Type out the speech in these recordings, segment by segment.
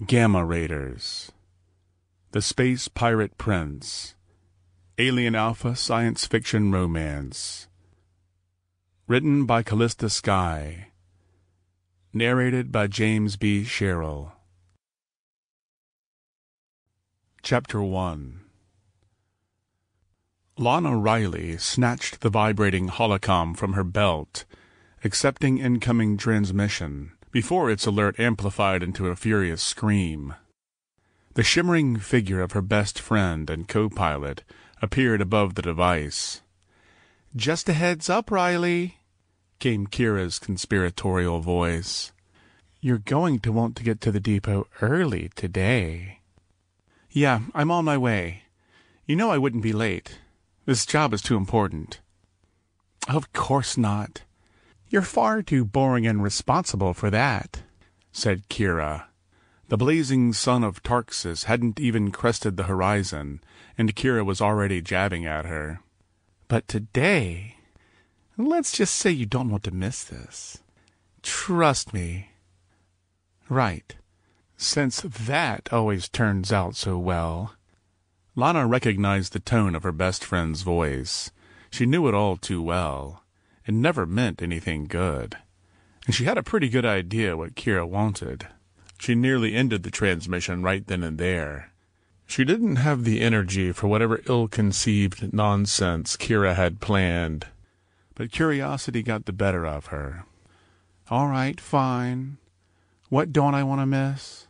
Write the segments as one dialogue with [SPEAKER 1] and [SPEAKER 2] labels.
[SPEAKER 1] Gamma Raiders, The Space Pirate Prince, Alien Alpha Science Fiction Romance. Written by Callista Sky. Narrated by James B. Sherrill. Chapter 1. Lana Riley snatched the vibrating holocom from her belt, accepting incoming transmission, before its alert amplified into a furious scream. The shimmering figure of her best friend and co-pilot appeared above the device. "Just a heads up, Riley," came Kira's conspiratorial voice. "You're going to want to get to the depot early today." "Yeah, I'm on my way. You know I wouldn't be late. This job is too important." "Of course not. You're far too boring and responsible for that," said Kira. The blazing sun of Tarxus hadn't even crested the horizon, and Kira was already jabbing at her. "But today, let's just say you don't want to miss this. Trust me." "Right. Since that always turns out so well." Lana recognized the tone of her best friend's voice. She knew it all too well. It never meant anything good. And she had a pretty good idea what Kira wanted. She nearly ended the transmission right then and there. She didn't have the energy for whatever ill-conceived nonsense Kira had planned. But curiosity got the better of her. "All right, fine. What don't I want to miss?"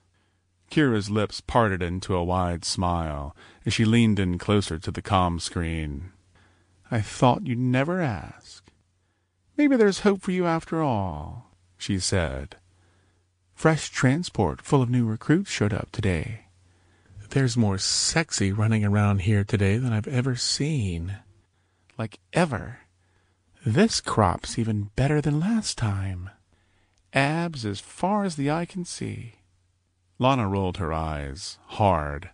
[SPEAKER 1] Kira's lips parted into a wide smile as she leaned in closer to the comm screen. "I thought you'd never ask. Maybe there's hope for you after all," she said. "Fresh transport full of new recruits showed up today. There's more sexy running around here today than I've ever seen. Like ever. This crop's even better than last time. Abs as far as the eye can see." Lana rolled her eyes, hard.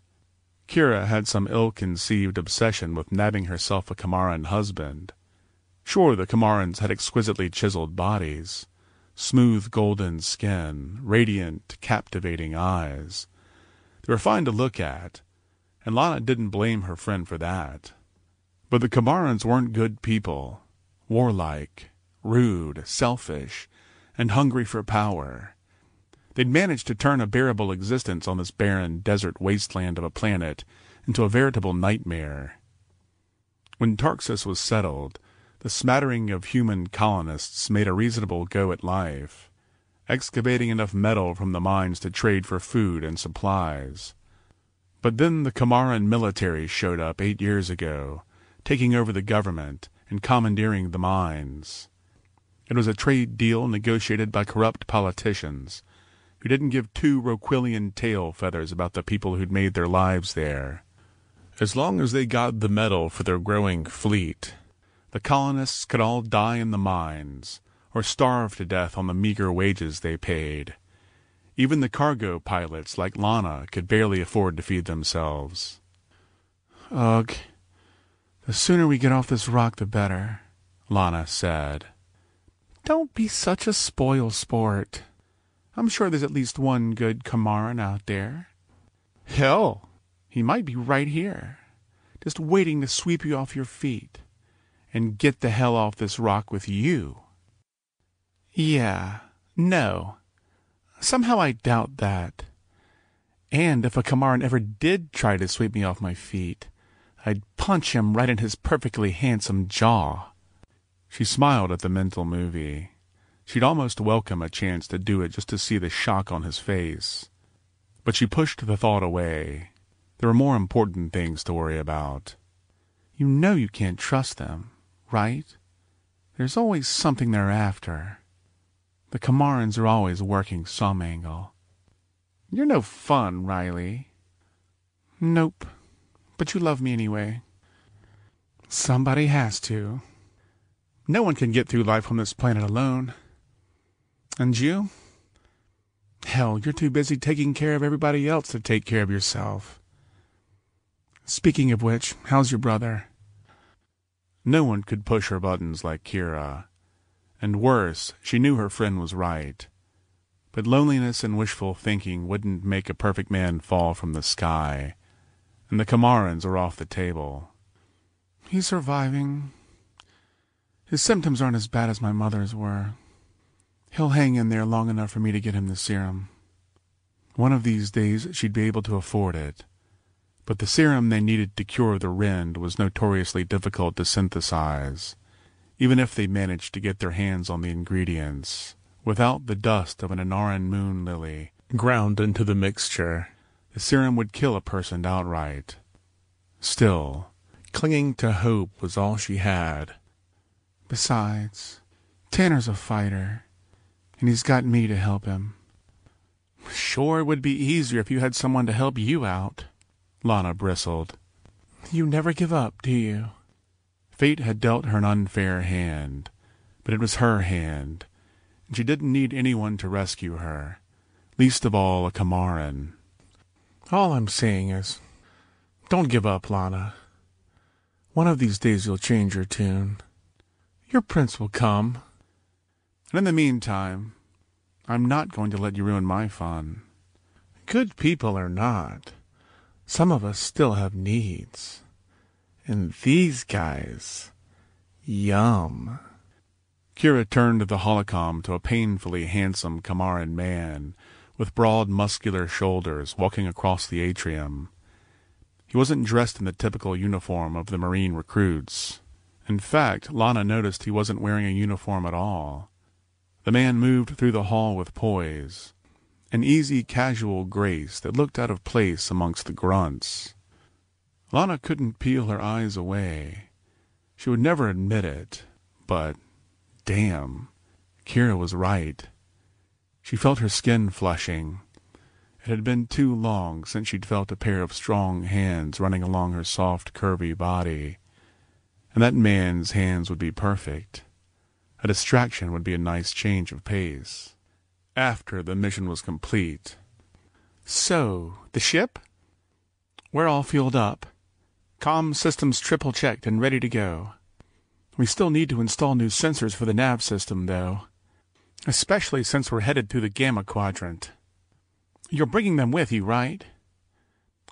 [SPEAKER 1] Kira had some ill-conceived obsession with nabbing herself a Kamaran husband. Sure, the Kamarans had exquisitely chiseled bodies, smooth golden skin, radiant, captivating eyes. They were fine to look at, and Lana didn't blame her friend for that. But the Kamarans weren't good people, warlike, rude, selfish, and hungry for power. They'd managed to turn a bearable existence on this barren desert wasteland of a planet into a veritable nightmare. When Tarxus was settled, the smattering of human colonists made a reasonable go at life, excavating enough metal from the mines to trade for food and supplies. But then the Kamaran military showed up 8 years ago, taking over the government and commandeering the mines. It was a trade deal negotiated by corrupt politicians who didn't give two Roquillian tail feathers about the people who'd made their lives there. As long as they got the metal for their growing fleet, the colonists could all die in the mines, or starve to death on the meager wages they paid. Even the cargo pilots like Lana could barely afford to feed themselves. "Ugh, the sooner we get off this rock the better," Lana said. "Don't be such a spoil sport. I'm sure there's at least one good Kamaran out there. Hell, he might be right here, just waiting to sweep you off your feet and get the hell off this rock with you." "Yeah, no. Somehow I doubt that. And if a Kamaran ever did try to sweep me off my feet, I'd punch him right in his perfectly handsome jaw." She smiled at the mental movie. She'd almost welcome a chance to do it just to see the shock on his face. But she pushed the thought away. There were more important things to worry about. "You know you can't trust them, right? There's always something they're after. The Kamarans are always working some angle. You're no fun, Riley." "Nope. But you love me anyway." "Somebody has to. No one can get through life on this planet alone. And you? Hell, you're too busy taking care of everybody else to take care of yourself. Speaking of which, how's your brother?" No one could push her buttons like Kira. And worse, she knew her friend was right. But loneliness and wishful thinking wouldn't make a perfect man fall from the sky, and the Camarans are off the table. He's surviving. His symptoms aren't as bad as my mother's were. He'll hang in there long enough for me to get him the serum. One of these days she'd be able to afford it. But the serum they needed to cure the Rend was notoriously difficult to synthesize, even if they managed to get their hands on the ingredients. Without the dust of an Anaran moon lily ground into the mixture, the serum would kill a person outright. Still, clinging to hope was all she had. Besides, Tanner's a fighter, and he's got me to help him. Sure, it would be easier if you had someone to help you out, Lana bristled. You never give up, do you? Fate had dealt her an unfair hand, but it was her hand, and she didn't need anyone to rescue her, least of all a Camaran. All I'm saying is, don't give up, Lana. One of these days you'll change your tune. Your prince will come. And in the meantime, I'm not going to let you ruin my fun. Good people are not. Some of us still have needs. And these guys, yum. Kira turned the holocom to a painfully handsome Camaran man with broad muscular shoulders walking across the atrium. He wasn't dressed in the typical uniform of the Marine recruits. In fact, Lana noticed he wasn't wearing a uniform at all. The man moved through the hall with poise, an easy, casual grace that looked out of place amongst the grunts. Lana couldn't peel her eyes away. She would never admit it, but, damn, Kira was right. She felt her skin flushing. It had been too long since she'd felt a pair of strong hands running along her soft, curvy body. And that man's hands would be perfect. A distraction would be a nice change of pace. After the mission was complete. So, the ship? We're all fueled up. Comm systems triple-checked and ready to go. We still need to install new sensors for the nav system, though. Especially since we're headed through the Gamma Quadrant. You're bringing them with you, right?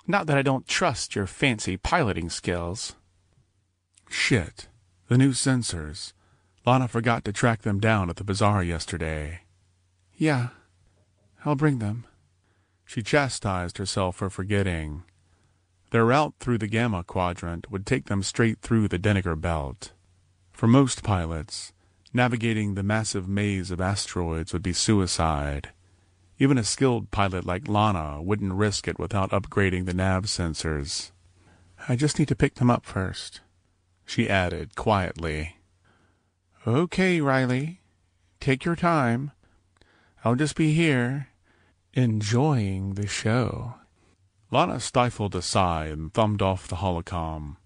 [SPEAKER 1] Not that I don't trust your fancy piloting skills. Shit. The new sensors. Lana forgot to track them down at the bazaar yesterday. Yeah, I'll bring them. She chastised herself for forgetting. Their route through the Gamma Quadrant would take them straight through the Denninger Belt. For most pilots, navigating the massive maze of asteroids would be suicide. Even a skilled pilot like Lana wouldn't risk it without upgrading the nav sensors. I just need to pick them up first, she added quietly. Okay, Riley. Take your time. I'll just be here, enjoying the show. Lana stifled a sigh and thumbed off the holocom,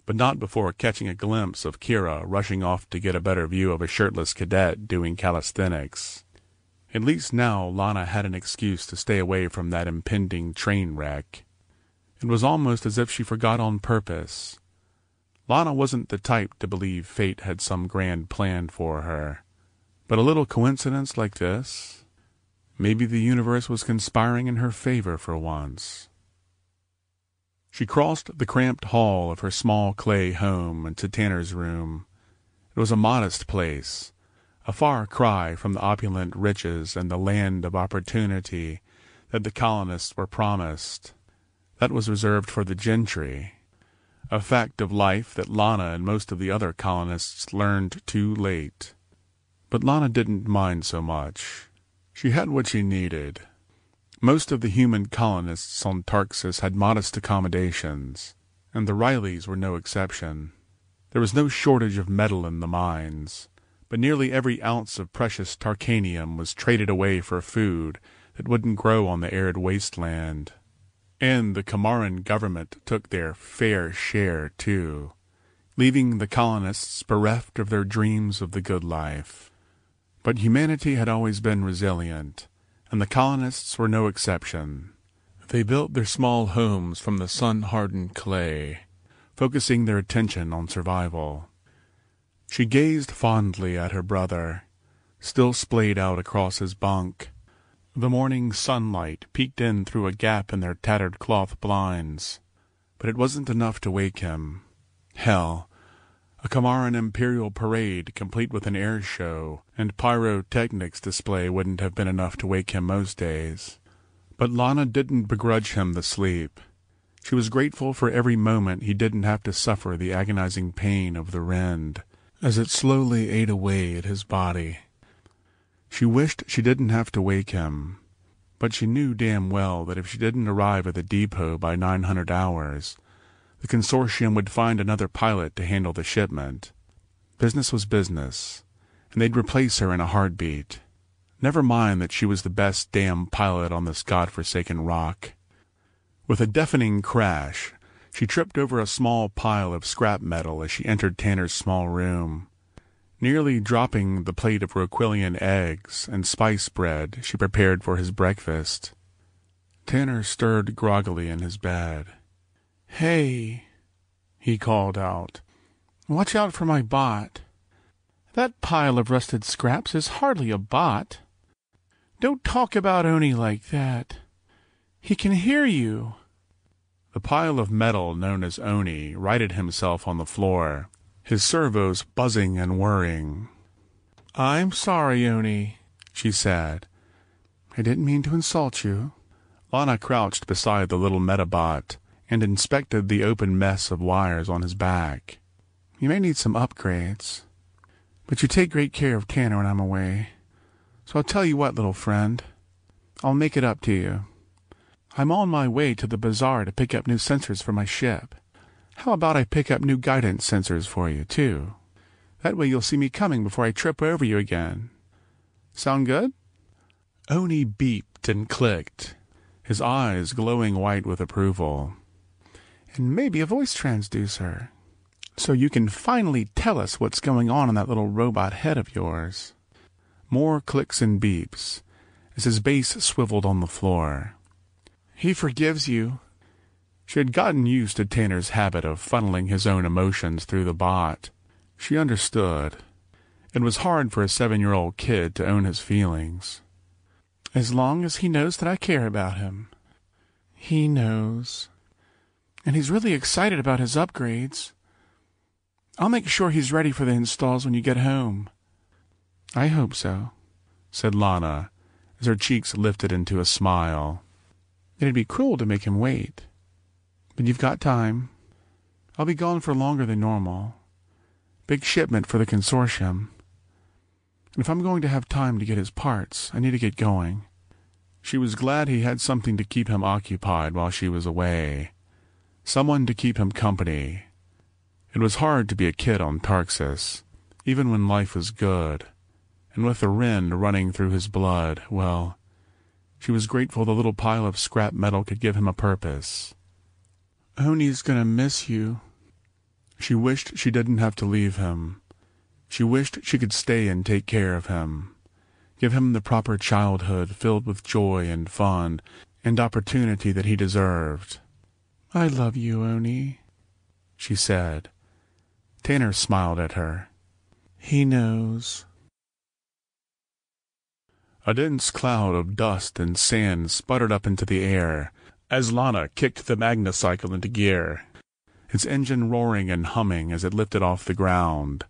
[SPEAKER 1] but not before catching a glimpse of Kira rushing off to get a better view of a shirtless cadet doing calisthenics. At least now Lana had an excuse to stay away from that impending train wreck. It was almost as if she forgot on purpose. Lana wasn't the type to believe fate had some grand plan for her. But a little coincidence like this? Maybe the universe was conspiring in her favor for once. She crossed the cramped hall of her small clay home into Tanner's room. It was a modest place, a far cry from the opulent riches and the land of opportunity that the colonists were promised. That was reserved for the gentry, a fact of life that Lana and most of the other colonists learned too late. But Lana didn't mind so much. She had what she needed. Most of the human colonists on Tarxis had modest accommodations, and the Rileys were no exception. There was no shortage of metal in the mines, but nearly every ounce of precious Tarkanium was traded away for food that wouldn't grow on the arid wasteland. And the Camaran government took their fair share, too, leaving the colonists bereft of their dreams of the good life. But humanity had always been resilient, and the colonists were no exception. They built their small homes from the sun-hardened clay, focusing their attention on survival. She gazed fondly at her brother, still splayed out across his bunk, The morning sunlight peeked in through a gap in their tattered cloth blinds, but it wasn't enough to wake him. Hell, a Kamaran Imperial parade complete with an air show and pyrotechnics display wouldn't have been enough to wake him most days. But Lana didn't begrudge him the sleep. She was grateful for every moment he didn't have to suffer the agonizing pain of the rend as it slowly ate away at his body. She wished she didn't have to wake him, but she knew damn well that if she didn't arrive at the depot by 900 hours, the consortium would find another pilot to handle the shipment. Business was business, and they'd replace her in a heartbeat. Never mind that she was the best damn pilot on this godforsaken rock. With a deafening crash, she tripped over a small pile of scrap metal as she entered Tanner's small room, nearly dropping the plate of Roquillian eggs and spice bread she prepared for his breakfast. Tanner stirred groggily in his bed. "Hey," he called out. "Watch out for my bot. That pile of rusted scraps is hardly a bot. Don't talk about Oni like that. He can hear you." The pile of metal known as Oni righted himself on the floor, his servos buzzing and whirring. "I'm sorry, Oni," she said. "I didn't mean to insult you." Lana crouched beside the little Metabot and inspected the open mess of wires on his back. "You may need some upgrades, but you take great care of Tanner when I'm away. So I'll tell you what, little friend. I'll make it up to you. I'm on my way to the bazaar to pick up new sensors for my ship. How about I pick up new guidance sensors for you, too? That way you'll see me coming before I trip over you again. Sound good?" Oni beeped and clicked, his eyes glowing white with approval. "And maybe a voice transducer, so you can finally tell us what's going on in that little robot head of yours." More clicks and beeps as his base swiveled on the floor. "He forgives you." She had gotten used to Tanner's habit of funneling his own emotions through the bot. She understood. It was hard for a 7-year-old kid to own his feelings. "As long as he knows that I care about him." "He knows. And he's really excited about his upgrades. I'll make sure he's ready for the installs when you get home." "I hope so," said Lana, as her cheeks lifted into a smile. "It'd be cruel to make him wait. But you've got time. I'll be gone for longer than normal. Big shipment for the consortium. And if I'm going to have time to get his parts, I need to get going." She was glad he had something to keep him occupied while she was away. Someone to keep him company. It was hard to be a kid on Tarxis, even when life was good. And with the Rend running through his blood, well, she was grateful the little pile of scrap metal could give him a purpose. "Oni's gonna miss you." She wished she didn't have to leave him. She wished she could stay and take care of him. Give him the proper childhood filled with joy and fun and opportunity that he deserved. "I love you, Oni," she said. Tanner smiled at her. "He knows." A dense cloud of dust and sand sputtered up into the air as Lana kicked the magnacycle into gear, its engine roaring and humming as it lifted off the ground,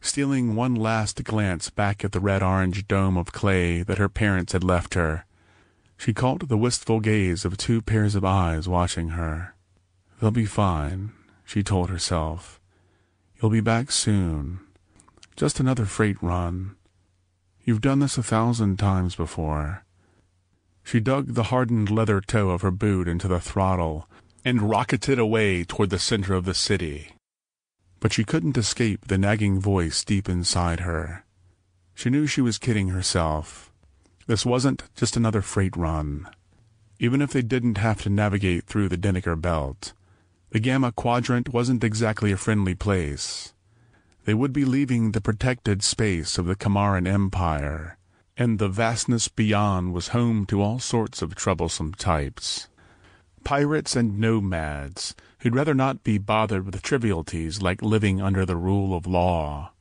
[SPEAKER 1] stealing one last glance back at the red-orange dome of clay that her parents had left her. She caught the wistful gaze of 2 pairs of eyes watching her. "They'll be fine," she told herself. "You'll be back soon. Just another freight run. You've done this 1,000 times before." She dug the hardened leather toe of her boot into the throttle and rocketed away toward the center of the city. But she couldn't escape the nagging voice deep inside her. She knew she was kidding herself. This wasn't just another freight run. Even if they didn't have to navigate through the Denneker Belt, the Gamma Quadrant wasn't exactly a friendly place. They would be leaving the protected space of the Kamaran Empire, and the vastness beyond was home to all sorts of troublesome types. Pirates and nomads who'd rather not be bothered with trivialities like living under the rule of law.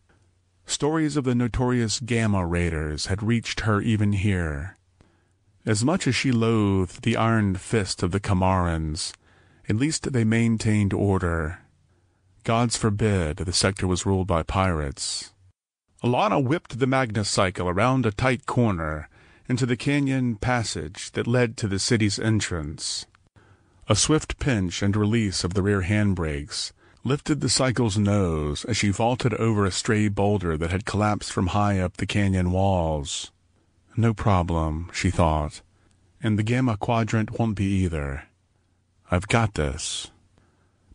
[SPEAKER 1] Stories of the notorious Gamma Raiders had reached her even here. As much as she loathed the iron fist of the Camarans, at least they maintained order. Gods forbid the sector was ruled by pirates. Alana whipped the magnacycle around a tight corner into the canyon passage that led to the city's entrance. A swift pinch and release of the rear handbrakes lifted the cycle's nose as she vaulted over a stray boulder that had collapsed from high up the canyon walls. No problem, she thought, and the Gamma Quadrant won't be either. I've got this.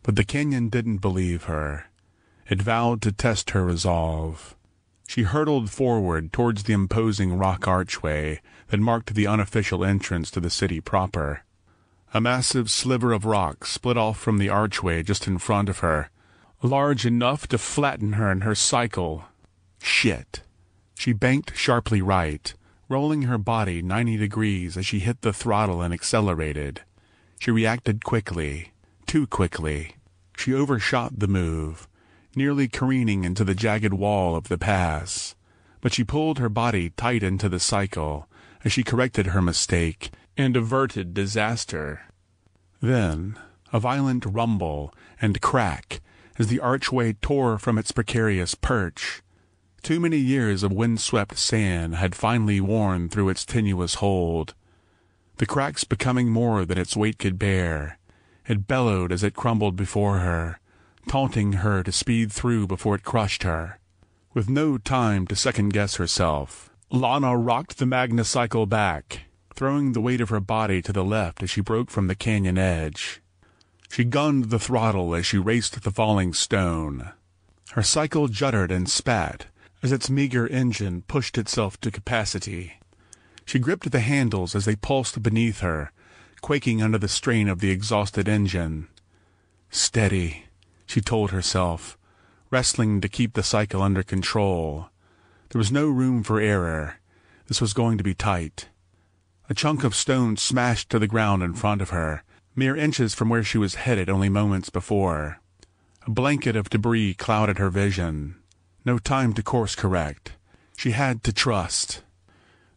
[SPEAKER 1] But the canyon didn't believe her. It vowed to test her resolve. She hurtled forward towards the imposing rock archway that marked the unofficial entrance to the city proper. A massive sliver of rock split off from the archway just in front of her, large enough to flatten her and her cycle. Shit. She banked sharply right, rolling her body 90 degrees as she hit the throttle and accelerated. She reacted quickly, too quickly. She overshot the move, nearly careening into the jagged wall of the pass, but she pulled her body tight into the cycle as she corrected her mistake and averted disaster. Then, a violent rumble and crack as the archway tore from its precarious perch. Too many years of windswept sand had finally worn through its tenuous hold. The cracks becoming more than its weight could bear. It bellowed as it crumbled before her, taunting her to speed through before it crushed her. With no time to second-guess herself, Lana rocked the magnacycle back, throwing the weight of her body to the left as she broke from the canyon edge. She gunned the throttle as she raced the falling stone. Her cycle juddered and spat as its meager engine pushed itself to capacity. She gripped the handles as they pulsed beneath her, quaking under the strain of the exhausted engine. Steady, she told herself, wrestling to keep the cycle under control. There was no room for error. This was going to be tight. A chunk of stone smashed to the ground in front of her, mere inches from where she was headed only moments before. A blanket of debris clouded her vision. No time to course correct. She had to trust.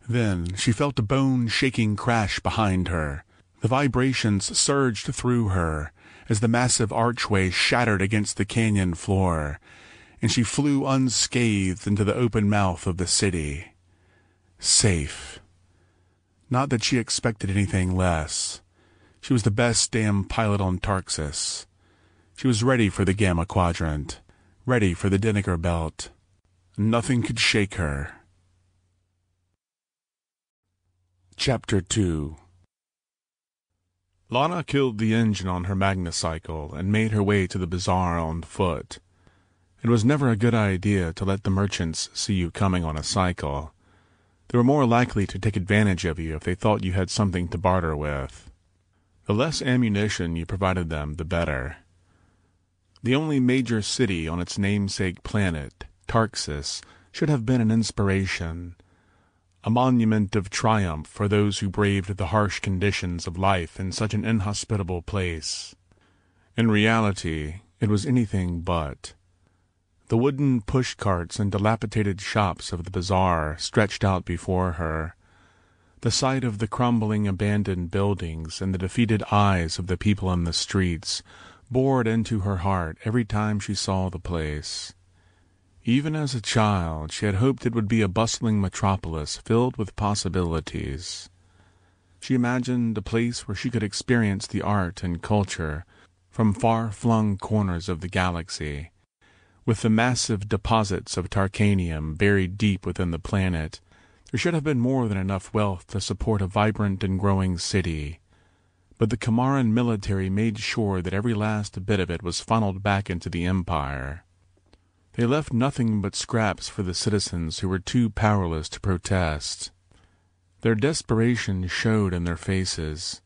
[SPEAKER 1] Then she felt a bone-shaking crash behind her. The vibrations surged through her as the massive archway shattered against the canyon floor, and she flew unscathed into the open mouth of the city. Safe. Not that she expected anything less. She was the best damn pilot on Tarxis. She was ready for the Gamma Quadrant, ready for the Denneker Belt. Nothing could shake her. Chapter 2. Lana killed the engine on her magnacycle and made her way to the bazaar on foot. It was never a good idea to let the merchants see you coming on a cycle. They were more likely to take advantage of you if they thought you had something to barter with. The less ammunition you provided them, the better. The only major city on its namesake planet, Tarxis, should have been an inspiration, a monument of triumph for those who braved the harsh conditions of life in such an inhospitable place. In reality, it was anything but. The wooden push-carts and dilapidated shops of the bazaar stretched out before her. The sight of the crumbling abandoned buildings and the defeated eyes of the people in the streets bored into her heart every time she saw the place. Even as a child, she had hoped it would be a bustling metropolis filled with possibilities. She imagined a place where she could experience the art and culture from far-flung corners of the galaxy. With the massive deposits of Tarkanium buried deep within the planet, there should have been more than enough wealth to support a vibrant and growing city. But the Kamaran military made sure that every last bit of it was funneled back into the Empire. They left nothing but scraps for the citizens who were too powerless to protest. Their desperation showed in their faces.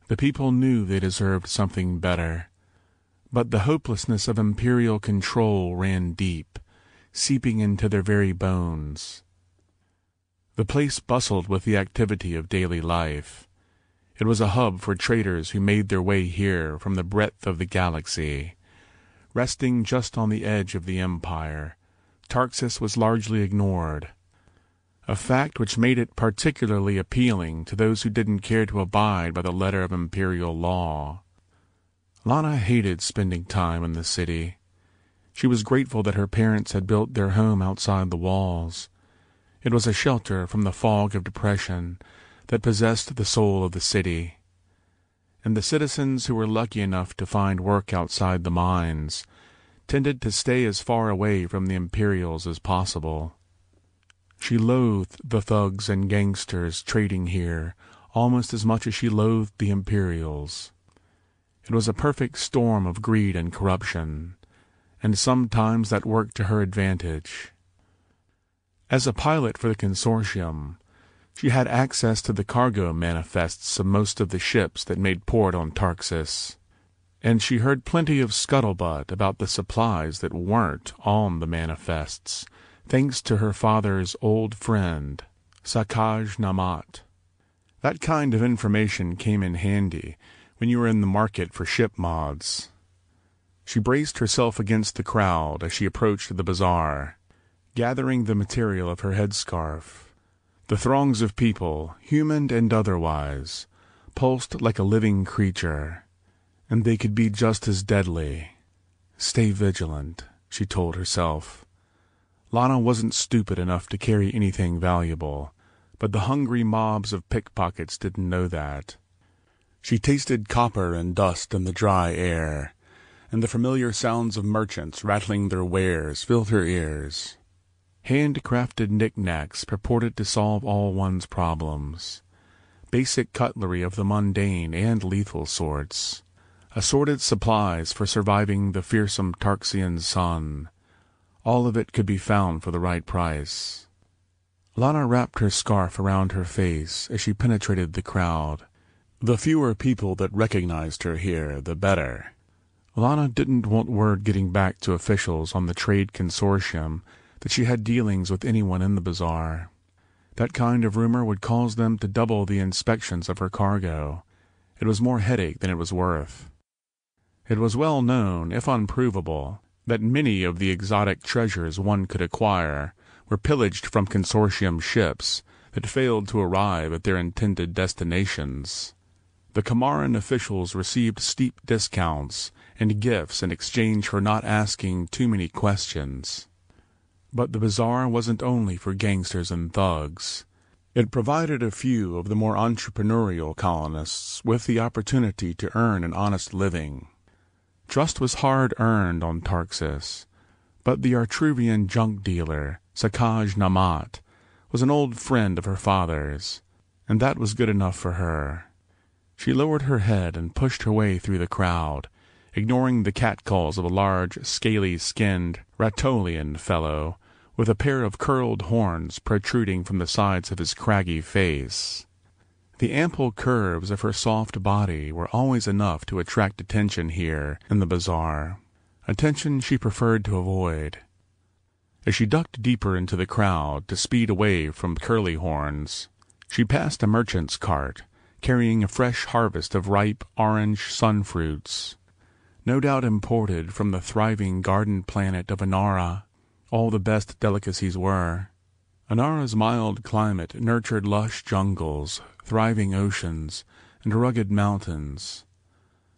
[SPEAKER 1] The people knew they deserved something better. But the hopelessness of imperial control ran deep, seeping into their very bones. The place bustled with the activity of daily life. It was a hub for traders who made their way here from the breadth of the galaxy. Resting just on the edge of the Empire, Tarxis was largely ignored. a fact which made it particularly appealing to those who didn't care to abide by the letter of imperial law. Lana hated spending time in the city. She was grateful that her parents had built their home outside the walls. It was a shelter from the fog of depression that possessed the soul of the city. And the citizens who were lucky enough to find work outside the mines tended to stay as far away from the Imperials as possible. She loathed the thugs and gangsters trading here almost as much as she loathed the Imperials. It was a perfect storm of greed and corruption, and sometimes that worked to her advantage. As a pilot for the consortium, she had access to the cargo manifests of most of the ships that made port on Tarxis, and she heard plenty of scuttlebutt about the supplies that weren't on the manifests, thanks to her father's old friend, Sakaj Namat. That kind of information came in handy when you were in the market for ship mods. She braced herself against the crowd as she approached the bazaar, gathering the material of her headscarf. The throngs of people, human and otherwise, pulsed like a living creature, and they could be just as deadly. Stay vigilant, she told herself. Lana wasn't stupid enough to carry anything valuable, but the hungry mobs of pickpockets didn't know that. She tasted copper and dust in the dry air, and the familiar sounds of merchants rattling their wares filled her ears. Handcrafted knickknacks purported to solve all one's problems. Basic cutlery of the mundane and lethal sorts. Assorted supplies for surviving the fearsome Tarxian sun. All of it could be found for the right price. Lana wrapped her scarf around her face as she penetrated the crowd. The fewer people that recognized her here, the better. Lana didn't want word getting back to officials on the trade consortium that she had dealings with anyone in the bazaar. That kind of rumor would cause them to double the inspections of her cargo. It was more headache than it was worth. It was well known, if unprovable, that many of the exotic treasures one could acquire were pillaged from consortium ships that failed to arrive at their intended destinations. The Kamaran officials received steep discounts and gifts in exchange for not asking too many questions. But the bazaar wasn't only for gangsters and thugs. It provided a few of the more entrepreneurial colonists with the opportunity to earn an honest living. Trust was hard-earned on Tarxis, but the Artruvian junk dealer, Sakaj Namat, was an old friend of her father's, and that was good enough for her. She lowered her head and pushed her way through the crowd, ignoring the catcalls of a large, scaly-skinned Ratolian fellow with a pair of curled horns protruding from the sides of his craggy face. The ample curves of her soft body were always enough to attract attention here in the bazaar, attention she preferred to avoid. As she ducked deeper into the crowd to speed away from curly horns, she passed a merchant's cart, carrying a fresh harvest of ripe orange sunfruits, no doubt imported from the thriving garden planet of Inara. All the best delicacies were. Inara's mild climate nurtured lush jungles, thriving oceans, and rugged mountains.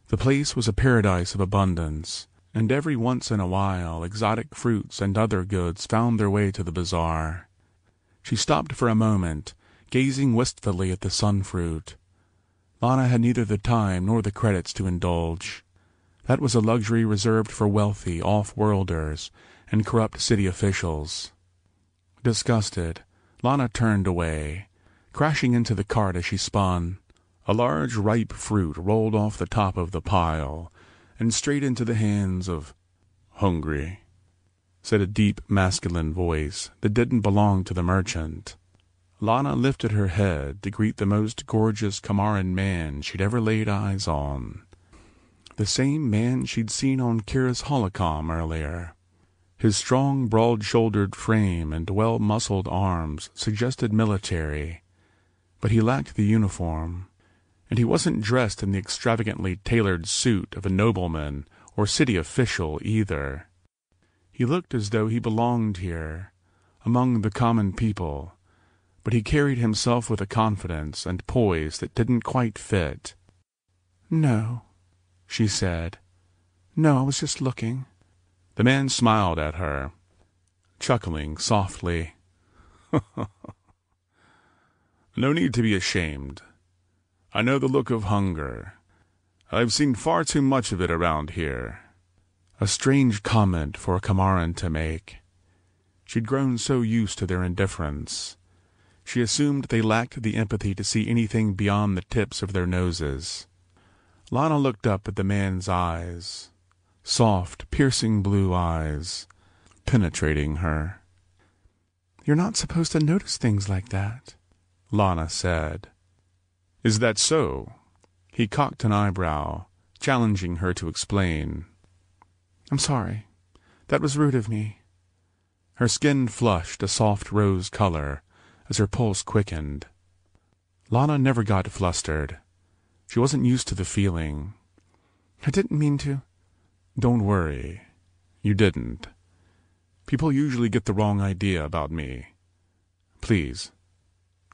[SPEAKER 1] The place was a paradise of abundance, and every once in a while exotic fruits and other goods found their way to the bazaar. She stopped for a moment, gazing wistfully at the sunfruit. Lana had neither the time nor the credits to indulge. That was a luxury reserved for wealthy off-worlders and corrupt city officials. Disgusted, Lana turned away, crashing into the cart as she spun. A large ripe fruit rolled off the top of the pile and straight into the hands of "Hungry," said a deep masculine voice that didn't belong to the merchant. Lana lifted her head to greet the most gorgeous Kamaran man she'd ever laid eyes on. The same man she'd seen on Kira's holocom earlier. His strong, broad-shouldered frame and well-muscled arms suggested military, but he lacked the uniform, and he wasn't dressed in the extravagantly tailored suit of a nobleman or city official either. He looked as though he belonged here, among the common people, but he carried himself with a confidence and poise that didn't quite fit. "No," she said. "No, I was just looking." The man smiled at her, chuckling softly. "No need to be ashamed. I know the look of hunger. I've seen far too much of it around here." A strange comment for a Kamaran to make. She'd grown so used to their indifference. She assumed they lacked the empathy to see anything beyond the tips of their noses. Lana looked up at the man's eyes, soft, piercing blue eyes, penetrating her. "You're not supposed to notice things like that," Lana said. "Is that so?" He cocked an eyebrow, challenging her to explain. "I'm sorry. That was rude of me." Her skin flushed a soft rose color as her pulse quickened. Lana never got flustered. She wasn't used to the feeling. "I didn't mean to." "Don't worry. You didn't. People usually get the wrong idea about me. Please,"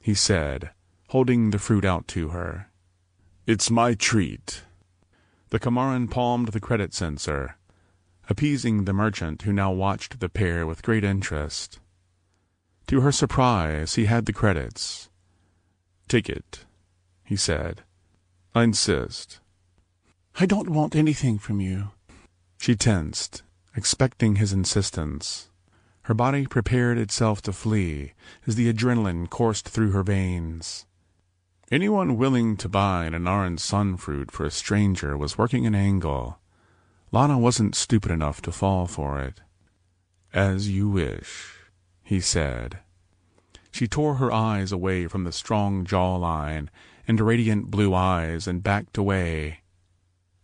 [SPEAKER 1] he said, holding the fruit out to her. "It's my treat." The Kamaran palmed the credit sensor, appeasing the merchant who now watched the pair with great interest. To her surprise, he had the credits. "Take it," he said. "I insist." "I don't want anything from you." She tensed, expecting his insistence. Her body prepared itself to flee as the adrenaline coursed through her veins. Anyone willing to buy an Anaran sunfruit for a stranger was working an angle. Lana wasn't stupid enough to fall for it. "As you wish," he said. She tore her eyes away from the strong jawline and radiant blue eyes and backed away.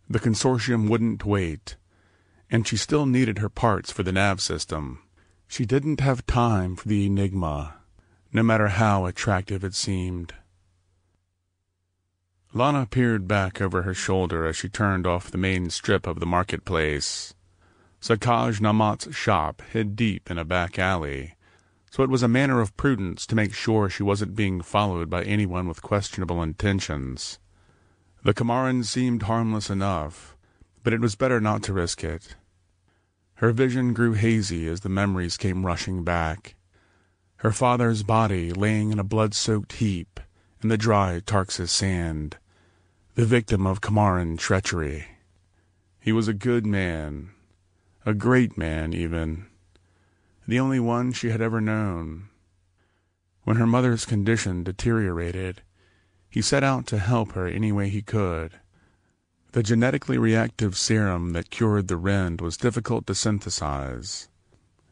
[SPEAKER 1] The consortium wouldn't wait, and she still needed her parts for the nav system. She didn't have time for the enigma, no matter how attractive it seemed. Lana peered back over her shoulder as she turned off the main strip of the marketplace. Sakaj Namat's shop hid deep in a back alley, so it was a matter of prudence to make sure she wasn't being followed by anyone with questionable intentions. The Kamaran seemed harmless enough, but it was better not to risk it. Her vision grew hazy as the memories came rushing back. Her father's body laying in a blood-soaked heap in the dry Tarxis sand, the victim of Kamaran treachery. He was a good man, a great man even, the only one she had ever known. When her mother's condition deteriorated, he set out to help her any way he could. The genetically reactive serum that cured the Rend was difficult to synthesize,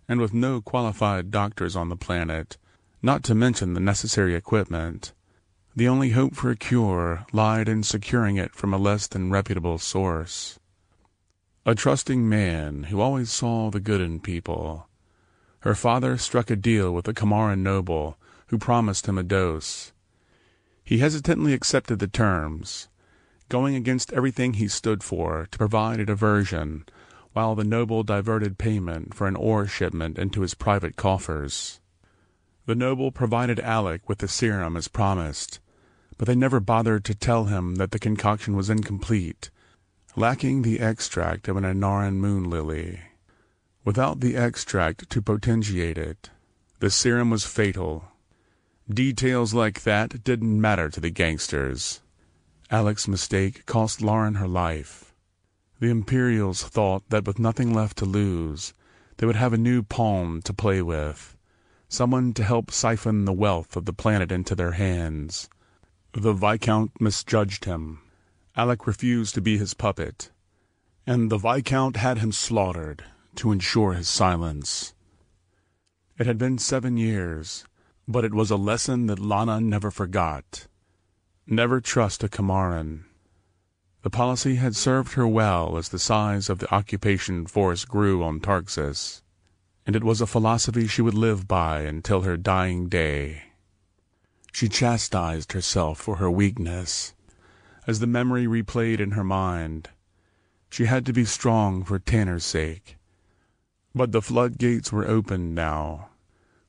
[SPEAKER 1] and with no qualified doctors on the planet, not to mention the necessary equipment, the only hope for a cure lied in securing it from a less than reputable source. A trusting man who always saw the good in people, her father struck a deal with a Kamaran noble who promised him a dose. He hesitantly accepted the terms, going against everything he stood for to provide a diversion, while the noble diverted payment for an ore shipment into his private coffers. The noble provided Alec with the serum as promised, but they never bothered to tell him that the concoction was incomplete, lacking the extract of an Anaran moon lily. Without the extract to potentiate it, the serum was fatal. Details like that didn't matter to the gangsters. Alec's mistake cost Lauren her life. The Imperials thought that with nothing left to lose, they would have a new pawn to play with, someone to help siphon the wealth of the planet into their hands. The Viscount misjudged him. Alec refused to be his puppet, and the Viscount had him slaughtered to ensure his silence. It had been 7 years, but it was a lesson that Lana never forgot. Never trust a Kamaran. The policy had served her well as the size of the occupation force grew on Tarxis, and it was a philosophy she would live by until her dying day. She chastised herself for her weakness. As the memory replayed in her mind, she had to be strong for Tanner's sake. But the floodgates were opened now.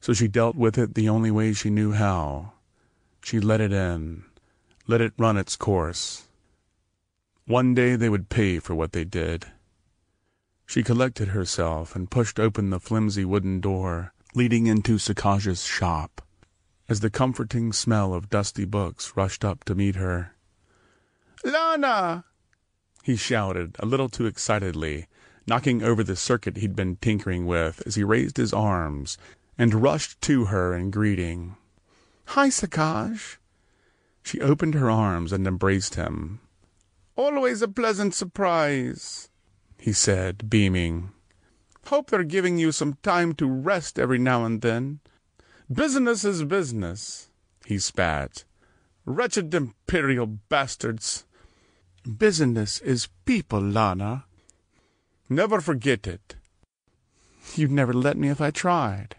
[SPEAKER 1] So she dealt with it the only way she knew how. She let it in, let it run its course. One day they would pay for what they did. She collected herself and pushed open the flimsy wooden door leading into Sakaj's shop, as the comforting smell of dusty books rushed up to meet her. "Lana!" he shouted, a little too excitedly, knocking over the circuit he'd been tinkering with as he raised his arms and rushed to her in greeting. "Hi, Sakaj." She opened her arms and embraced him. "Always a pleasant surprise," he said, beaming. "Hope they're giving you some time to rest every now and then. Business is business," he spat. "Wretched imperial bastards." "Business is people, Lana." "Never forget it." "You'd never let me if I tried."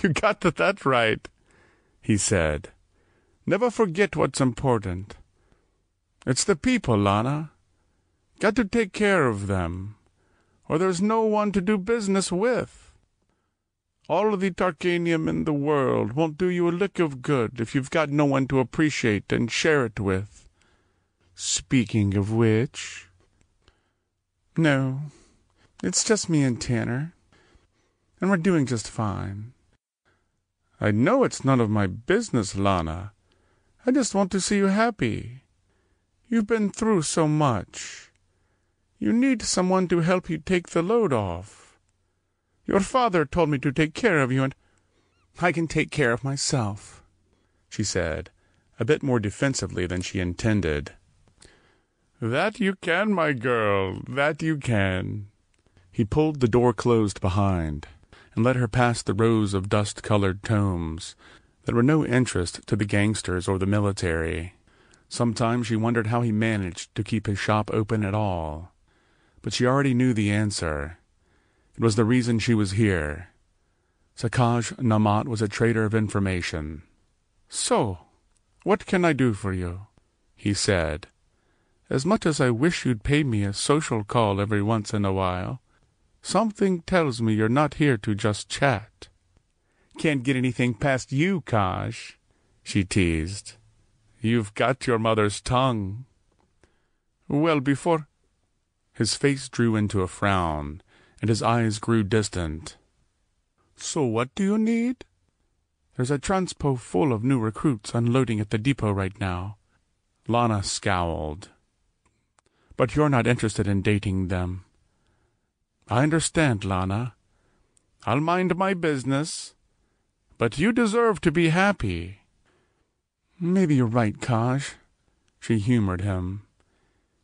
[SPEAKER 1] "You got that right," he said. "Never forget what's important. It's the people, Lana. Got to take care of them, or there's no one to do business with. All of the Tarkanium in the world won't do you a lick of good if you've got no one to appreciate and share it with. Speaking of which..." "No, it's just me and Tanner, and we're doing just fine." "I know it's none of my business, Lana. I just want to see you happy. You've been through so much. You need someone to help you take the load off. Your father told me to take care of you, and..." "I can take care of myself," she said, a bit more defensively than she intended. "That you can, my girl, that you can." He pulled the door closed behind and led her past the rows of dust-colored tomes that were no interest to the gangsters or the military. Sometimes she wondered how he managed to keep his shop open at all, but she already knew the answer. It was the reason she was here. Sakaj Namat was a trader of information. "So, what can I do for you?" he said. "As much as I wish you'd pay me a social call every once in a while, something tells me you're not here to just chat." "Can't get anything past you, Kaj," she teased. "You've got your mother's tongue." "Well, before..." His face drew into a frown, and his eyes grew distant. "So what do you need?" "There's a transpo full of new recruits unloading at the depot right now." Lana scowled. "But you're not interested in dating them." "I understand, Lana. I'll mind my business. But you deserve to be happy." "Maybe you're right, Kaj," she humored him.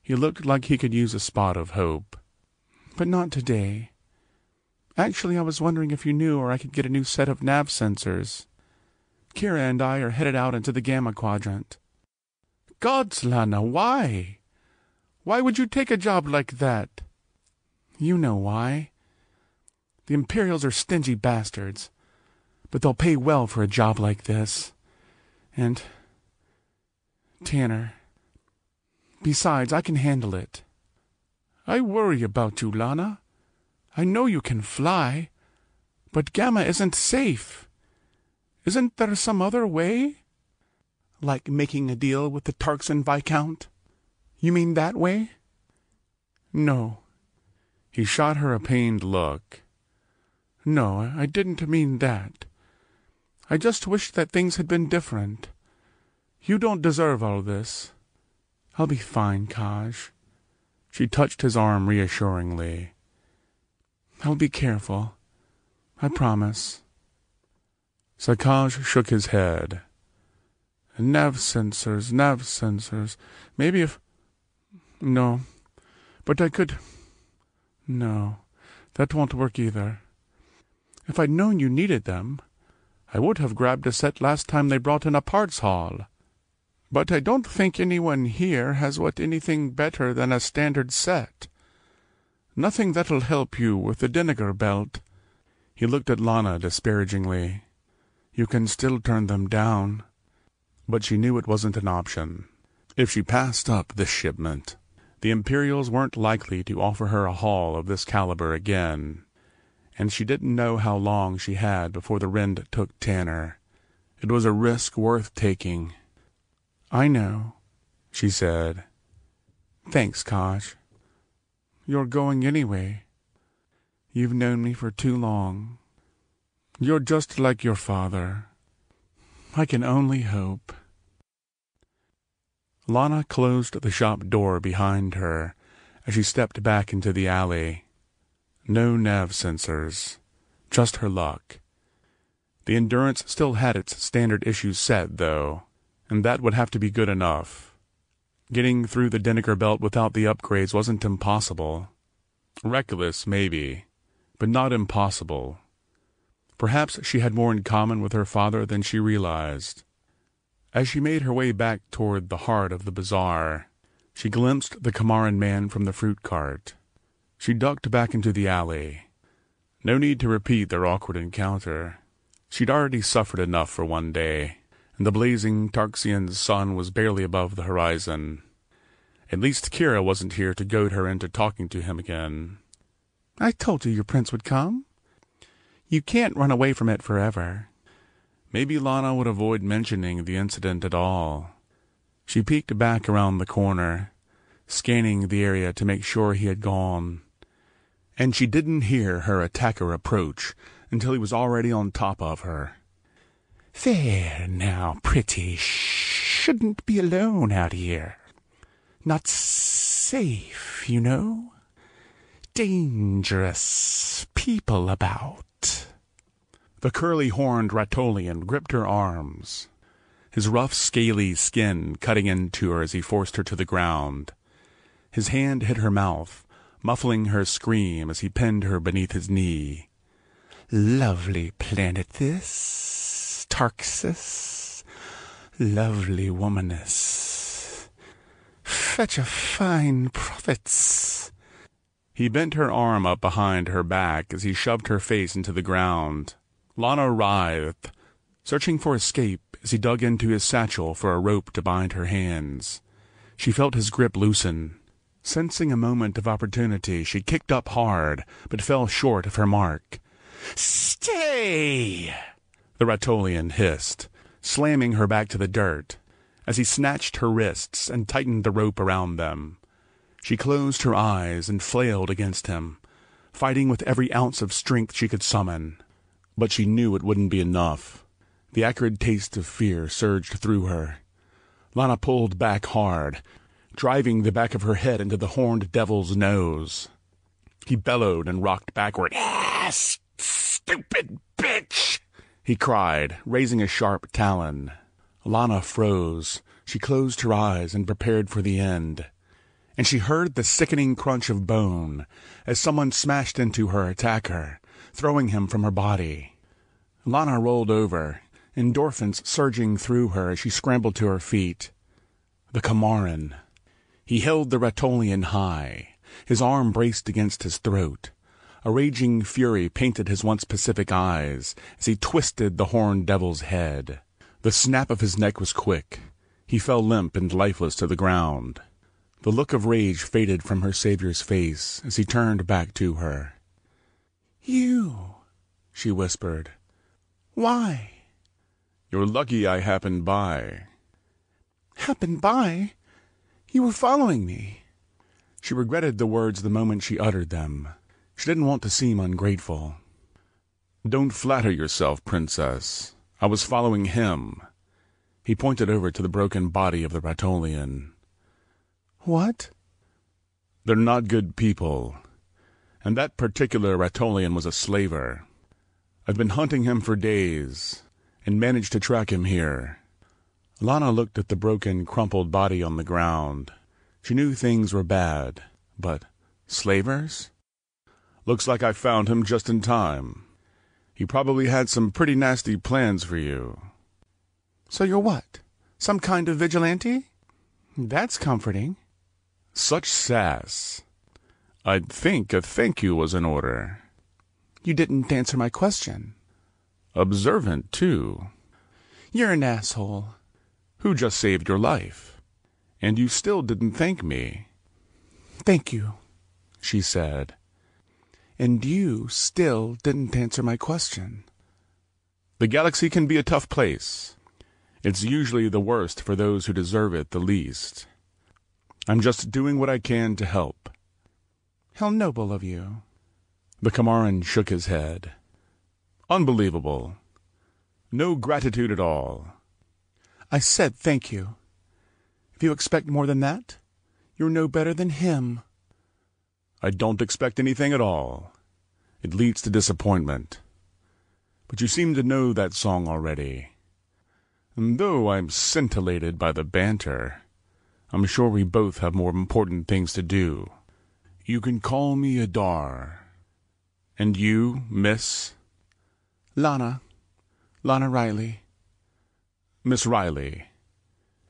[SPEAKER 1] He looked like he could use a spot of hope. "But not today. Actually, I was wondering if you knew where I could get a new set of nav sensors. Kira and I are headed out into the Gamma Quadrant." "Gods, Lana, why? Why would you take a job like that?" "You know why. The Imperials are stingy bastards, but they'll pay well for a job like this. And... Tanner. Besides, I can handle it." "I worry about you, Lana. I know you can fly, but Gamma isn't safe. Isn't there some other way?" "Like making a deal with the Tarxan Viscount? You mean that way?" "No." He shot her a pained look. "No, I didn't mean that. I just wish that things had been different. You don't deserve all this." "I'll be fine, Kaj." She touched his arm reassuringly. "I'll be careful. I promise." Sakaj shook his head. Nav sensors. Maybe if... No. But I could... No, that won't work either. If I'd known you needed them, I would have grabbed a set last time they brought in a parts haul. But I don't think anyone here has anything better than a standard set. Nothing that'll help you with the Deniger belt." He looked at Lana disparagingly. "You can still turn them down." But she knew it wasn't an option. If she passed up this shipment, the Imperials weren't likely to offer her a haul of this caliber again. and she didn't know how long she had before the wind took Tanner. It was a risk worth taking. "I know," she said. "Thanks, Kaj. You're going anyway. You've known me for too long. You're just like your father. I can only hope." Lana closed the shop door behind her as she stepped back into the alley. No nav sensors, just her luck. The Endurance still had its standard issues set, though, and that would have to be good enough. Getting through the Denneker belt without the upgrades wasn't impossible. Reckless, maybe, but not impossible. Perhaps she had more in common with her father than she realized. As she made her way back toward the heart of the bazaar, she glimpsed the Kamaran man from the fruit cart. She ducked back into the alley. No need to repeat their awkward encounter. She'd already suffered enough for one day, and the blazing Tarxian sun was barely above the horizon. At least Kira wasn't here to goad her into talking to him again. "I told you your prince would come. You can't run away from it forever." Maybe Lana would avoid mentioning the incident at all. She peeked back around the corner, scanning the area to make sure he had gone. And she didn't hear her attacker approach until he was already on top of her. "There now, pretty. Shouldn't be alone out here. Not safe, you know. Dangerous people about." The curly-horned Ratolian gripped her arms, his rough, scaly skin cutting into her as he forced her to the ground. His hand hit her mouth, muffling her scream as he pinned her beneath his knee. "Lovely planet this, Tarxis. Lovely womaness. Fetch a fine profits." He bent her arm up behind her back as he shoved her face into the ground. Lana writhed, searching for escape as he dug into his satchel for a rope to bind her hands. She felt his grip loosen. Sensing a moment of opportunity, she kicked up hard, but fell short of her mark. "Stay!" the Ratolian hissed, slamming her back to the dirt, as he snatched her wrists and tightened the rope around them. She closed her eyes and flailed against him, fighting with every ounce of strength she could summon. But she knew it wouldn't be enough. The acrid taste of fear surged through her. Lana pulled back hard, driving the back of her head into the horned devil's nose. He bellowed and rocked backward. "Ah, stupid bitch!" he cried, raising a sharp talon. Lana froze. She closed her eyes and prepared for the end. And she heard the sickening crunch of bone as someone smashed into her attacker, throwing him from her body. Lana rolled over, endorphins surging through her as she scrambled to her feet. The Kamaran. He held the Ratolian high, his arm braced against his throat. A raging fury painted his once pacific eyes as he twisted the horned devil's head. The snap of his neck was quick. He fell limp and lifeless to the ground. The look of rage faded from her savior's face as he turned back to her. "You," she whispered. "Why?" "You're lucky I happened by." "Happened by? You were following me." She regretted the words the moment she uttered them. She didn't want to seem ungrateful. "Don't flatter yourself, Princess. I was following him." He pointed over to the broken body of the Ratolian. "What?" "They're not good people. And that particular Ratolian was a slaver. I've been hunting him for days, and managed to track him here." Lana looked at the broken, crumpled body on the ground. She knew things were bad, but slavers? "Looks like I found him just in time. He probably had some pretty nasty plans for you." "So you're what? Some kind of vigilante?" "That's comforting." "Such sass. I'd think a thank you was in order." "You didn't answer my question." "Observant, too." "You're an asshole." "Who just saved your life? And you still didn't thank me." "Thank you," she said.
[SPEAKER 2] And you still didn't answer my question.
[SPEAKER 1] The galaxy can be a tough place. It's usually the worst for those who deserve it the least. I'm just doing what I can to help.
[SPEAKER 2] How noble of you.
[SPEAKER 1] The Kamaran shook his head. Unbelievable. No gratitude at all.
[SPEAKER 2] I said thank you. If you expect more than that, you're no better than him.
[SPEAKER 1] I don't expect anything at all. It leads to disappointment. But you seem to know that song already. And though I'm scintillated by the banter, I'm sure we both have more important things to do. You can call me Adar. And you, Miss?
[SPEAKER 2] Lana Riley.
[SPEAKER 1] Miss Riley.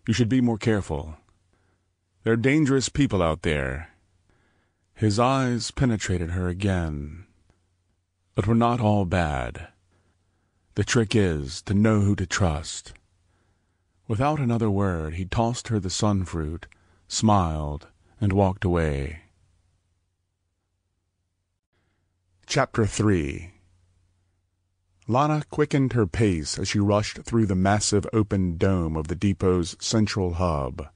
[SPEAKER 1] You should be more careful. There are dangerous people out there. His eyes penetrated her again. But we're not all bad. The trick is to know who to trust. Without another word, he tossed her the sunfruit, smiled, and walked away. Chapter 3. Lana quickened her pace as she rushed through the massive open dome of the depot's central hub,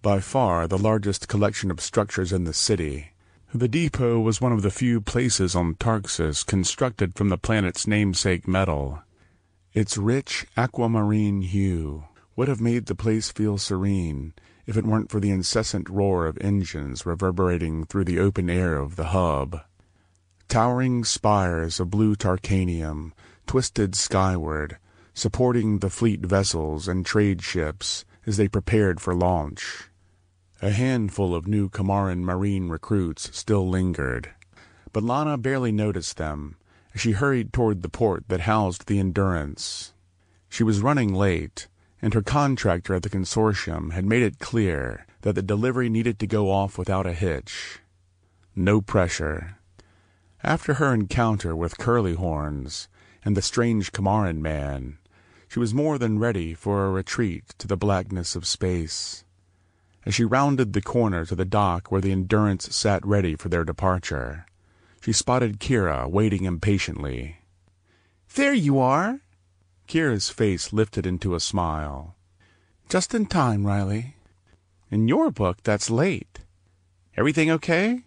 [SPEAKER 1] by far the largest collection of structures in the city. The depot was one of the few places on Tarxis constructed from the planet's namesake metal. Its rich aquamarine hue would have made the place feel serene if it weren't for the incessant roar of engines reverberating through the open air of the hub. Towering spires of blue Tarkanium twisted skyward, supporting the fleet vessels and trade ships as they prepared for launch. A handful of new Kamaran marine recruits still lingered, but Lana barely noticed them as she hurried toward the port that housed the Endurance. She was running late, and her contractor at the consortium had made it clear that the delivery needed to go off without a hitch. No pressure. After her encounter with Curlyhorns and the strange Kamaran man, she was more than ready for a retreat to the blackness of space. As she rounded the corner to the dock where the Endurance sat ready for their departure, she spotted Kira waiting impatiently.
[SPEAKER 2] There you are!
[SPEAKER 1] Kira's face lifted into a smile.
[SPEAKER 2] Just in time, Riley.
[SPEAKER 1] In your book, that's late. Everything okay?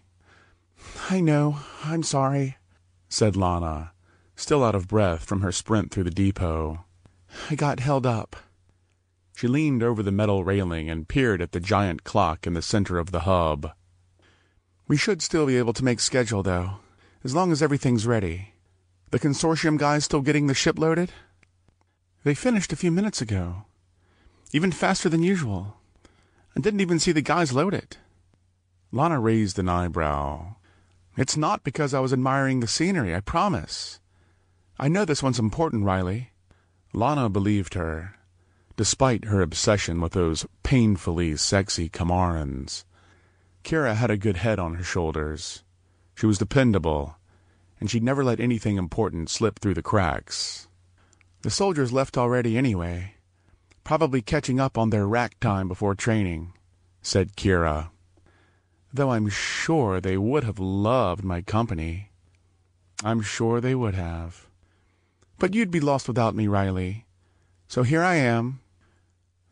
[SPEAKER 2] I know. I'm sorry,
[SPEAKER 1] said Lana, still out of breath from her sprint through the depot.
[SPEAKER 2] I got held up.
[SPEAKER 1] She leaned over the metal railing and peered at the giant clock in the center of the hub.
[SPEAKER 2] We should still be able to make schedule, though, as long as everything's ready. The consortium guys still getting the ship loaded? They finished a few minutes ago. Even faster than usual. I didn't even see the guys load it.
[SPEAKER 1] Lana raised an eyebrow.
[SPEAKER 2] It's not because I was admiring the scenery, I promise. I know this one's important, Riley.
[SPEAKER 1] Lana believed her, despite her obsession with those painfully sexy Kamarans. Kira had a good head on her shoulders. She was dependable, and she'd never let anything important slip through the cracks.
[SPEAKER 2] The soldiers left already anyway. Probably catching up on their rack time before training,
[SPEAKER 1] said Kira.
[SPEAKER 2] Though I'm sure they would have loved my company.
[SPEAKER 1] I'm sure they would have.
[SPEAKER 2] But you'd be lost without me, Riley. So here I am.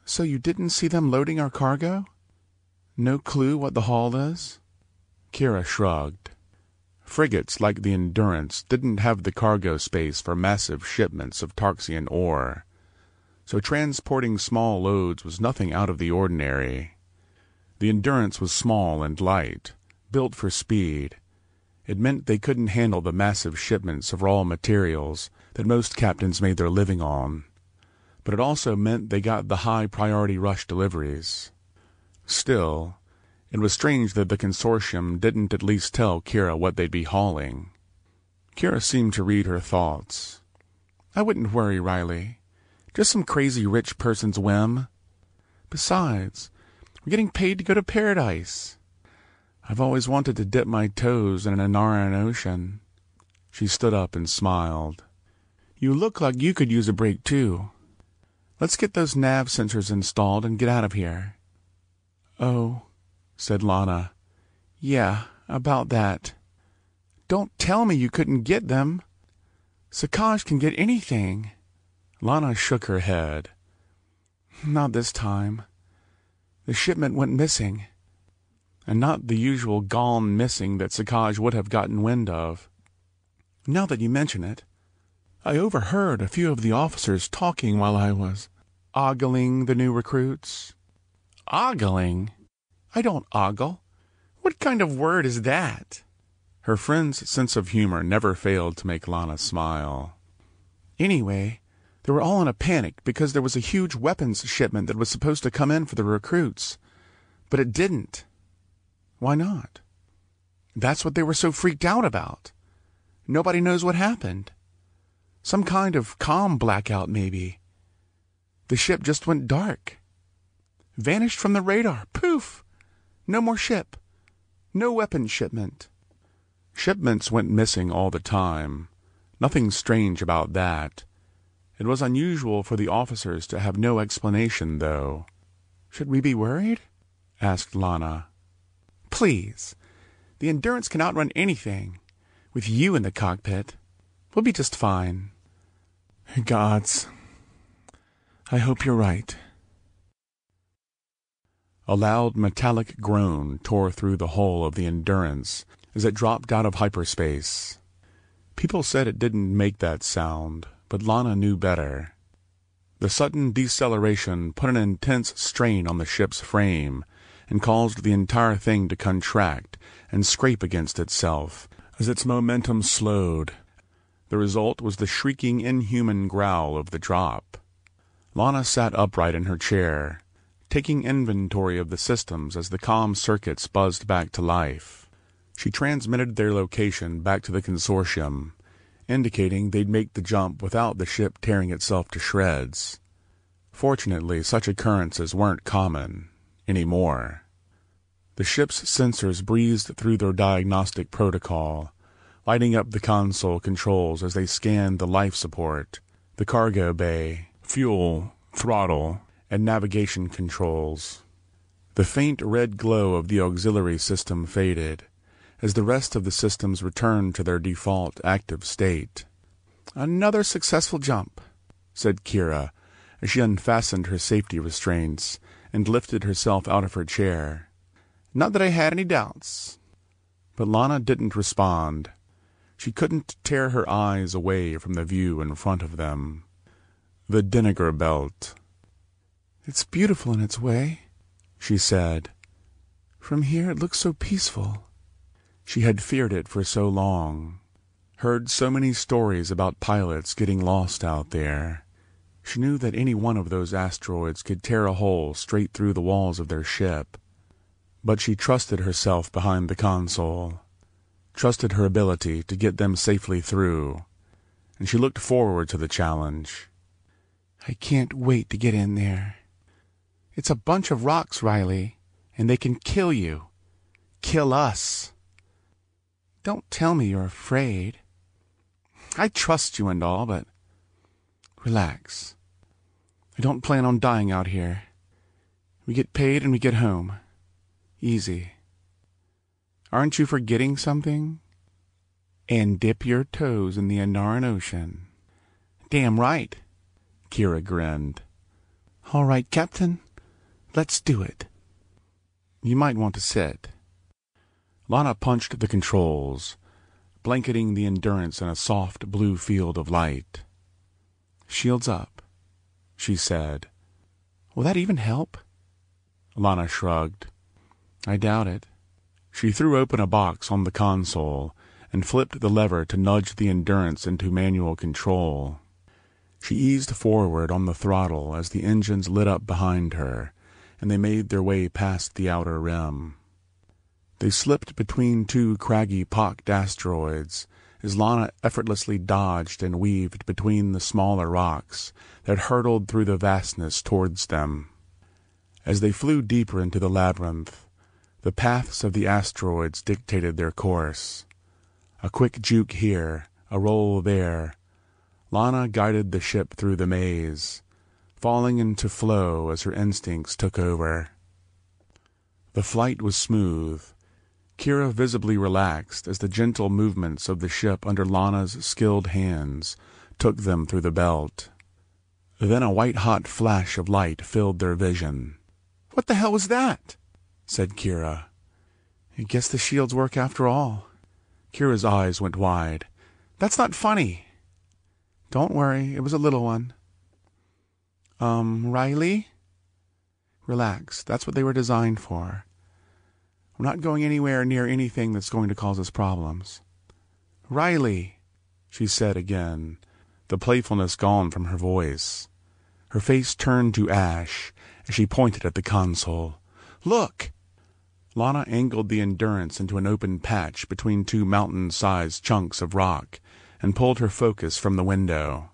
[SPEAKER 2] So you didn't see them loading our cargo? No clue what the haul is?
[SPEAKER 1] Kira shrugged. Frigates like the Endurance didn't have the cargo space for massive shipments of Tarxian ore, so transporting small loads was nothing out of the ordinary. The Endurance was small and light, built for speed. It meant they couldn't handle the massive shipments of raw materials that most captains made their living on, but it also meant they got the high-priority rush deliveries. Still, it was strange that the consortium didn't at least tell Kira what they'd be hauling. Kira seemed to read her thoughts.
[SPEAKER 2] I wouldn't worry, Riley. Just some crazy rich person's whim. Besides, we're getting paid to go to paradise. I've always wanted to dip my toes in an Anaran ocean. She stood up and smiled. You look like you could use a break, too. Let's get those nav sensors installed and get out of here. Oh, said Lana. Yeah, about that. Don't tell me you couldn't get them. Sakaj can get anything.
[SPEAKER 1] Lana shook her head.
[SPEAKER 2] Not this time. The shipment went missing.
[SPEAKER 1] And not the usual gone missing that Sakaj would have gotten wind of.
[SPEAKER 2] Now that you mention it,
[SPEAKER 1] I overheard a few of the officers talking while I was
[SPEAKER 2] ogling the new recruits.
[SPEAKER 1] Ogling?
[SPEAKER 2] I don't ogle. What kind of word is that?
[SPEAKER 1] Her friend's sense of humor never failed to make Lana smile.
[SPEAKER 2] Anyway, they were all in a panic because there was a huge weapons shipment that was supposed to come in for the recruits. But it didn't.
[SPEAKER 1] Why not?
[SPEAKER 2] That's what they were so freaked out about. Nobody knows what happened. Some kind of comm blackout, maybe. The ship just went dark. Vanished from the radar. Poof! No more ship. No weapons shipment.
[SPEAKER 1] Shipments went missing all the time. Nothing strange about that. It was unusual for the officers to have no explanation, though.
[SPEAKER 2] Should we be worried?
[SPEAKER 1] Asked Lana.
[SPEAKER 2] Please. The Endurance can outrun anything. With you in the cockpit, we'll be just fine.
[SPEAKER 1] Gods. I hope you're right. A loud metallic groan tore through the hull of the Endurance as it dropped out of hyperspace. People said it didn't make that sound, but Lana knew better. The sudden deceleration put an intense strain on the ship's frame and caused the entire thing to contract and scrape against itself as its momentum slowed. The result was the shrieking, inhuman growl of the drop. Lana sat upright in her chair, taking inventory of the systems as the comm circuits buzzed back to life. She transmitted their location back to the consortium, indicating they'd make the jump without the ship tearing itself to shreds. Fortunately, such occurrences weren't common anymore. The ship's sensors breezed through their diagnostic protocol, lighting up the console controls as they scanned the life support, the cargo bay, fuel, throttle, and navigation controls. The faint red glow of the auxiliary system faded as the rest of the systems returned to their default active state.
[SPEAKER 2] Another successful jump,
[SPEAKER 1] said Kira as she unfastened her safety restraints and lifted herself out of her chair.
[SPEAKER 2] Not that I had any doubts.
[SPEAKER 1] But Lana didn't respond. She couldn't tear her eyes away from the view in front of them. The Deniger Belt.
[SPEAKER 2] It's beautiful in its way,
[SPEAKER 1] she said.
[SPEAKER 2] From here it looks so peaceful.
[SPEAKER 1] She had feared it for so long, heard so many stories about pilots getting lost out there. She knew that any one of those asteroids could tear a hole straight through the walls of their ship. But she trusted herself behind the console, trusted her ability to get them safely through, and she looked forward to the challenge.
[SPEAKER 2] I can't wait to get in there. It's a bunch of rocks, Riley, and they can kill you. Kill us. Don't tell me you're afraid. I trust you and all, but relax. I don't plan on dying out here. We get paid and we get home. Easy. Aren't you forgetting something? And dip your toes in the Anaran Ocean. Damn right.
[SPEAKER 1] Kira grinned.
[SPEAKER 2] All right, Captain. Let's do it. You might want to sit.
[SPEAKER 1] Lana punched the controls, blanketing the Endurance in a soft blue field of light.
[SPEAKER 2] Shields up,
[SPEAKER 1] she said.
[SPEAKER 2] Will that even help?
[SPEAKER 1] Lana shrugged.
[SPEAKER 2] I doubt it.
[SPEAKER 1] She threw open a box on the console and flipped the lever to nudge the Endurance into manual control. She eased forward on the throttle as the engines lit up behind her, and they made their way past the outer rim. They slipped between two craggy, pocked asteroids as Lana effortlessly dodged and weaved between the smaller rocks that hurtled through the vastness towards them. As they flew deeper into the labyrinth, the paths of the asteroids dictated their course. A quick juke here, a roll there. Lana guided the ship through the maze, falling into flow as her instincts took over. The flight was smooth.
[SPEAKER 2] Kira visibly relaxed as the gentle movements of the ship under Lana's skilled hands took them through the belt. Then a white-hot flash of light filled their vision.
[SPEAKER 1] "What the hell was that?"
[SPEAKER 2] said Kira. "I guess the shields work after all." Kira's eyes went wide.
[SPEAKER 1] "That's not funny."
[SPEAKER 2] "Don't worry, it was a little one."
[SPEAKER 1] Riley?"
[SPEAKER 2] "Relax, that's what they were designed for. We're not going anywhere near anything that's going to cause us problems."
[SPEAKER 1] "Riley,"
[SPEAKER 2] she said again, the playfulness gone from her voice. Her face turned to ash as she pointed at the console.
[SPEAKER 1] "Look!"
[SPEAKER 2] Lana angled the Endurance into an open patch between two mountain-sized chunks of rock and pulled her focus from the window.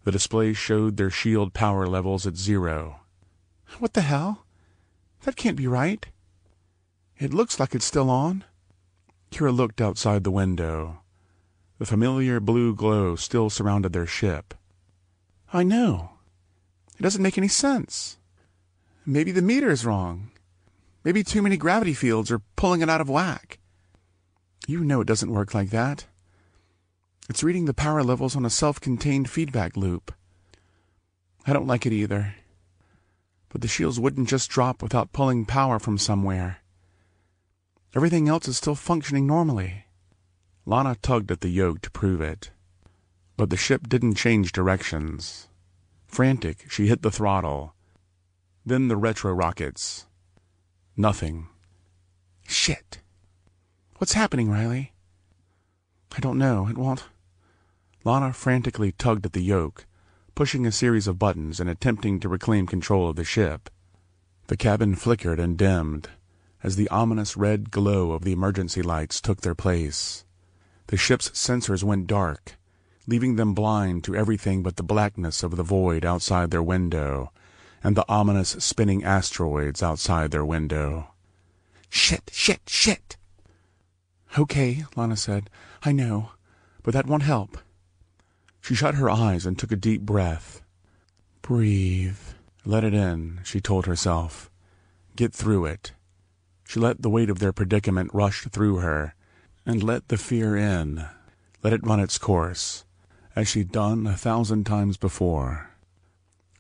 [SPEAKER 2] The display showed their shield power levels at 0.
[SPEAKER 1] "What the hell? That can't be right. It looks like it's still on."
[SPEAKER 2] Kira looked outside the window. The familiar blue glow still surrounded their ship.
[SPEAKER 1] "I know. It doesn't make any sense. Maybe the meter's wrong. Maybe too many gravity fields are pulling it out of whack."
[SPEAKER 2] "You know it doesn't work like that. It's reading the power levels on a self-contained feedback loop."
[SPEAKER 1] "I don't like it either."
[SPEAKER 2] "But the shields wouldn't just drop without pulling power from somewhere. Everything else is still functioning normally." Lana tugged at the yoke to prove it. But the ship didn't change directions. Frantic, she hit the throttle. Then the retro rockets. Nothing.
[SPEAKER 1] "Shit. What's happening, Riley?"
[SPEAKER 2] "I don't know. It won't." Lana frantically tugged at the yoke, pushing a series of buttons and attempting to reclaim control of the ship. The cabin flickered and dimmed as the ominous red glow of the emergency lights took their place. The ship's sensors went dark, leaving them blind to everything but the blackness of the void outside their window and the ominous spinning asteroids outside their window.
[SPEAKER 1] "Shit, shit, shit!"
[SPEAKER 2] "Okay," Lana said. "I know, but that won't help." She shut her eyes and took a deep breath. "Breathe. Let it in," she told herself. "Get through it." She let the weight of their predicament rush through her, and let the fear in. Let it run its course, as she'd done 1,000 times before.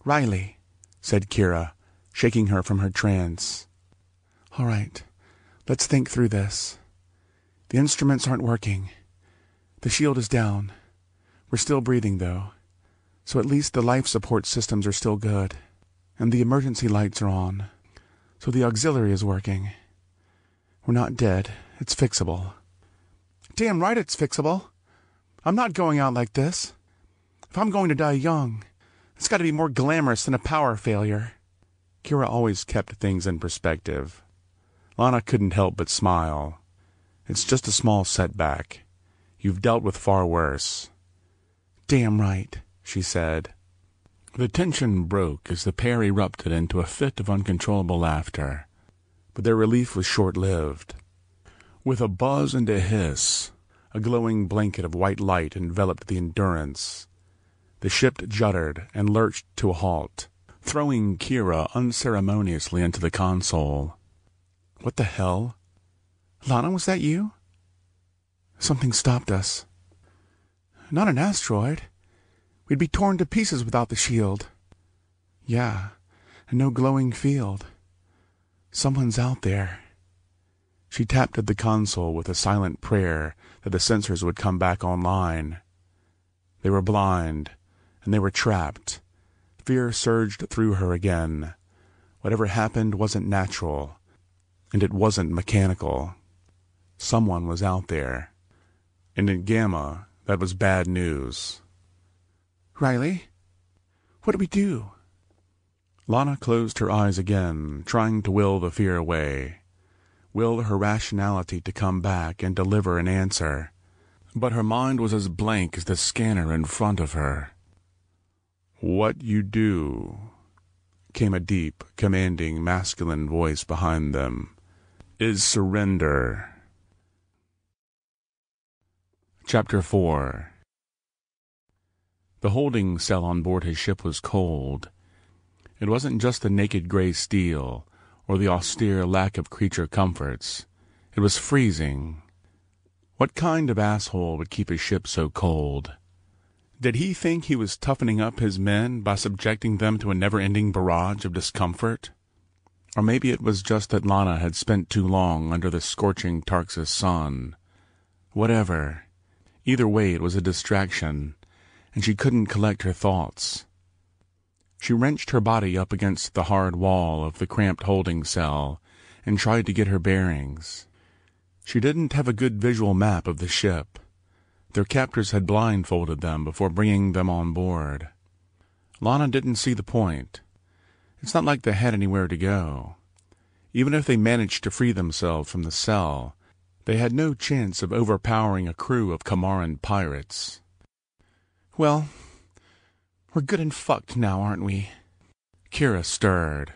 [SPEAKER 1] "Riley,"
[SPEAKER 2] said Kira, shaking her from her trance.
[SPEAKER 1] "All right, let's think through this. The instruments aren't working. The shield is down. We're still breathing, though, so at least the life support systems are still good. And the emergency lights are on, so the auxiliary is working. We're not dead. It's fixable." "Damn right it's fixable. I'm not going out like this. If I'm going to die young, it's got to be more glamorous than a power failure."
[SPEAKER 2] Kira always kept things in perspective. Lana couldn't help but smile. "It's just a small setback. You've dealt with far worse."
[SPEAKER 1] "Damn right,"
[SPEAKER 2] she said. The tension broke as the pair erupted into a fit of uncontrollable laughter. But their relief was short-lived. With a buzz and a hiss, a glowing blanket of white light enveloped the Endurance. The ship juddered and lurched to a halt, throwing Kira unceremoniously into the console.
[SPEAKER 1] "What the hell? Lana, was that you?" "Something stopped us." "Not an asteroid. We'd be torn to pieces without the shield." "Yeah, and no glowing field. Someone's out there."
[SPEAKER 2] She tapped at the console with a silent prayer that the sensors would come back online. They were blind, and they were trapped. Fear surged through her again. Whatever happened wasn't natural, and it wasn't mechanical. Someone was out there. And in Gamma, that was bad news.
[SPEAKER 1] "Riley, what do we do?"
[SPEAKER 2] Lana closed her eyes again, trying to will the fear away. Will her rationality to come back and deliver an answer. But her mind was as blank as the scanner in front of her. "What you do," came a deep, commanding, masculine voice behind them, "is surrender." Chapter 4. The holding cell on board his ship was cold. It wasn't just the naked gray steel or the austere lack of creature comforts.
[SPEAKER 1] It was freezing. What kind of asshole would keep his ship so cold? Did he think he was toughening up his men by subjecting them to a never-ending barrage of discomfort? Or maybe it was just that Lana had spent too long under the scorching Tarxus sun. Whatever. Either way, it was a distraction, and she couldn't collect her thoughts. She wrenched her body up against the hard wall of the cramped holding cell and tried to get her bearings. She didn't have a good visual map of the ship. Their captors had blindfolded them before bringing them on board. Lana didn't see the point. It's not like they had anywhere to go. Even if they managed to free themselves from the cell, they had no chance of overpowering a crew of Kamaran pirates. Well, we're good and fucked now, aren't we? Kira stirred,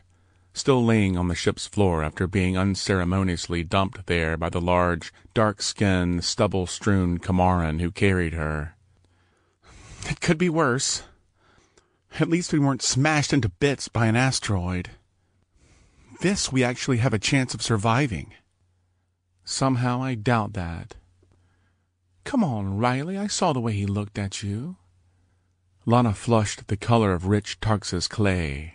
[SPEAKER 1] still laying on the ship's floor after being unceremoniously dumped there by the large, dark-skinned, stubble-strewn Kamaran who carried her. It could be worse. At least we weren't smashed into bits by an asteroid. This we actually have a chance of surviving. Somehow I doubt that. Come on, Riley, I saw the way he looked at you. Lana flushed the color of rich Tarxus clay.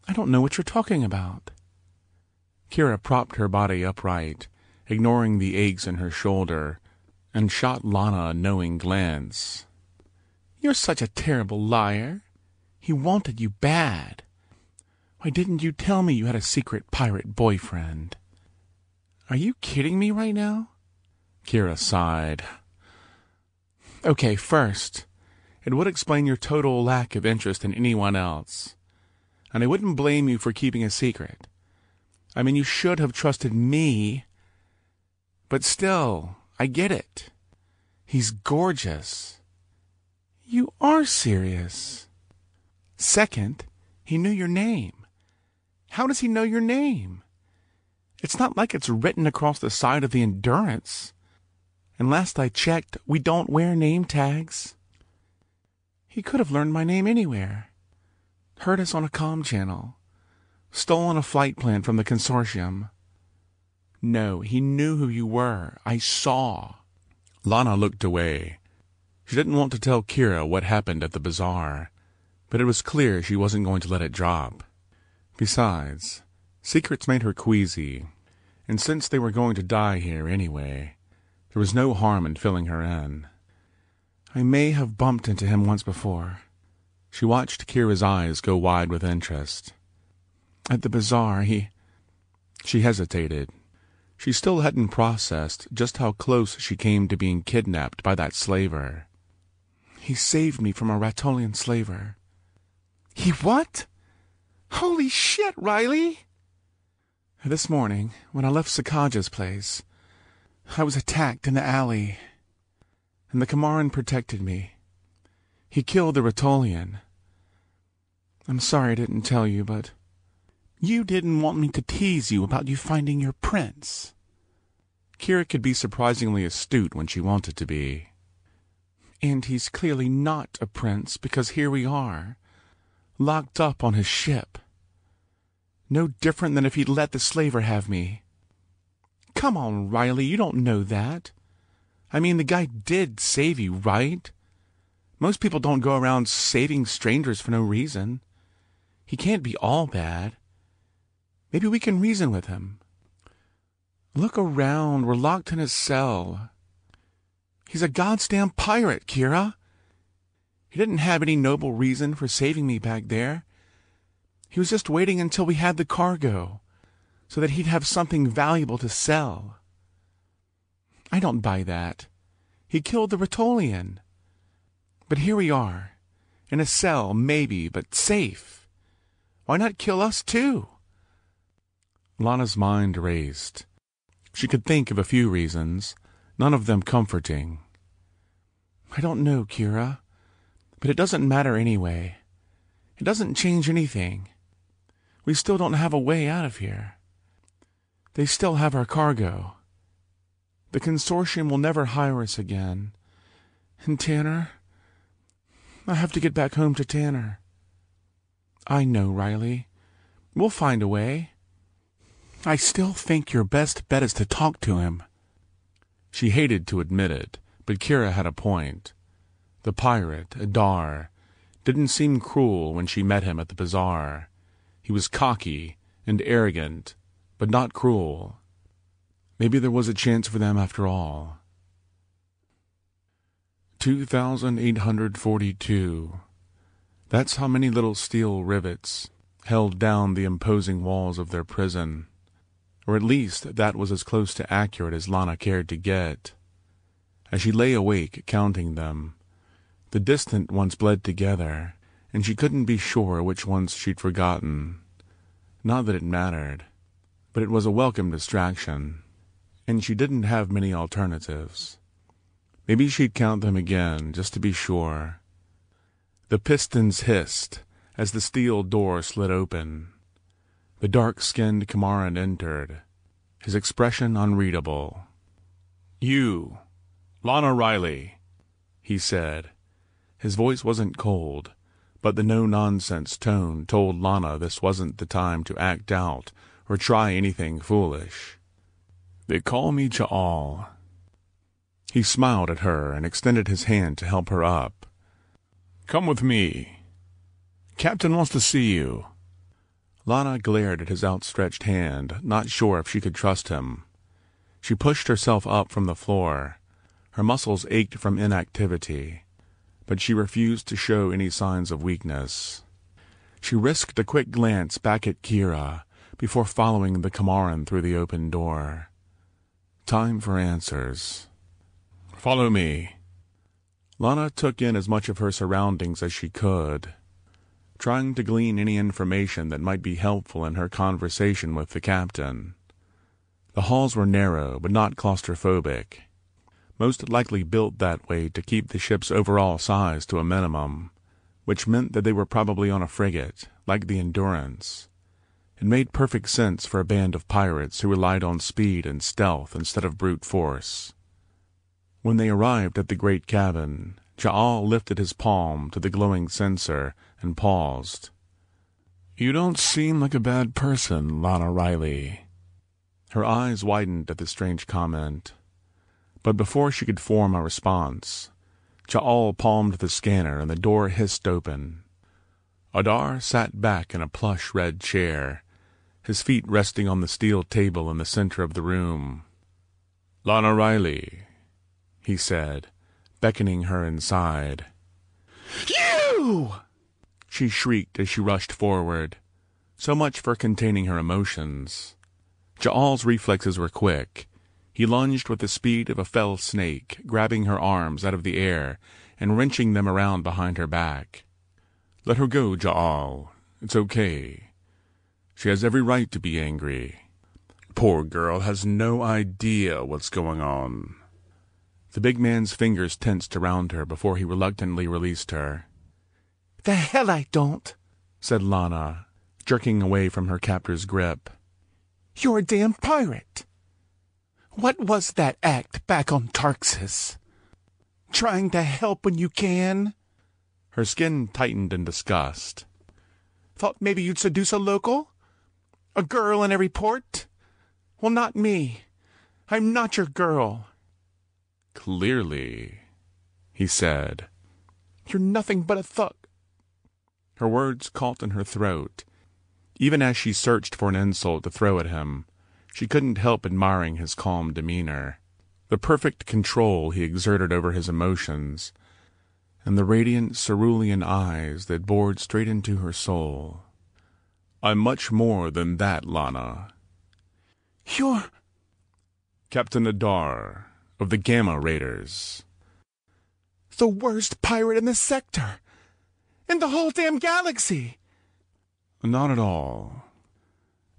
[SPEAKER 1] I don't know what you're talking about. Kira propped her body upright, ignoring the aches in her shoulder, and shot Lana a knowing glance. You're such a terrible liar. He wanted you bad. Why didn't you tell me you had a secret pirate boyfriend? Are you kidding me right now? Kira sighed. Okay, first, it would explain your total lack of interest in anyone else. And I wouldn't blame you for keeping a secret. I mean, you should have trusted me. But still, I get it. He's gorgeous. You are serious. Second, he knew your name. How does he know your name? It's not like it's written across the side of the Endurance. And last I checked, we don't wear name tags. He could have learned my name anywhere. Heard us on a comm channel. Stolen a flight plan from the consortium. No, he knew who you were. I saw. Lana looked away. She didn't want to tell Kira what happened at the bazaar, but it was clear she wasn't going to let it drop. Besides, secrets made her queasy, and since they were going to die here anyway, there was no harm in filling her in. I may have bumped into him once before. She watched Kira's eyes go wide with interest. At the bazaar, She hesitated. She still hadn't processed just how close she came to being kidnapped by that slaver. He saved me from a Ratolian slaver. He what? Holy shit, Riley! This morning, when I left Sakaja's place, I was attacked in the alley, and the Kamaran protected me. He killed the Ratolian. I'm sorry I didn't tell you, but you didn't want me to tease you about you finding your prince. Kira could be surprisingly astute when she wanted to be. And he's clearly not a prince, because here we are, locked up on his ship. No different than if he'd let the slaver have me. Come on, Riley, you don't know that. I mean, the guy did save you, right? Most people don't go around saving strangers for no reason. He can't be all bad. Maybe we can reason with him. Look around, we're locked in his cell. He's a goddamn pirate, Kira. He didn't have any noble reason for saving me back there. He was just waiting until we had the cargo, so that he'd have something valuable to sell. I don't buy that. He killed the Ratolian. But here we are, in a cell, maybe, but safe. Why not kill us, too? Lana's mind raced. She could think of a few reasons, none of them comforting. I don't know, Kira, but it doesn't matter anyway. It doesn't change anything. We still don't have a way out of here. They still have our cargo. The consortium will never hire us again. And Tanner? I have to get back home to Tanner. I know, Riley. We'll find a way.
[SPEAKER 2] I still think your best bet is to talk to him.
[SPEAKER 1] She hated to admit it, but Kira had a point. The pirate, Adar, didn't seem cruel when she met him at the bazaar. He was cocky and arrogant, but not cruel. Maybe there was a chance for them after all. 2,842. That's how many little steel rivets held down the imposing walls of their prison. Or at least that was as close to accurate as Lana cared to get. As she lay awake counting them, the distant ones bled together, and she couldn't be sure which ones she'd forgotten. Not that it mattered, but it was a welcome distraction, and she didn't have many alternatives. Maybe she'd count them again, just to be sure. The pistons hissed as the steel door slid open. The dark-skinned Kamaran entered, his expression unreadable. "You, Lana Riley," he said. His voice wasn't cold, but the no-nonsense tone told Lana this wasn't the time to act out or try anything foolish. "They call me Ja'al." He smiled at her and extended his hand to help her up. "Come with me. Captain wants to see you." Lana glared at his outstretched hand, not sure if she could trust him. She pushed herself up from the floor. Her muscles ached from inactivity, but she refused to show any signs of weakness. She risked a quick glance back at Kira before following the Kamaran through the open door. Time for answers. "Follow me." Lana took in as much of her surroundings as she could, trying to glean any information that might be helpful in her conversation with the captain. The halls were narrow, but not claustrophobic, most likely built that way to keep the ship's overall size to a minimum, which meant that they were probably on a frigate, like the Endurance. It made perfect sense for a band of pirates who relied on speed and stealth instead of brute force. When they arrived at the great cabin, Ja'al lifted his palm to the glowing censer and paused. "You don't seem like a bad person, Lana Riley." Her eyes widened at the strange comment, but before she could form a response, Ja'al palmed the scanner and the door hissed open. Adar sat back in a plush red chair, his feet resting on the steel table in the center of the room. "Lana Riley," he said, beckoning her inside. "You!" she shrieked as she rushed forward. So much for containing her emotions. Ja'al's reflexes were quick. He lunged with the speed of a fell snake, grabbing her arms out of the air and wrenching them around behind her back. "Let her go, Ja'al. It's okay. She has every right to be angry. Poor girl has no idea what's going on." The big man's fingers tensed around her before he reluctantly released her.
[SPEAKER 2] "The hell I don't,"
[SPEAKER 1] said Lana, jerking away from her captor's grip.
[SPEAKER 2] "You're a damn pirate. What was that act back on Tarxis? Trying to help when you can?"
[SPEAKER 1] Her skin tightened in disgust.
[SPEAKER 2] "Thought maybe you'd seduce a local? A girl in every port? Well, not me. I'm not your girl."
[SPEAKER 1] "Clearly," he said.
[SPEAKER 2] "You're nothing but a thug."
[SPEAKER 1] Her words caught in her throat. Even as she searched for an insult to throw at him, she couldn't help admiring his calm demeanor, the perfect control he exerted over his emotions, and the radiant cerulean eyes that bored straight into her soul. "I'm much more than that, Lana."
[SPEAKER 2] "You're—"
[SPEAKER 1] "Captain Adar of the Gamma Raiders."
[SPEAKER 2] "The worst pirate in the sector, in the whole damn galaxy."
[SPEAKER 1] "Not at all.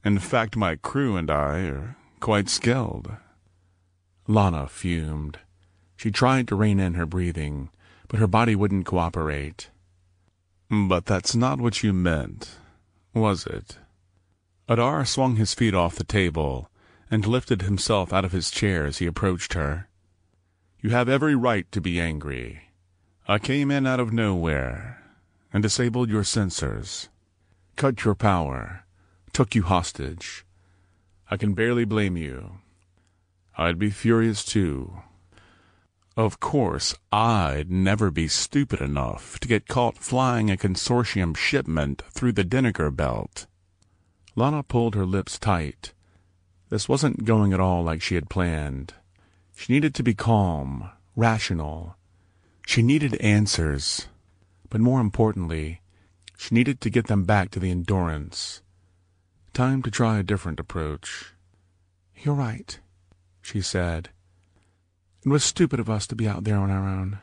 [SPEAKER 1] In fact, my crew and I are quite skilled." Lana fumed. She tried to rein in her breathing, but her body wouldn't cooperate. "But that's not what you meant, was it?" Adar swung his feet off the table and lifted himself out of his chair as he approached her. "You have every right to be angry. I came in out of nowhere and disabled your sensors, cut your power, took you hostage. I can barely blame you. I'd be furious too. Of course, I'd never be stupid enough to get caught flying a consortium shipment through the Dinniger Belt. Lana pulled her lips tight. This wasn't going at all like she had planned. She needed to be calm, rational. She needed answers. But more importantly, she needed to get them back to the Endurance. Time to try a different approach.
[SPEAKER 2] "You're right," she said. "It was stupid of us to be out there on our own.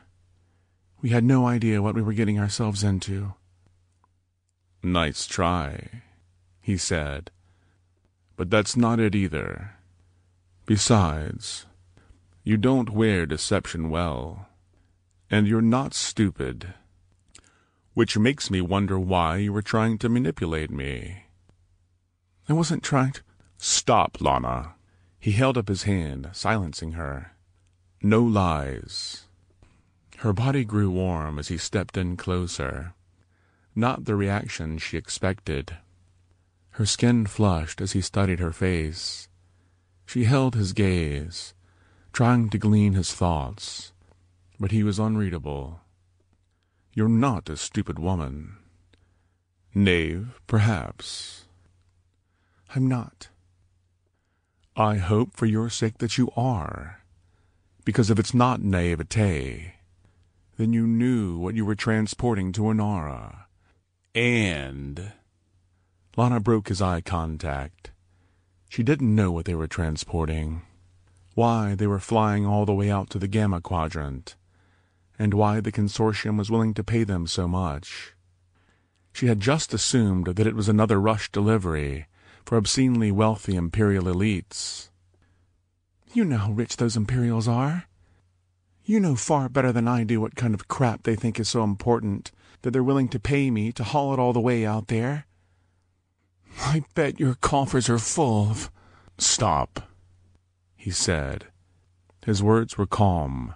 [SPEAKER 2] We had no idea what we were getting ourselves into."
[SPEAKER 1] "Nice try," he said. "But that's not it either. Besides, you don't wear deception well, and you're not stupid. Which makes me wonder why you were trying to manipulate me."
[SPEAKER 2] "I wasn't trying to—"
[SPEAKER 1] "Stop, Lana." He held up his hand, silencing her. "No lies." Her body grew warm as he stepped in closer. Not the reaction she expected. Her skin flushed as he studied her face. She held his gaze, trying to glean his thoughts, but he was unreadable. "You're not a stupid woman. Knave, perhaps."
[SPEAKER 2] "I'm not."
[SPEAKER 1] "I hope for your sake that you are. Because if it's not naivete, then you knew what you were transporting to Inara. And—" Lana broke his eye contact. She didn't know what they were transporting, why they were flying all the way out to the Gamma Quadrant, and why the consortium was willing to pay them so much. She had just assumed that it was another rush delivery for obscenely wealthy Imperial elites.
[SPEAKER 2] "You know how rich those Imperials are. You know far better than I do what kind of crap they think is so important that they're willing to pay me to haul it all the way out there. I bet your coffers are full of—"
[SPEAKER 1] "Stop," he said. His words were calm,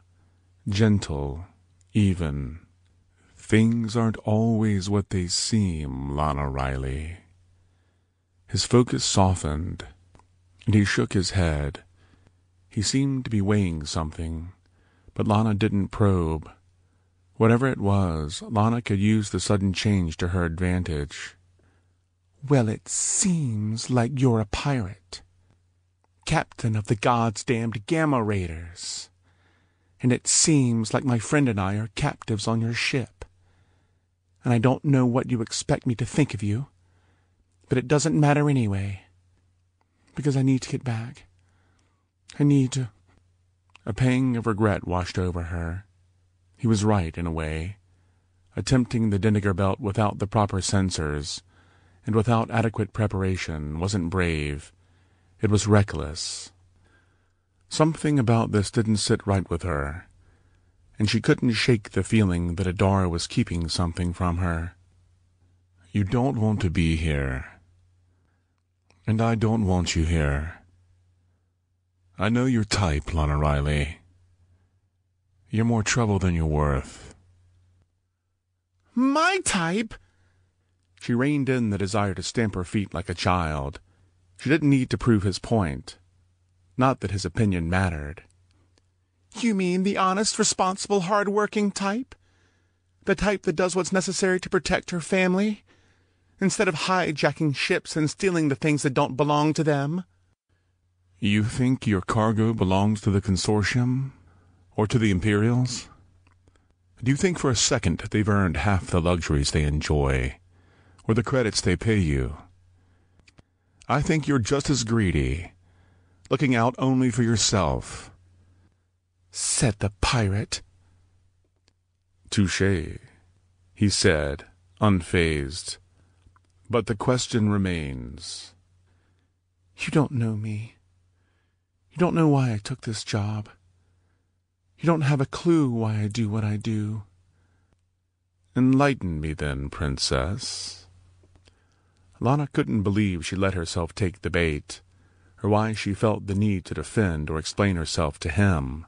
[SPEAKER 1] gentle, even. "Things aren't always what they seem, Lana Riley." His focus softened, and he shook his head. He seemed to be weighing something, but Lana didn't probe. Whatever it was, Lana could use the sudden change to her advantage.
[SPEAKER 2] "Well, it seems like you're a pirate. Captain of the goddamned Gamma Raiders. And it seems like my friend and I are captives on your ship. And I don't know what you expect me to think of you, but it doesn't matter anyway. Because I need to get back. I need to—"
[SPEAKER 1] A pang of regret washed over her. He was right, in a way. Attempting the Dinniger Belt without the proper sensors, and without adequate preparation, wasn't brave. It was reckless. Something about this didn't sit right with her, and she couldn't shake the feeling that Adara was keeping something from her. "You don't want to be here. And I don't want you here. I know your type, Lana Riley. You're more trouble than you're worth."
[SPEAKER 2] "My type?"
[SPEAKER 1] She reined in the desire to stamp her feet like a child. She didn't need to prove his point. Not that his opinion mattered.
[SPEAKER 2] "You mean the honest, responsible, hard-working type? The type that does what's necessary to protect her family, instead of hijacking ships and stealing the things that don't belong to them?"
[SPEAKER 1] "You think your cargo belongs to the Consortium? Or to the Imperials? Do you think for a second they've earned half the luxuries they enjoy, or the credits they pay you? I think you're just as greedy, looking out only for yourself."
[SPEAKER 2] Said the pirate.
[SPEAKER 1] "Touché," he said, unfazed. "But the question remains."
[SPEAKER 2] "You don't know me. You don't know why I took this job. You don't have a clue why I do what I do."
[SPEAKER 1] "Enlighten me then, princess." Lana couldn't believe she let herself take the bait, or why she felt the need to defend or explain herself to him,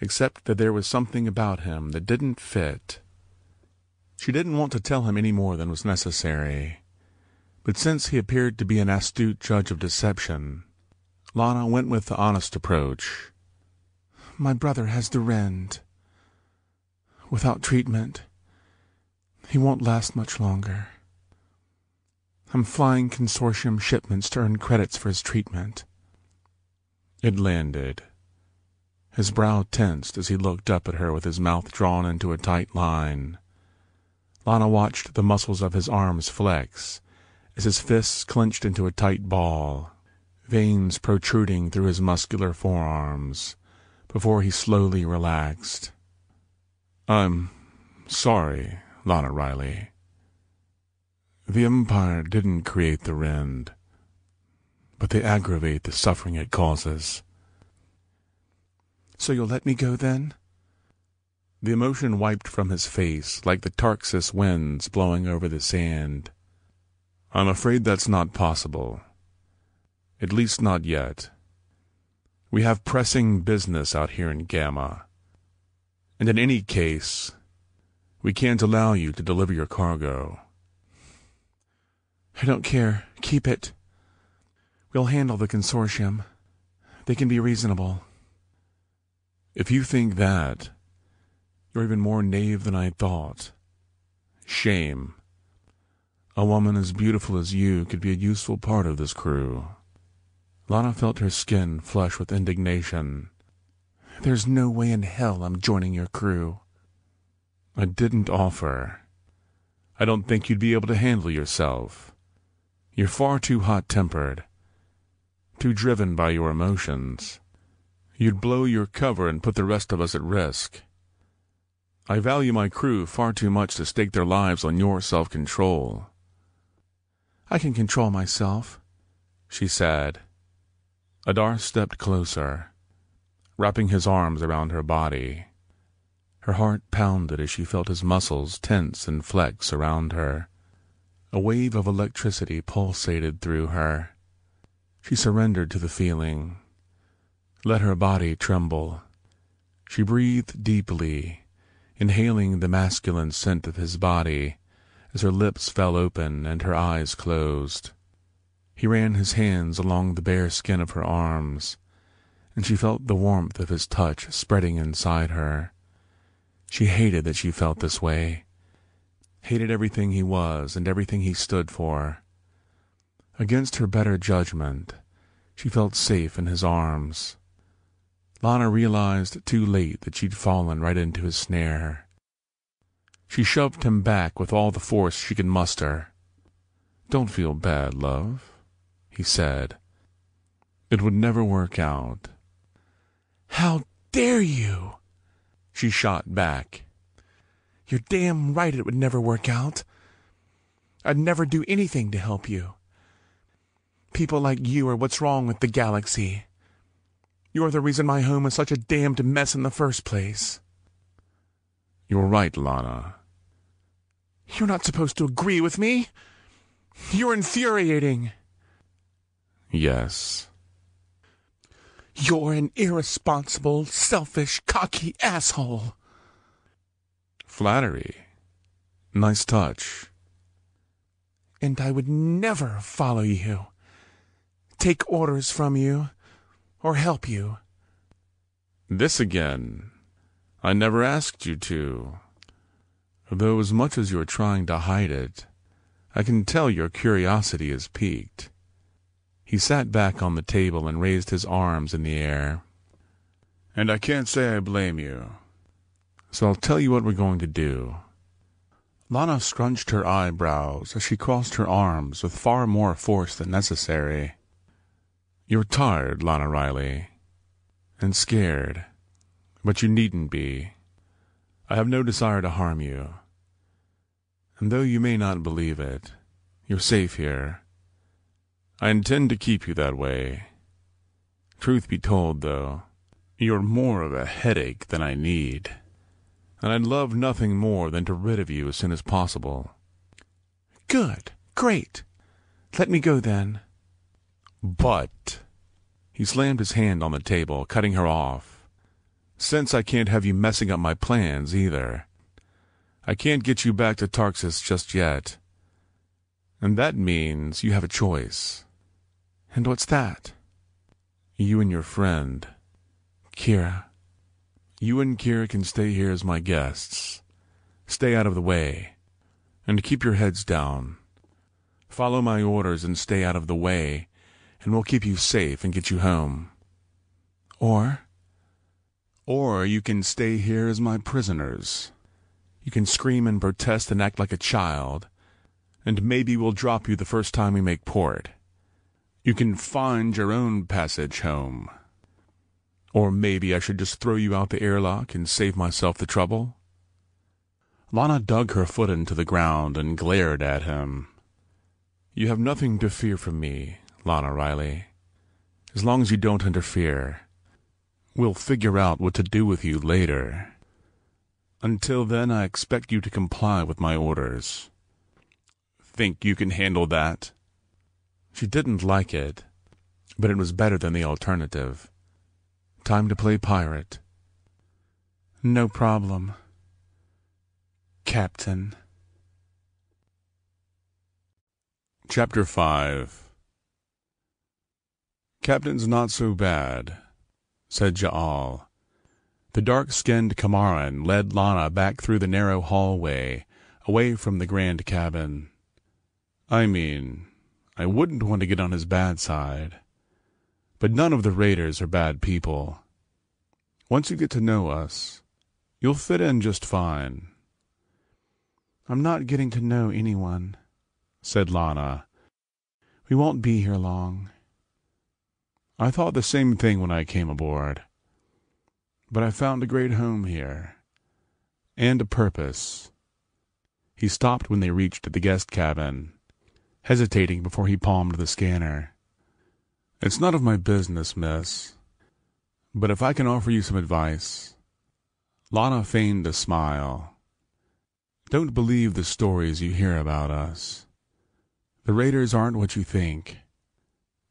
[SPEAKER 1] except that there was something about him that didn't fit. She didn't want to tell him any more than was necessary, but since he appeared to be an astute judge of deception, Lana went with the honest approach.
[SPEAKER 2] My brother has the Rend. Without treatment, he won't last much longer. I'm flying consortium shipments to earn credits for his treatment.
[SPEAKER 1] It landed. His brow tensed as he looked up at her with his mouth drawn into a tight line. Lana watched the muscles of his arms flex as his fists clenched into a tight ball, veins protruding through his muscular forearms, before he slowly relaxed. I'm sorry, Lana Riley. The Empire didn't create the Rend, but they aggravate the suffering it causes.
[SPEAKER 2] So you'll let me go then?
[SPEAKER 1] The emotion wiped from his face like the Tarxis winds blowing over the sand. I'm afraid that's not possible. At least not yet. We have pressing business out here in Gamma. And in any case, we can't allow you to deliver your cargo.
[SPEAKER 2] I don't care. Keep it. We'll handle the consortium. They can be reasonable.
[SPEAKER 1] If you think that, you're even more knave than I thought. Shame. A woman as beautiful as you could be a useful part of this crew. Lana felt her skin flush with indignation.
[SPEAKER 2] There's no way in hell I'm joining your crew.
[SPEAKER 1] I didn't offer. I don't think you'd be able to handle yourself. You're far too hot-tempered, too driven by your emotions. You'd blow your cover and put the rest of us at risk. I value my crew far too much to stake their lives on your self-control.
[SPEAKER 2] I can control myself,
[SPEAKER 1] she said. Adar stepped closer, wrapping his arms around her body. Her heart pounded as she felt his muscles tense and flex around her. A wave of electricity pulsated through her. She surrendered to the feeling, let her body tremble. She breathed deeply, inhaling the masculine scent of his body as her lips fell open and her eyes closed. He ran his hands along the bare skin of her arms, and she felt the warmth of his touch spreading inside her. She hated that she felt this way, hated everything he was and everything he stood for. Against her better judgment, she felt safe in his arms. Lana realized too late that she'd fallen right into his snare. She shoved him back with all the force she could muster. "Don't feel bad, love," he said. "It would never work out."
[SPEAKER 2] "How dare you?" she shot back. "You're damn right it would never work out. I'd never do anything to help you. People like you are what's wrong with the galaxy. You're the reason my home is such a damned mess in the first place."
[SPEAKER 1] "You're right, Lana."
[SPEAKER 2] "You're not supposed to agree with me. You're infuriating."
[SPEAKER 1] "Yes."
[SPEAKER 2] "You're an irresponsible, selfish, cocky asshole."
[SPEAKER 1] "Flattery. Nice touch."
[SPEAKER 2] "And I would never follow you, take orders from you, or help you."
[SPEAKER 1] "This again. I never asked you to. Though as much as you're trying to hide it, I can tell your curiosity is piqued." He sat back on the table and raised his arms in the air. "And I can't say I blame you. So I'll tell you what we're going to do." Lana scrunched her eyebrows as she crossed her arms with far more force than necessary. "You're tired, Lana Riley, and scared, but you needn't be. I have no desire to harm you. And though you may not believe it, you're safe here. I intend to keep you that way. Truth be told, though, you're more of a headache than I need, and I'd love nothing more than to rid of you as soon as possible."
[SPEAKER 2] "Good. Great. Let me go then."
[SPEAKER 1] "But—" He slammed his hand on the table, cutting her off. "Since I can't have you messing up my plans, either. I can't get you back to Tarxis just yet. And that means you have a choice."
[SPEAKER 2] "And what's that?"
[SPEAKER 1] You and your friend,
[SPEAKER 2] Kira.
[SPEAKER 1] You and Kira can stay here as my guests. Stay out of the way, and keep your heads down. Follow my orders and stay out of the way, and we'll keep you safe and get you home.
[SPEAKER 2] Or
[SPEAKER 1] you can stay here as my prisoners. You can scream and protest and act like a child, and maybe we'll drop you the first time we make port. You can find your own passage home. Or maybe I should just throw you out the airlock and save myself the trouble." Lana dug her foot into the ground and glared at him. "You have nothing to fear from me, Lana Riley. As long as you don't interfere. We'll figure out what to do with you later. Until then, I expect you to comply with my orders. Think you can handle that?" She didn't like it, but it was better than the alternative. Time to play pirate.
[SPEAKER 2] "No problem, Captain."
[SPEAKER 1] Chapter 5. "Captain's not so bad," said Ja'al. The dark-skinned Kamaran led Lana back through the narrow hallway, away from the grand cabin. "I mean, I wouldn't want to get on his bad side. But none of the raiders are bad people. Once you get to know us, you'll fit in just fine."
[SPEAKER 2] "I'm not getting to know anyone," said Lana. "We won't be here long."
[SPEAKER 1] "I thought the same thing when I came aboard. But I found a great home here. And a purpose." He stopped when they reached the guest cabin, hesitating before he palmed the scanner. "It's none of my business, miss. But if I can offer you some advice." Lana feigned a smile. "Don't believe the stories you hear about us. The raiders aren't what you think."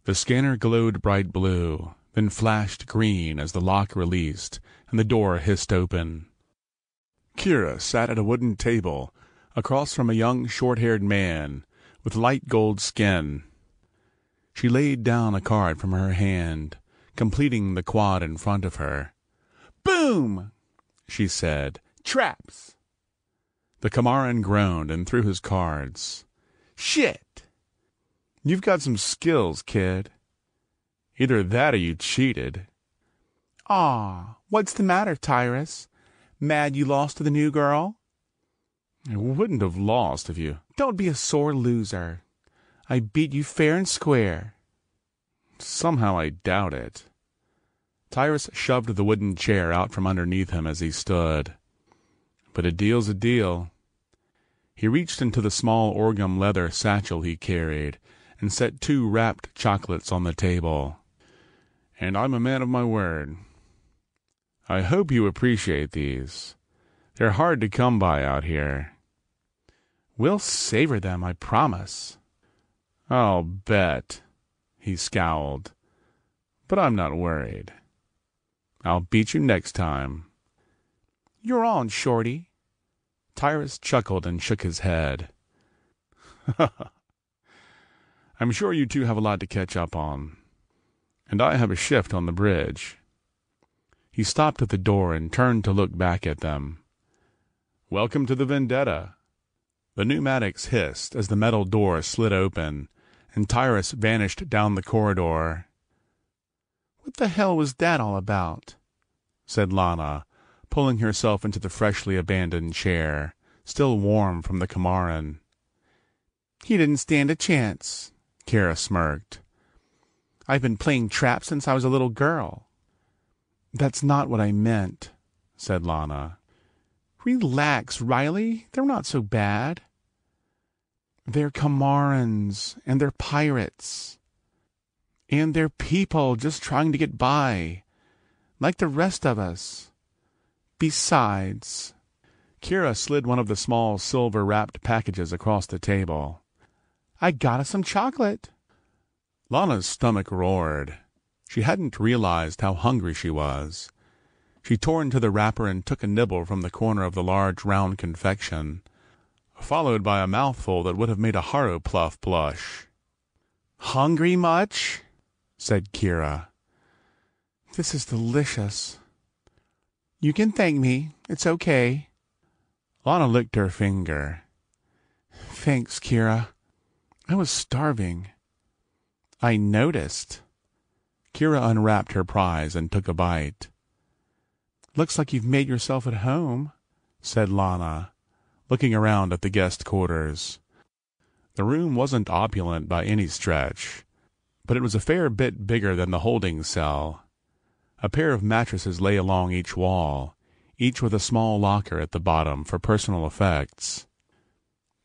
[SPEAKER 1] The scanner glowed bright blue, then flashed green as the lock released and the door hissed open. Kira sat at a wooden table across from a young short-haired man with light gold skin. She laid down a card from her hand, completing the quad in front of her. "Boom!" she said. "Traps!" The Kamaran groaned and threw his cards. "Shit! You've got some skills, kid. Either that or you cheated."
[SPEAKER 2] "Aw, what's the matter, Tyrus? Mad you lost to the new girl?"
[SPEAKER 1] "I wouldn't have lost if you—"
[SPEAKER 2] "Don't be a sore loser. I beat you fair and square."
[SPEAKER 1] "Somehow I doubt it." Tyrus shoved the wooden chair out from underneath him as he stood. "But a deal's a deal." He reached into the small orgum leather satchel he carried and set 2 wrapped chocolates on the table. "And I'm a man of my word. I hope you appreciate these. They're hard to come by out here."
[SPEAKER 2] "We'll savor them, I promise."
[SPEAKER 1] "I'll bet." He scowled. "But I'm not worried. I'll beat you next time."
[SPEAKER 2] "You're on, Shorty."
[SPEAKER 1] Tyrus chuckled and shook his head. "I'm sure you two have a lot to catch up on. And I have a shift on the bridge." He stopped at the door and turned to look back at them. "Welcome to the Vendetta." The pneumatics hissed as the metal door slid open, and Tyrus vanished down the corridor.
[SPEAKER 2] "What the hell was that all about?"
[SPEAKER 1] said Lana, pulling herself into the freshly abandoned chair, still warm from the Kamaran.
[SPEAKER 2] "He didn't stand a chance," Kira smirked. "I've been playing traps since I was a little girl." "That's not what I meant," said Lana. "Relax, Riley. They're not so bad." "They're Kamarans, and they're pirates. And they're people just trying to get by, like the rest of us. Besides—"
[SPEAKER 1] Kira slid one of the small silver-wrapped packages across the table.
[SPEAKER 2] "I got us some chocolate."
[SPEAKER 1] Lana's stomach roared. She hadn't realized how hungry she was. She tore into the wrapper and took a nibble from the corner of the large round confection, followed by a mouthful that would have made a Harrowpluff blush.
[SPEAKER 2] "Hungry much?"
[SPEAKER 1] said Kira.
[SPEAKER 2] This is delicious. You can thank me. It's okay.
[SPEAKER 1] Lana licked her finger.
[SPEAKER 2] Thanks, Kira. I was starving.
[SPEAKER 1] I noticed. Kira unwrapped her prize and took a bite.
[SPEAKER 2] Looks like you've made yourself at home,
[SPEAKER 1] said Lana, looking around at the guest quarters. The room wasn't opulent by any stretch, but it was a fair bit bigger than the holding cell. A pair of mattresses lay along each wall, each with a small locker at the bottom for personal effects.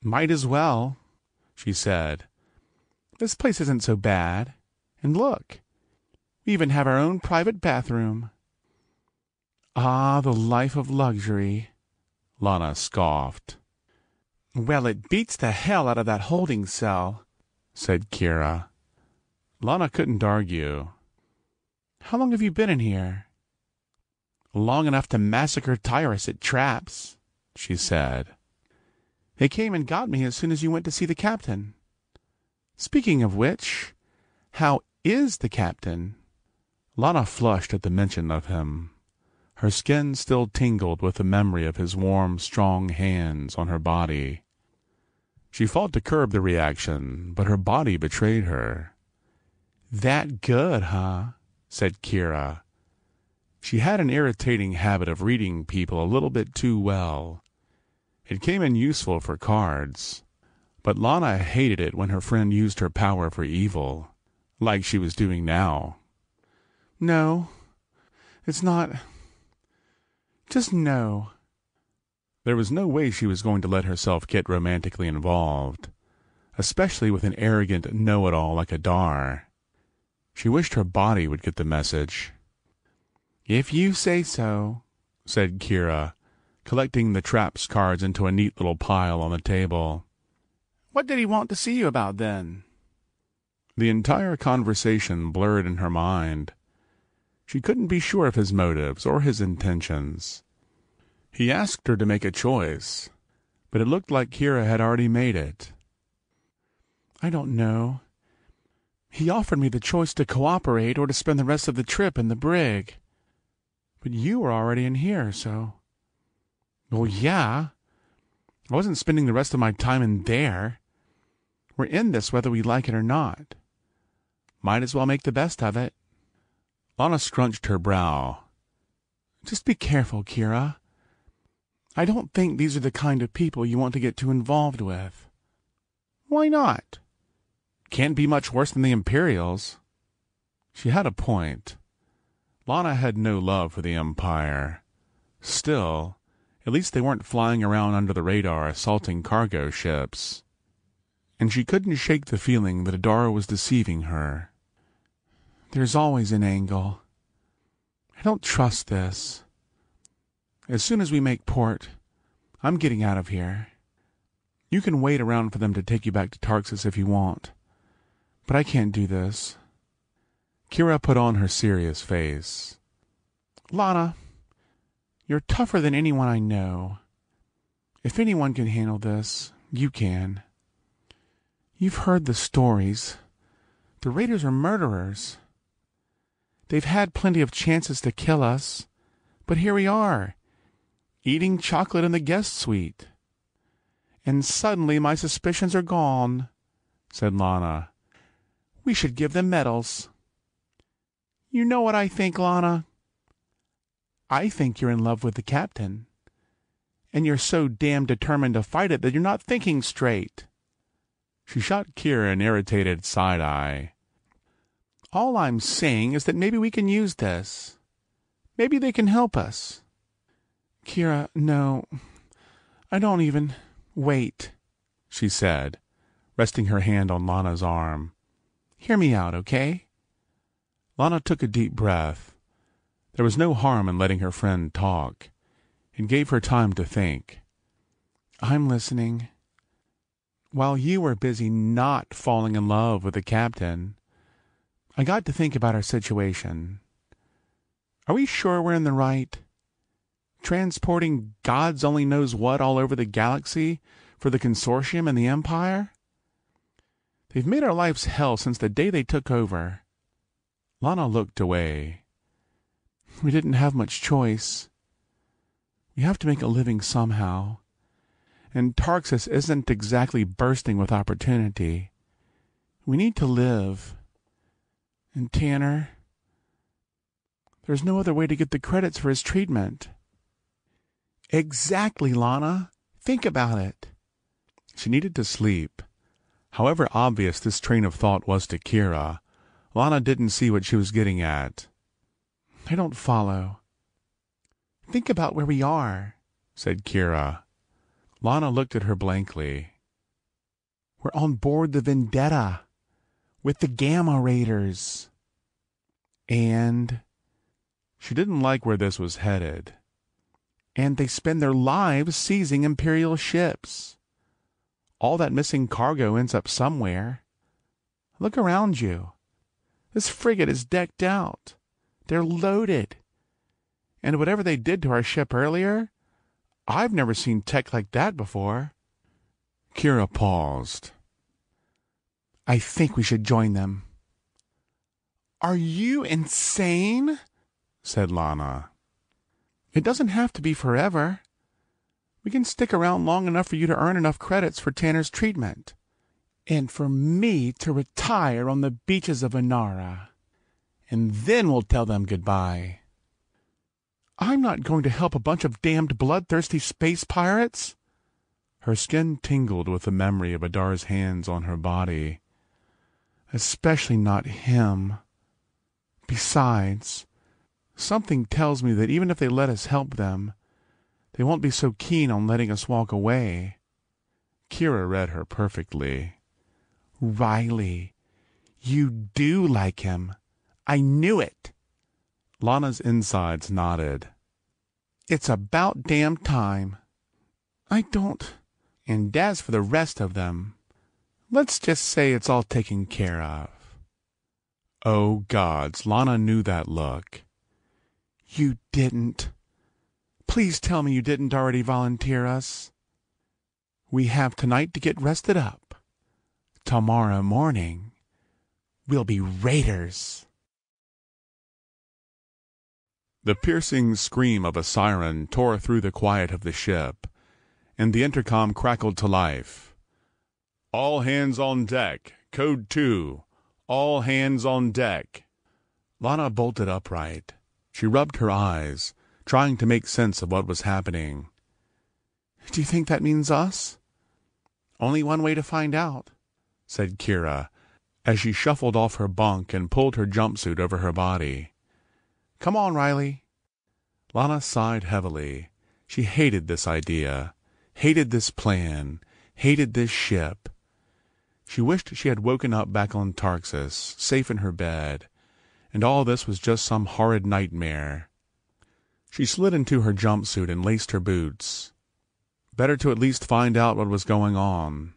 [SPEAKER 2] Might as well, she said. This place isn't so bad. And look, we even have our own private bathroom. Ah, the life of luxury,
[SPEAKER 1] Lana scoffed.
[SPEAKER 2] Well, it beats the hell out of that holding cell,
[SPEAKER 1] said Kira. Lana couldn't argue.
[SPEAKER 2] How long have you been in here? Long enough to massacre Tyrus at traps, she said. They came and got me as soon as you went to see the captain. Speaking of which, how is the captain?
[SPEAKER 1] Lana flushed at the mention of him. Her skin still tingled with the memory of his warm, strong hands on her body. She fought to curb the reaction, but her body betrayed her.
[SPEAKER 2] That good, huh?
[SPEAKER 1] Said Kira. She had an irritating habit of reading people a little bit too well. It came in useful for cards, but Lana hated it when her friend used her power for evil, like she was doing now.
[SPEAKER 2] No, it's not. Just no.
[SPEAKER 1] There was no way she was going to let herself get romantically involved, especially with an arrogant know-it-all like Adar. She wished her body would get the message.
[SPEAKER 2] If you say so,
[SPEAKER 1] said Kira, collecting the traps cards into a neat little pile on the table.
[SPEAKER 2] What did he want to see you about, then?
[SPEAKER 1] The entire conversation blurred in her mind. She couldn't be sure of his motives or his intentions. He asked her to make a choice, but it looked like Kira had already made it.
[SPEAKER 2] I don't know. He offered me the choice to cooperate or to spend the rest of the trip in the brig. But you were already in here, so... Well, yeah. I wasn't spending the rest of my time in there. We're in this whether we like it or not. Might as well make the best of it.
[SPEAKER 1] Lana scrunched her brow.
[SPEAKER 2] Just be careful, Kira. I don't think these are the kind of people you want to get too involved with.
[SPEAKER 1] Why not?
[SPEAKER 2] Can't be much worse than the Imperials.
[SPEAKER 1] She had a point. Lana had no love for the Empire. Still, at least they weren't flying around under the radar assaulting cargo ships. And she couldn't shake the feeling that Adara was deceiving her.
[SPEAKER 2] There's always an angle. I don't trust this. As soon as we make port, I'm getting out of here. You can wait around for them to take you back to Tarxus if you want. But I can't do this.
[SPEAKER 1] Kira put on her serious face.
[SPEAKER 2] Lana, you're tougher than anyone I know. If anyone can handle this, you can. You've heard the stories. The Raiders are murderers. They've had plenty of chances to kill us, but here we are, eating chocolate in the guest suite. And suddenly my suspicions are gone, said Lana. We should give them medals. You know what I think, Lana? I think you're in love with the captain. And you're so damn determined to fight it that you're not thinking straight.
[SPEAKER 1] She shot Kira an irritated side-eye.
[SPEAKER 2] All I'm saying is that maybe we can use this. Maybe they can help us. Kira, no. I don't even... Wait, she said, resting her hand on Lana's arm. Hear me out, okay?
[SPEAKER 1] Lana took a deep breath. There was no harm in letting her friend talk. It gave her time to think.
[SPEAKER 2] I'm listening. While you were busy not falling in love with the captain, I got to think about our situation. Are we sure we're in the right? Transporting God's only knows what all over the galaxy for the Consortium and the Empire? They've made our lives hell since the day they took over.
[SPEAKER 1] Lana looked away.
[SPEAKER 2] We didn't have much choice. We have to make a living somehow. And Tarxis isn't exactly bursting with opportunity. We need to live. And Tanner, there's no other way to get the credits for his treatment. Exactly, Lana. Think about it.
[SPEAKER 1] She needed to sleep. However obvious this train of thought was to Kira, Lana didn't see what she was getting at.
[SPEAKER 2] I don't follow. Think about where we are,
[SPEAKER 1] said Kira. Lana looked at her blankly.
[SPEAKER 2] We're on board the Vendetta, with the Gamma Raiders. And
[SPEAKER 1] she didn't like where this was headed.
[SPEAKER 2] And they spend their lives seizing Imperial ships. All that missing cargo ends up somewhere. Look around you. This frigate is decked out. They're loaded. And whatever they did to our ship earlier, I've never seen tech like that before.
[SPEAKER 1] Kira paused.
[SPEAKER 2] I think we should join them. Are you insane?
[SPEAKER 1] Said Lana.
[SPEAKER 2] It doesn't have to be forever. We can stick around long enough for you to earn enough credits for Tanner's treatment. And for me to retire on the beaches of Inara. And then we'll tell them goodbye. I'm not going to help a bunch of damned bloodthirsty space pirates.
[SPEAKER 1] Her skin tingled with the memory of Adar's hands on her body.
[SPEAKER 2] Especially not him. Besides, something tells me that even if they let us help them, they won't be so keen on letting us walk away.
[SPEAKER 1] Kira read her perfectly.
[SPEAKER 2] Riley, you do like him. I knew it.
[SPEAKER 1] Lana's insides nodded.
[SPEAKER 2] It's about damn time. I don't. And as for the rest of them, let's just say it's all taken care of.
[SPEAKER 1] Oh, gods, Lana knew that look.
[SPEAKER 2] You didn't. Please tell me you didn't already volunteer us. We have tonight to get rested up. Tomorrow morning, we'll be raiders.
[SPEAKER 1] The piercing scream of a siren tore through the quiet of the ship, and the intercom crackled to life. All hands on deck. Code 2. All hands on deck. Lana bolted upright. She rubbed her eyes, trying to make sense of what was happening.
[SPEAKER 2] Do you think that means us? Only one way to find out,
[SPEAKER 1] said Kira, as she shuffled off her bunk and pulled her jumpsuit over her body.
[SPEAKER 2] Come on, Riley.
[SPEAKER 1] Lana sighed heavily. She hated this idea, hated this plan, hated this ship. She wished she had woken up back on Tarxis, safe in her bed, and all this was just some horrid nightmare. She slid into her jumpsuit and laced her boots. Better to at least find out what was going on.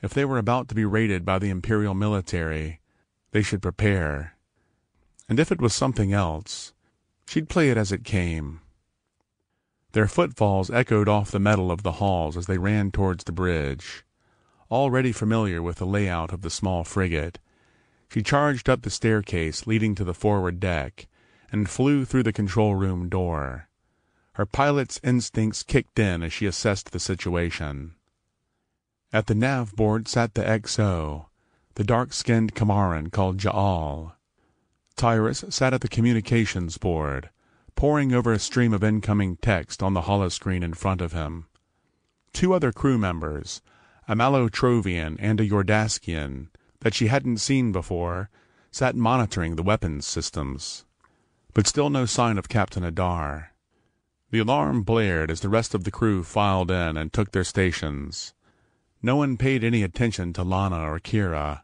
[SPEAKER 1] If they were about to be raided by the Imperial military, they should prepare. And if it was something else, she'd play it as it came. Their footfalls echoed off the metal of the halls as they ran towards the bridge. Already familiar with the layout of the small frigate, she charged up the staircase leading to the forward deck and flew through the control room door. Her pilot's instincts kicked in as she assessed the situation. At the nav board sat the XO, the dark-skinned Kamaran called Ja'al. Tyrus sat at the communications board, poring over a stream of incoming text on the holoscreen in front of him. Two other crew members, a Malotrovian and a Yordaskian, that she hadn't seen before, sat monitoring the weapons systems. But still no sign of Captain Adar. The alarm blared as the rest of the crew filed in and took their stations. No one paid any attention to Lana or Kira.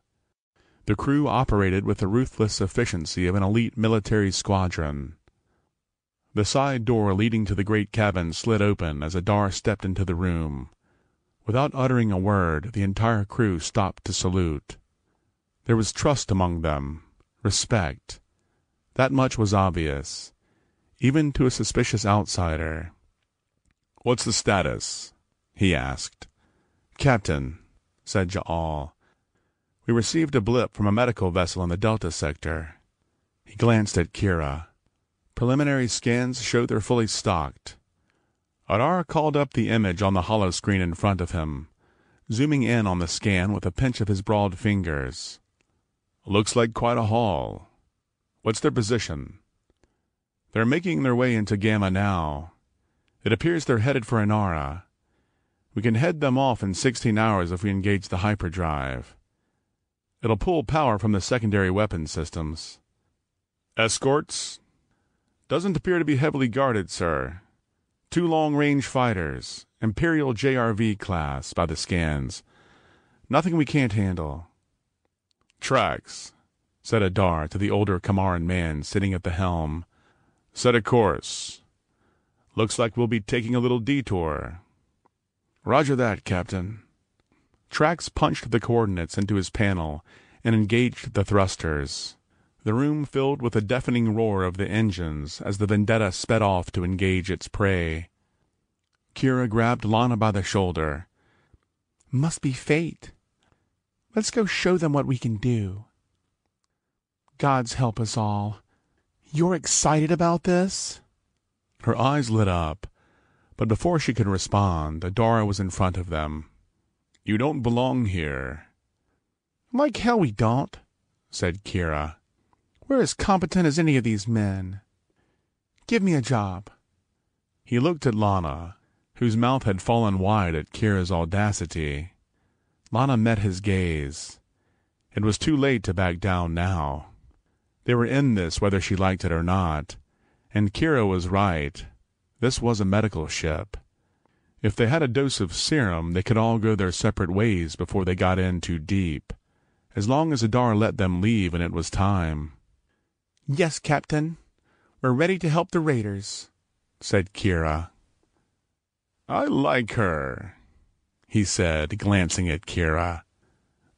[SPEAKER 1] The crew operated with the ruthless efficiency of an elite military squadron. The side door leading to the great cabin slid open as Adar stepped into the room. Without uttering a word, the entire crew stopped to salute. There was trust among them, respect. That much was obvious, even to a suspicious outsider. "What's the status?" he asked. "Captain," said Ja'al, "we received a blip from a medical vessel in the Delta sector." He glanced at Kira. Preliminary scans show they're fully stocked. Adar called up the image on the holoscreen in front of him, zooming in on the scan with a pinch of his broad fingers. Looks like quite a haul. What's their position? They're making their way into Gamma now. It appears they're headed for Inara. We can head them off in 16 hours if we engage the hyperdrive. It'll pull power from the secondary weapon systems. Escorts? Doesn't appear to be heavily guarded, sir. 2 long-range fighters, Imperial JRV class, by the scans. Nothing we can't handle. Tracks, said Adar to the older Kamaran man sitting at the helm. Set a course. Looks like we'll be taking a little detour. Roger that, Captain. Trax punched the coordinates into his panel and engaged the thrusters. The room filled with a deafening roar of the engines as the Vendetta sped off to engage its prey. Kira grabbed Lana by the shoulder. Must be fate. Let's go show them what we can do. Gods help us all. You're excited about this? Her eyes lit up, but before she could respond, Adara was in front of them. You don't belong here. Like hell we don't, said Kira. We're as competent as any of these men. Give me a job. He looked at Lana, whose mouth had fallen wide at Kira's audacity. Lana met his gaze. It was too late to back down now. They were in this whether she liked it or not, and Kira was right. This was a medical ship. If they had a dose of serum, they could all go their separate ways before they got in too deep, as long as Adar let them leave when it was time. Yes, Captain. We're ready to help the raiders, said Kira. I like her, he said, glancing at Kira.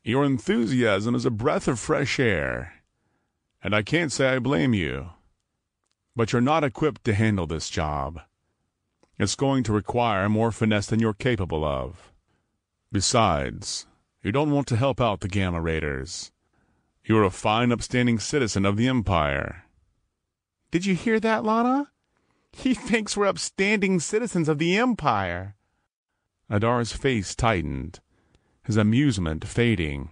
[SPEAKER 1] Your enthusiasm is a breath of fresh air, and I can't say I blame you. But you're not equipped to handle this job. It's going to require more finesse than you're capable of. Besides, you don't want to help out the Gamma Raiders. You're a fine, upstanding citizen of the Empire. Did you hear that, Lana? He thinks we're upstanding citizens of the Empire. Adar's face tightened, his amusement fading.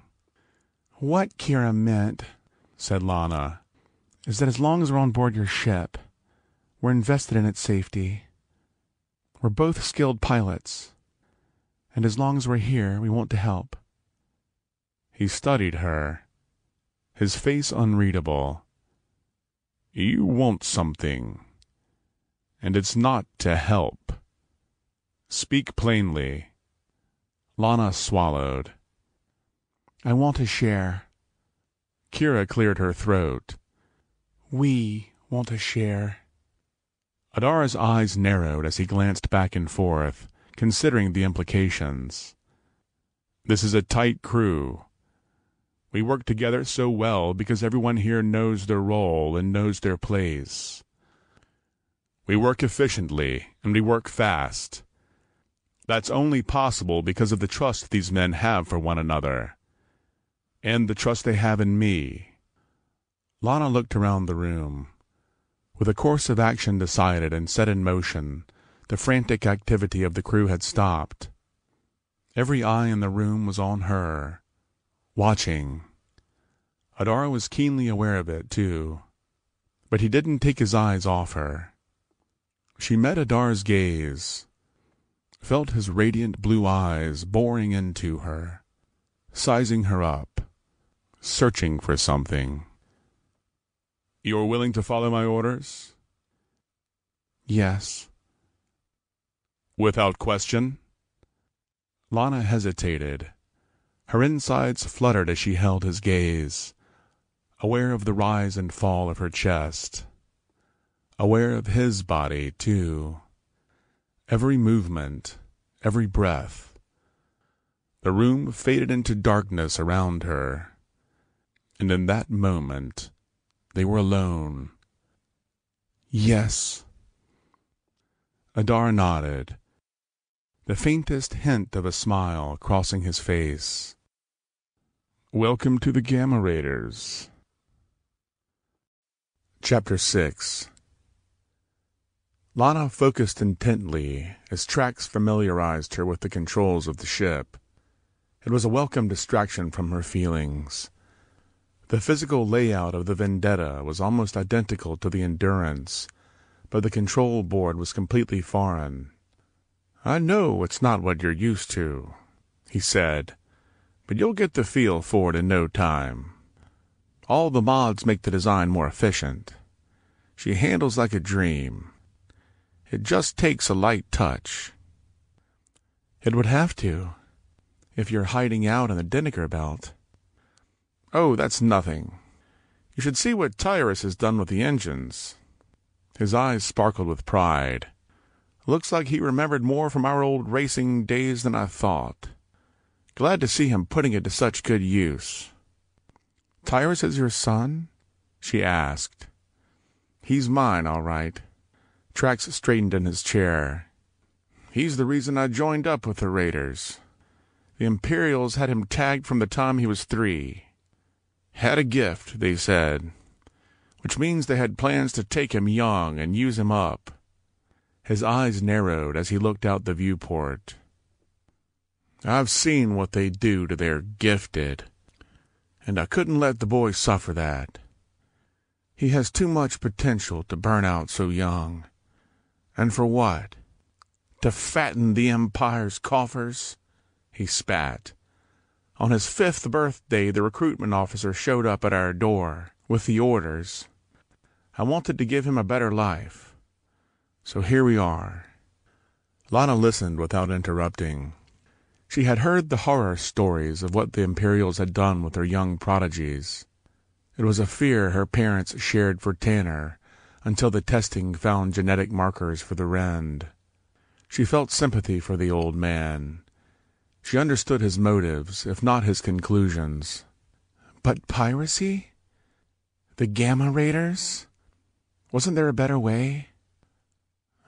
[SPEAKER 1] What Kira meant, said Lana, is that as long as we're on board your ship, we're invested in its safety. We're both skilled pilots, and as long as we're here, we want to help. He studied her, his face unreadable. You want something, and it's not to help. Speak plainly. Lana swallowed. I want to share. Kira cleared her throat. We want to share. Adar's eyes narrowed as he glanced back and forth, considering the implications. This is a tight crew. We work together so well because everyone here knows their role and knows their place. We work efficiently, and we work fast. That's only possible because of the trust these men have for one another, and the trust they have in me. Lana looked around the room. With a course of action decided and set in motion, the frantic activity of the crew had stopped. Every eye in the room was on her, watching. Adar was keenly aware of it, too, but he didn't take his eyes off her. She met Adar's gaze, felt his radiant blue eyes boring into her, sizing her up, searching for something. You're willing to follow my orders? Yes. Without question? Lana hesitated. Her insides fluttered as she held his gaze, aware of the rise and fall of her chest, aware of his body, too. Every movement, every breath. The room faded into darkness around her, and in that moment they were alone. Yes. Adar nodded, the faintest hint of a smile crossing his face. Welcome to the Gamma Raiders. Chapter 6. Lana focused intently as Trax familiarized her with the controls of the ship. It was a welcome distraction from her feelings. The physical layout of the Vendetta was almost identical to the Endurance, but the control board was completely foreign. "I know it's not what you're used to," he said, "but you'll get the feel for it in no time. All the mods make the design more efficient. She handles like a dream. It just takes a light touch." "It would have to, if you're hiding out in the Dinniker Belt." "Oh, that's nothing. You should see what Tyrus has done with the engines." His eyes sparkled with pride. "Looks like he remembered more from our old racing days than I thought. Glad to see him putting it to such good use." "Tyrus is your son?" she asked. "He's mine, all right." Trax straightened in his chair. "He's the reason I joined up with the Raiders. The Imperials had him tagged from the time he was 3. Had a gift, they said, which means they had plans to take him young and use him up." His eyes narrowed as he looked out the viewport. "I've seen what they do to their gifted, and I couldn't let the boy suffer that. He has too much potential to burn out so young. And for what? To fatten the Empire's coffers?" He spat. "On his 5th birthday, the recruitment officer showed up at our door with the orders. I wanted to give him a better life. So here we are." Lana listened without interrupting. She had heard the horror stories of what the Imperials had done with their young prodigies. It was a fear her parents shared for Tanner until the testing found genetic markers for the Rend. She felt sympathy for the old man. She understood his motives, if not his conclusions. But piracy? The Gamma Raiders? Wasn't there a better way?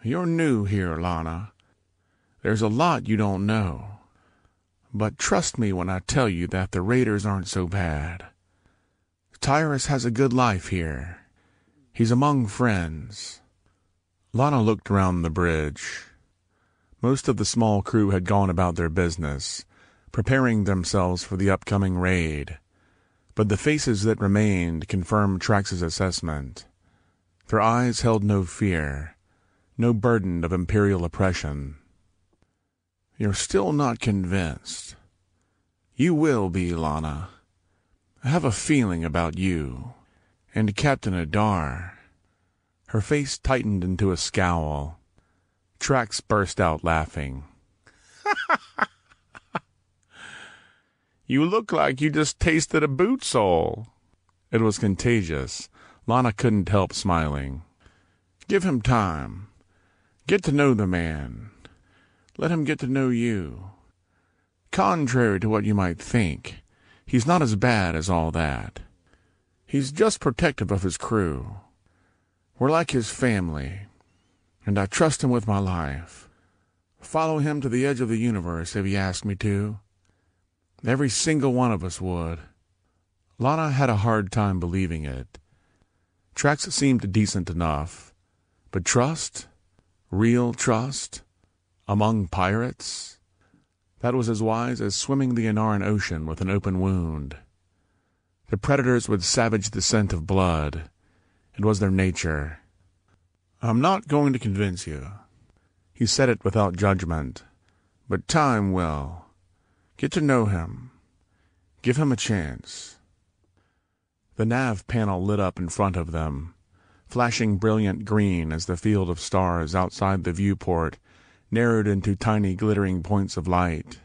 [SPEAKER 1] "You're new here, Lana. There's a lot you don't know. But trust me when I tell you that the Raiders aren't so bad. Tyrus has a good life here. He's among friends." Lana looked around the bridge. Most of the small crew had gone about their business, preparing themselves for the upcoming raid. But the faces that remained confirmed Trax's assessment. Their eyes held no fear, no burden of Imperial oppression. "You're still not convinced. You will be, Lana. I have a feeling about you. And Captain Adar." Her face tightened into a scowl. Trax burst out laughing. "You look like you just tasted a boot sole." It was contagious. Lana couldn't help smiling. "Give him time. Get to know the man. Let him get to know you. Contrary to what you might think, he's not as bad as all that. He's just protective of his crew. We're like his family, and I trust him with my life. Follow him to the edge of the universe if he asked me to. Every single one of us would." Lana had a hard time believing it. Trax seemed decent enough, but trust? Real trust? Among pirates? That was as wise as swimming the Anaran Ocean with an open wound. The predators would savage the scent of blood. It was their nature. "I'm not going to convince you." He said it without judgment. "But time will. Get to know him. Give him a chance." The nav panel lit up in front of them, flashing brilliant green as the field of stars outside the viewport narrowed into tiny glittering points of light.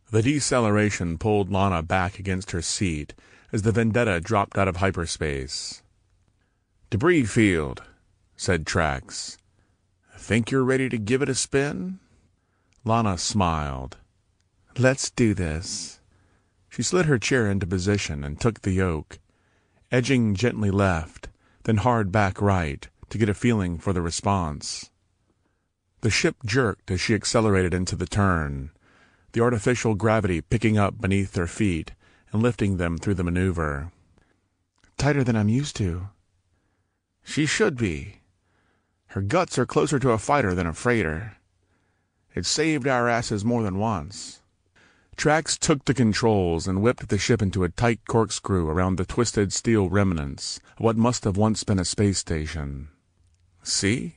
[SPEAKER 1] The deceleration pulled Lana back against her seat as the Vendetta dropped out of hyperspace. "Debris field," said Trax. "Think you're ready to give it a spin?" Lana smiled. "Let's do this." She slid her chair into position and took the yoke, edging gently left, then hard back right, to get a feeling for the response. The ship jerked as she accelerated into the turn, the artificial gravity picking up beneath their feet and lifting them through the maneuver. "Tighter than I'm used to." "She should be."
[SPEAKER 2] Her guts are closer to a fighter than a freighter. It saved our asses more than once."
[SPEAKER 1] Trax took the controls and whipped the ship into a tight corkscrew around the twisted steel remnants of what must have once been a space station.
[SPEAKER 2] "See?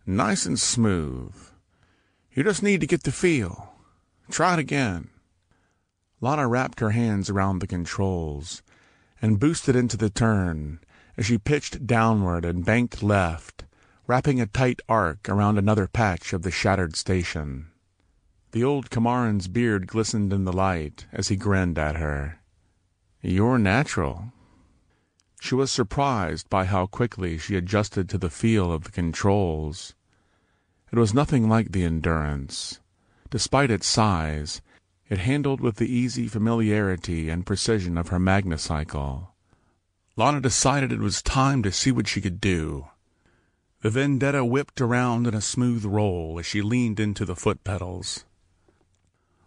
[SPEAKER 2] Nice and smooth. You just need to get the feel. Try it again."
[SPEAKER 1] Lana wrapped her hands around the controls and boosted into the turn as she pitched downward and banked left, wrapping a tight arc around another patch of the shattered station. The old Kamaran's beard glistened in the light as he grinned at her.
[SPEAKER 2] "You're natural."
[SPEAKER 1] She was surprised by how quickly she adjusted to the feel of the controls. It was nothing like the Endurance. Despite its size, it handled with the easy familiarity and precision of her Magnacycle. Lana decided it was time to see what she could do. The Vendetta whipped around in a smooth roll as she leaned into the foot pedals.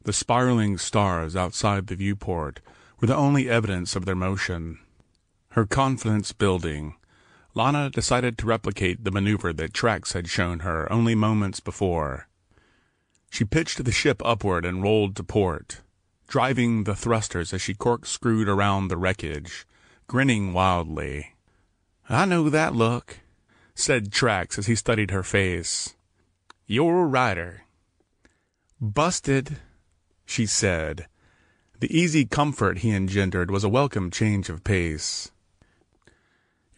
[SPEAKER 1] The spiraling stars outside the viewport were the only evidence of their motion. Her confidence building, Lana decided to replicate the maneuver that Trax had shown her only moments before. She pitched the ship upward and rolled to port, driving the thrusters as she corkscrewed around the wreckage, grinning wildly.
[SPEAKER 2] "I know that look,"
[SPEAKER 1] said Trax as he studied her face.
[SPEAKER 2] "You're a rider."
[SPEAKER 1] "Busted," she said. The easy comfort he engendered was a welcome change of pace.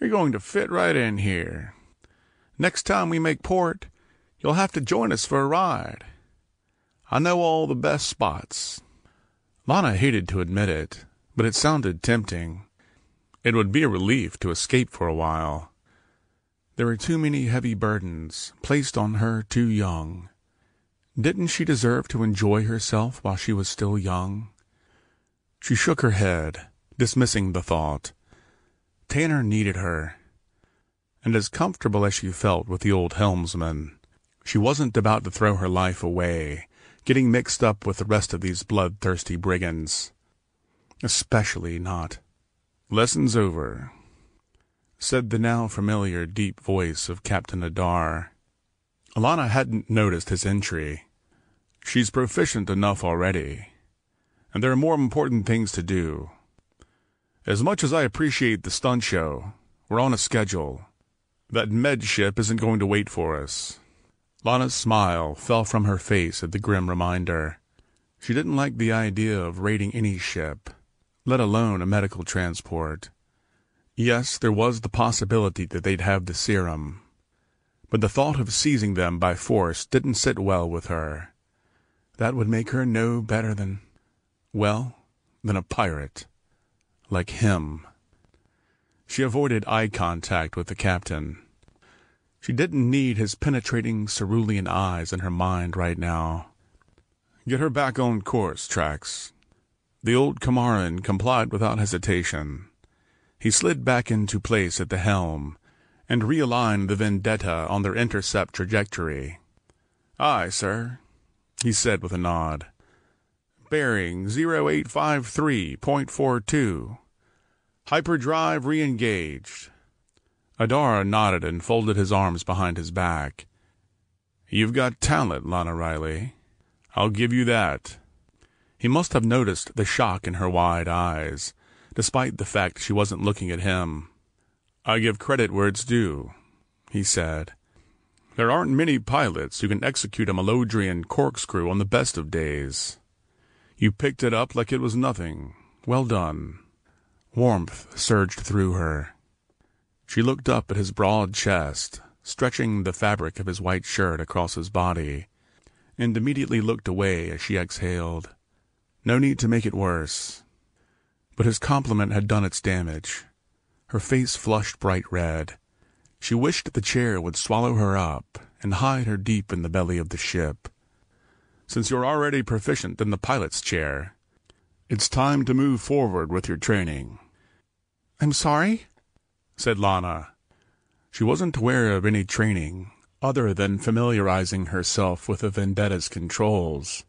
[SPEAKER 2] "You're going to fit right in here. Next time we make port, you'll have to join us for a ride. I know all the best spots."
[SPEAKER 1] Lana hated to admit it, but it sounded tempting. It would be a relief to escape for a while. There were too many heavy burdens placed on her too young. Didn't she deserve to enjoy herself while she was still young? She shook her head, dismissing the thought. Tanner needed her. And as comfortable as she felt with the old helmsman, she wasn't about to throw her life away, getting mixed up with the rest of these bloodthirsty brigands. Especially not.
[SPEAKER 2] "Lesson's over,"
[SPEAKER 1] said the now familiar deep voice of Captain Adar. Alana hadn't noticed his entry.
[SPEAKER 2] "She's proficient enough already, and there are more important things to do. As much as I appreciate the stunt show, we're on a schedule. That med ship isn't going to wait for us."
[SPEAKER 1] Lana's smile fell from her face at the grim reminder. She didn't like the idea of raiding any ship, let alone a medical transport. Yes, there was the possibility that they'd have the serum, but the thought of seizing them by force didn't sit well with her. That would make her no better than a pirate. Like him. She avoided eye contact with the captain. She didn't need his penetrating cerulean eyes in her mind right now.
[SPEAKER 2] "Get her back on course, Trax." The old Kamaran complied without hesitation. He slid back into place at the helm and realigned the Vendetta on their intercept trajectory.
[SPEAKER 1] "Aye, sir," he said with a nod. "Bearing 0853.42. Hyperdrive re-engaged." Adar nodded and folded his arms behind his back.
[SPEAKER 2] "You've got talent, Lana Riley. I'll give you that."
[SPEAKER 1] He must have noticed the shock in her wide eyes, despite the fact she wasn't looking at him.
[SPEAKER 2] "I give credit where it's due," he said. "There aren't many pilots who can execute a Malodrian corkscrew on the best of days. You picked it up like it was nothing. Well done."
[SPEAKER 1] Warmth surged through her. She looked up at his broad chest, stretching the fabric of his white shirt across his body, and immediately looked away as she exhaled. No need to make it worse. But his compliment had done its damage. Her face flushed bright red. She wished the chair would swallow her up and hide her deep in the belly of the ship.
[SPEAKER 2] "Since you're already proficient in the pilot's chair, it's time to move forward with your training."
[SPEAKER 1] "I'm sorry?" said Lana. She wasn't aware of any training other than familiarizing herself with the Vendetta's controls.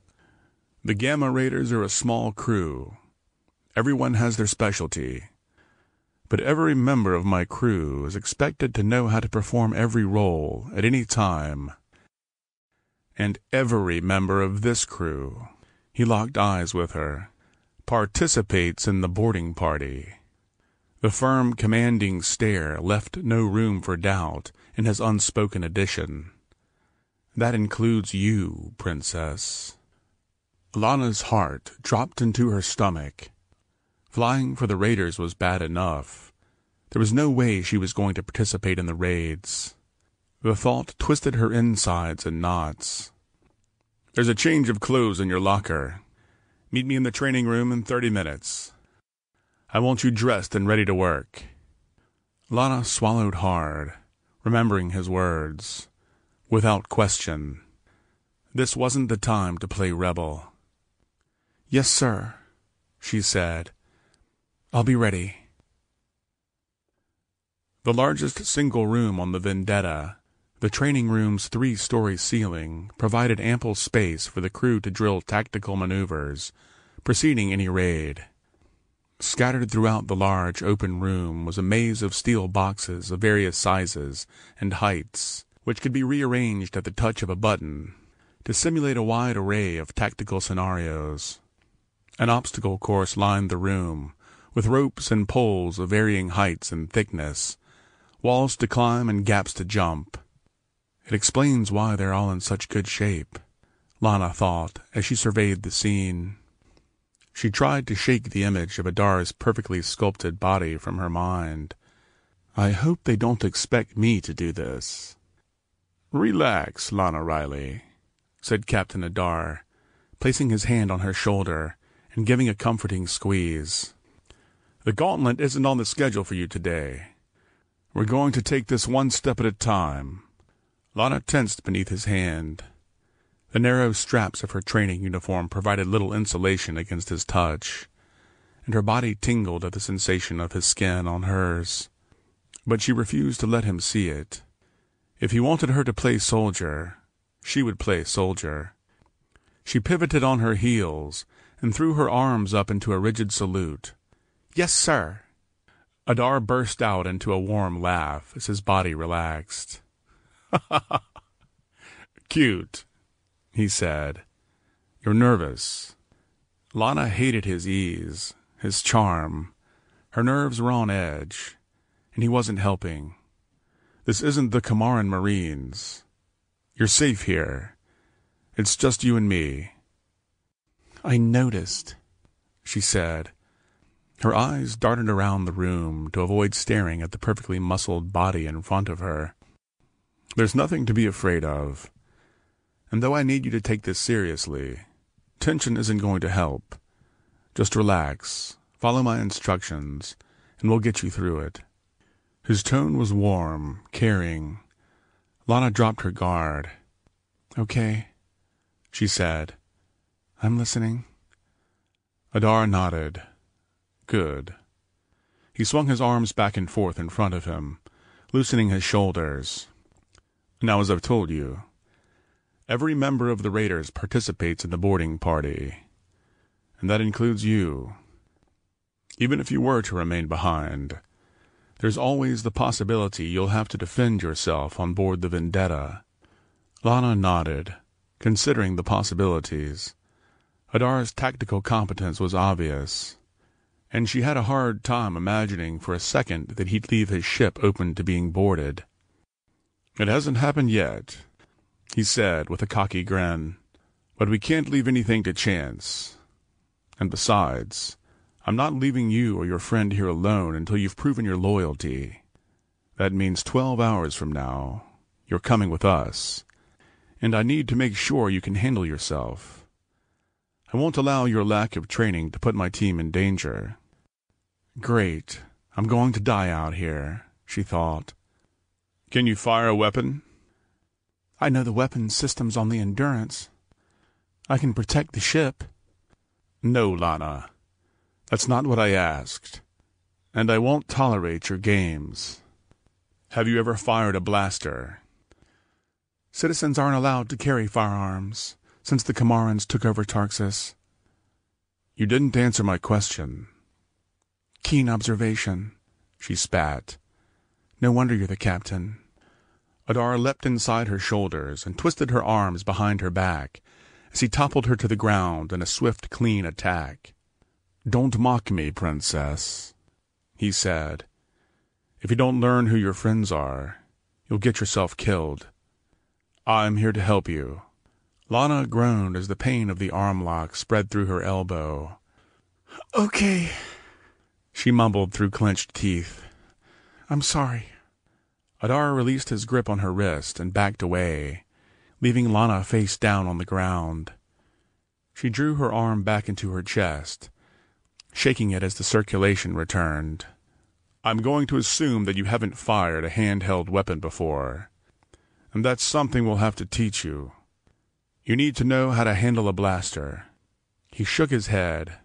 [SPEAKER 1] The Gamma Raiders are a small crew. Everyone has their specialty. but every member of my crew is expected to know how to perform every role at any time. And every member of this crew," he locked eyes with her, "participates in the boarding party." The firm, commanding stare left no room for doubt in his unspoken addition. "That includes you, Princess." Lana's heart dropped into her stomach. Flying for the raiders was bad enough. There was no way she was going to participate in the raids. The thought twisted her insides in knots. "There's a change of clothes in your locker. Meet me in the training room in 30 minutes. I want you dressed and ready to work." Lana swallowed hard, remembering his words. Without question. This wasn't the time to play rebel. "Yes, sir," she said. "I'll be ready." The largest single room on the Vendetta, the training room's 3-story ceiling, provided ample space for the crew to drill tactical maneuvers preceding any raid. Scattered throughout the large open room was a maze of steel boxes of various sizes and heights, which could be rearranged at the touch of a button to simulate a wide array of tactical scenarios. An obstacle course lined the room, with ropes and poles of varying heights and thickness, walls to climb and gaps to jump. It explains why they're all in such good shape, Lana thought as she surveyed the scene. She tried to shake the image of Adar's perfectly sculpted body from her mind. "I hope they don't expect me to do this." "Relax, Lana Riley," said Captain Adar, placing his hand on her shoulder and giving a comforting squeeze. "The gauntlet isn't on the schedule for you today. We're going to take this one step at a time." Lana tensed beneath his hand. The narrow straps of her training uniform provided little insulation against his touch, and her body tingled at the sensation of his skin on hers. But she refused to let him see it. If he wanted her to play soldier, she would play soldier. She pivoted on her heels and threw her arms up into a rigid salute. "Yes, sir." Adar burst out into a warm laugh as his body relaxed. "Cute," he said. "You're nervous." Lana hated his ease, his charm. Her nerves were on edge, and he wasn't helping. "This isn't the Kamaran Marines. You're safe here. It's just you and me." "I noticed," she said. Her eyes darted around the room to avoid staring at the perfectly muscled body in front of her. "There's nothing to be afraid of. And though I need you to take this seriously, tension isn't going to help. Just relax, follow my instructions, and we'll get you through it." His tone was warm, caring. Lana dropped her guard. "Okay," she said. "I'm listening." Adar nodded. "Good." He swung his arms back and forth in front of him, loosening his shoulders. "Now, as I've told you, every member of the Raiders participates in the boarding party, and that includes you. Even if you were to remain behind, there's always the possibility you'll have to defend yourself on board the Vendetta." Lana nodded, considering the possibilities. Adar's tactical competence was obvious, and she had a hard time imagining for a second that he'd leave his ship open to being boarded. "It hasn't happened yet," he said with a cocky grin, "but we can't leave anything to chance. And besides, I'm not leaving you or your friend here alone until you've proven your loyalty. That means 12 hours from now, you're coming with us, and I need to make sure you can handle yourself. I won't allow your lack of training to put my team in danger." "Great. I'm going to die out here," she thought. "Can you fire a weapon?" "I know the weapon systems on the Endurance. I can protect the ship." "No, Lana. That's not what I asked. And I won't tolerate your games. Have you ever fired a blaster?"
[SPEAKER 2] "Citizens aren't allowed to carry firearms since the Kamarans took over Tarxis."
[SPEAKER 1] "You didn't answer my question."
[SPEAKER 2] "Keen observation.
[SPEAKER 1] she spat. "No wonder you're the captain." Adar leapt inside her shoulders and twisted her arms behind her back as he toppled her to the ground in a swift, clean attack. "Don't mock me, princess," he said. "If you don't learn who your friends are, you'll get yourself killed. I'm here to help you." Lana groaned as the pain of the arm lock spread through her elbow. "Okay," she mumbled through clenched teeth. "I'm sorry." Adar released his grip on her wrist and backed away, leaving Lana face down on the ground. She drew her arm back into her chest, shaking it as the circulation returned. "I'm going to assume that you haven't fired a handheld weapon before, and that's something we'll have to teach you. You need to know how to handle a blaster." He shook his head.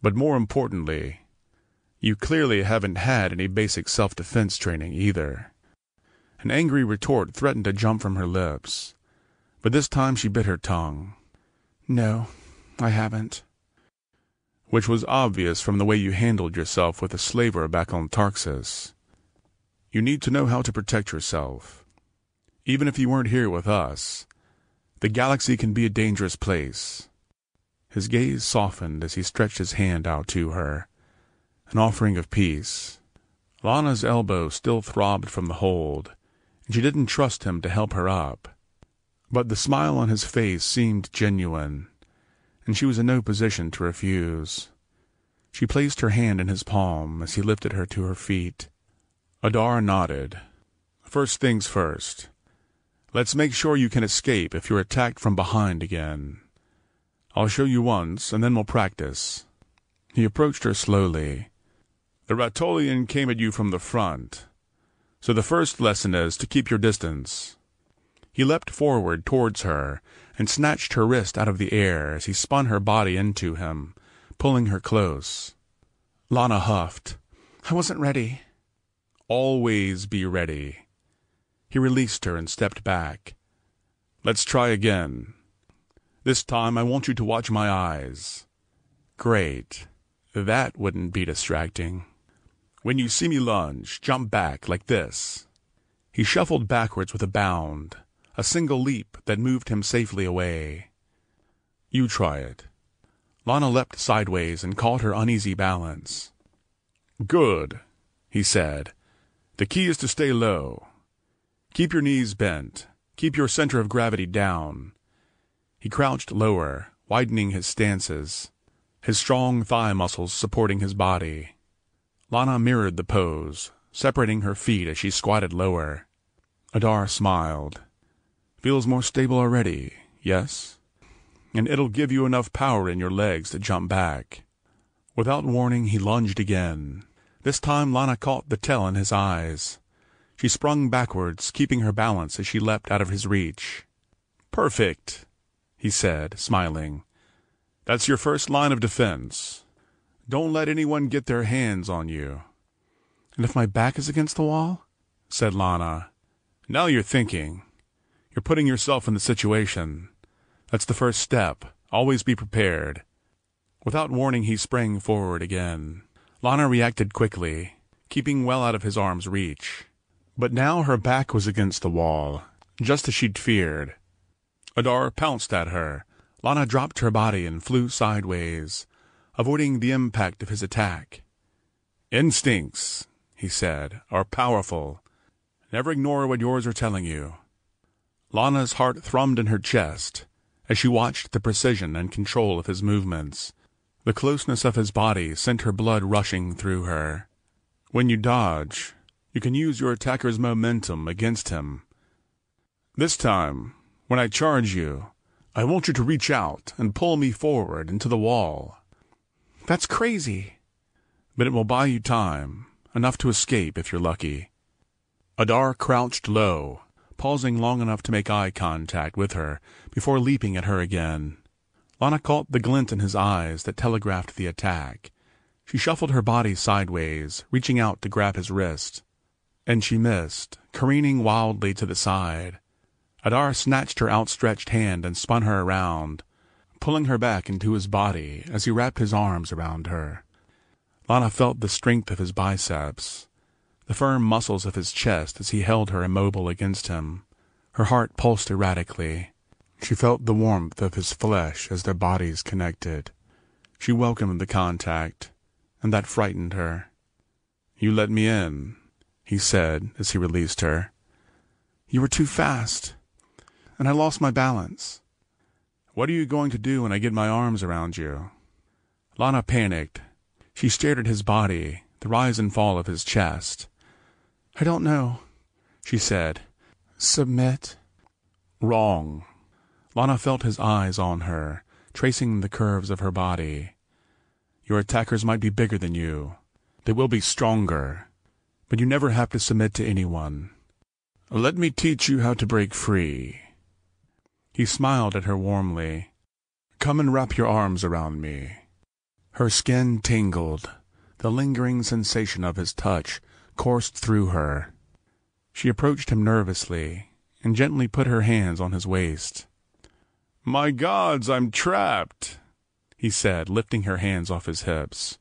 [SPEAKER 1] "But more importantly, you clearly haven't had any basic self-defense training either." An angry retort threatened to jump from her lips, but this time she bit her tongue. "No, I haven't." Which was obvious from the way you handled yourself with a slaver back on Tarxis. "You need to know how to protect yourself. Even if you weren't here with us, the galaxy can be a dangerous place." His gaze softened as he stretched his hand out to her, an offering of peace. Lana's elbow still throbbed from the hold, and she didn't trust him to help her up. But the smile on his face seemed genuine, and she was in no position to refuse. She placed her hand in his palm as he lifted her to her feet. Adar nodded. "First things first. Let's make sure you can escape if you're attacked from behind again. I'll show you once, and then we'll practice." He approached her slowly. "The Ratolian came at you from the front, so the first lesson is to keep your distance." He leapt forward towards her and snatched her wrist out of the air as he spun her body into him, pulling her close. Lana huffed. "I wasn't ready." "Always be ready." He released her and stepped back. "Let's try again. This time I want you to watch my eyes." "Great. That wouldn't be distracting." "When you see me lunge, jump back like this." He shuffled backwards with a bound, a single leap that moved him safely away. "You try it." Lana leapt sideways and caught her uneasy balance. "Good," he said. "The key is to stay low. Keep your knees bent. Keep your center of gravity down." He crouched lower, widening his stances, his strong thigh muscles supporting his body. Lana mirrored the pose, separating her feet as she squatted lower. Adar smiled. "Feels more stable already, yes? And it'll give you enough power in your legs to jump back." Without warning, he lunged again. This time Lana caught the tell in his eyes. She sprung backwards, keeping her balance as she leapt out of his reach. "Perfect," he said, smiling. "That's your first line of defense. Don't let anyone get their hands on you." "And if my back is against the wall?" said Lana. "Now you're thinking. You're putting yourself in the situation. That's the first step. Always be prepared." Without warning, he sprang forward again. Lana reacted quickly, keeping well out of his arm's reach. But now her back was against the wall, just as she'd feared. Adar pounced at her. Lana dropped her body and flew sideways, avoiding the impact of his attack. "Instincts," he said, "are powerful. Never ignore what yours are telling you." Lana's heart thrummed in her chest as she watched the precision and control of his movements. The closeness of his body sent her blood rushing through her. When you dodge, you can use your attacker's momentum against him. This time, when I charge you, I want you to reach out and pull me forward into the wall.
[SPEAKER 2] "That's crazy."
[SPEAKER 1] But it will buy you time, enough to escape if you're lucky. Adar crouched low, pausing long enough to make eye contact with her before leaping at her again. Lana caught the glint in his eyes that telegraphed the attack. She shuffled her body sideways, reaching out to grab his wrist. And she missed, careening wildly to the side. Adar snatched her outstretched hand and spun her around, pulling her back into his body as he wrapped his arms around her. Lana felt the strength of his biceps, the firm muscles of his chest as he held her immobile against him. Her heart pulsed erratically. She felt the warmth of his flesh as their bodies connected. She welcomed the contact, and that frightened her. "You let me in," he said as he released her. "You were too fast, and I lost my balance." "What are you going to do when I get my arms around you?" Lana panicked. She stared at his body, the rise and fall of his chest. "I don't know," she said. "Submit." "Wrong." Lana felt his eyes on her, tracing the curves of her body. "Your attackers might be bigger than you. They will be stronger. But you never have to submit to anyone. Let me teach you how to break free." He smiled at her warmly. "Come and wrap your arms around me." Her skin tingled. The lingering sensation of his touch coursed through her. She approached him nervously and gently put her hands on his waist. "My gods, I'm trapped," he said, lifting her hands off his hips.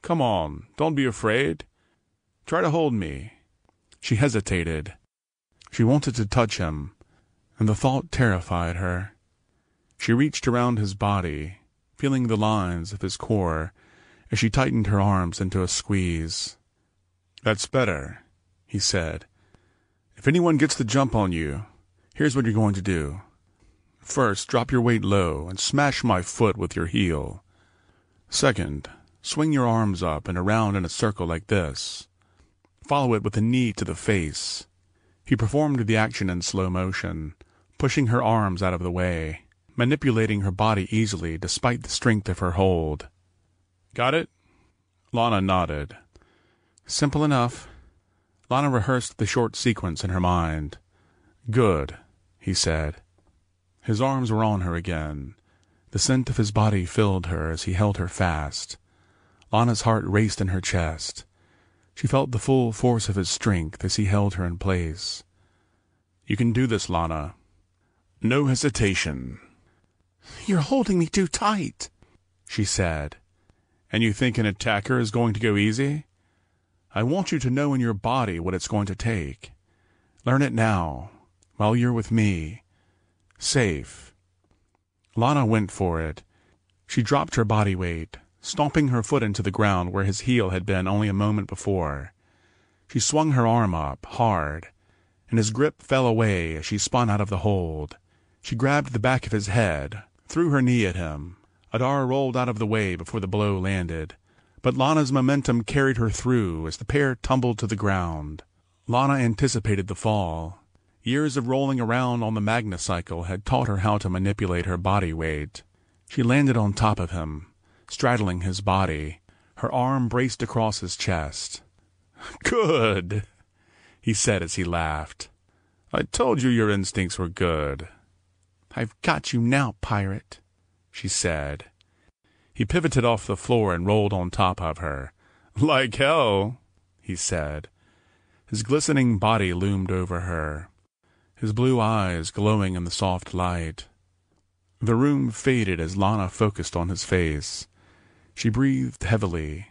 [SPEAKER 1] "Come on, don't be afraid. Try to hold me." She hesitated. She wanted to touch him, and the thought terrified her. She reached around his body, feeling the lines of his core as she tightened her arms into a squeeze. "That's better," he said. "If anyone gets the jump on you, here's what you're going to do. First, drop your weight low and smash my foot with your heel. Second, swing your arms up and around in a circle like this. Follow it with a knee to the face." He performed the action in slow motion, pushing her arms out of the way, manipulating her body easily despite the strength of her hold. "Got it?" Lana nodded. "Simple enough." Lana rehearsed the short sequence in her mind. "Good," he said. His arms were on her again. The scent of his body filled her as he held her fast. Lana's heart raced in her chest. She felt the full force of his strength as he held her in place. "You can do this, Lana. No hesitation." "You're holding me too tight," she said. "And you think an attacker is going to go easy? I want you to know in your body what it's going to take. Learn it now, while you're with me. Safe." Lana went for it. She dropped her body weight, stomping her foot into the ground where his heel had been only a moment before. She swung her arm up, hard, and his grip fell away as she spun out of the hold. She grabbed the back of his head, threw her knee at him. Adar rolled out of the way before the blow landed, but Lana's momentum carried her through as the pair tumbled to the ground. Lana anticipated the fall. Years of rolling around on the Magnacycle had taught her how to manipulate her body weight. She landed on top of him, straddling his body. Her arm braced across his chest. "Good," he said as he laughed. "I told you your instincts were good." "I've got you now, pirate," she said. He pivoted off the floor and rolled on top of her. "Like hell," he said. His glistening body loomed over her, his blue eyes glowing in the soft light. The room faded as Lana focused on his face. She breathed heavily,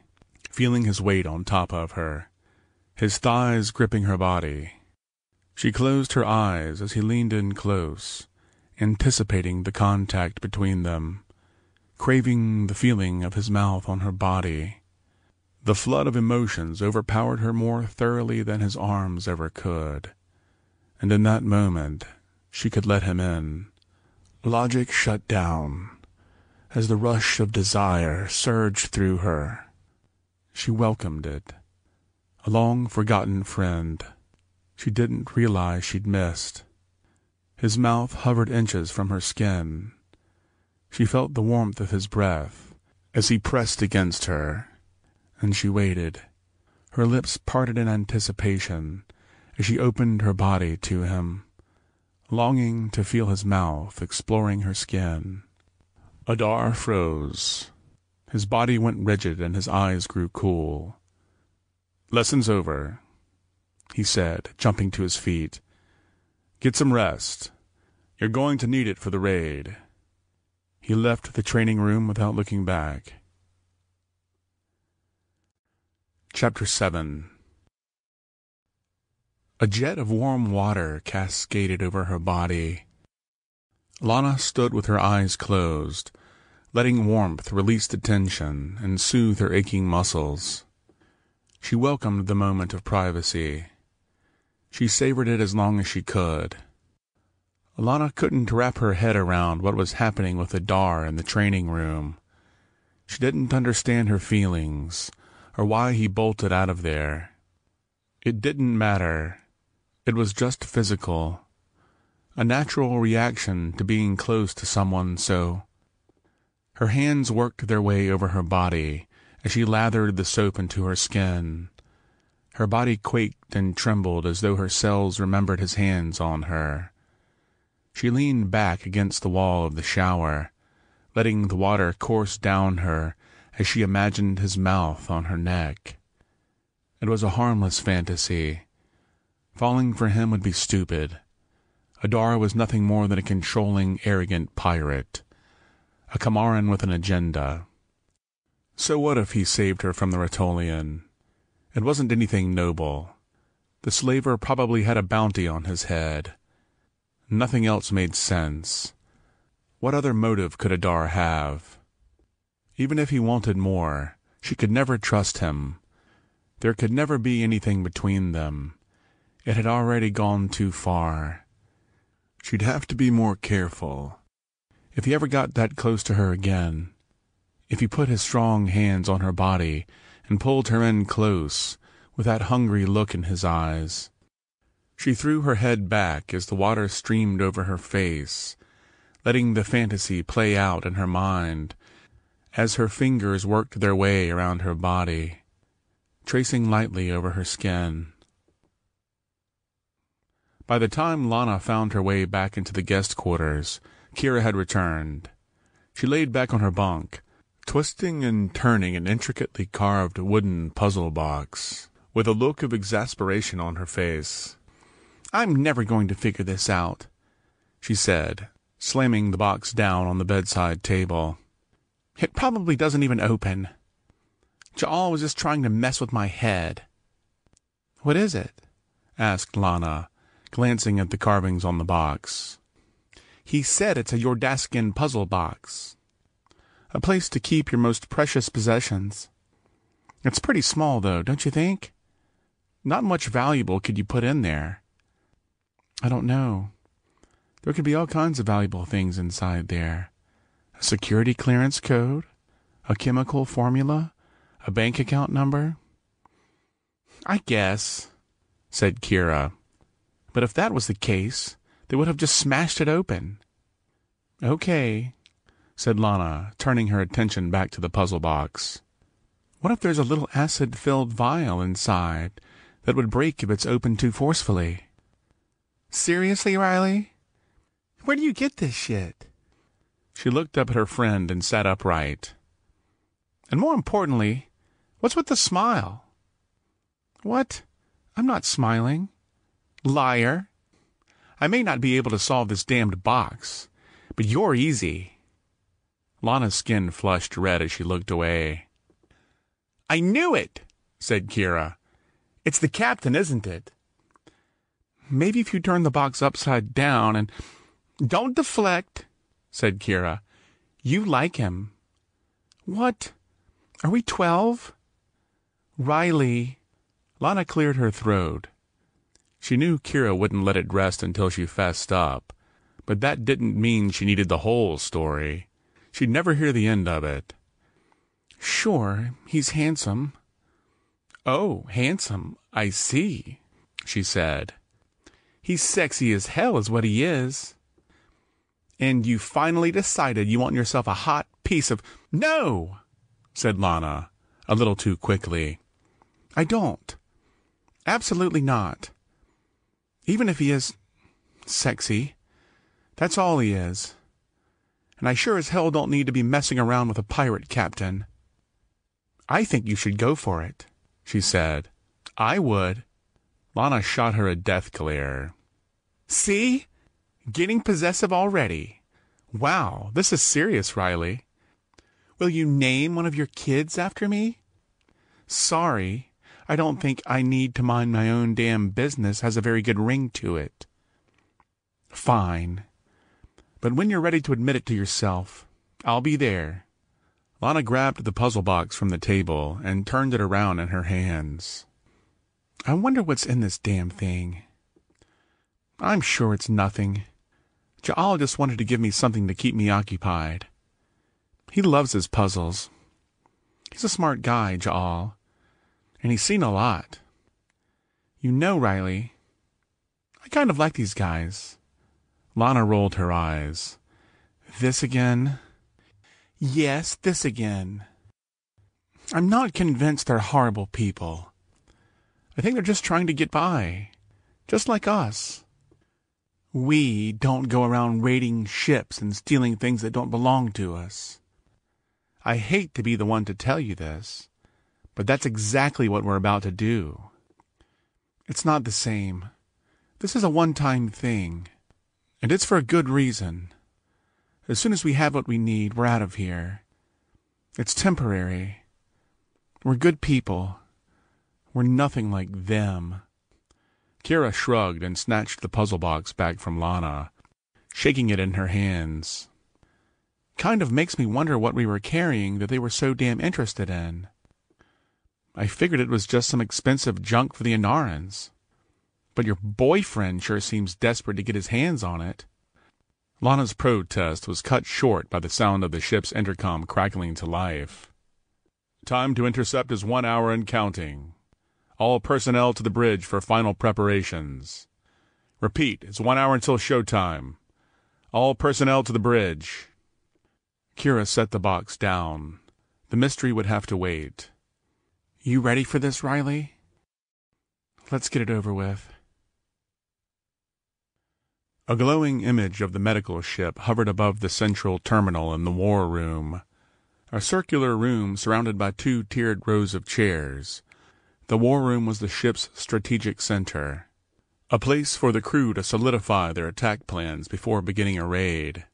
[SPEAKER 1] feeling his weight on top of her, his thighs gripping her body. She closed her eyes as he leaned in close, anticipating the contact between them, craving the feeling of his mouth on her body. The flood of emotions overpowered her more thoroughly than his arms ever could, and in that moment she could let him in. Logic shut down as the rush of desire surged through her. She welcomed it, a long-forgotten friend she didn't realize she'd missed. His mouth hovered inches from her skin. She felt the warmth of his breath as he pressed against her, and she waited, her lips parted in anticipation as she opened her body to him, longing to feel his mouth exploring her skin. Adar froze. His body went rigid and his eyes grew cool. "Lesson's over," he said, jumping to his feet. "Get some rest. You're going to need it for the raid." He left the training room without looking back. Chapter 7 A jet of warm water cascaded over her body. Lana stood with her eyes closed, letting warmth release the tension and soothe her aching muscles. She welcomed the moment of privacy. She savored it as long as she could. Lana couldn't wrap her head around what was happening with Adar in the training room. She didn't understand her feelings, or why he bolted out of there. It didn't matter. It was just physical. A natural reaction to being close to someone so. Her hands worked their way over her body as she lathered the soap into her skin. Her body quaked and trembled as though her cells remembered his hands on her. She leaned back against the wall of the shower, letting the water course down her as she imagined his mouth on her neck. It was a harmless fantasy. Falling for him would be stupid. Adar was nothing more than a controlling, arrogant pirate. A Kamaran with an agenda. So what if he saved her from the Ratolian? It wasn't anything noble. The slaver probably had a bounty on his head. Nothing else made sense. What other motive could Adar have? Even if he wanted more, she could never trust him. There could never be anything between them. It had already gone too far. She'd have to be more careful. If he ever got that close to her again, if he put his strong hands on her body and pulled her in close with that hungry look in his eyes. She threw her head back as the water streamed over her face, letting the fantasy play out in her mind as her fingers worked their way around her body, tracing lightly over her skin. By the time Lana found her way back into the guest quarters, Kira had returned. She laid back on her bunk, twisting and turning an intricately carved wooden puzzle box, with a look of exasperation on her face. "I'm never going to figure this out," she said, slamming the box down on the bedside table. "It probably doesn't even open. Ja'al was just trying to mess with my head." "What is it?" asked Lana, glancing at the carvings on the box. "He said it's a Yordaskian puzzle box. A place to keep your most precious possessions. It's pretty small, though, don't you think? Not much valuable could you put in there." "I don't know. There could be all kinds of valuable things inside there. A security clearance code, a chemical formula, a bank account number." "I guess," said Kira. "But if that was the case, they would have just smashed it open." "Okay," said Lana, turning her attention back to the puzzle box. "What if there's a little acid-filled vial inside that would break if it's opened too forcefully?" "Seriously, Riley? Where do you get this shit?" She looked up at her friend and sat upright. "And more importantly, what's with the smile?" "What? I'm not smiling." "Liar. I may not be able to solve this damned box, but you're easy." Lana's skin flushed red as she looked away. "I knew it," said Kira. "It's the captain, isn't it?" "Maybe if you turn the box upside down and—" "Don't deflect," said Kira. "You like him." "What? Are we 12? "Riley." Lana cleared her throat. She knew Kira wouldn't let it rest until she fessed up, but that didn't mean she needed the whole story. She'd never hear the end of it. "Sure, he's handsome." "Oh, handsome, I see," she said. "He's sexy as hell is what he is." "And you finally decided you want yourself a hot piece of—" "No!" said Lana, a little too quickly. "I don't. Absolutely not. Even if he is sexy, that's all he is. And I sure as hell don't need to be messing around with a pirate captain." "I think you should go for it," she said. "I would." Lana shot her a death glare. "See? Getting possessive already. Wow, this is serious, Riley. Will you name one of your kids after me?" "Sorry,
[SPEAKER 2] I don't think I need to mind my own damn business has a very good ring to it. Fine. But when you're ready to admit it to yourself, I'll be there.
[SPEAKER 1] Lana grabbed the puzzle box from the table and turned it around in her hands.
[SPEAKER 2] I wonder what's in this damn thing. I'm sure it's nothing. Ja'al just wanted to give me something to keep me occupied. He loves his puzzles. He's a smart guy, Ja'al, and he's seen a lot. You know, Riley, I kind of like these guys.
[SPEAKER 1] Lana rolled her eyes.
[SPEAKER 2] This again? Yes, this again. I'm not convinced they're horrible people. I think they're just trying to get by, just like us. We don't go around raiding ships and stealing things that don't belong to us. I hate to be the one to tell you this, but that's exactly what we're about to do. It's not the same. This is a one-time thing, and it's for a good reason. As soon as we have what we need, we're out of here. It's temporary. We're good people. We're nothing like them.
[SPEAKER 1] Kira shrugged and snatched the puzzle box back from Lana, shaking it in her hands.
[SPEAKER 2] Kind of makes me wonder what we were carrying that they were so damn interested in. I figured it was just some expensive junk for the Anarans. But your boyfriend sure seems desperate to get his hands on it.
[SPEAKER 1] Lana's protest was cut short by the sound of the ship's intercom crackling to life. Time to intercept is 1 hour and counting. All personnel to the bridge for final preparations. Repeat, it's 1 hour until showtime. All personnel to the bridge.
[SPEAKER 2] Kira set the box down. The mystery would have to wait. You ready for this, Riley? Let's get it over with.
[SPEAKER 1] A glowing image of the medical ship hovered above the central terminal in the war room. A circular room surrounded by 2 tiered rows of chairs. The war room was the ship's strategic center, a place for the crew to solidify their attack plans before beginning a raid.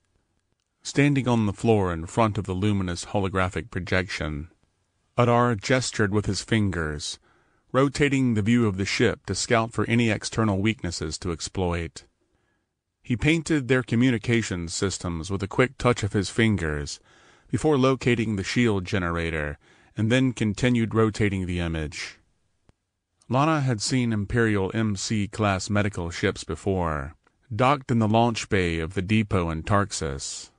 [SPEAKER 1] Standing on the floor in front of the luminous holographic projection, Adar gestured with his fingers, rotating the view of the ship to scout for any external weaknesses to exploit. He painted their communications systems with a quick touch of his fingers before locating the shield generator and then continued rotating the image. Lana had seen Imperial MC-class medical ships before, docked in the launch bay of the depot in Tarxis.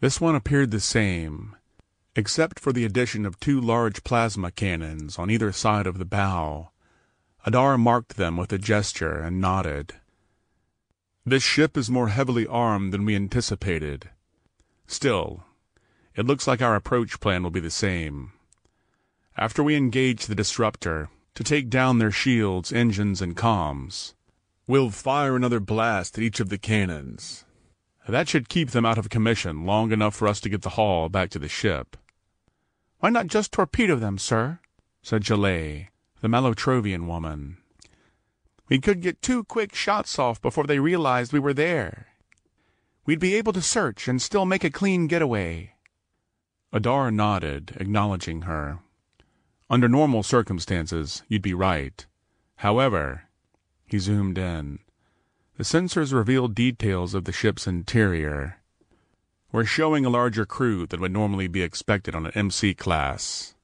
[SPEAKER 1] This one appeared the same, except for the addition of 2 large plasma cannons on either side of the bow. Adar marked them with a gesture and nodded. This ship is more heavily armed than we anticipated. Still, it looks like our approach plan will be the same. After we engage the disruptor, to take down their shields, engines, and comms, we'll fire another blast at each of the cannons. That should keep them out of commission long enough for us to get the hull back to the ship.
[SPEAKER 2] Why not just torpedo them, sir? Said Jalay, the Malotrovian woman. We could get 2 quick shots off before they realized we were there. We'd be able to search and still make a clean getaway.
[SPEAKER 1] Adar nodded, acknowledging her. Under normal circumstances, you'd be right. However, he zoomed in. The sensors revealed details of the ship's interior. We're showing a larger crew than would normally be expected on an MC class.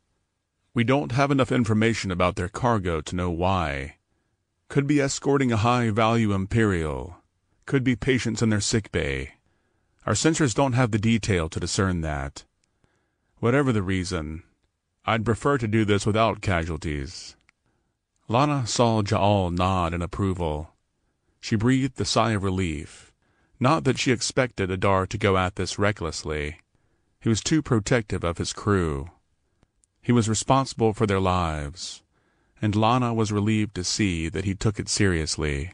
[SPEAKER 1] We don't have enough information about their cargo to know why. Could be escorting a high-value Imperial. Could be patients in their sickbay. Our sensors don't have the detail to discern that. Whatever the reason, I'd prefer to do this without casualties. Lana saw Ja'al nod in approval. She breathed a sigh of relief. Not that she expected Adar to go at this recklessly. He was too protective of his crew. He was responsible for their lives, and Lana was relieved to see that he took it seriously.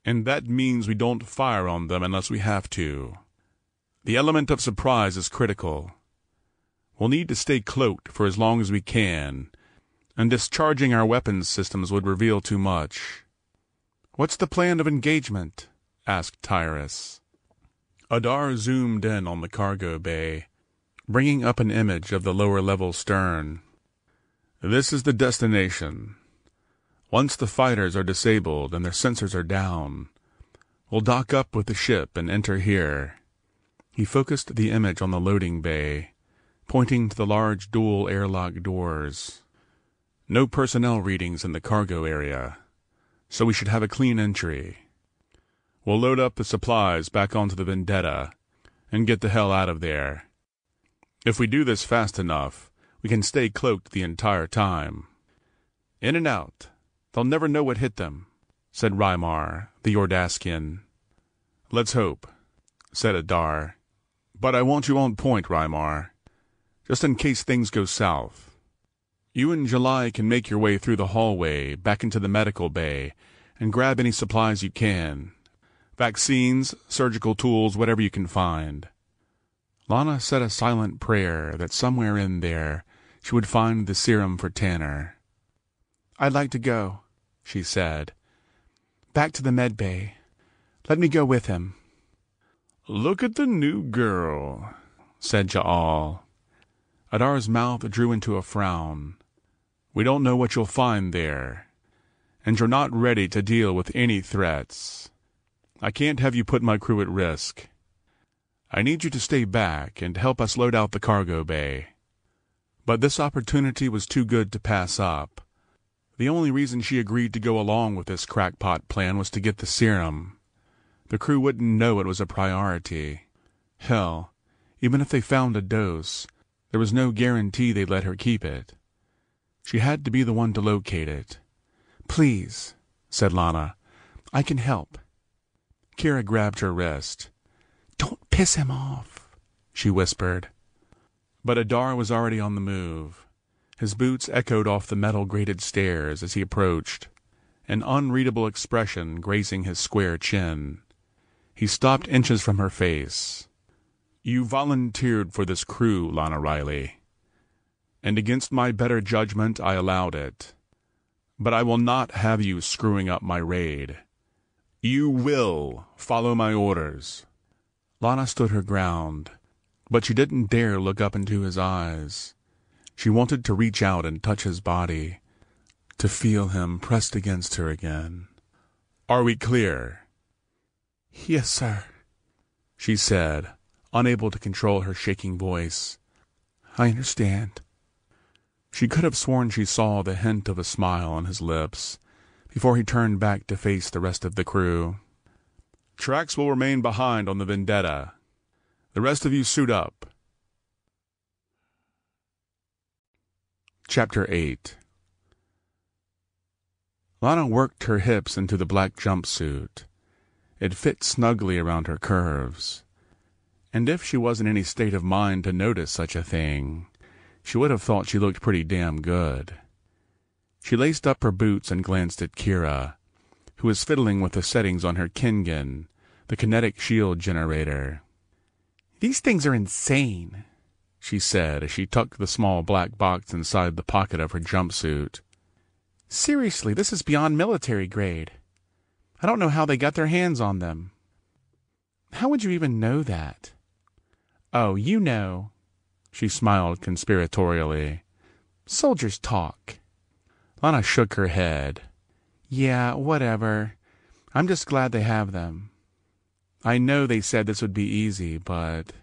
[SPEAKER 1] And that means we don't fire on them unless we have to. The element of surprise is critical. We'll need to stay cloaked for as long as we can, and discharging our weapons systems would reveal too much.
[SPEAKER 2] What's the plan of engagement? Asked Tyrus.
[SPEAKER 1] Adar zoomed in on the cargo bay, bringing up an image of the lower-level stern. This is the destination. Once the fighters are disabled and their sensors are down, we'll dock up with the ship and enter here." He focused the image on the loading bay, pointing to the large dual airlock doors. "No personnel readings in the cargo area, so we should have a clean entry. We'll load up the supplies back onto the Vendetta and get the hell out of there. If we do this fast enough, we can stay cloaked the entire time. In and out. They'll never know what hit them," said Rymar, the Yordaskian. "Let's hope," said Adar. "But I want you on point, Rymar, just in case things go south. You and July can make your way through the hallway back into the medical bay and grab any supplies you can. Vaccines, surgical tools, whatever you can find." Lana said a silent prayer that somewhere in there she would find the serum for Tanner. "I'd like to go," she said. "Back to the med bay. Let me go with him." "Look at the new girl," said Ja'al. Adar's mouth drew into a frown. "We don't know what you'll find there, and you're not ready to deal with any threats. I can't have you put my crew at risk. I need you to stay back and help us load out the cargo bay." But this opportunity was too good to pass up. The only reason she agreed to go along with this crackpot plan was to get the serum. The crew wouldn't know it was a priority. Hell, even if they found a dose, there was no guarantee they'd let her keep it. She had to be the one to locate it. "Please," said Lana. "I can help." Kira grabbed her wrist. "Don't piss him off," she whispered. But Adar was already on the move. His boots echoed off the metal-grated stairs as he approached, an unreadable expression grazing his square chin. He stopped inches from her face. "You volunteered for this crew, Lana Riley, and against my better judgment I allowed it. But I will not have you screwing up my raid. You will follow my orders." Lana stood her ground, but she didn't dare look up into his eyes. She wanted to reach out and touch his body, to feel him pressed against her again. "Are we clear?" "Yes, sir," she said, unable to control her shaking voice. "I understand." She could have sworn she saw the hint of a smile on his lips before he turned back to face the rest of the crew. "Trax will remain behind on the Vendetta. The rest of you suit up." Chapter 8. Lana worked her hips into the black jumpsuit. It fit snugly around her curves. And if she was in any state of mind to notice such a thing, she would have thought she looked pretty damn good. She laced up her boots and glanced at Kira, who was fiddling with the settings on her Kengan, the kinetic shield generator. "These things are insane," she said as she tucked the small black box inside the pocket of her jumpsuit. "Seriously, this is beyond military grade. I don't know how they got their hands on them." "How would you even know that?" "Oh, you know." She smiled conspiratorially. "Soldiers talk." Lana shook her head. "Yeah, whatever. I'm just glad they have them. I know they said this would be easy, but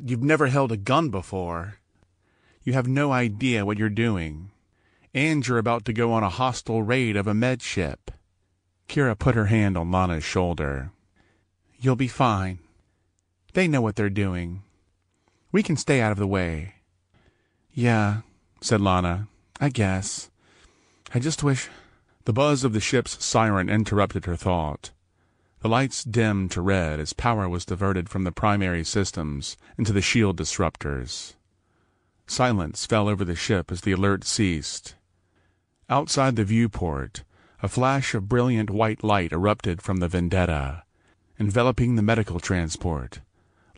[SPEAKER 1] you've never held a gun before. You have no idea what you're doing. And you're about to go on a hostile raid of a med ship." Kira put her hand on Lana's shoulder. "You'll be fine. They know what they're doing. We can stay out of the way." "Yeah," said Lana. "I guess. I just wish—" The buzz of the ship's siren interrupted her thought. The lights dimmed to red as power was diverted from the primary systems into the shield disruptors. Silence fell over the ship as the alert ceased. Outside the viewport, a flash of brilliant white light erupted from the Vendetta, enveloping the medical transport.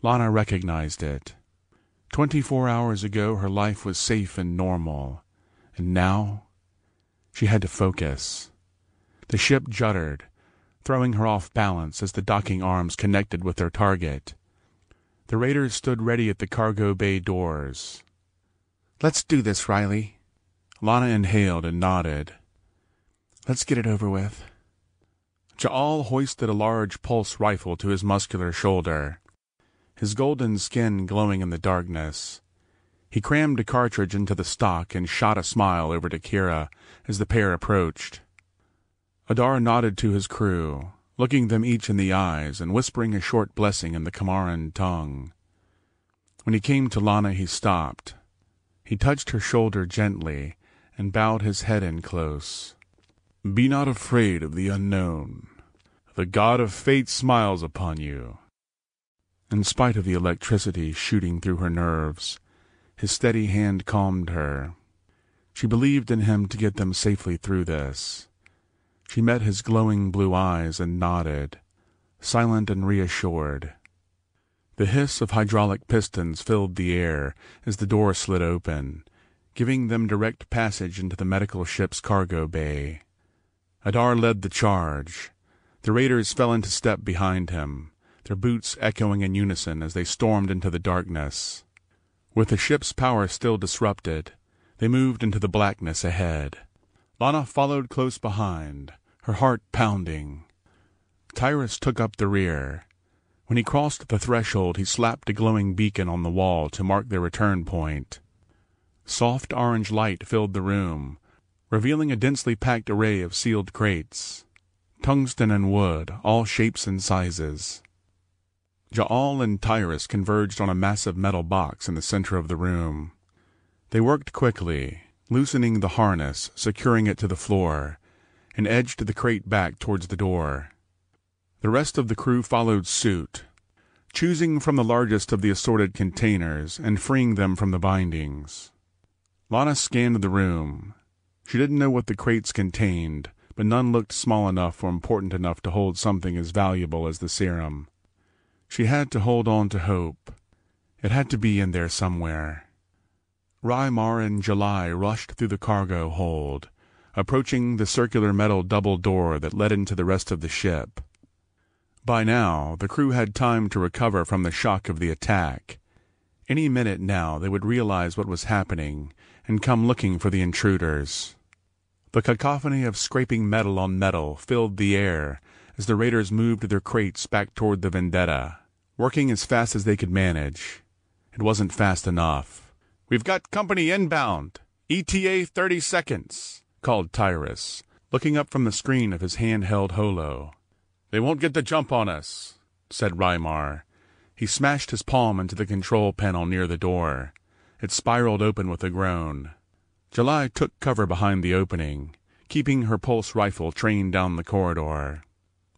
[SPEAKER 1] Lana recognized it. 24 hours ago her life was safe and normal, and now she had to focus. The ship juddered, throwing her off balance as the docking arms connected with their target. The raiders stood ready at the cargo bay doors. "Let's do this, Riley." Lana inhaled and nodded.
[SPEAKER 2] Let's get it over with.
[SPEAKER 1] Ja'al hoisted a large pulse rifle to his muscular shoulder, his golden skin glowing in the darkness. He crammed a cartridge into the stock and shot a smile over to Kira as the pair approached. Adar nodded to his crew, looking them each in the eyes and whispering a short blessing in the Kamaran tongue. When he came to Lana, he stopped. He touched her shoulder gently and bowed his head in close. "Be not afraid of the unknown. The god of fate smiles upon you." In spite of the electricity shooting through her nerves, his steady hand calmed her. She believed in him to get them safely through this. She met his glowing blue eyes and nodded, silent and reassured. The hiss of hydraulic pistons filled the air as the door slid open, giving them direct passage into the medical ship's cargo bay. Adar led the charge. The raiders fell into step behind him, their boots echoing in unison as they stormed into the darkness. With the ship's power still disrupted, they moved into the blackness ahead. Lana followed close behind, her heart pounding. Tyrus took up the rear. When he crossed the threshold, he slapped a glowing beacon on the wall to mark their return point. Soft orange light filled the room, revealing a densely packed array of sealed crates. Tungsten and wood, all shapes and sizes. Ja'al and Tyrus converged on a massive metal box in the center of the room. They worked quickly, loosening the harness, securing it to the floor, and edged the crate back towards the door. The rest of the crew followed suit, choosing from the largest of the assorted containers and freeing them from the bindings. Lana scanned the room. She didn't know what the crates contained, but none looked small enough or important enough to hold something as valuable as the serum. She had to hold on to hope. It had to be in there somewhere. Rymar and July rushed through the cargo hold, approaching the circular metal double door that led into the rest of the ship. By now, the crew had time to recover from the shock of the attack. Any minute now they would realize what was happening and come looking for the intruders. The cacophony of scraping metal on metal filled the air as the raiders moved their crates back toward the Vendetta, working as fast as they could manage. It wasn't fast enough. "We've got company inbound. ETA 30 seconds, called Tyrus, looking up from the screen of his handheld holo. "They won't get the jump on us," said Rymar. He smashed his palm into the control panel near the door. It spiraled open with a groan. July took cover behind the opening, keeping her pulse rifle trained down the corridor.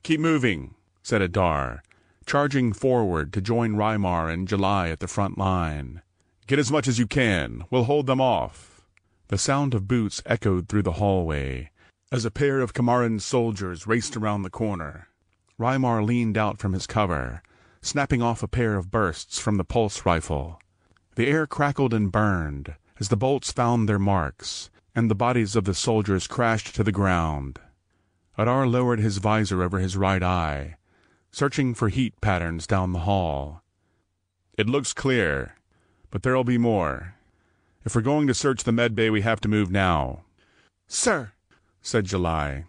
[SPEAKER 1] "Keep moving," said Adar, charging forward to join Rymar and July at the front line. "Get as much as you can. We'll hold them off." The sound of boots echoed through the hallway as a pair of Kamaran soldiers raced around the corner. Rymar leaned out from his cover, snapping off a pair of bursts from the pulse rifle. The air crackled and burned as the bolts found their marks, and the bodies of the soldiers crashed to the ground. Adar lowered his visor over his right eye, searching for heat patterns down the hall. "It looks clear, but there'll be more. If we're going to search the med bay, we have to move now."
[SPEAKER 2] "Sir,"
[SPEAKER 1] said July.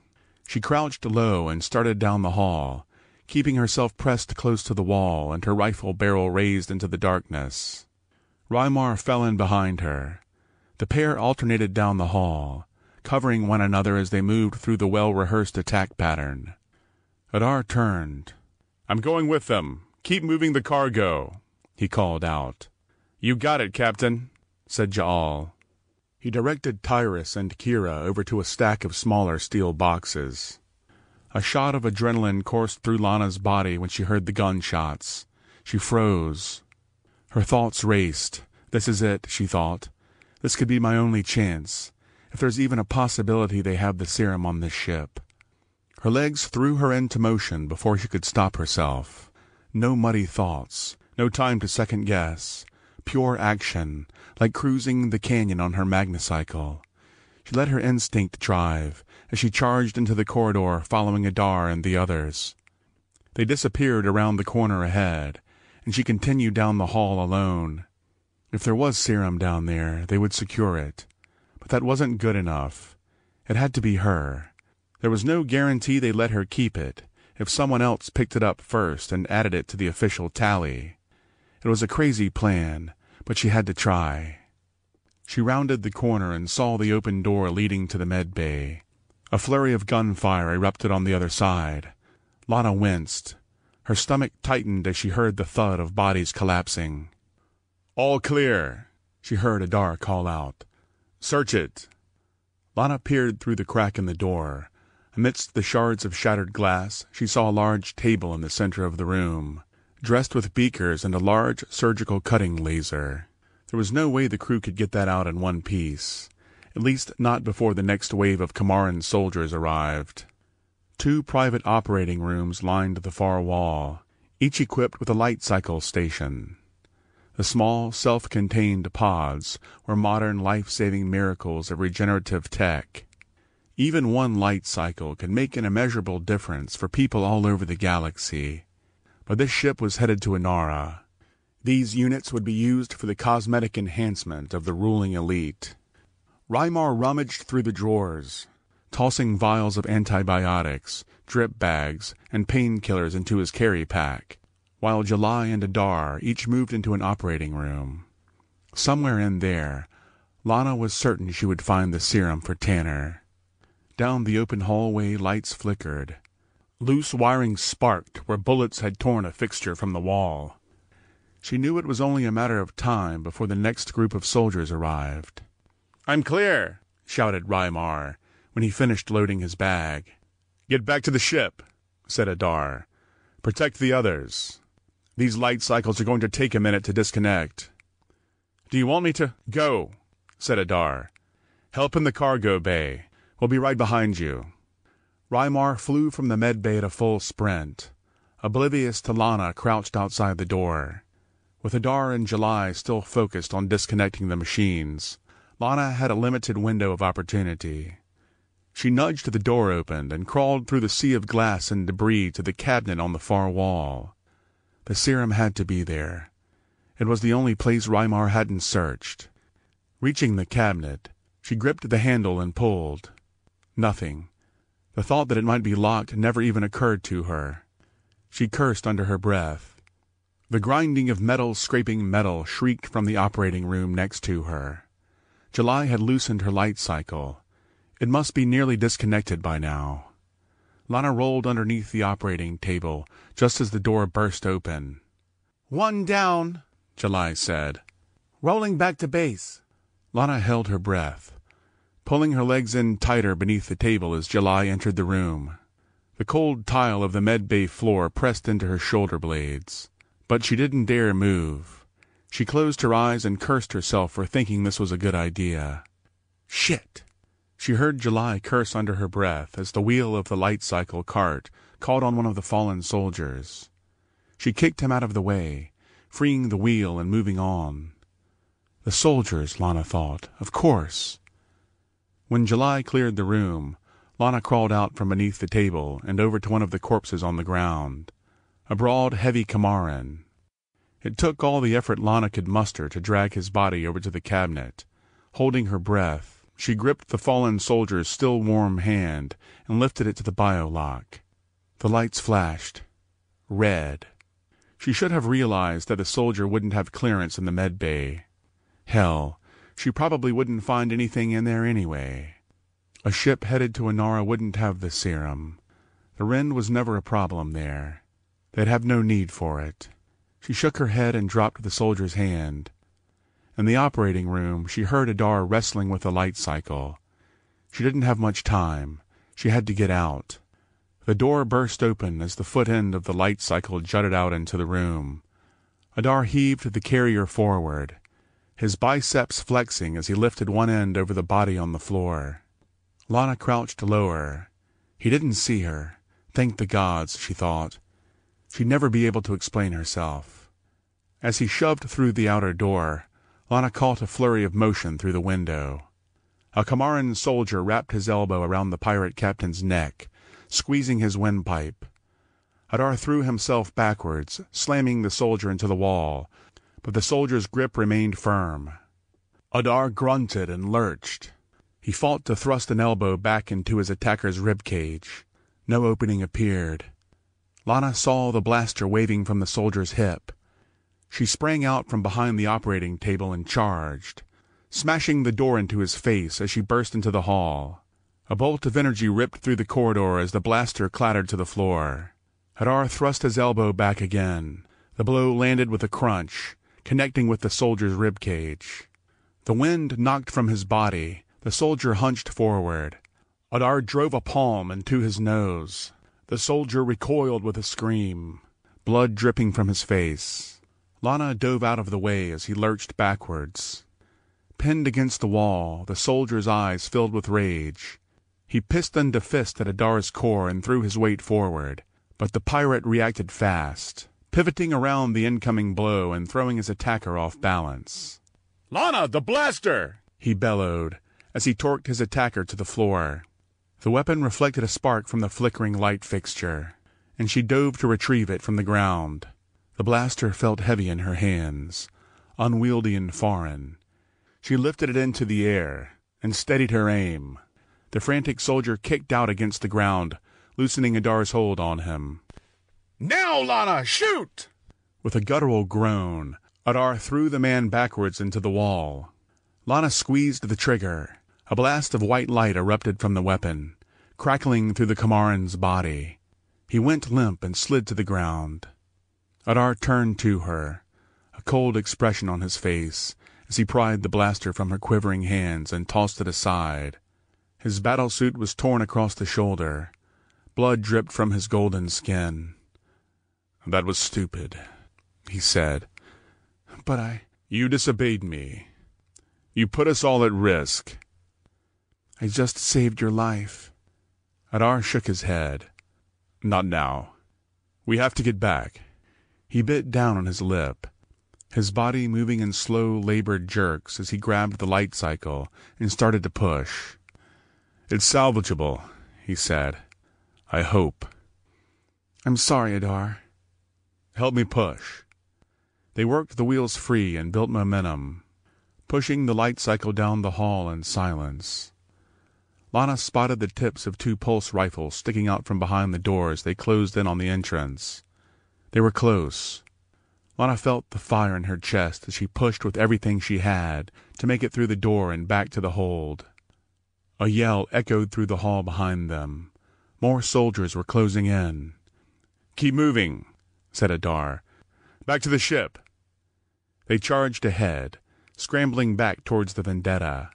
[SPEAKER 1] She crouched low and started down the hall, keeping herself pressed close to the wall and her rifle barrel raised into the darkness. Rymar fell in behind her. The pair alternated down the hall, covering one another as they moved through the well-rehearsed attack pattern. Adar turned. "I'm going with them. Keep moving the cargo," he called out. "You got it, Captain," said Ja'al. He directed Tyrus and Kira over to a stack of smaller steel boxes. A shot of adrenaline coursed through Lana's body when she heard the gunshots. She froze. Her thoughts raced. This is it, she thought. This could be my only chance, if there's even a possibility they have the serum on this ship. Her legs threw her into motion before she could stop herself. No muddy thoughts, no time to second guess. Pure action, like cruising the canyon on her magnacycle. She let her instinct drive as she charged into the corridor following Adar and the others. They disappeared around the corner ahead, and she continued down the hall alone. If there was serum down there, they would secure it. But that wasn't good enough. It had to be her. There was no guarantee they'd let her keep it if someone else picked it up first and added it to the official tally. It was a crazy plan, but she had to try. She rounded the corner and saw the open door leading to the med bay. A flurry of gunfire erupted on the other side. Lana winced. Her stomach tightened as she heard the thud of bodies collapsing. "All clear," she heard Adar call out. "Search it." Lana peered through the crack in the door. Amidst the shards of shattered glass, she saw a large table in the center of the room, dressed with beakers and a large surgical cutting laser. There was no way the crew could get that out in one piece, at least not before the next wave of Kamaran soldiers arrived. 2 private operating rooms lined the far wall, each equipped with a light cycle station. The small, self-contained pods were modern life-saving miracles of regenerative tech. Even one light cycle could make an immeasurable difference for people all over the galaxy. But this ship was headed to Inara. These units would be used for the cosmetic enhancement of the ruling elite. Rymar rummaged through the drawers, tossing vials of antibiotics, drip bags, and painkillers into his carry pack, while July and Adar each moved into an operating room. Somewhere in there, Lana was certain she would find the serum for Tanner. Down the open hallway, lights flickered. Loose wiring sparked where bullets had torn a fixture from the wall. She knew it was only a matter of time before the next group of soldiers arrived. "I'm clear," shouted Rymar when he finished loading his bag. "Get back to the ship," said Adar. "Protect the others. These light cycles are going to take a minute to disconnect." "Do you want me to—" "Go," said Adar. "Help in the cargo bay. We'll be right behind you." Rymar flew from the med bay at a full sprint. Oblivious to Lana crouched outside the door. With Adar and July still focused on disconnecting the machines, Lana had a limited window of opportunity. She nudged the door open and crawled through the sea of glass and debris to the cabinet on the far wall. The serum had to be there. It was the only place Rymar hadn't searched. Reaching the cabinet, she gripped the handle and pulled. Nothing. The thought that it might be locked never even occurred to her. She cursed under her breath. The grinding of metal scraping metal shrieked from the operating room next to her. July had loosened her light cycle. It must be nearly disconnected by now. Lana rolled underneath the operating table just as the door burst open. "One down," July said. "Rolling back to base." Lana held her breath, pulling her legs in tighter beneath the table as July entered the room. The cold tile of the med bay floor pressed into her shoulder blades, but she didn't dare move. She closed her eyes and cursed herself for thinking this was a good idea. "Shit!" She heard July curse under her breath as the wheel of the light cycle cart caught on one of the fallen soldiers. She kicked him out of the way, freeing the wheel and moving on. The soldiers, Lana thought, of course. When July cleared the room, Lana crawled out from beneath the table and over to one of the corpses on the ground. A broad, heavy Kamaran. It took all the effort Lana could muster to drag his body over to the cabinet. Holding her breath, she gripped the fallen soldier's still warm hand and lifted it to the biolock. The lights flashed. Red. She should have realized that the soldier wouldn't have clearance in the med bay. Hell, she probably wouldn't find anything in there anyway. A ship headed to Inara wouldn't have the serum. The Ren was never a problem there. They'd have no need for it. She shook her head and dropped the soldier's hand. In the operating room, she heard Adar wrestling with the light cycle. She didn't have much time. She had to get out. The door burst open as the foot end of the light cycle jutted out into the room. Adar heaved the carrier forward, his biceps flexing as he lifted one end over the body on the floor. Lana crouched lower. He didn't see her. Thank the gods, she thought. She'd never be able to explain herself. As he shoved through the outer door, Lana caught a flurry of motion through the window. A Kamaran soldier wrapped his elbow around the pirate captain's neck, squeezing his windpipe. Adar threw himself backwards, slamming the soldier into the wall, but the soldier's grip remained firm. Adar grunted and lurched. He fought to thrust an elbow back into his attacker's ribcage. No opening appeared. Lana saw the blaster waving from the soldier's hip. She sprang out from behind the operating table and charged, smashing the door into his face as she burst into the hall. A bolt of energy ripped through the corridor as the blaster clattered to the floor. Hadar thrust his elbow back again. The blow landed with a crunch, connecting with the soldier's ribcage. The wind knocked from his body. The soldier hunched forward. Hadar drove a palm into his nose. The soldier recoiled with a scream, blood dripping from his face. Lana dove out of the way as he lurched backwards. Pinned against the wall, the soldier's eyes filled with rage. He pistoned a fist at Hadar's core and threw his weight forward, but the pirate reacted fast, pivoting around the incoming blow and throwing his attacker off balance. "Lana, the blaster!" he bellowed as he torqued his attacker to the floor. The weapon reflected a spark from the flickering light fixture, and she dove to retrieve it from the ground. The blaster felt heavy in her hands, unwieldy and foreign. She lifted it into the air and steadied her aim. The frantic soldier kicked out against the ground, loosening Hadar's hold on him. "Now, Lana, shoot!" With a guttural groan, Hadar threw the man backwards into the wall. Lana squeezed the trigger. A blast of white light erupted from the weapon, crackling through the Kamaran's body. He went limp and slid to the ground. Hadar turned to her, a cold expression on his face, as he pried the blaster from her quivering hands and tossed it aside. His battlesuit was torn across the shoulder. Blood dripped from his golden skin. "That was stupid," he said. "But You disobeyed me. You put us all at risk." "I just saved your life." Hadar shook his head. "Not now. We have to get back." He bit down on his lip, his body moving in slow, labored jerks as he grabbed the light cycle and started to push. "It's salvageable," he said. "I hope." "I'm sorry, Hadar." "Help me push." They worked the wheels free and built momentum, pushing the light cycle down the hall in silence. Lana spotted the tips of 2 pulse rifles sticking out from behind the doors they closed in on the entrance. They were close. Lana felt the fire in her chest as she pushed with everything she had to make it through the door and back to the hold. A yell echoed through the hall behind them. More soldiers were closing in. "Keep moving," said Hadar. "Back to the ship." They charged ahead, scrambling back towards the Vendetta.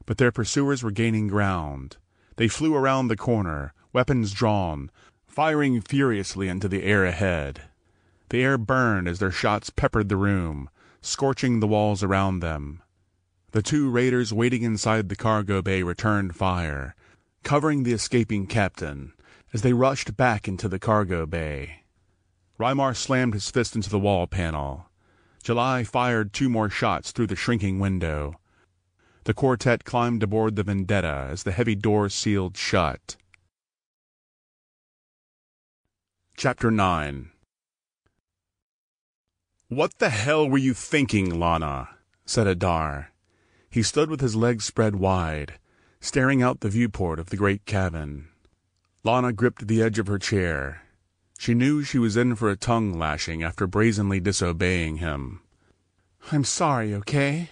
[SPEAKER 1] But their pursuers were gaining ground. They flew around the corner, weapons drawn, firing furiously into the air ahead. The air burned as their shots peppered the room, scorching the walls around them. The 2 raiders waiting inside the cargo bay returned fire, covering the escaping captain as they rushed back into the cargo bay. Rymar slammed his fist into the wall panel. July fired 2 more shots through the shrinking window. The quartet climbed aboard the Vendetta as the heavy door sealed shut. Chapter 9. "What the hell were you thinking, Lana?" said Hadar. He stood with his legs spread wide, staring out the viewport of the great cabin. Lana gripped the edge of her chair. She knew she was in for a tongue lashing after brazenly disobeying him. "I'm sorry, okay?"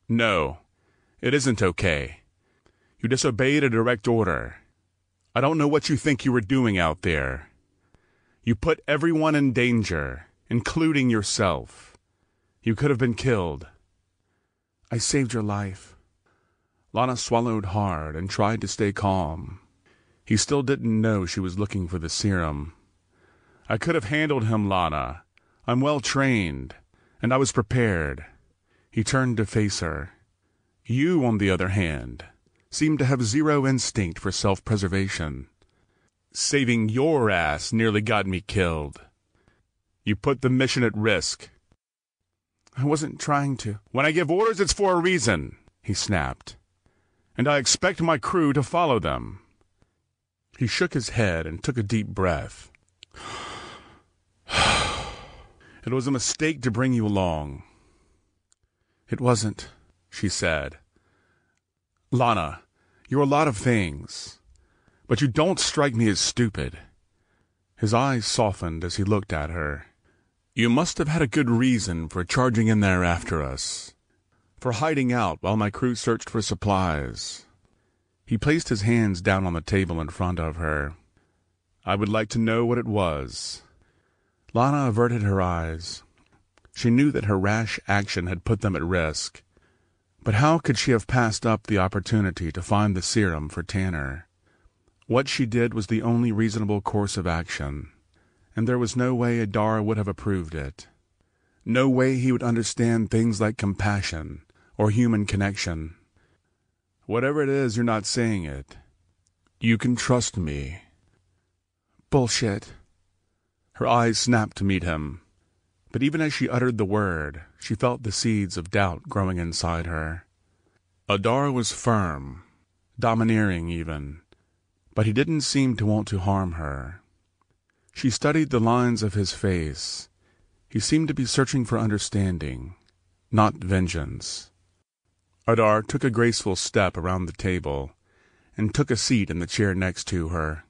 [SPEAKER 1] "No. It isn't okay. You disobeyed a direct order. I don't know what you think you were doing out there. You put everyone in danger, including yourself. You could have been killed." "I saved your life." Lana swallowed hard and tried to stay calm. He still didn't know she was looking for the serum. "I could have handled him, Lana. I'm well trained, and I was prepared." He turned to face her. "You, on the other hand, seem to have zero instinct for self-preservation. Saving your ass nearly got me killed. You put the mission at risk." "I wasn't trying to." "When I give orders, it's for a reason," he snapped. "And I expect my crew to follow them." He shook his head and took a deep breath. "It was a mistake to bring you along." "It wasn't," she said. Lana, you're a lot of things, but you don't strike me as stupid. His eyes softened as he looked at her. You must have had a good reason for charging in there after us, for hiding out while my crew searched for supplies. He placed his hands down on the table in front of her. I would like to know what it was. Lana averted her eyes. She knew that her rash action had put them at risk. But how could she have passed up the opportunity to find the serum for Tanner? What she did was the only reasonable course of action, and there was no way Adar would have approved it. No way he would understand things like compassion or human connection. Whatever it is, you're not saying it. You can trust me.
[SPEAKER 2] Bullshit.
[SPEAKER 1] Her eyes snapped to meet him, but even as she uttered the word, she felt the seeds of doubt growing inside her. Adar was firm, domineering even, but he didn't seem to want to harm her. She studied the lines of his face. He seemed to be searching for understanding, not vengeance. Adar took a graceful step around the table and took a seat in the chair next to her.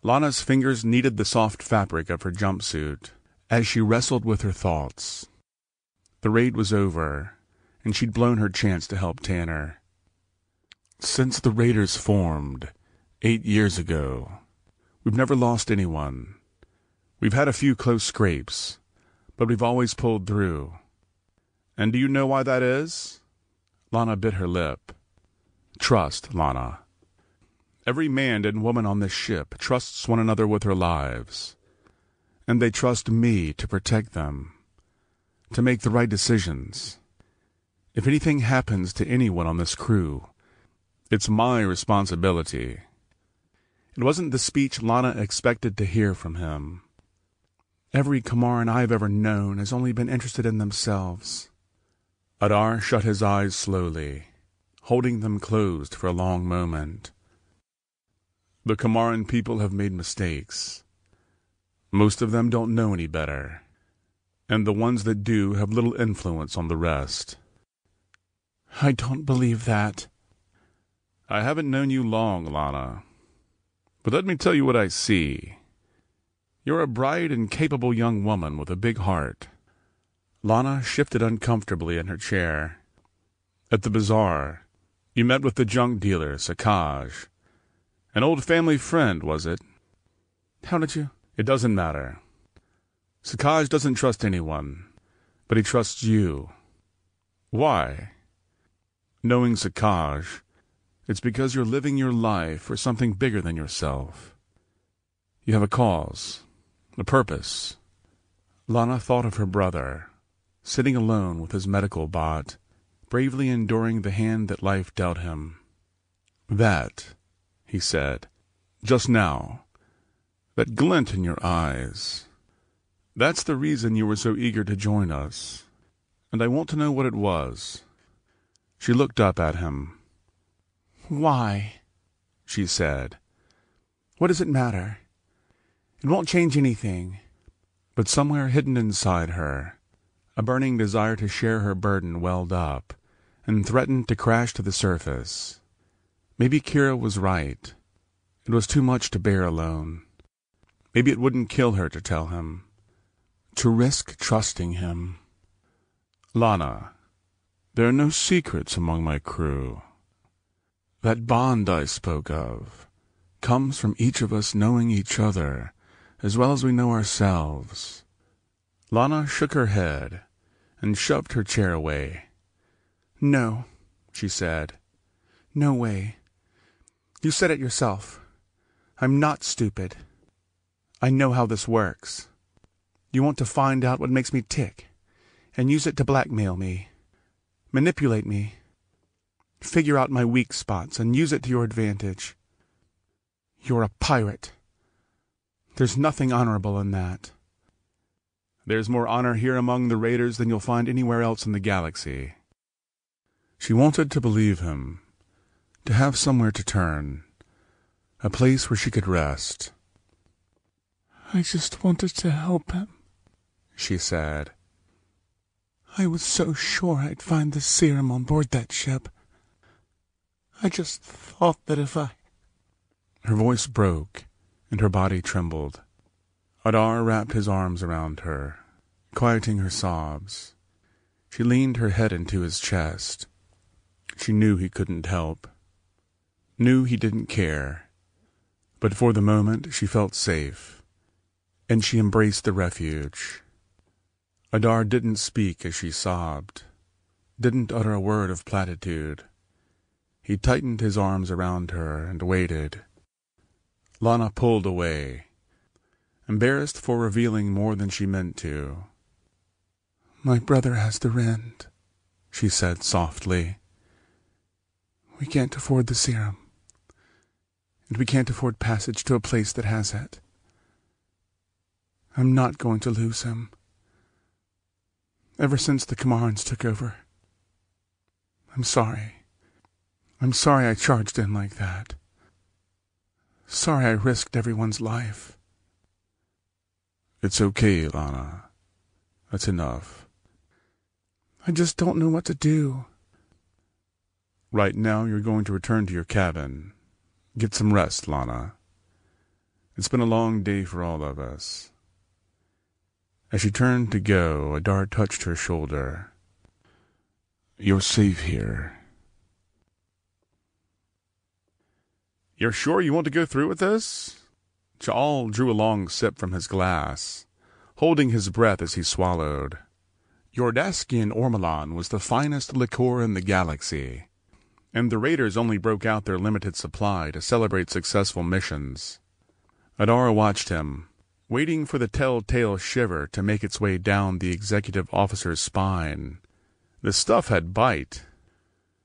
[SPEAKER 1] Lana's fingers kneaded the soft fabric of her jumpsuit as she wrestled with her thoughts. The raid was over, and she'd blown her chance to help Tanner. Since the Raiders formed 8 years ago, we've never lost anyone. We've had a few close scrapes, but we've always pulled through. And do you know why that is? Lana bit her lip. Trust, Lana. Every man and woman on this ship trusts one another with their lives, and they trust me to protect them, to make the right decisions. If anything happens to anyone on this crew, it's my responsibility. It wasn't the speech Lana expected to hear from him. Every Kamaran I've ever known has only been interested in themselves. Adar shut his eyes slowly, holding them closed for a long moment. The Kamaran people have made mistakes. Most of them don't know any better, and the ones that do have little influence on the rest.
[SPEAKER 2] I don't believe that.
[SPEAKER 1] I haven't known you long, Lana, but let me tell you what I see. You're a bright and capable young woman with a big heart. Lana shifted uncomfortably in her chair. At the bazaar, you met with the junk dealer, Sakaj. An old family friend, was it?
[SPEAKER 2] How did you?
[SPEAKER 1] It doesn't matter. Sakaj doesn't trust anyone, but he trusts you. Why? Knowing Sakaj, it's because you're living your life for something bigger than yourself. You have a cause, a purpose. Lana thought of her brother, sitting alone with his medical bot, bravely enduring the hand that life dealt him. That, he said, just now, that glint in your eyes, that's the reason you were so eager to join us, and I want to know what it was. She looked up at him.
[SPEAKER 2] Why?
[SPEAKER 1] She said.
[SPEAKER 2] What does it matter? It won't change anything.
[SPEAKER 1] But somewhere hidden inside her, a burning desire to share her burden welled up and threatened to crash to the surface. Maybe Kira was right. It was too much to bear alone. Maybe it wouldn't kill her to tell him, to risk trusting him. Lana, there are no secrets among my crew. That bond I spoke of comes from each of us knowing each other as well as we know ourselves. Lana shook her head and shoved her chair away.
[SPEAKER 2] No,
[SPEAKER 1] she said.
[SPEAKER 2] No way. You said it yourself. I'm not stupid. I know how this works. You want to find out what makes me tick, and use it to blackmail me, manipulate me, figure out my weak spots, and use it to your advantage. You're a pirate. There's nothing honorable in that.
[SPEAKER 1] There's more honor here among the Raiders than you'll find anywhere else in the galaxy. She wanted to believe him, to have somewhere to turn, a place where she could rest.
[SPEAKER 2] I just wanted to help him,
[SPEAKER 1] she said.
[SPEAKER 2] I was so sure I'd find the serum on board that ship. I just thought that if I—" Her voice broke, and her body trembled. Adar wrapped his arms around her, quieting her sobs. She leaned her head into his chest. She knew he couldn't help, knew he didn't care, but for the moment she felt safe, and she embraced the refuge. Adar didn't speak as she sobbed, didn't utter a word of platitude. He tightened his arms around her and waited. Lana pulled away, embarrassed for revealing more than she meant to. "My brother has the rent," she said softly. "We can't afford the serum, and we can't afford passage to a place that has it. I'm not going to lose him. Ever since the Camarans took over. I'm sorry. I'm sorry I charged in like that. Sorry I risked everyone's life."
[SPEAKER 1] "It's okay, Lana. That's enough."
[SPEAKER 2] "I just don't know what to do."
[SPEAKER 1] "Right now you're going to return to your cabin. Get some rest, Lana. It's been a long day for all of us." As she turned to go, Adar touched her shoulder. "You're safe here." "You're sure you want to go through with this?" Ja'al drew a long sip from his glass, holding his breath as he swallowed. Yordaskian Ormolan was the finest liqueur in the galaxy, and the raiders only broke out their limited supply to celebrate successful missions. Adar watched him, waiting for the telltale shiver to make its way down the executive officer's spine. The stuff had bite.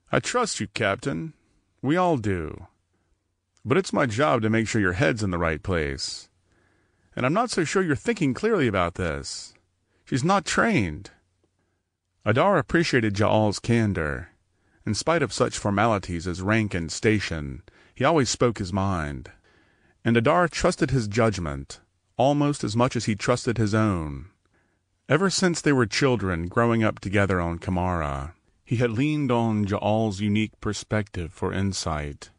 [SPEAKER 1] "I trust you, Captain. We all do. But it's my job to make sure your head's in the right place. And I'm not so sure you're thinking clearly about this. She's not trained." Adar appreciated Ja'al's candor. In spite of such formalities as rank and station, he always spoke his mind. And Adar trusted his judgment almost as much as he trusted his own. Ever since they were children growing up together on Kamara, he had leaned on Ja'al's unique perspective for insight.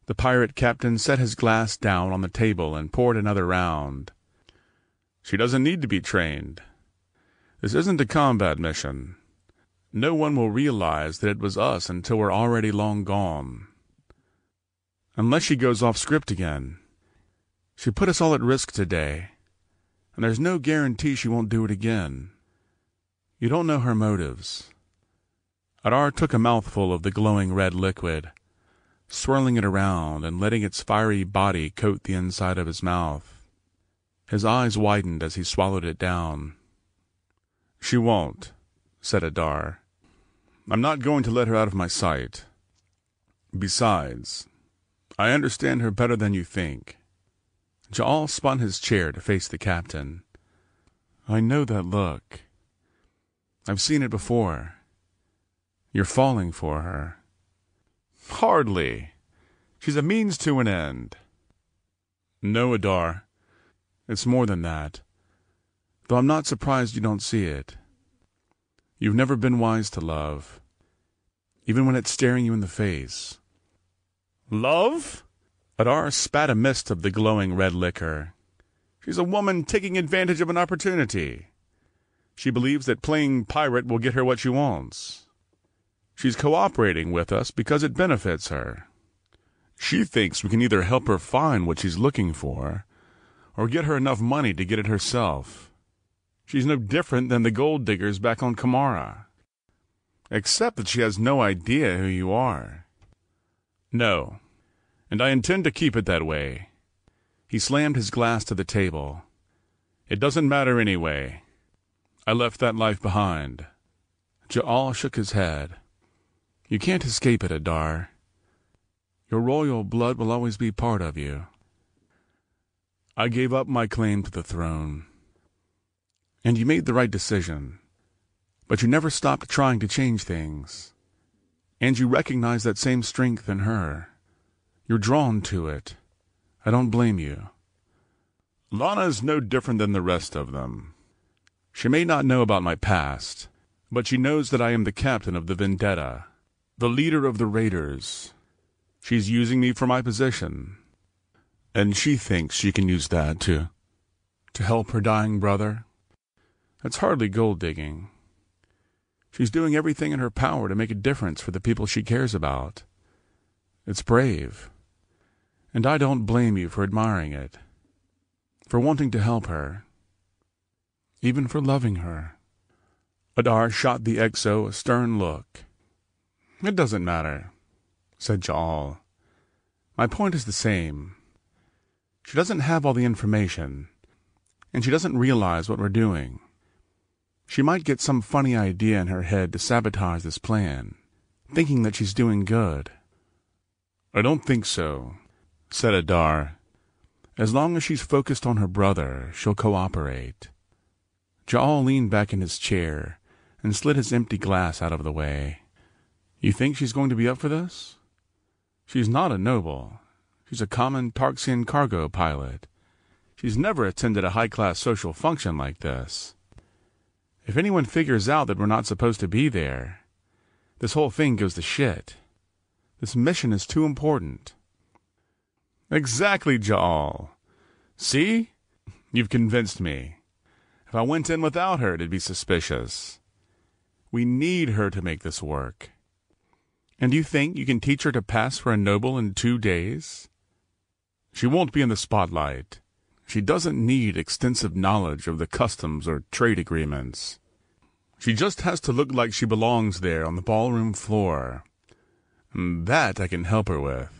[SPEAKER 1] The pirate captain set his glass down on the table and poured another round. "She doesn't need to be trained. This isn't a combat mission. No one will realize that it was us until we're already long gone. Unless she goes off script again. She put us all at risk today, and there's no guarantee she won't do it again. You don't know her motives." Adar took a mouthful of the glowing red liquid, swirling it around and letting its fiery body coat the inside of his mouth. His eyes widened as he swallowed it down. "She won't," said Adar. "I'm not going to let her out of my sight. Besides, I understand her better than you think." Ja'al spun his chair to face the captain. "I know that look. I've seen it before. You're falling for her." "Hardly. She's a means to an end." "No, Adar. It's more than that. Though I'm not surprised you don't see it. You've never been wise to love, even when it's staring you in the face." "Love?" Adar spat a mist of the glowing red liquor. "She's a woman taking advantage of an opportunity. She believes that playing pirate will get her what she wants. She's cooperating with us because it benefits her. She thinks we can either help her find what she's looking for, or get her enough money to get it herself. She's no different than the gold diggers back on Kamara, except that she has no idea who you are." "No, and I intend to keep it that way." He slammed his glass to the table. "It doesn't matter anyway. I left that life behind." Ja'al shook his head. "You can't escape it, Adar. Your royal blood will always be part of you." "I gave up my claim to the throne." "And you made the right decision. But you never stopped trying to change things. And you recognize that same strength in her. You're drawn to it. I don't blame you." "Lana's no different than the rest of them. She may not know about my past, but she knows that I am the captain of the Vendetta. the leader of the raiders. She's using me for my position. And she thinks she can use that to help her dying brother. That's hardly gold digging. She's doing everything in her power to make a difference for the people she cares about. It's brave. And I don't blame you for admiring it, for wanting to help her, even for loving her. Adar shot the Exo a stern look. It doesn't matter, said Ja'al. My point is the same. She doesn't have all the information, and she doesn't realize what we're doing. She might get some funny idea in her head to sabotage this plan, thinking that she's doing good. I don't think so, said Adar. As long as she's focused on her brother, she'll cooperate. Ja'al leaned back in his chair and slid his empty glass out of the way. You think she's going to be up for this? She's not a noble. She's a common Tarxian cargo pilot. She's never attended a high-class social function like this. If anyone figures out that we're not supposed to be there, this whole thing goes to shit. This mission is too important. Exactly, Ja'al. See? You've convinced me. If I went in without her, it'd be suspicious. We need her to make this work. And do you think you can teach her to pass for a noble in 2 days? She won't be in the spotlight. She doesn't need extensive knowledge of the customs or trade agreements. She just has to look like she belongs there on the ballroom floor. And that I can help her with.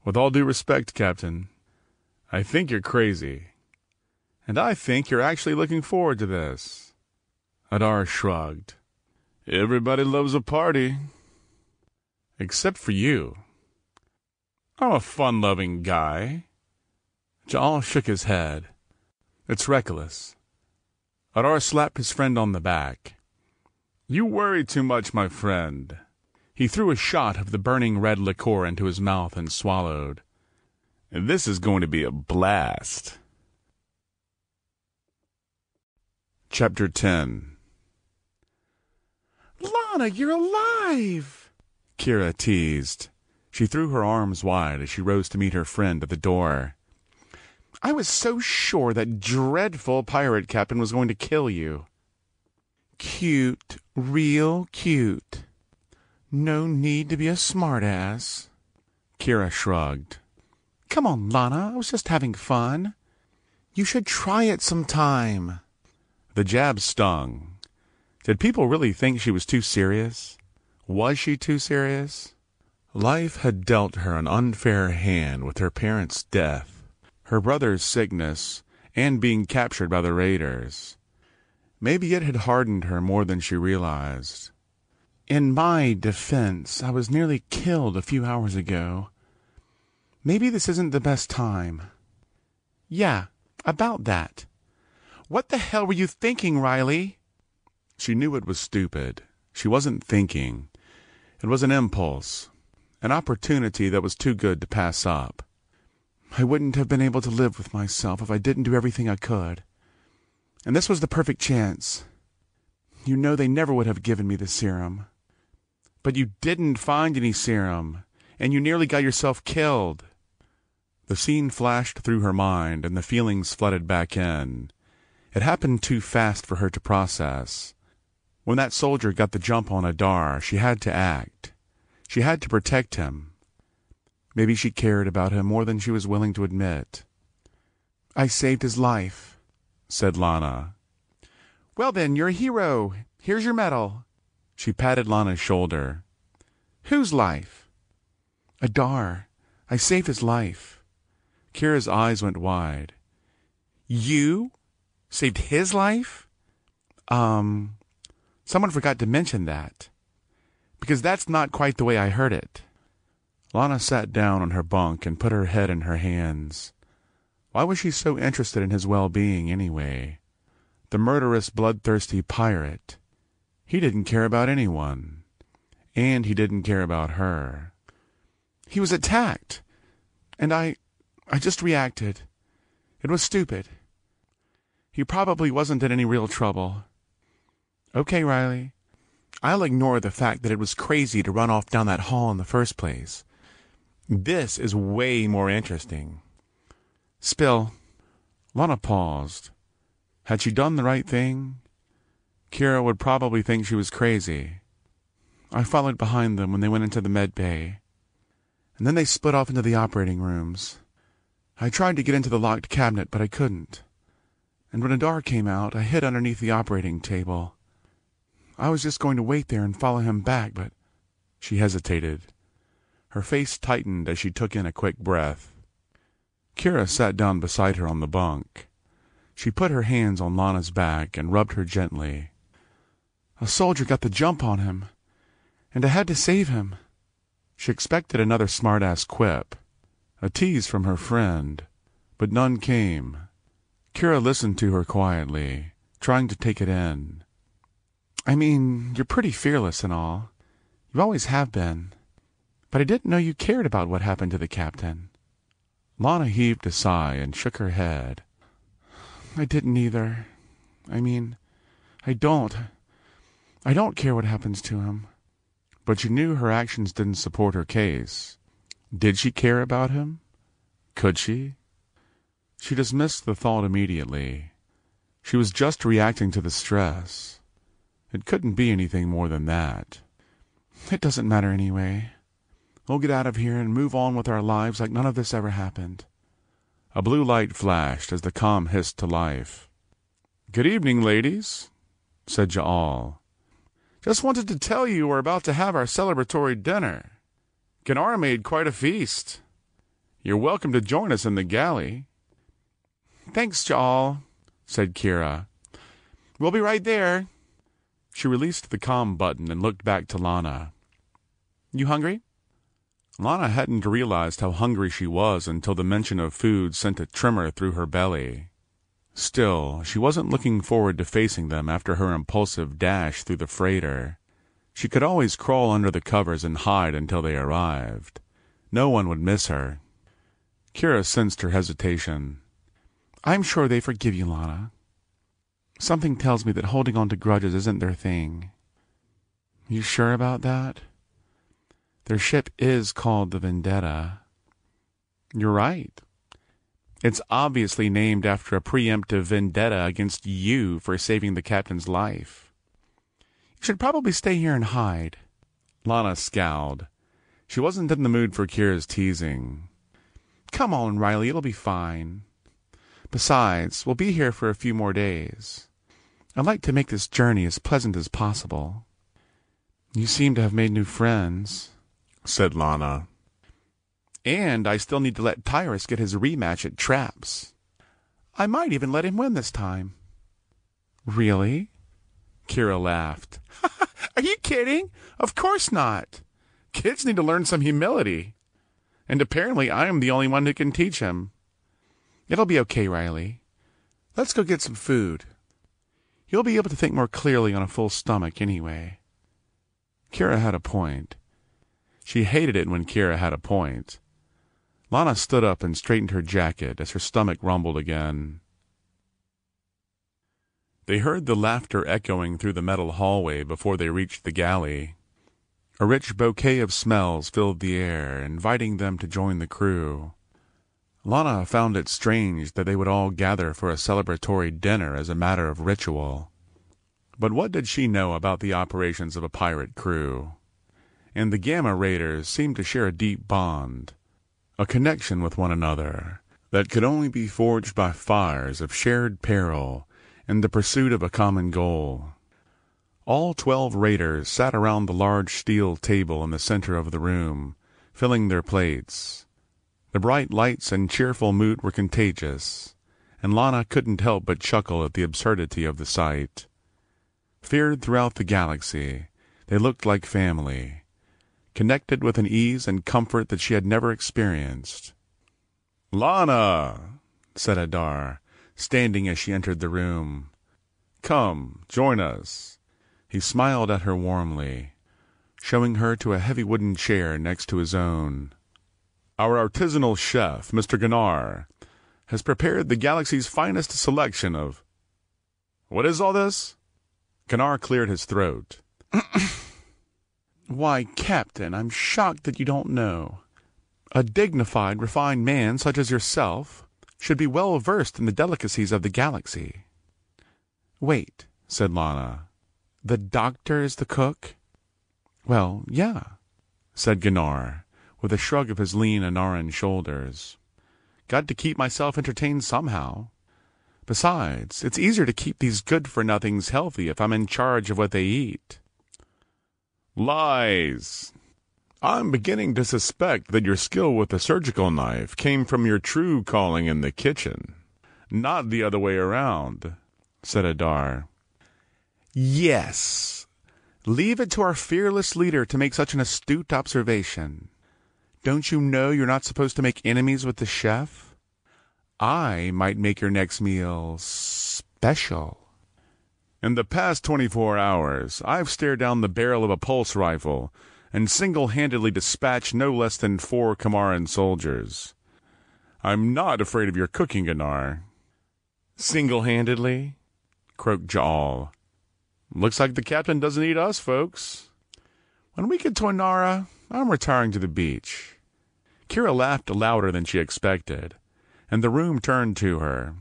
[SPEAKER 1] With all due respect, Captain, I think you're crazy. And I think you're actually looking forward to this. Adar shrugged. Everybody loves a party. Except for you. I'm a fun-loving guy. Ja'al shook his head. It's reckless. Adar slapped his friend on the back. You worry too much, my friend. He threw a shot of the burning red liqueur into his mouth and swallowed. This is going to be a blast. Chapter 10.
[SPEAKER 2] Lana, you're alive!
[SPEAKER 1] Kira teased. She threw her arms wide as she rose to meet her friend at the door.
[SPEAKER 2] I was so sure that dreadful pirate captain was going to kill you. Cute, real cute. No need to be a smartass.
[SPEAKER 1] Kira shrugged.
[SPEAKER 2] Come on, Lana, I was just having fun. You should try it sometime.
[SPEAKER 1] The jab stung. Did people really think she was too serious? Was she too serious? Life had dealt her an unfair hand with her parents' death, her brother's sickness, and being captured by the raiders. Maybe it had hardened her more than she realized.
[SPEAKER 2] In my defense, I was nearly killed a few hours ago. Maybe this isn't the best time. Yeah, about that. What the hell were you thinking, Riley?
[SPEAKER 1] She knew it was stupid. She wasn't thinking. It was an impulse, an opportunity that was too good to pass up.
[SPEAKER 2] I wouldn't have been able to live with myself if I didn't do everything I could. And this was the perfect chance. You know they never would have given me the serum. But you didn't find any serum, and you nearly got yourself killed.
[SPEAKER 1] The scene flashed through her mind, and the feelings flooded back in. It happened too fast for her to process. When that soldier got the jump on Adar, she had to act. She had to protect him. Maybe she cared about him more than she was willing to admit.
[SPEAKER 2] I saved his life,
[SPEAKER 1] said Lana.
[SPEAKER 2] Well then, you're a hero. Here's your medal.
[SPEAKER 1] She patted Lana's shoulder.
[SPEAKER 2] Whose life? Adar. I saved his life.
[SPEAKER 1] Kira's eyes went wide.
[SPEAKER 2] You saved his life? Someone forgot to mention that. Because that's not quite the way I heard it.
[SPEAKER 1] Lana sat down on her bunk and put her head in her hands. Why was she so interested in his well-being anyway? The murderous, bloodthirsty pirate. He didn't care about anyone. And he didn't care about her.
[SPEAKER 2] He was attacked. And I just reacted. It was stupid. He probably wasn't in any real trouble.
[SPEAKER 1] Okay, Riley.
[SPEAKER 2] I'll ignore the fact that it was crazy to run off down that hall in the first place. This is way more interesting. Spill. Lana paused. Had she done the right thing? Kira would probably think she was crazy. I followed behind them when they went into the med bay, and then they split off into the operating rooms. I tried to get into the locked cabinet, but I couldn't. And when Adar came out, I hid underneath the operating table. I was just going to wait there and follow him back, but... She hesitated. Her face tightened as she took in a quick breath. Kira sat down beside her on the bunk. She put her hands on Lana's back and rubbed her gently. A soldier got the jump on him, and I had to save him. She expected another smart-ass quip, a tease from her friend, but none came. Kira listened to her quietly, trying to take it in. I mean, you're pretty fearless and all. You always have been. But I didn't know you cared about what happened to the captain. Lana heaved a sigh and shook her head. I didn't either. I mean, I don't care what happens to him. But you knew her actions didn't support her case. Did she care about him? Could she? She dismissed the thought immediately. She was just reacting to the stress. It couldn't be anything more than that. It doesn't matter anyway. We'll get out of here and move on with our lives like none of this ever happened. A blue light flashed as the comm hissed to life. Good evening, ladies, said Ja'al. Just wanted to tell you we're about to have our celebratory dinner. Ganara made quite a feast. You're welcome to join us in the galley. Thanks, Ja'al, said Kira. We'll be right there. She released the comm button and looked back to Lana. You hungry? Lana hadn't realized how hungry she was until the mention of food sent a tremor through her belly. Still, she wasn't looking forward to facing them after her impulsive dash through the freighter. She could always crawl under the covers and hide until they arrived. No one would miss her. Kira sensed her hesitation. I'm sure they forgive you, Lana. Something tells me that holding on to grudges isn't their thing. You sure about that? Their ship is called the Vendetta. You're right. It's obviously named after a preemptive vendetta against you for saving the captain's life. You should probably stay here and hide. Lana scowled. She wasn't in the mood for Kira's teasing. Come on, Riley, it'll be fine. Besides, we'll be here for a few more days. I'd like to make this journey as pleasant as possible. You seem to have made new friends, said Lana. And I still need to let Tyrus get his rematch at Traps. I might even let him win this time. Really? Kira laughed. Are you kidding? Of course not. Kids need to learn some humility. And apparently I am the only one who can teach him. It'll be okay, Riley. Let's go get some food. You'll be able to think more clearly on a full stomach anyway. Kira had a point. She hated it when Kira had a point. Lana stood up and straightened her jacket as her stomach rumbled again. They heard the laughter echoing through the metal hallway before they reached the galley. A rich bouquet of smells filled the air, inviting them to join the crew. Lana found it strange that they would all gather for a celebratory dinner as a matter of ritual. But what did she know about the operations of a pirate crew? And the Gamma Raiders seemed to share a deep bond, a connection with one another that could only be forged by fires of shared peril and the pursuit of a common goal. All 12 raiders sat around the large steel table in the center of the room, filling their plates. The bright lights and cheerful mood were contagious, and Lana couldn't help but chuckle at the absurdity of the sight. Feared throughout the galaxy, they looked like family, connected with an ease and comfort that she had never experienced. "Lana," said Adar, standing as she entered the room. "Come, join us." He smiled at her warmly, showing her to a heavy wooden chair next to his own. "Our artisanal chef, Mr. Ganar, has prepared the galaxy's finest selection of—" "What is all this?" Ganar cleared his throat. Why, Captain, I'm shocked that you don't know. A dignified, refined man such as yourself should be well versed in the delicacies of the galaxy. Wait, said Lana. The doctor is the cook? Well, yeah, said Gunnar, with a shrug of his lean Anaran shoulders. Got to keep myself entertained somehow. Besides, it's easier to keep these good-for-nothings healthy if I'm in charge of what they eat.
[SPEAKER 1] Lies! I'm beginning to suspect that your skill with the surgical knife came from your true calling in the kitchen, not the other way around, said Adar.
[SPEAKER 2] Yes. Leave it to our fearless leader to make such an astute observation. Don't you know you're not supposed to make enemies with the chef? I might make your next meal special.
[SPEAKER 1] In the past 24 hours, I've stared down the barrel of a pulse rifle and single-handedly dispatched no less than 4 Kamaran soldiers. I'm not afraid of your cooking, Gunnar.
[SPEAKER 2] Single-handedly? Croaked Ja'al.
[SPEAKER 1] Looks like the captain doesn't eat us, folks.
[SPEAKER 2] When we get to Inara, I'm retiring to the beach.
[SPEAKER 1] Kira laughed louder than she expected, and the room turned to her.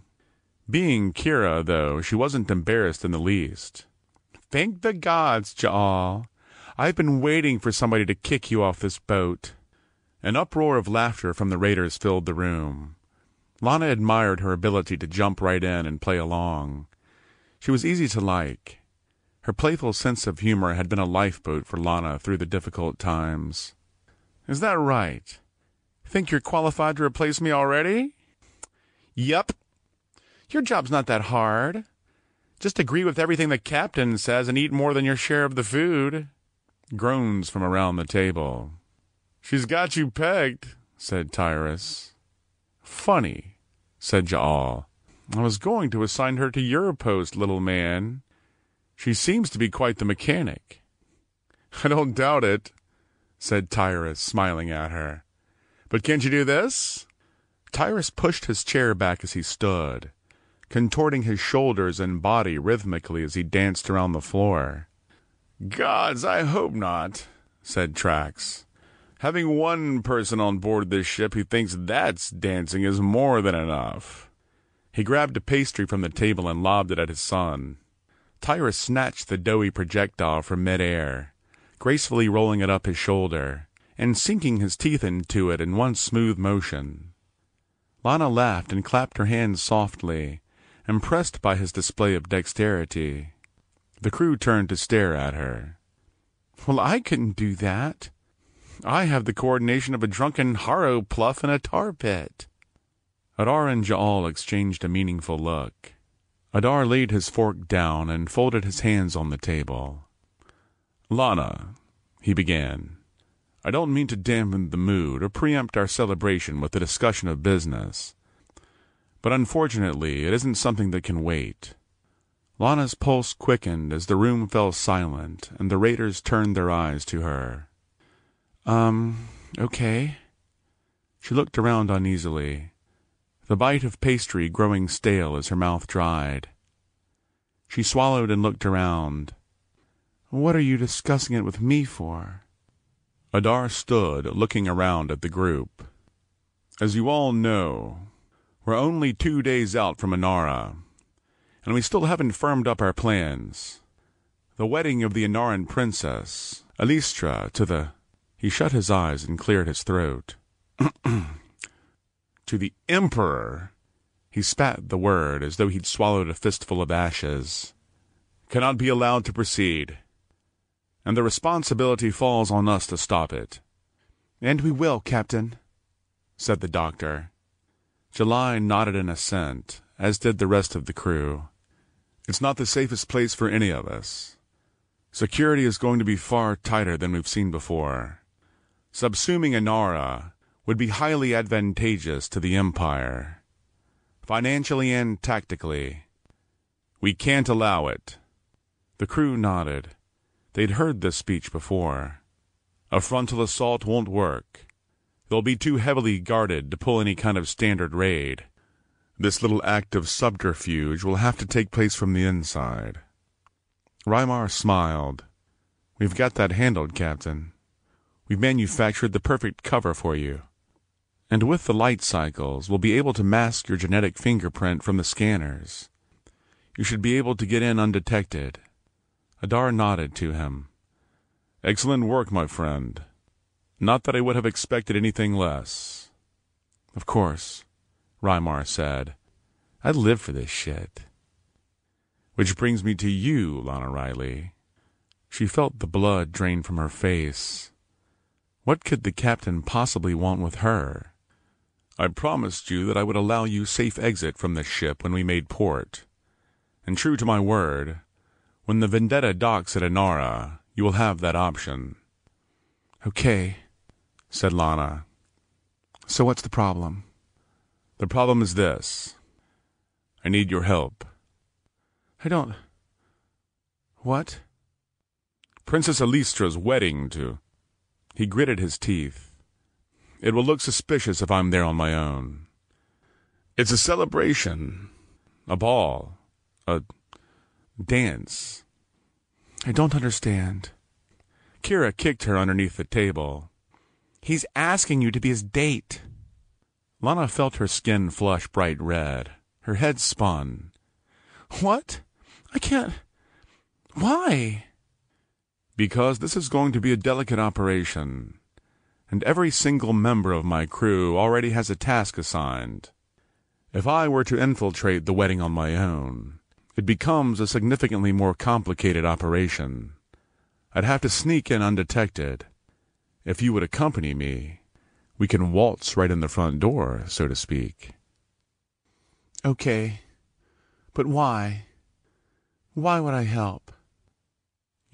[SPEAKER 1] Being Kira, though, she wasn't embarrassed in the least.
[SPEAKER 2] Thank the gods, Ja'al. I've been waiting for somebody to kick you off this boat.
[SPEAKER 1] An uproar of laughter from the raiders filled the room. Lana admired her ability to jump right in and play along. She was easy to like. Her playful sense of humor had been a lifeboat for Lana through the difficult times.
[SPEAKER 2] Is that right? Think you're qualified to replace me already?
[SPEAKER 1] Yup.
[SPEAKER 2] Your job's not that hard. Just agree with everything the captain says and eat more than your share of the food.
[SPEAKER 1] Groans from around the table.
[SPEAKER 2] She's got you pegged, said Tyrus.
[SPEAKER 1] Funny, said Ja'al. I was going to assign her to your post, little man. She seems to be quite the mechanic.
[SPEAKER 2] I don't doubt it, said Tyrus, smiling at her. But can't you do this?
[SPEAKER 1] Tyrus pushed his chair back as he stood, contorting his shoulders and body rhythmically as he danced around the floor.
[SPEAKER 2] Gods, I hope not, said Trax.
[SPEAKER 1] Having one person on board this ship who thinks that's dancing is more than enough. He grabbed a pastry from the table and lobbed it at his son. Tyrus snatched the doughy projectile from mid-air, gracefully rolling it up his shoulder, and sinking his teeth into it in one smooth motion. Lana laughed and clapped her hands softly, impressed by his display of dexterity. The crew turned to stare at her.
[SPEAKER 2] Well, I couldn't do that. I have the coordination of a drunken Harrow Pluff in a tar pit.
[SPEAKER 1] Adar and Ja'al exchanged a meaningful look. Adar laid his fork down and folded his hands on the table. Lana, he began, I don't mean to dampen the mood or preempt our celebration with a discussion of business, but unfortunately it isn't something that can wait. Lana's pulse quickened as the room fell silent and the raiders turned their eyes to her.
[SPEAKER 2] Okay.
[SPEAKER 1] She looked around uneasily, the bite of pastry growing stale as her mouth dried. She swallowed and looked around.
[SPEAKER 2] What are you discussing it with me for?
[SPEAKER 1] Adar stood, looking around at the group. As you all know, we're only 2 days out from Inara, and we still haven't firmed up our plans. The wedding of the Inaran princess, Alistra, to the... He shut his eyes and cleared his throat. To the Emperor, he spat the word as though he'd swallowed a fistful of ashes, cannot be allowed to proceed, and the responsibility falls on us to stop it.
[SPEAKER 2] And we will, Captain,
[SPEAKER 1] said the doctor. July nodded in assent, as did the rest of the crew. It's not the safest place for any of us. Security is going to be far tighter than we've seen before. Subsuming Inara would be highly advantageous to the Empire, financially and tactically. We can't allow it. The crew nodded. They'd heard this speech before. A frontal assault won't work. They'll be too heavily guarded to pull any kind of standard raid. This little act of subterfuge will have to take place from the inside. Rymar smiled. We've got that handled, Captain. We've manufactured the perfect cover for you. And with the light cycles, we'll be able to mask your genetic fingerprint from the scanners. You should be able to get in undetected. Adar nodded to him. Excellent work, my friend. Not that I would have expected anything less. Of course, Rymar said. I'd live for this shit. Which brings me to you, Lana Riley. She felt the blood drain from her face. What could the captain possibly want with her? I promised you that I would allow you safe exit from this ship when we made port. And true to my word, when the Vendetta docks at Inara, you will have that option. Okay, said Lana. So what's the problem? The problem is this. I need your help. I don't... What? Princess Alistra's wedding to... He gritted his teeth. It will look suspicious if I'm there on my own. It's a celebration. A ball. A dance. I don't understand. Kira kicked her underneath the table. He's asking you to be his date. Lana felt her skin flush bright red. Her head spun. What? I can't... Why? Because this is going to be a delicate operation, and every single member of my crew already has a task assigned. If I were to infiltrate the wedding on my own, it becomes a significantly more complicated operation. I'd have to sneak in undetected. If you would accompany me, we can waltz right in the front door, so to speak. Okay, but why? Why would I help?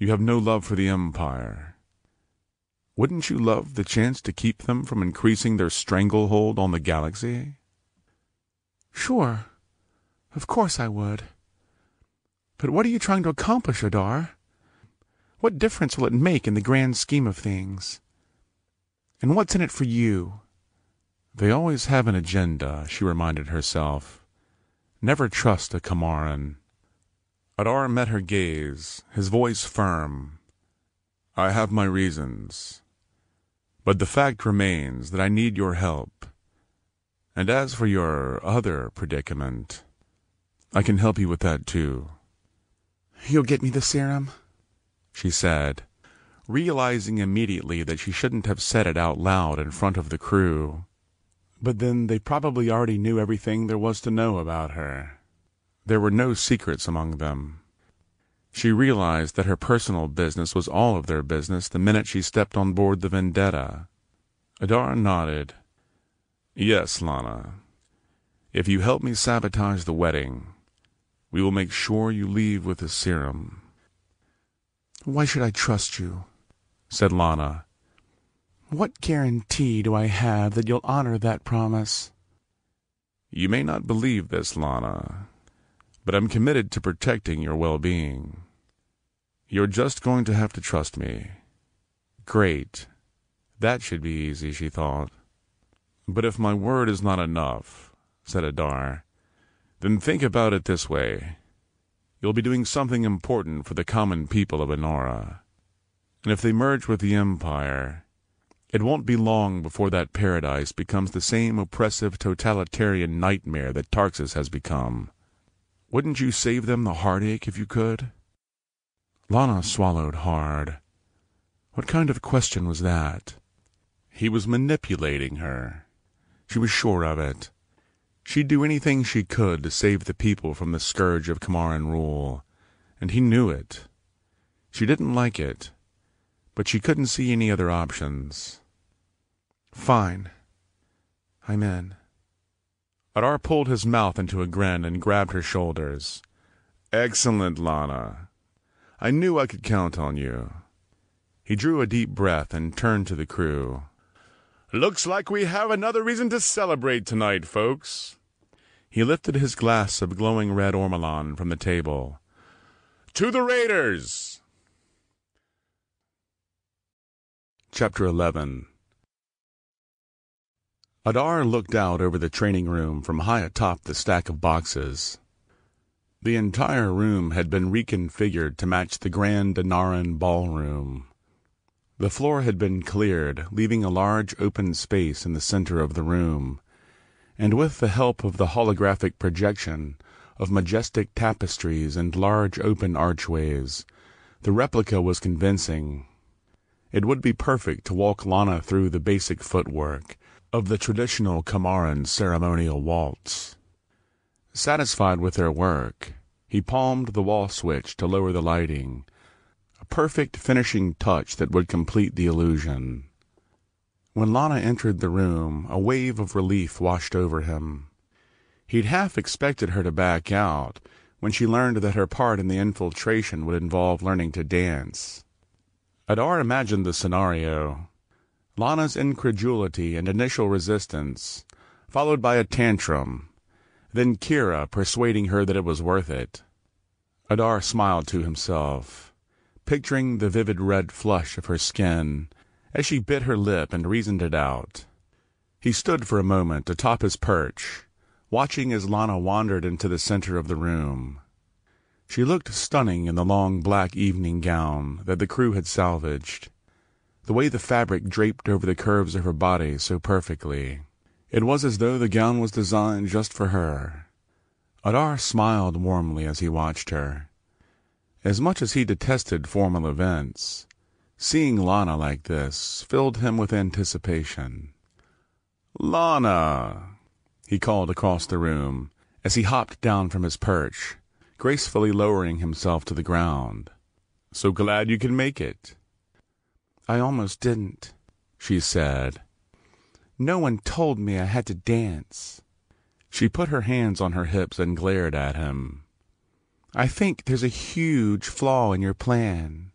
[SPEAKER 1] You have no love for the Empire. Wouldn't you love the chance to keep them from increasing their stranglehold on the galaxy? Sure. Of course I would. But what are you trying to accomplish, Adar? What difference will it make in the grand scheme of things? And what's in it for you? They always have an agenda, she reminded herself. Never trust a Kamaran. Adar met her gaze, his voice firm. I have my reasons. But the fact remains that I need your help. And as for your other predicament, I can help you with that too. You'll get me the serum? She said, realizing immediately that she shouldn't have said it out loud in front of the crew. But then they probably already knew everything there was to know about her. There were no secrets among them. She realized that her personal business was all of their business the minute she stepped on board the Vendetta. Adar nodded. Yes, Lana. If you help me sabotage the wedding, we will make sure you leave with the serum. Why should I trust you? Said Lana. What guarantee do I have that you'll honor that promise? You may not believe this, Lana, but I'm committed to protecting your well-being. You're just going to have to trust me. Great. That should be easy, she thought. But if my word is not enough, said Adar, then think about it this way. You'll be doing something important for the common people of Inara. And if they merge with the Empire, it won't be long before that paradise becomes the same oppressive totalitarian nightmare that Tarxus has become. Wouldn't you save them the heartache if you could? Lana swallowed hard. What kind of question was that? He was manipulating her. She was sure of it. She'd do anything she could to save the people from the scourge of Kamaran rule, and he knew it. She didn't like it, but she couldn't see any other options. Fine. I'm in. Adar pulled his mouth into a grin and grabbed her shoulders. Excellent, Lana. I knew I could count on you. He drew a deep breath and turned to the crew. Looks like we have another reason to celebrate tonight, folks. He lifted his glass of glowing red ormolon from the table. To the Raiders! Chapter 11. Adar looked out over the training room from high atop the stack of boxes. The entire room had been reconfigured to match the Grand Anaran ballroom. The floor had been cleared, leaving a large open space in the center of the room, and with the help of the holographic projection of majestic tapestries and large open archways, the replica was convincing. It would be perfect to walk Lana through the basic footwork of the traditional Kamaran ceremonial waltz. Satisfied with their work, he palmed the wall switch to lower the lighting, a perfect finishing touch that would complete the illusion. When Lana entered the room, a wave of relief washed over him. He'd half expected her to back out when she learned that her part in the infiltration would involve learning to dance. Adar imagined the scenario: Lana's incredulity and initial resistance, followed by a tantrum, then Kira persuading her that it was worth it. Adar smiled to himself, picturing the vivid red flush of her skin as she bit her lip and reasoned it out. He stood for a moment atop his perch, watching as Lana wandered into the center of the room. She looked stunning in the long black evening gown that the crew had salvaged, the way the fabric draped over the curves of her body so perfectly. It was as though the gown was designed just for her. Adar smiled warmly as he watched her. As much as he detested formal events, seeing Lana like this filled him with anticipation. "Lana!" he called across the room as he hopped down from his perch, gracefully lowering himself to the ground. "So glad you can make it."
[SPEAKER 2] "I almost didn't," she said. "No one told me I had to dance."
[SPEAKER 1] She put her hands on her hips and glared at him.
[SPEAKER 2] "I think there's a huge flaw in your plan.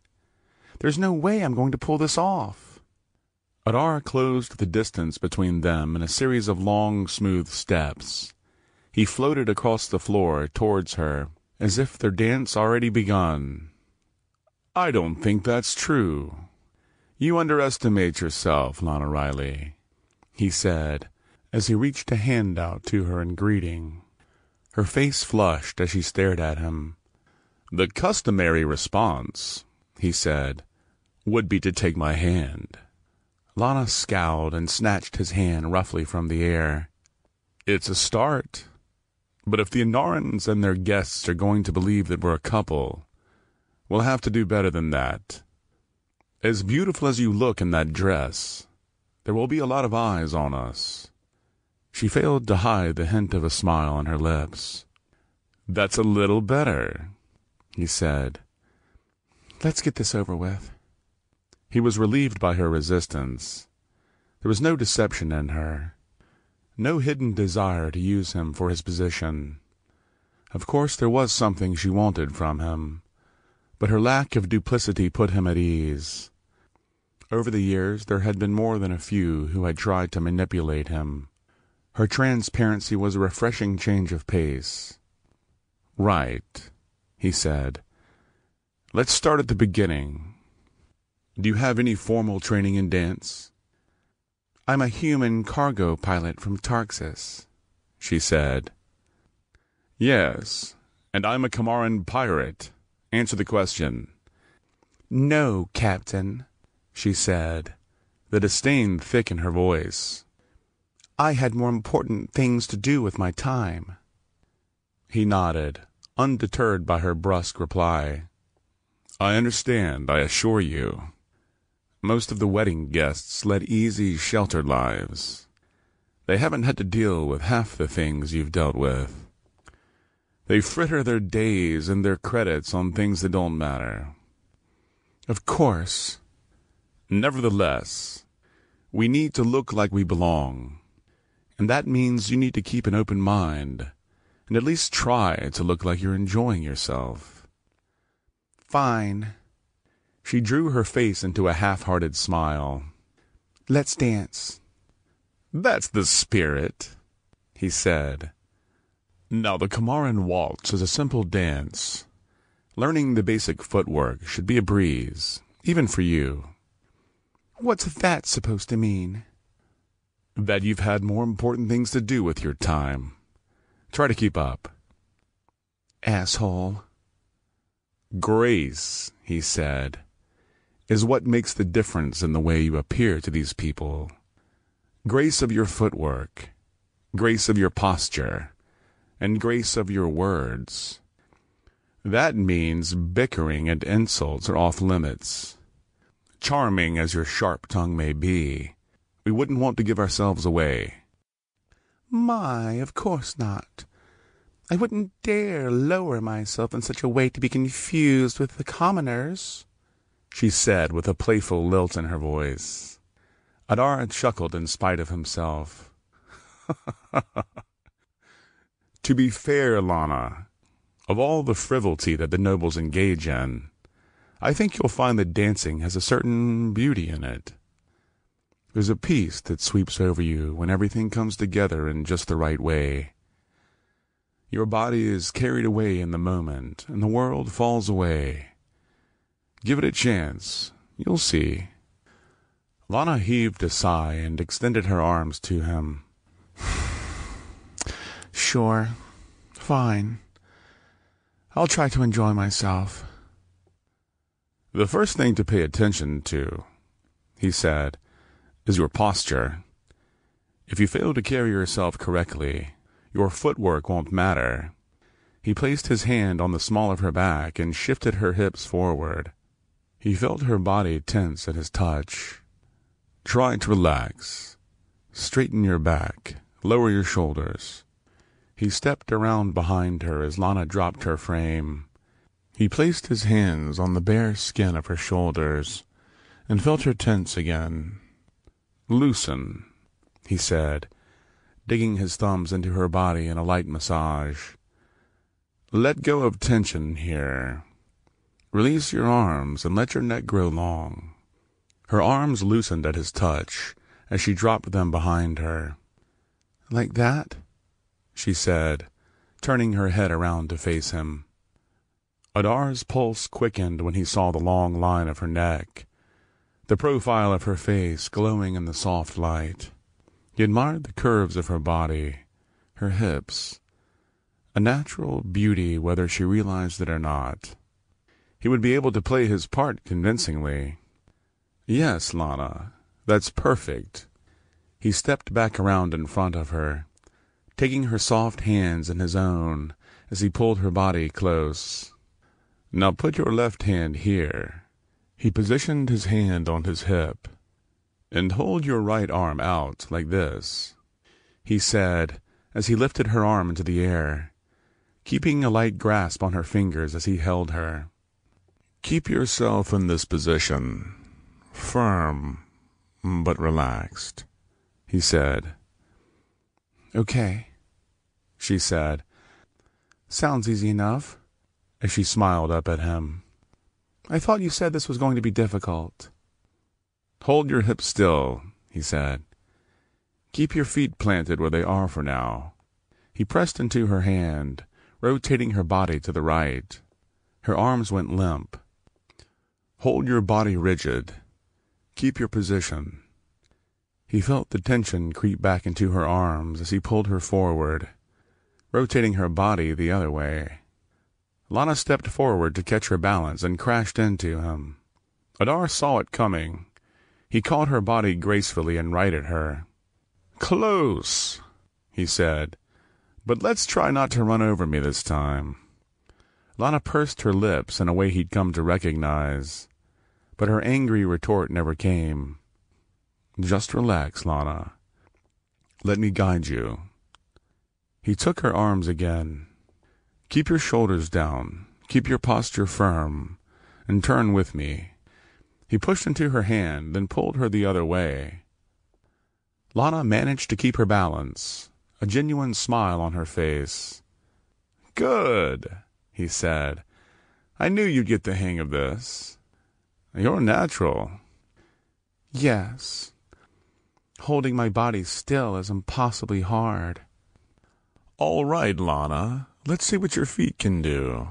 [SPEAKER 2] There's no way I'm going to pull this off."
[SPEAKER 1] Adar closed the distance between them in a series of long, smooth steps. He floated across the floor towards her, as if their dance already begun. "I don't think that's true. You underestimate yourself, Lana Riley," he said, as he reached a hand out to her in greeting. Her face flushed as she stared at him. "The customary response," he said, "would be to take my hand." Lana scowled and snatched his hand roughly from the air. "It's a start. But if the Anarans and their guests are going to believe that we're a couple, we'll have to do better than that. As beautiful as you look in that dress, there will be a lot of eyes on us." She failed to hide the hint of a smile on her lips. "That's a little better," he said.
[SPEAKER 2] "Let's get this over with."
[SPEAKER 1] He was relieved by her resistance. There was no deception in her, no hidden desire to use him for his position. Of course there was something she wanted from him, but her lack of duplicity put him at ease. Over the years there had been more than a few who had tried to manipulate him. Her transparency was a refreshing change of pace. "Right," he said. "Let's start at the beginning. Do you have any formal training in dance?"
[SPEAKER 2] "I'm a human cargo pilot from Tarxis," she said.
[SPEAKER 1] "Yes, and I'm a Kamaran pirate. Answer the question."
[SPEAKER 2] "No, Captain," she said, the disdain thick in her voice. "I had more important things to do with my time."
[SPEAKER 1] He nodded, undeterred by her brusque reply. "I understand, I assure you. Most of the wedding guests led easy, sheltered lives. They haven't had to deal with half the things you've dealt with. They fritter their days and their credits on things that don't matter."
[SPEAKER 2] "Of course."
[SPEAKER 1] "Nevertheless, we need to look like we belong. And that means you need to keep an open mind, and at least try to look like you're enjoying yourself."
[SPEAKER 2] "Fine."
[SPEAKER 1] She drew her face into a half-hearted smile.
[SPEAKER 2] "Let's dance."
[SPEAKER 1] "That's the spirit," he said. "Now the Kamaran waltz is a simple dance. Learning the basic footwork should be a breeze, even for you."
[SPEAKER 2] "What's that supposed to mean?"
[SPEAKER 1] "That you've had more important things to do with your time. Try to keep up."
[SPEAKER 2] asshole.
[SPEAKER 1] Grace, he said, is what makes the difference in the way you appear to these people. Grace of your footwork, grace of your posture, and grace of your words. That means bickering and insults are off limits. Charming as your sharp tongue may be, we wouldn't want to give ourselves away.
[SPEAKER 2] My, of course not. I wouldn't dare lower myself in such a way to be confused with the commoners, she said with a playful lilt in her voice.
[SPEAKER 1] Adar chuckled in spite of himself. To be fair, Lana, of all the frivolity that the nobles engage in, I think you'll find that dancing has a certain beauty in it. There's a peace that sweeps over you when everything comes together in just the right way. Your body is carried away in the moment, and the world falls away. Give it a chance. You'll see. Lana heaved a sigh and extended her arms to him.
[SPEAKER 2] Sure. Fine. I'll try to enjoy myself.
[SPEAKER 1] The first thing to pay attention to, he said, is your posture. If you fail to carry yourself correctly, your footwork won't matter. He placed his hand on the small of her back and shifted her hips forward. He felt her body tense at his touch. Try to relax. Straighten your back. Lower your shoulders. He stepped around behind her as Lana dropped her frame. He placed his hands on the bare skin of her shoulders and felt her tense again. Loosen, he said, digging his thumbs into her body in a light massage. Let go of tension here. Release your arms and let your neck grow long. Her arms loosened at his touch as she dropped them behind her.
[SPEAKER 2] Like that?
[SPEAKER 1] She said, turning her head around to face him. Adar's pulse quickened when he saw the long line of her neck, the profile of her face glowing in the soft light. He admired the curves of her body, her hips, a natural beauty whether she realized it or not. He would be able to play his part convincingly. Yes, Lana, that's perfect. He stepped back around in front of her, taking her soft hands in his own as he pulled her body close. Now put your left hand here. He positioned his hand on his hip. And hold your right arm out like this, he said as he lifted her arm into the air, keeping a light grasp on her fingers as he held her. Keep yourself in this position, firm but relaxed, he said.
[SPEAKER 2] Okay,
[SPEAKER 1] she said.
[SPEAKER 2] Sounds easy enough,
[SPEAKER 1] as she smiled up at him.
[SPEAKER 2] I thought you said this was going to be difficult.
[SPEAKER 1] Hold your hips still, he said. Keep your feet planted where they are for now. He pressed into her hand, rotating her body to the right. Her arms went limp. Hold your body rigid. Keep your position. He felt the tension creep back into her arms as he pulled her forward, rotating her body the other way. Lana stepped forward to catch her balance and crashed into him. Adar saw it coming. He caught her body gracefully and righted her. Close, he said, but let's try not to run over me this time. Lana pursed her lips in a way he'd come to recognize, but her angry retort never came. Just relax, Lana. Let me guide you. He took her arms again. Keep your shoulders down, keep your posture firm, and turn with me. He pushed into her hand, then pulled her the other way. Lana managed to keep her balance, a genuine smile on her face. Good, he said. I knew you'd get the hang of this. You're natural.
[SPEAKER 2] Yes. Holding my body still is impossibly hard.
[SPEAKER 1] All right, Lana. Let's see what your feet can do.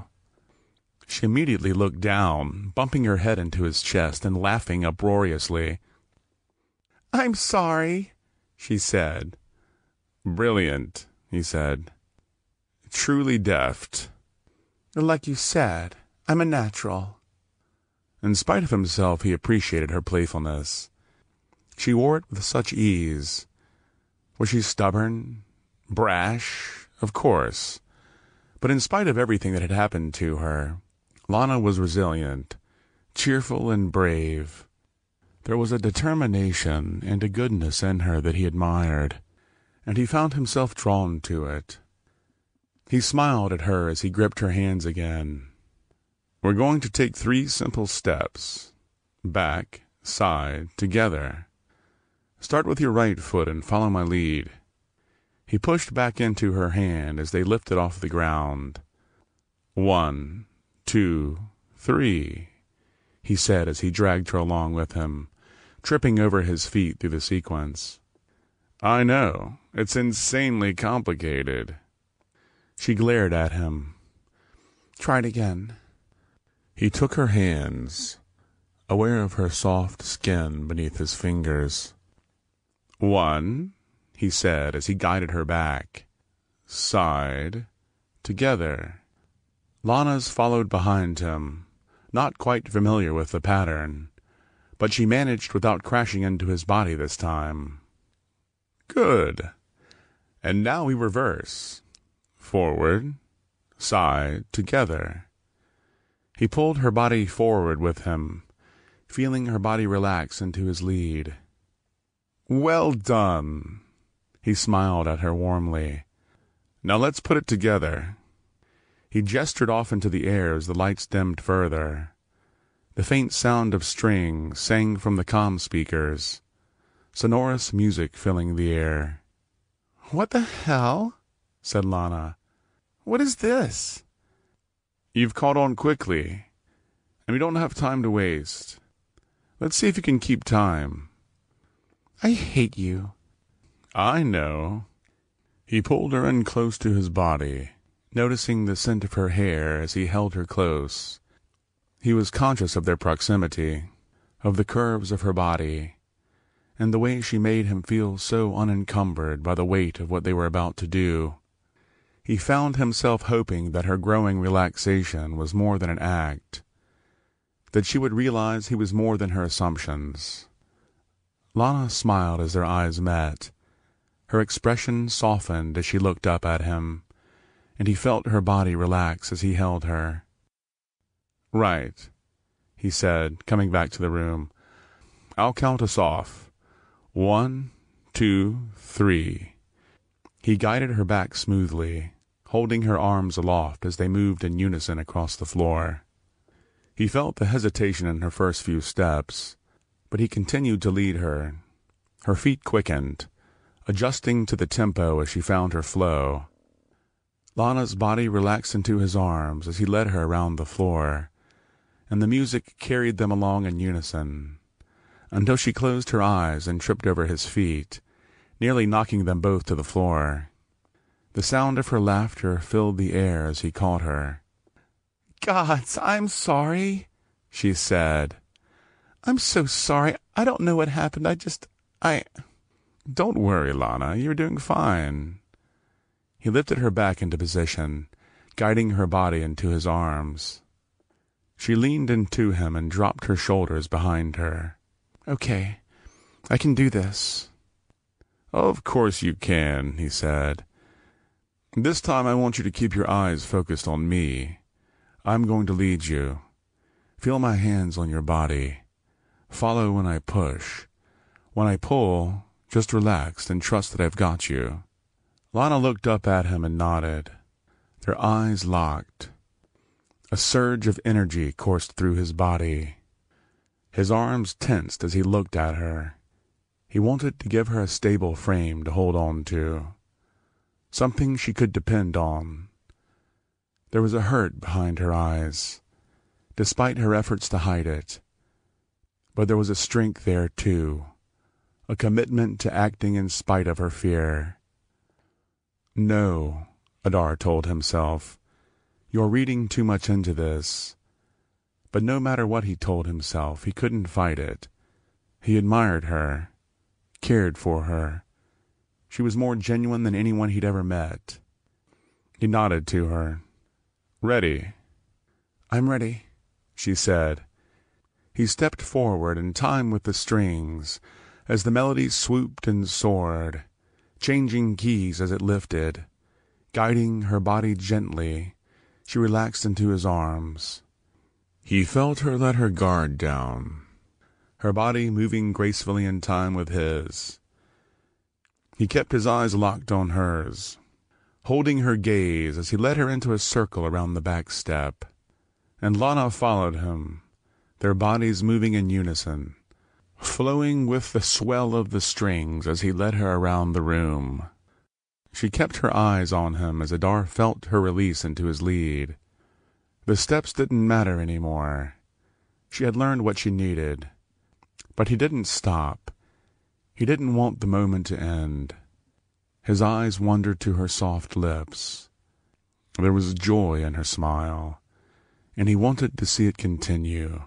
[SPEAKER 1] She immediately looked down, bumping her head into his chest and laughing uproariously.
[SPEAKER 2] I'm sorry, she said.
[SPEAKER 1] Brilliant, he said. Truly deft.
[SPEAKER 2] Like you said, I'm a natural."
[SPEAKER 1] In spite of himself, he appreciated her playfulness. She wore it with such ease. Was she stubborn? Brash? Of course. But in spite of everything that had happened to her, Lana was resilient, cheerful and brave. There was a determination and a goodness in her that he admired, and he found himself drawn to it. He smiled at her as he gripped her hands again. "We're going to take 3 simple steps. Back, side, together. Start with your right foot and follow my lead." He pushed back into her hand as they lifted off the ground. 1, 2, 3, he said as he dragged her along with him, tripping over his feet through the sequence. "I know. It's insanely complicated." She glared at him.
[SPEAKER 2] "Try it again."
[SPEAKER 1] He took her hands, aware of her soft skin beneath his fingers. 1, he said as he guided her back. Side, together. Lana's followed behind him, not quite familiar with the pattern, but she managed without crashing into his body this time. Good. And now we reverse. Forward, side, together. He pulled her body forward with him, feeling her body relax into his lead. "Well done." He smiled at her warmly. "Now let's put it together." He gestured off into the air as the lights dimmed further. The faint sound of strings sang from the comm speakers, sonorous music filling the air.
[SPEAKER 2] "What the hell?" said Lana. "What is this?"
[SPEAKER 1] "You've caught on quickly, and we don't have time to waste. Let's see if you can keep time."
[SPEAKER 2] "I hate you."
[SPEAKER 1] "I know." He pulled her in close to his body, noticing the scent of her hair as he held her close. He was conscious of their proximity, of the curves of her body, and the way she made him feel so unencumbered by the weight of what they were about to do. He found himself hoping that her growing relaxation was more than an act, that she would realize he was more than her assumptions. Lana smiled as their eyes met. Her expression softened as she looked up at him, and he felt her body relax as he held her. "Right," he said, coming back to the room. "I'll count us off. 1, 2, 3. He guided her back smoothly, holding her arms aloft as they moved in unison across the floor. He felt the hesitation in her first few steps, but he continued to lead her. Her feet quickened, adjusting to the tempo as she found her flow. Lana's body relaxed into his arms as he led her around the floor, and the music carried them along in unison, until she closed her eyes and tripped over his feet, nearly knocking them both to the floor. The sound of her laughter filled the air as he caught her.
[SPEAKER 2] "Gods, I'm sorry,"
[SPEAKER 1] she said.
[SPEAKER 2] "I'm so sorry. I don't know what happened. I...
[SPEAKER 1] Don't worry, Lana. You're doing fine." He lifted her back into position, guiding her body into his arms. She leaned into him and dropped her shoulders behind her.
[SPEAKER 2] "Okay, I can do this."
[SPEAKER 1] "Of course you can," he said. "This time I want you to keep your eyes focused on me. I'm going to lead you. Feel my hands on your body. Follow when I push. When I pull, just relax and trust that I've got you." Lana looked up at him and nodded. Their eyes locked. A surge of energy coursed through his body. His arms tensed as he looked at her. He wanted to give her a stable frame to hold on to, something she could depend on. There was a hurt behind her eyes, despite her efforts to hide it. But there was a strength there, too, a commitment to acting in spite of her fear. "No," Adar told himself, "you're reading too much into this." But no matter what he told himself, he couldn't fight it. He admired her, cared for her. She was more genuine than anyone he'd ever met. He nodded to her. "Ready,"
[SPEAKER 2] "I'm ready," she said. He stepped forward in time with the strings as the melody swooped and soared, changing keys as it lifted. Guiding her body gently, she relaxed into his arms. He felt her let her guard down, her body moving gracefully in time with his. He kept his eyes locked on hers, holding her gaze as he led her into a circle around the back step. And Lana followed him, their bodies moving in unison, flowing with the swell of the strings as he led her around the room. She kept her eyes on him as Adar felt her release into his lead. The steps didn't matter anymore. She had learned what she needed. But he didn't stop. He didn't want the moment to end. His eyes wandered to her soft lips. There was joy in her smile, and he wanted to see it continue.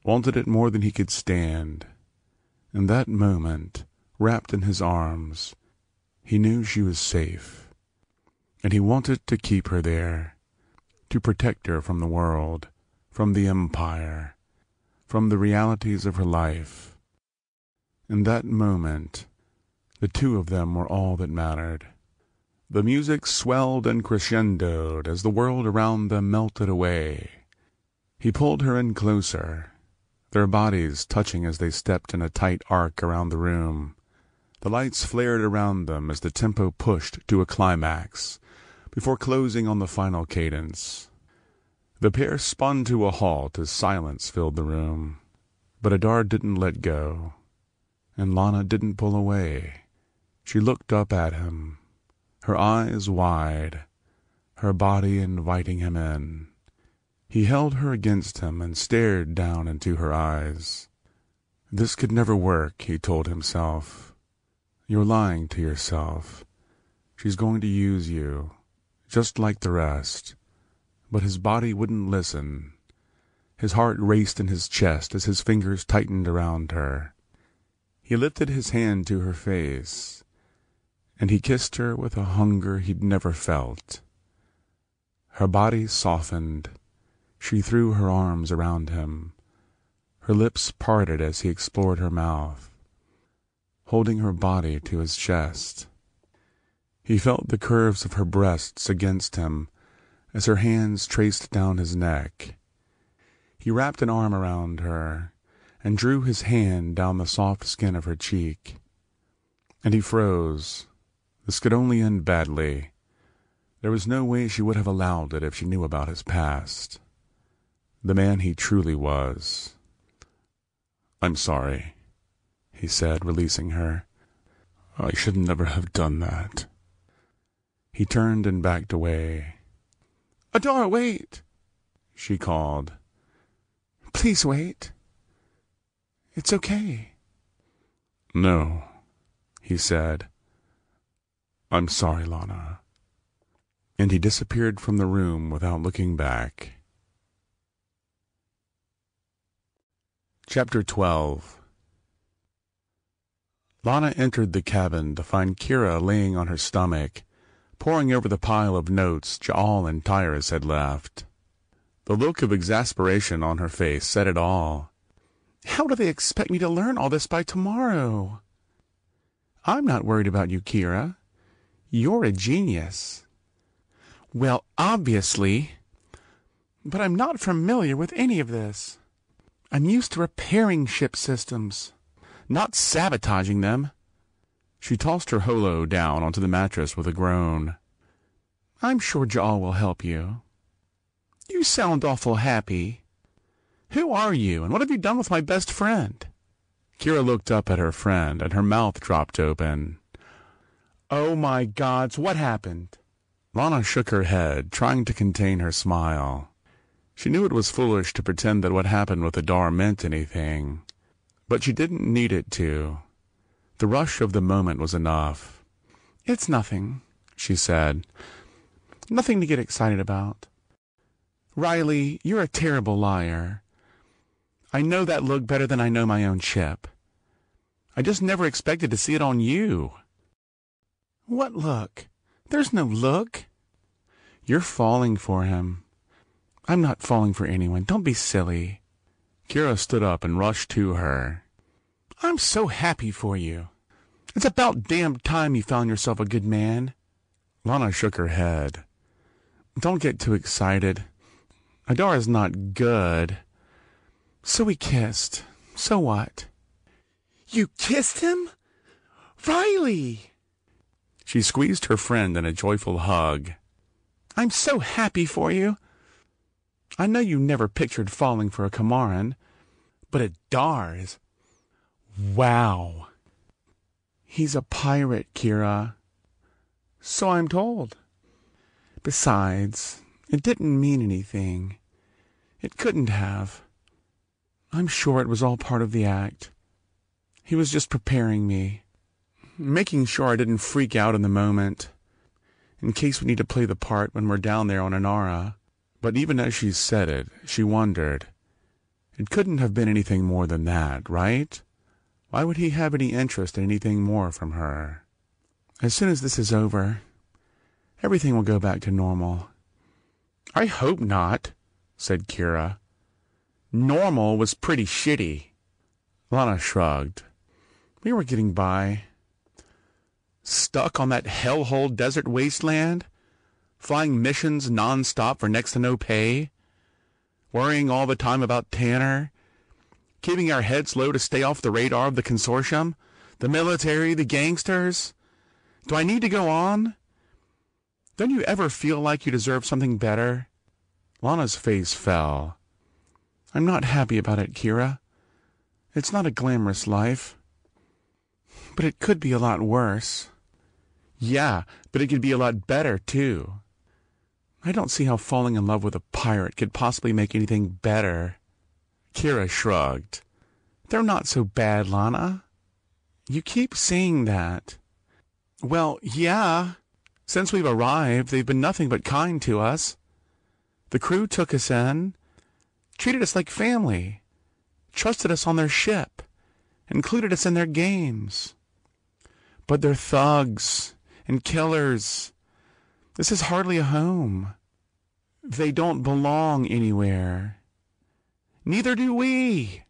[SPEAKER 2] Wanted it more than he could stand. In that moment, wrapped in his arms, he knew she was safe, and he wanted to keep her there, to protect her from the world, from the empire, from the realities of her life. In that moment, the two of them were all that mattered. The music swelled and crescendoed as the world around them melted away. He pulled her in closer, their bodies touching as they stepped in a tight arc around the room. The lights flared around them as the tempo pushed to a climax, before closing on the final cadence. The pair spun to a halt as silence filled the room. But Adar didn't let go, and Lana didn't pull away. She looked up at him, her eyes wide, her body inviting him in. He held her against him and stared down into her eyes. This could never work, he told himself. You're lying to yourself. She's going to use you, just like the rest. But his body wouldn't listen. His heart raced in his chest as his fingers tightened around her. He lifted his hand to her face, and he kissed her with a hunger he'd never felt. Her body softened. She threw her arms around him. Her lips parted as he explored her mouth, holding her body to his chest. He felt the curves of her breasts against him as her hands traced down his neck. He wrapped an arm around her and drew his hand down the soft skin of her cheek. And he froze. This could only end badly. There was no way she would have allowed it if she knew about his past. The man he truly was. "I'm sorry," he said, releasing her. "I should never have done that." He turned and backed away. "Adar, wait!" she called. "Please wait. It's okay." "No," he said. "I'm sorry, Lana." And he disappeared from the room without looking back. Chapter 12. Lana entered the cabin to find Kira laying on her stomach, poring over the pile of notes Ja'al and Tyrus had left. The look of exasperation on her face said it all. "How do they expect me to learn all this by tomorrow?" "I'm not worried about you, Kira. You're a genius." "Well, obviously. But I'm not familiar with any of this. I'm used to repairing ship systems, not sabotaging them." She tossed her holo down onto the mattress with a groan. "I'm sure Ja'al will help you." "You sound awful happy. Who are you, and what have you done with my best friend?" Kira looked up at her friend, and her mouth dropped open. "Oh my gods, what happened?" Lana shook her head, trying to contain her smile. She knew it was foolish to pretend that what happened with Adar meant anything, but she didn't need it to. The rush of the moment was enough. "It's nothing," she said. "Nothing to get excited about. Riley, you're a terrible liar. I know that look better than I know my own ship. I just never expected to see it on you." "What look? There's no look." "You're falling for him. I'm not falling for anyone. Don't be silly.
[SPEAKER 1] Kira stood up and rushed to her.
[SPEAKER 2] I'm so happy for you. It's about damn time you found yourself a good man.
[SPEAKER 1] Lana shook her head.
[SPEAKER 2] Don't get too excited. Adara's not good. So we kissed. So what? You kissed him? Riley!
[SPEAKER 1] She squeezed her friend in a joyful hug.
[SPEAKER 2] I'm so happy for you. I know you never pictured falling for a Kamaran, but Adar is... Wow. He's a pirate, Kira. So I'm told. Besides, it didn't mean anything. It couldn't have. I'm sure it was all part of the act. He was just preparing me, making sure I didn't freak out in the moment, in case we need to play the part when we're down there on Inara.
[SPEAKER 1] But even as she said it, she wondered. It couldn't have been anything more than that, right? Why would he have any interest in anything more from her?
[SPEAKER 2] As soon as this is over, everything will go back to normal.
[SPEAKER 1] I hope not, said Kira. Normal was pretty shitty.
[SPEAKER 2] Lana shrugged. We were getting by.
[SPEAKER 1] Stuck on that hellhole desert wasteland? Flying missions non-stop for next to no pay? Worrying all the time about Tanner? Keeping our heads low to stay off the radar of the consortium? The military? The gangsters? Do I need to go on? Don't you ever feel like you deserve something better?
[SPEAKER 2] Lana's face fell. I'm not happy about it, Kira. It's not a glamorous life. But it could be a lot worse.
[SPEAKER 1] Yeah, but it could be a lot better, too.
[SPEAKER 2] I don't see how falling in love with a pirate could possibly make anything better.
[SPEAKER 1] Kira shrugged.
[SPEAKER 2] They're not so bad, Lana. You keep saying that.
[SPEAKER 1] Well, yeah. Since we've arrived, they've been nothing but kind to us. The crew took us in, treated us like family, trusted us on their ship, included us in their games. But they're thugs and killers. This is hardly a home. They don't belong anywhere. Neither do we.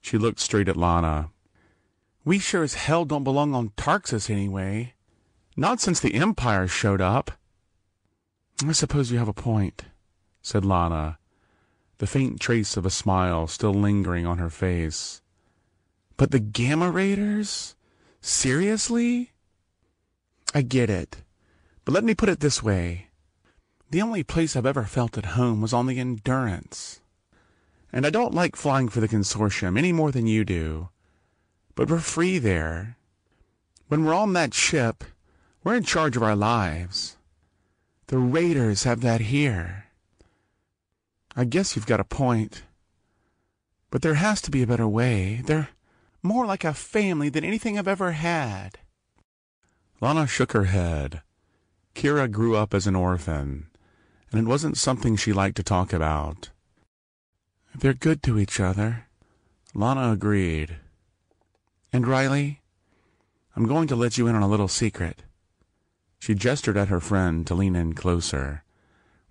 [SPEAKER 1] She looked straight at Lana.
[SPEAKER 2] We sure as hell don't belong on Tarxus anyway.
[SPEAKER 1] Not since the Empire showed up.
[SPEAKER 2] I suppose you have a point, said Lana, the faint trace of a smile still lingering on her face.
[SPEAKER 1] But the Gamma Raiders? Seriously?
[SPEAKER 2] I get it. But let me put it this way. The only place I've ever felt at home was on the Endurance. And I don't like flying for the Consortium any more than you do. But we're free there. When we're on that ship, we're in charge of our lives. The Raiders have that here. I guess you've got a point. But there has to be a better way. They're more like a family than anything I've ever had.
[SPEAKER 1] Lana shook her head. Kira grew up as an orphan, and it wasn't something she liked to talk about.
[SPEAKER 2] They're good to each other,
[SPEAKER 1] Lana agreed.
[SPEAKER 2] And Riley, I'm going to let you in on a little secret.
[SPEAKER 1] She gestured at her friend to lean in closer,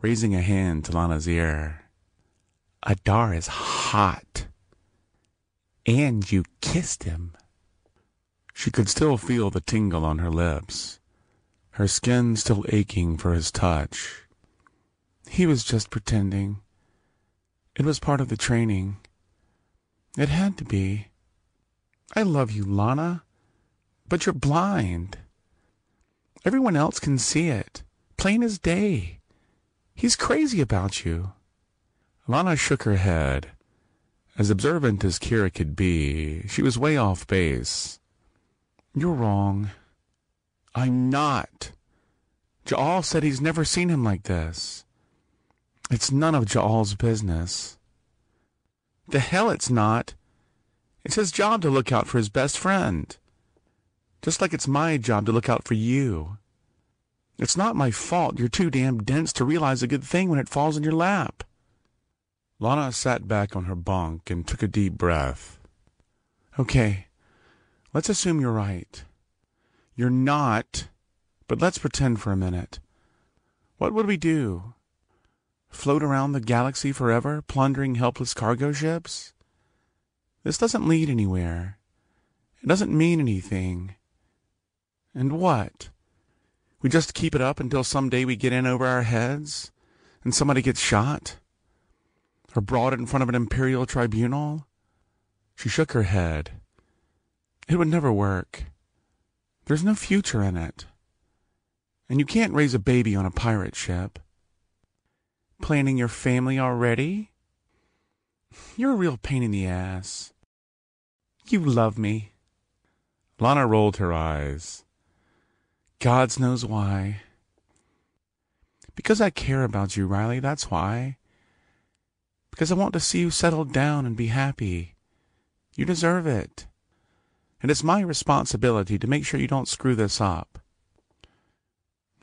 [SPEAKER 1] raising a hand to Lana's ear.
[SPEAKER 2] Adar is hot. And you kissed him.
[SPEAKER 1] She could still feel the tingle on her lips, her skin still aching for his touch.
[SPEAKER 2] He was just pretending. It was part of the training. It had to be. I love you, Lana, but you're blind. Everyone else can see it, plain as day. He's crazy about you.
[SPEAKER 1] Lana shook her head. As observant as Kira could be, she was way off base.
[SPEAKER 2] You're wrong.
[SPEAKER 1] I'm not.
[SPEAKER 2] Ja'al said he's never seen him like this. It's none of Ja'al's business.
[SPEAKER 1] The hell it's not. It's his job to look out for his best friend. Just like it's my job to look out for you. It's not my fault you're too damn dense to realize a good thing when it falls in your lap. Lana sat back on her bunk and took a deep breath.
[SPEAKER 2] Okay, let's assume you're right.
[SPEAKER 1] You're not.
[SPEAKER 2] But let's pretend for a minute. What would we do? Float around the galaxy forever, plundering helpless cargo ships? This doesn't lead anywhere. It doesn't mean anything. And what? We just keep it up until someday we get in over our heads, and somebody gets shot? Or brought in front of an imperial tribunal? She shook her head. It would never work. There's no future in it. And you can't raise a baby on a pirate ship. Planning your family already? You're a real pain in the ass. You love me.
[SPEAKER 1] Lana rolled her eyes.
[SPEAKER 2] God knows why. Because I care about you, Riley, that's why. Because I want to see you settled down and be happy. You deserve it. And it's my responsibility to make sure you don't screw this up.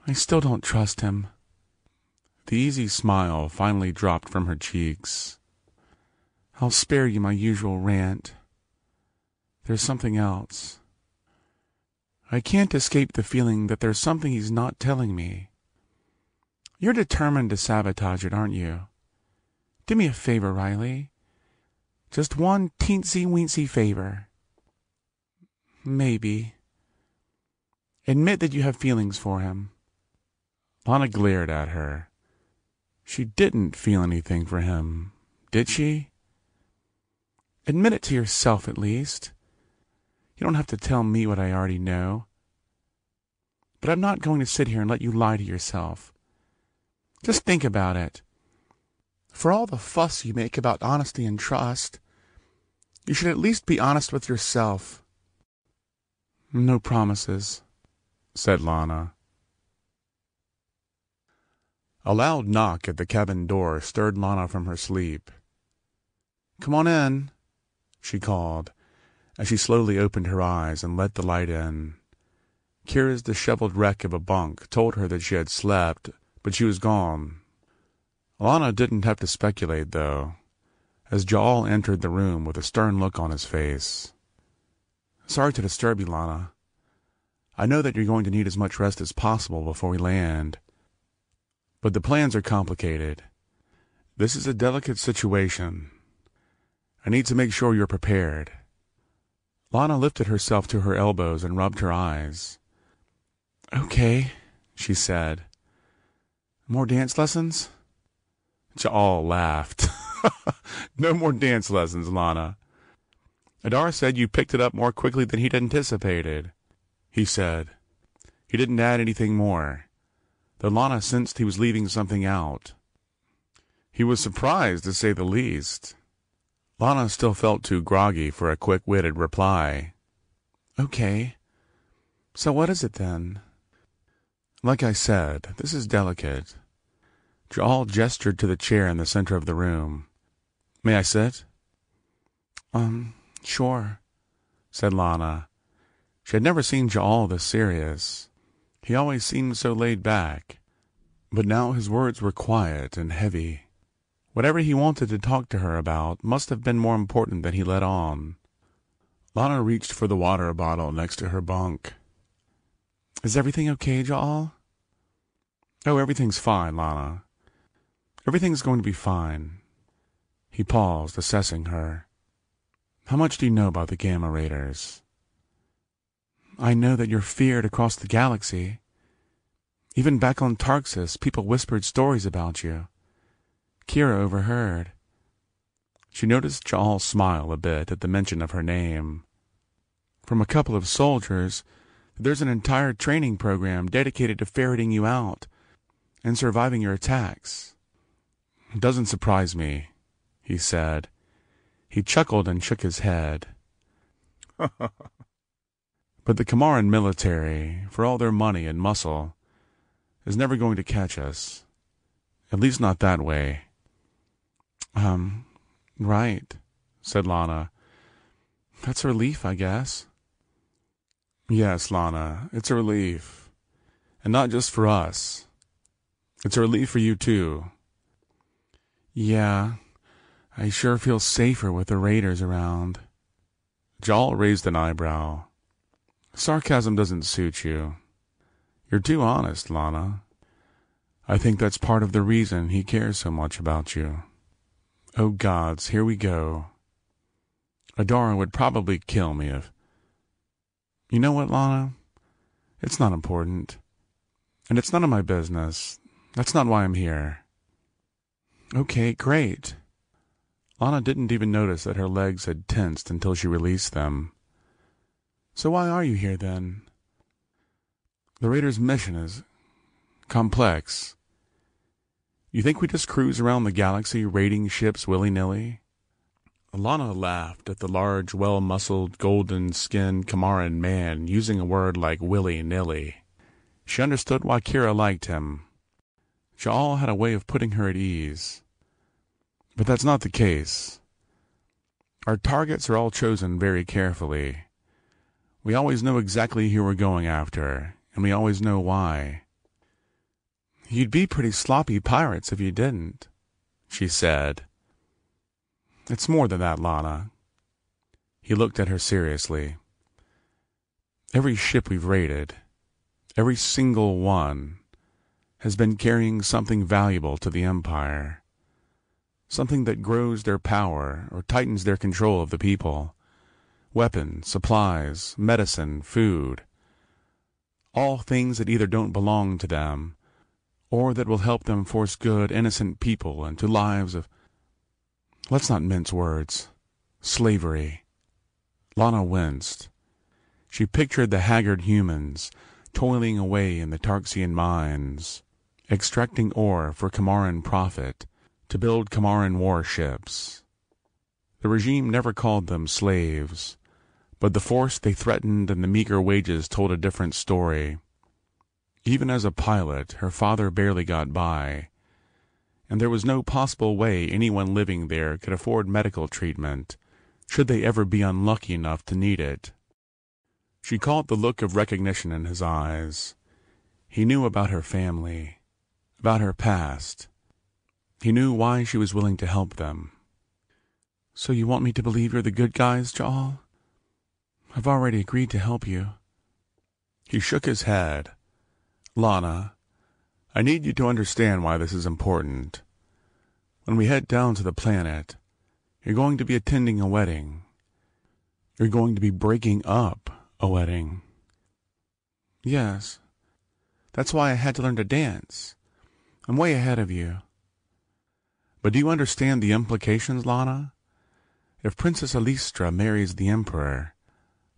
[SPEAKER 2] I still don't trust him.
[SPEAKER 1] The easy smile finally dropped from her cheeks.
[SPEAKER 2] I'll spare you my usual rant. There's something else. I can't escape the feeling that there's something he's not telling me. You're determined to sabotage it, aren't you? Do me a favor, Riley. Just one teensy-weensy favor. Maybe. Admit that you have feelings for him.
[SPEAKER 1] Lana glared at her. She didn't feel anything for him, did she?
[SPEAKER 2] Admit it to yourself, at least. You don't have to tell me what I already know. But I'm not going to sit here and let you lie to yourself. Just think about it. For all the fuss you make about honesty and trust, you should at least be honest with yourself. No promises,
[SPEAKER 1] said Lana. A loud knock at the cabin door stirred Lana from her sleep.
[SPEAKER 2] Come on in,
[SPEAKER 1] she called, as she slowly opened her eyes and let the light in. Kira's disheveled wreck of a bunk told her that she had slept, but she was gone. Lana didn't have to speculate, though, as Ja'al entered the room with a stern look on his face.
[SPEAKER 2] Sorry to disturb you, Lana. I know that you're going to need as much rest as possible before we land. But the plans are complicated.
[SPEAKER 1] This is a delicate situation. I need to make sure you're prepared.
[SPEAKER 2] Lana lifted herself to her elbows and rubbed her eyes. Okay, she said. More dance lessons?
[SPEAKER 1] Ja'al laughed. No more dance lessons, Lana. Adar said you picked it up more quickly than he'd anticipated, he said. He didn't add anything more, though Lana sensed he was leaving something out. He was surprised, to say the least. Lana still felt too groggy for a quick-witted reply.
[SPEAKER 2] Okay. So what is it, then?
[SPEAKER 1] Like I said, this is delicate. Ja'al gestured to the chair in the center of the room. May I sit?
[SPEAKER 2] Sure,
[SPEAKER 1] said Lana. She had never seen Ja'al this serious. He always seemed so laid back, but now his words were quiet and heavy. Whatever he wanted to talk to her about must have been more important than he let on. Lana reached for the water bottle next to her bunk.
[SPEAKER 2] Is everything okay, Ja'al?
[SPEAKER 1] Oh, everything's fine, Lana. Everything's going to be fine. He paused, assessing her. How much do you know about the Gamma Raiders?
[SPEAKER 2] I know that you're feared across the galaxy. Even back on Tarxus, people whispered stories about you. Kira overheard.
[SPEAKER 1] She noticed Ja'al smile a bit at the mention of her name.
[SPEAKER 2] From a couple of soldiers, there's an entire training program dedicated to ferreting you out and surviving your attacks.
[SPEAKER 1] It doesn't surprise me, he said. He chuckled and shook his head. But the Kamaran military, for all their money and muscle, is never going to catch us. At least not that way.
[SPEAKER 2] Right, said Lana. That's a relief, I guess.
[SPEAKER 1] Yes, Lana, it's a relief. And not just for us. It's a relief for you, too.
[SPEAKER 2] Yeah, I sure feel safer with the raiders around.
[SPEAKER 1] Ja'al raised an eyebrow. Sarcasm doesn't suit you. You're too honest, Lana. I think that's part of the reason he cares so much about you. Oh gods, here we go. Adara would probably kill me if... You know what, Lana? It's not important. And it's none of my business. That's not why I'm here. Okay, great. Lana didn't even notice that her legs had tensed until she released them. So why are you here, then? The Raiders' mission is complex. You think we just cruise around the galaxy raiding ships willy-nilly? Lana laughed at the large, well-muscled, golden-skinned Kamaran man using a word like willy-nilly. She understood why Kira liked him. Ja'al had a way of putting her at ease. But that's not the case. Our targets are all chosen very carefully. We always know exactly who we're going after, and we always know why. You'd be pretty sloppy pirates if you didn't, she said. It's more than that, Lana. He looked at her seriously. Every ship we've raided, every single one, has been carrying something valuable to the Empire. Something that grows their power or tightens their control of the people. Weapons, supplies, medicine, food. All things that either don't belong to them, or that will help them force good, innocent people into lives of... Let's not mince words. Slavery. Lana winced. She pictured the haggard humans toiling away in the Tarxian mines, extracting ore for Kamaran profit to build Kamaran warships. The regime never called them slaves, but the force they threatened and the meager wages told a different story. Even as a pilot, her father barely got by, and there was no possible way anyone living there could afford medical treatment, should they ever be unlucky enough to need it. She caught the look of recognition in his eyes. He knew about her family, about her past. He knew why she was willing to help them. So you want me to believe you're the good guys, Ja'al? I've already agreed to help you. He shook his head. Lana, I need you to understand why this is important. When we head down to the planet, you're going to be attending a wedding. You're going to be breaking up a wedding. Yes. That's why I had to learn to dance. I'm way ahead of you. But do you understand the implications, Lana? If Princess Alistra marries the Emperor,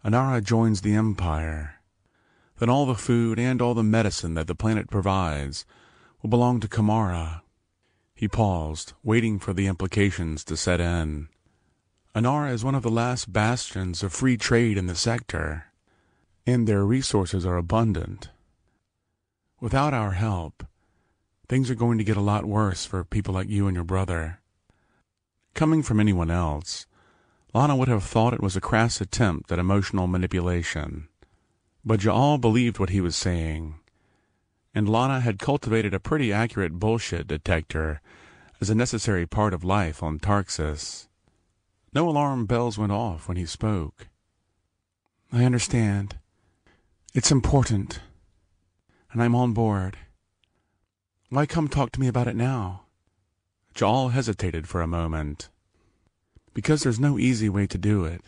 [SPEAKER 1] Inara joins the Empire, then all the food and all the medicine that the planet provides will belong to Kamara. He paused, waiting for the implications to set in. Inara is one of the last bastions of free trade in the sector, and their resources are abundant. Without our help, things are going to get a lot worse for people like you and your brother. Coming from anyone else, Lana would have thought it was a crass attempt at emotional manipulation. But Ja'al believed what he was saying, and Lana had cultivated a pretty accurate bullshit detector as a necessary part of life on Tarxis. No alarm bells went off when he spoke. I understand. It's important, and I'm on board. Why come talk to me about it now? Ja'al hesitated for a moment. Because there's no easy way to do it.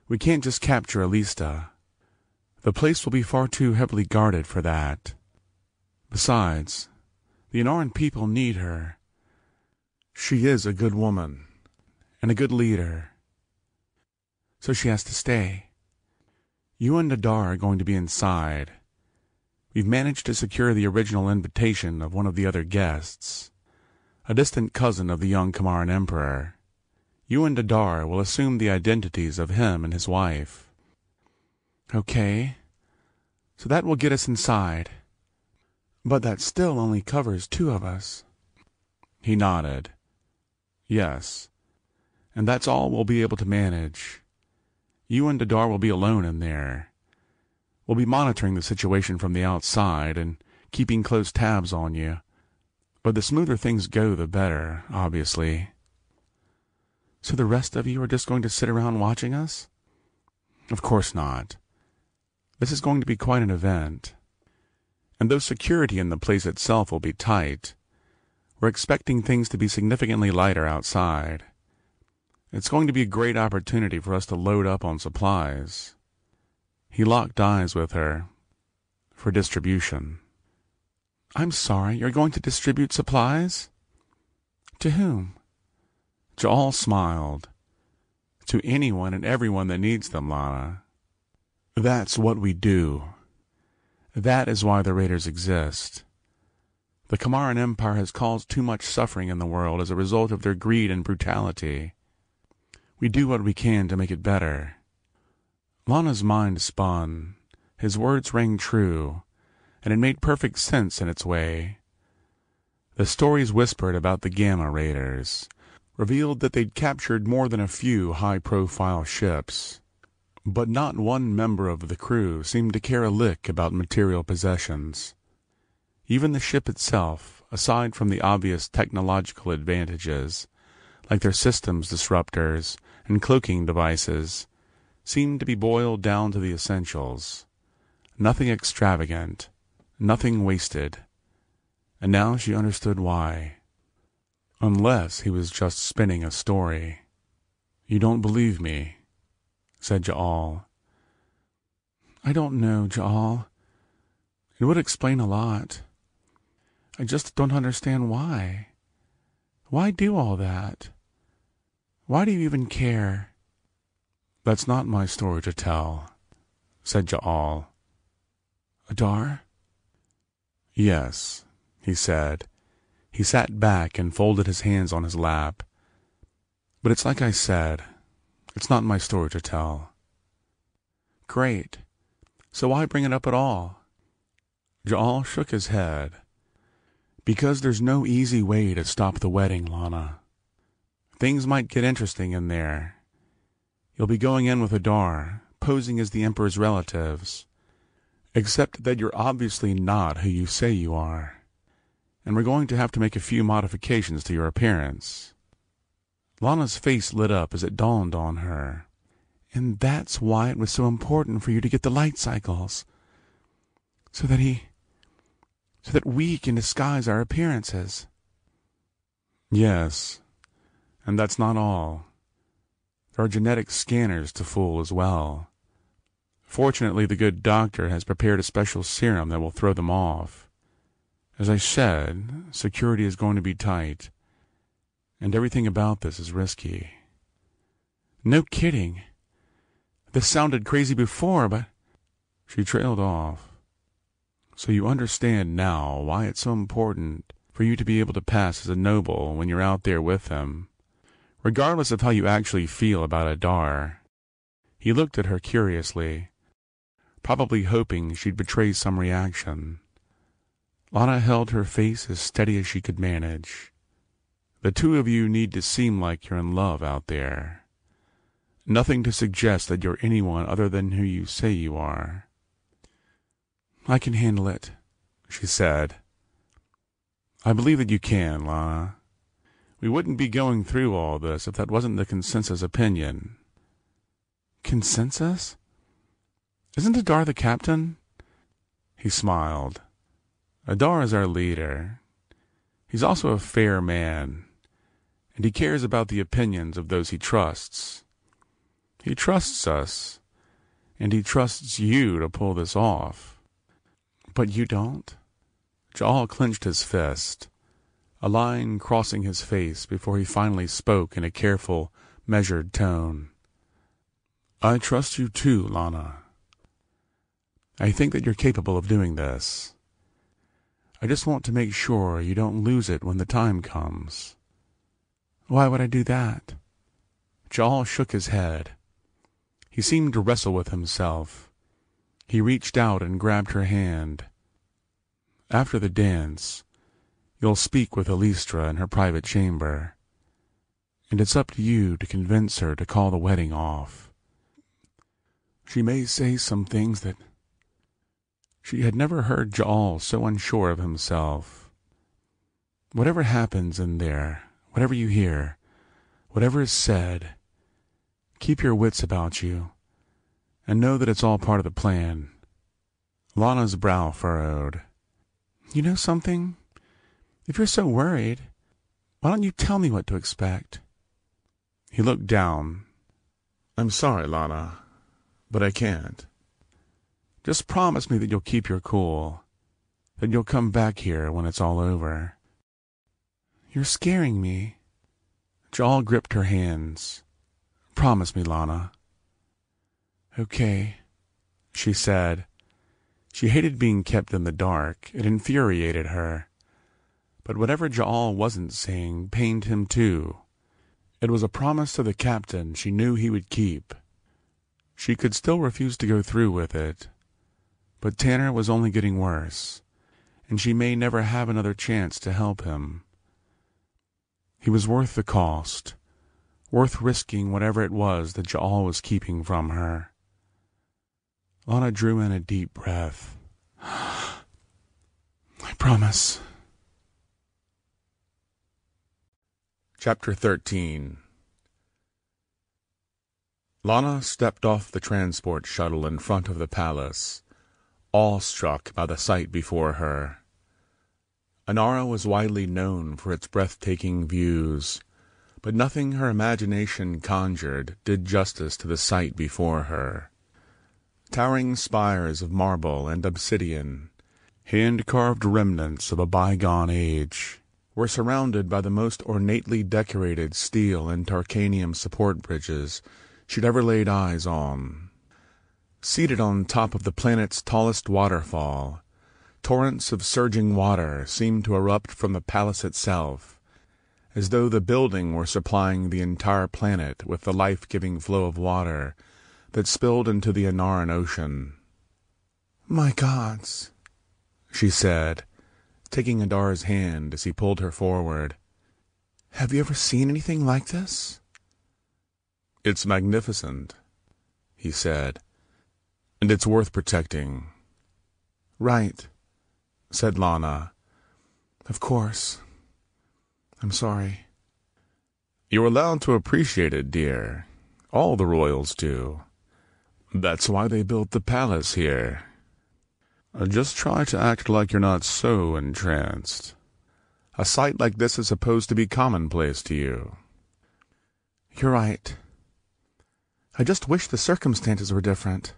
[SPEAKER 1] We can't just capture Alista. The place will be far too heavily guarded for that. Besides, the Inaran people need her. She is a good woman, and a good leader. So she has to stay. You and Adar are going to be inside. We've managed to secure the original invitation of one of the other guests, a distant cousin of the young Kamaran Emperor. You and Adar will assume the identities of him and his wife. Okay, so that will get us inside. But that still only covers 2 of us. He nodded. Yes, and that's all we'll be able to manage. You and Adar will be alone in there. We'll be monitoring the situation from the outside and keeping close tabs on you. But the smoother things go, the better, obviously. So the rest of you are just going to sit around watching us? Of course not. This is going to be quite an event. And though security in the place itself will be tight, we're expecting things to be significantly lighter outside. It's going to be a great opportunity for us to load up on supplies. He locked eyes with her. For distribution. I'm sorry, you're going to distribute supplies? To whom? Ja'al smiled. To anyone and everyone that needs them, Lana. That's what we do. That is why the Raiders exist. The Kamaran Empire has caused too much suffering in the world as a result of their greed and brutality. We do what we can to make it better. Lana's mind spun. His words rang true, and it made perfect sense in its way. The stories whispered about the Gamma Raiders revealed that they'd captured more than a few high-profile ships, but not one member of the crew seemed to care a lick about material possessions. Even the ship itself, aside from the obvious technological advantages, like their systems disruptors and cloaking devices, seemed to be boiled down to the essentials. Nothing extravagant, nothing wasted. And now she understood why. Unless he was just spinning a story. You don't believe me, said Ja'al. I don't know, Ja'al. It would explain a lot. I just don't understand why. Why do all that? Why do you even care? That's not my story to tell, said Ja'al. Adar? Yes, he said. He sat back and folded his hands on his lap. But it's like I said, it's not my story to tell. Great. So why bring it up at all? Ja'al shook his head. Because there's no easy way to stop the wedding, Lana. Things might get interesting in there. You'll be going in with Adar, posing as the Emperor's relatives. Except that you're obviously not who you say you are. And we're going to have to make a few modifications to your appearance. Lana's face lit up as it dawned on her. And that's why it was so important for you to get the light cycles. So that we can disguise our appearances. Yes, and that's not all. There are genetic scanners to fool as well. Fortunately, the good doctor has prepared a special serum that will throw them off. As I said, security is going to be tight, and everything about this is risky. No kidding. This sounded crazy before, but... She trailed off. So you understand now why it's so important for you to be able to pass as a noble when you're out there with him, regardless of how you actually feel about Adar. He looked at her curiously, probably hoping she'd betray some reaction. Lana held her face as steady as she could manage. The two of you need to seem like you're in love out there. Nothing to suggest that you're anyone other than who you say you are. I can handle it, she said. I believe that you can, Lana. We wouldn't be going through all this if that wasn't the consensus opinion. Consensus? Isn't Adar the captain? He smiled. Adar is our leader. He's also a fair man, and he cares about the opinions of those he trusts. He trusts us, and he trusts you to pull this off. But you don't? Ja'al clenched his fist, a line crossing his face before he finally spoke in a careful, measured tone. I trust you too, Lana. I think that you're capable of doing this. I just want to make sure you don't lose it when the time comes. Why would I do that? Ja'al shook his head. He seemed to wrestle with himself. He reached out and grabbed her hand. After the dance, you'll speak with Elistra in her private chamber, and it's up to you to convince her to call the wedding off. She may say some things that... She had never heard Ja'al so unsure of himself. Whatever happens in there, whatever you hear, whatever is said, keep your wits about you, and know that it's all part of the plan. Lana's brow furrowed.
[SPEAKER 2] You know something? If you're so worried, why don't you tell me what to expect?
[SPEAKER 1] He looked down. I'm sorry, Lana, but I can't. Just promise me that you'll keep your cool, that you'll come back here when it's all over.
[SPEAKER 2] You're scaring me.
[SPEAKER 1] Jal gripped her hands. Promise me, Lana.
[SPEAKER 2] Okay,
[SPEAKER 1] she said. She hated being kept in the dark. It infuriated her. But whatever Ja'al wasn't saying pained him too. It was a promise to the captain she knew he would keep. She could still refuse to go through with it. But Tanner was only getting worse, and she may never have another chance to help him. He was worth the cost, worth risking whatever it was that Ja'al was keeping from her. Lana drew in a deep breath.
[SPEAKER 2] I promise.
[SPEAKER 1] Chapter 13. Lana stepped off the transport shuttle in front of the palace, awestruck by the sight before her. Inara was widely known for its breathtaking views, but nothing her imagination conjured did justice to the sight before her. Towering spires of marble and obsidian, hand-carved remnants of a bygone age, were surrounded by the most ornately decorated steel and Tarkanium support bridges she'd ever laid eyes on. Seated on top of the planet's tallest waterfall, torrents of surging water seemed to erupt from the palace itself, as though the building were supplying the entire planet with the life-giving flow of water that spilled into the Inaran Ocean.
[SPEAKER 2] My gods,
[SPEAKER 1] she said, taking Adar's hand as he pulled her forward.
[SPEAKER 2] Have you ever seen anything like this?
[SPEAKER 1] It's magnificent, he said, and it's worth protecting.
[SPEAKER 2] Right,
[SPEAKER 1] said Lana.
[SPEAKER 2] Of course. I'm sorry.
[SPEAKER 1] You're allowed to appreciate it, dear. All the royals do. That's why they built the palace here. Just try to act like you're not so entranced. A sight like this is supposed to be commonplace to you.
[SPEAKER 2] You're right. I just wish the circumstances were different.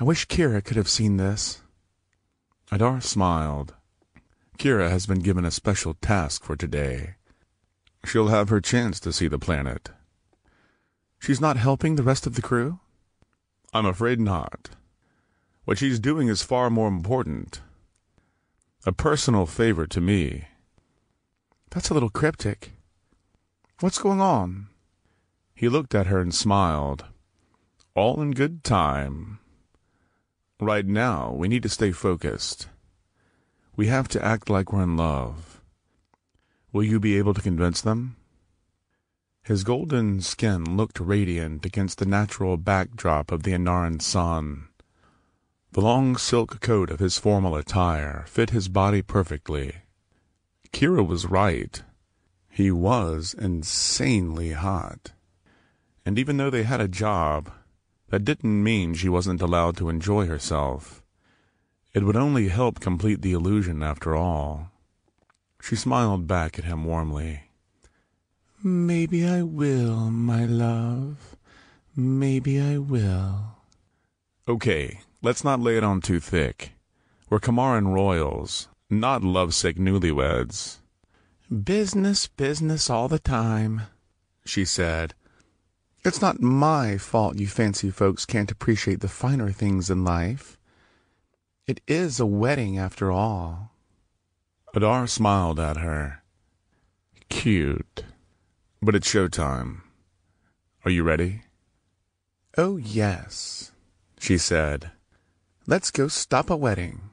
[SPEAKER 2] I wish Kira could have seen this.
[SPEAKER 1] Adar smiled. Kira has been given a special task for today. She'll have her chance to see the planet.
[SPEAKER 2] She's not helping the rest of the crew?
[SPEAKER 1] I'm afraid not. What she's doing is far more important. A personal favor to me.
[SPEAKER 2] That's a little cryptic. What's going on?
[SPEAKER 1] He looked at her and smiled. All in good time. Right now, we need to stay focused. We have to act like we're in love. Will you be able to convince them? His golden skin looked radiant against the natural backdrop of the Inaran sun. The long silk coat of his formal attire fit his body perfectly. Kira was right. He was insanely hot. And even though they had a job, that didn't mean she wasn't allowed to enjoy herself. It would only help complete the illusion after all. She smiled back at him warmly.
[SPEAKER 2] Maybe I will, my love. Maybe I will.
[SPEAKER 1] Okay, let's not lay it on too thick. We're Kamaran royals, not lovesick newlyweds.
[SPEAKER 2] Business, business all the time, she said. It's not my fault you fancy folks can't appreciate the finer things in life. It is a wedding after all.
[SPEAKER 1] Adar smiled at her. Cute. But it's showtime. Are you ready?
[SPEAKER 2] Oh, yes, she said. Let's go stop a wedding.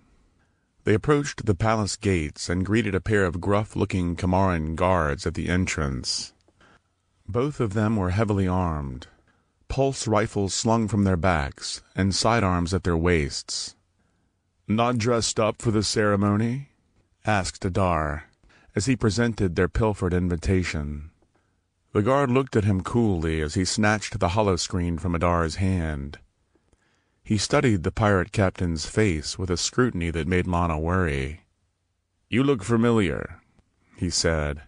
[SPEAKER 1] They approached the palace gates and greeted a pair of gruff-looking Kamaran guards at the entrance. Both of them were heavily armed, pulse rifles slung from their backs and sidearms at their waists. Not dressed up for the ceremony? Asked Adar, as he presented their pilfered invitation. The guard looked at him coolly as he snatched the holoscreen from Adar's hand. He studied the pirate captain's face with a scrutiny that made Lana worry. "You look familiar," he said.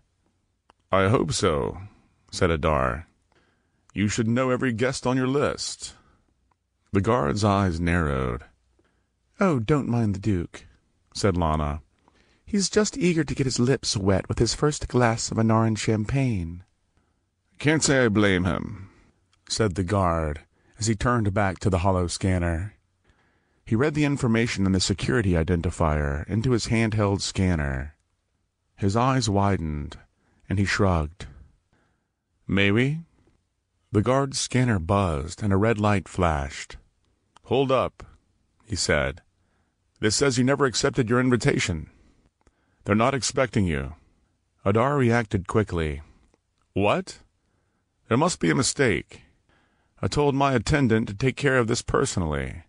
[SPEAKER 1] "I hope so," said Adar. "You should know every guest on your list." The guard's eyes narrowed.
[SPEAKER 2] "Oh, don't mind the Duke," said Lana. "He's just eager to get his lips wet with his first glass of Anaran champagne."
[SPEAKER 1] "Can't say I blame him," said the guard as he turned back to the hollow scanner. He read the information in the security identifier into his handheld scanner. His eyes widened, and he shrugged. "May we?" The guard's scanner buzzed, and a red light flashed. "Hold up," he said. "This says you never accepted your invitation. They're not expecting you." Adar reacted quickly. "What? There must be a mistake. I told my attendant to take care of this personally."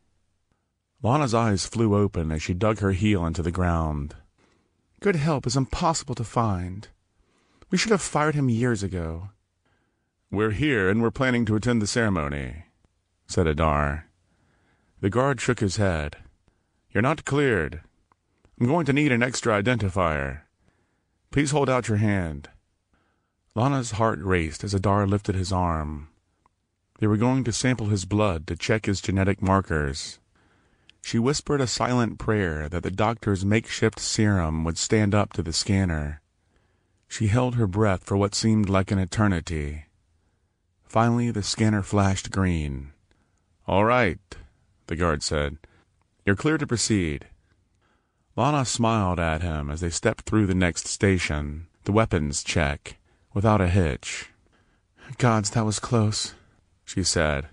[SPEAKER 1] Lana's eyes flew open as she dug her heel into the ground.
[SPEAKER 2] "Good help is impossible to find. We should have fired him years ago."
[SPEAKER 1] "We're here, and we're planning to attend the ceremony," said Adar. The guard shook his head. "You're not cleared. I'm going to need an extra identifier. Please hold out your hand." Lana's heart raced as Adar lifted his arm. They were going to sample his blood to check his genetic markers. She whispered a silent prayer that the doctor's makeshift serum would stand up to the scanner. She held her breath for what seemed like an eternity. Finally, the scanner flashed green. "All right," the guard said. "You're clear to proceed." Lana smiled at him as they stepped through the next station, the weapons check, without a hitch.
[SPEAKER 2] "Gods, that was close," she said.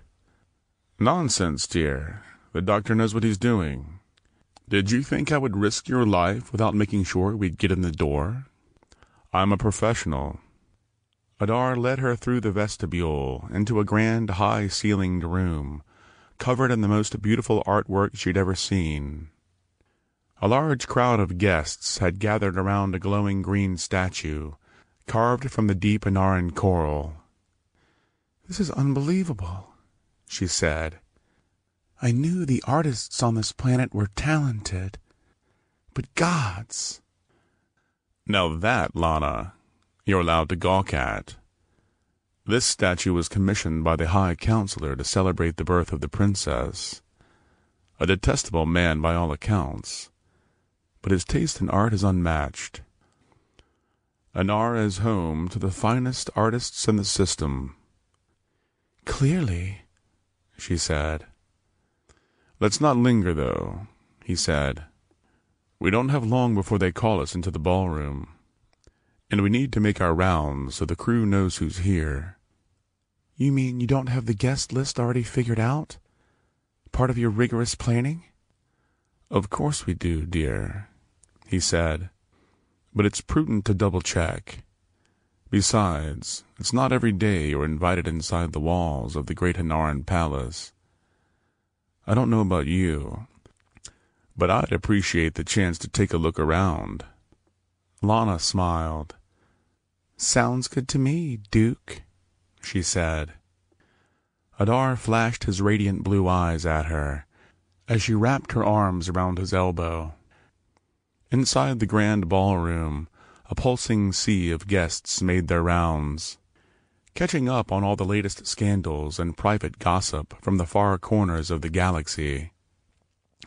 [SPEAKER 1] "Nonsense, dear. The doctor knows what he's doing. Did you think I would risk your life without making sure we'd get in the door? I'm a professional." Adar led her through the vestibule into a grand, high-ceilinged room, covered in the most beautiful artwork she'd ever seen. A large crowd of guests had gathered around a glowing green statue, carved from the deep Anaran coral.
[SPEAKER 2] "This is unbelievable," she said. "I knew the artists on this planet were talented, but gods!"
[SPEAKER 1] "Now that, Lana, you're allowed to gawk at. This statue was commissioned by the High Counselor to celebrate the birth of the princess. A detestable man by all accounts, but his taste in art is unmatched. Anara is home to the finest artists in the system."
[SPEAKER 2] "Clearly,"
[SPEAKER 1] she said. "Let's not linger, though," he said. "We don't have long before they call us into the ballroom, and we need to make our rounds so the crew knows who's here."
[SPEAKER 2] "You mean you don't have the guest list already figured out? Part of your rigorous planning?"
[SPEAKER 1] "Of course we do, dear," he said. "But it's prudent to double-check. Besides, it's not every day you're invited inside the walls of the great Anaran Palace. I don't know about you, but I'd appreciate the chance to take a look around."
[SPEAKER 2] Lana smiled. "Sounds good to me, Duke," she said.
[SPEAKER 1] Adar flashed his radiant blue eyes at her as she wrapped her arms around his elbow. Inside the grand ballroom, a pulsing sea of guests made their rounds, catching up on all the latest scandals and private gossip from the far corners of the galaxy.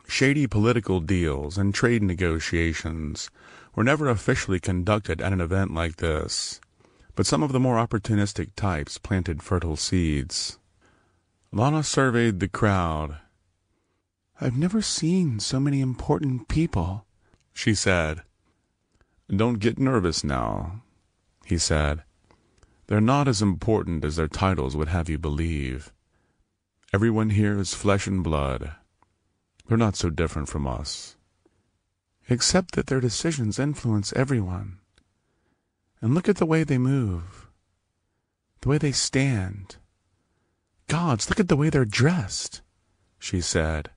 [SPEAKER 1] Shady political deals and trade negotiations were never officially conducted at an event like this, but some of the more opportunistic types planted fertile seeds. Lana surveyed the crowd.
[SPEAKER 2] "I've never seen so many important people,"
[SPEAKER 1] she said. "Don't get nervous now," he said. "They're not as important as their titles would have you believe. Everyone here is flesh and blood. They're not so different from us."
[SPEAKER 2] "Except that their decisions influence everyone. And look at the way they move, the way they stand. Gods, look at the way they're dressed," she said,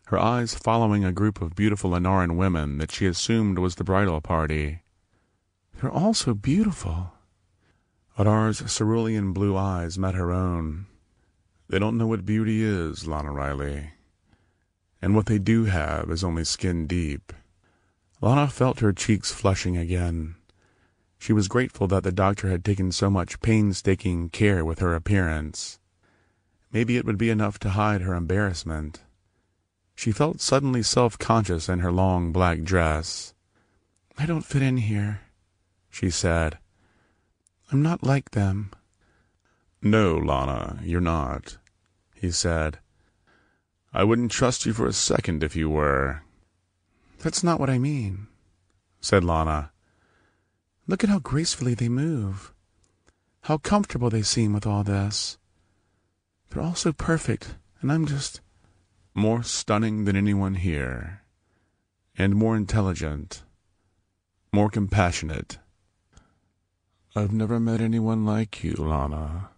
[SPEAKER 2] her eyes following a group of beautiful Anaran women that she assumed was the bridal party. "They're all so beautiful."
[SPEAKER 1] Adar's cerulean blue eyes met her own. "They don't know what beauty is, Lana Riley. and what they do have is only skin deep. Lana felt her cheeks flushing again. She was grateful that the doctor had taken so much painstaking care with her appearance. Maybe it would be enough to hide her embarrassment. She felt suddenly self-conscious in her long black dress.
[SPEAKER 2] "I don't fit in here," she said. "I'm not like them."
[SPEAKER 1] "No, Lana, you're not," he said. "I wouldn't trust you for a second if you were."
[SPEAKER 2] "That's not what I mean," said Lana. "Look at how gracefully they move. How comfortable they seem with all this. They're all so perfect, and I'm just—"
[SPEAKER 1] "More stunning than anyone here, and more intelligent, more compassionate. I've never met anyone like you, Lana.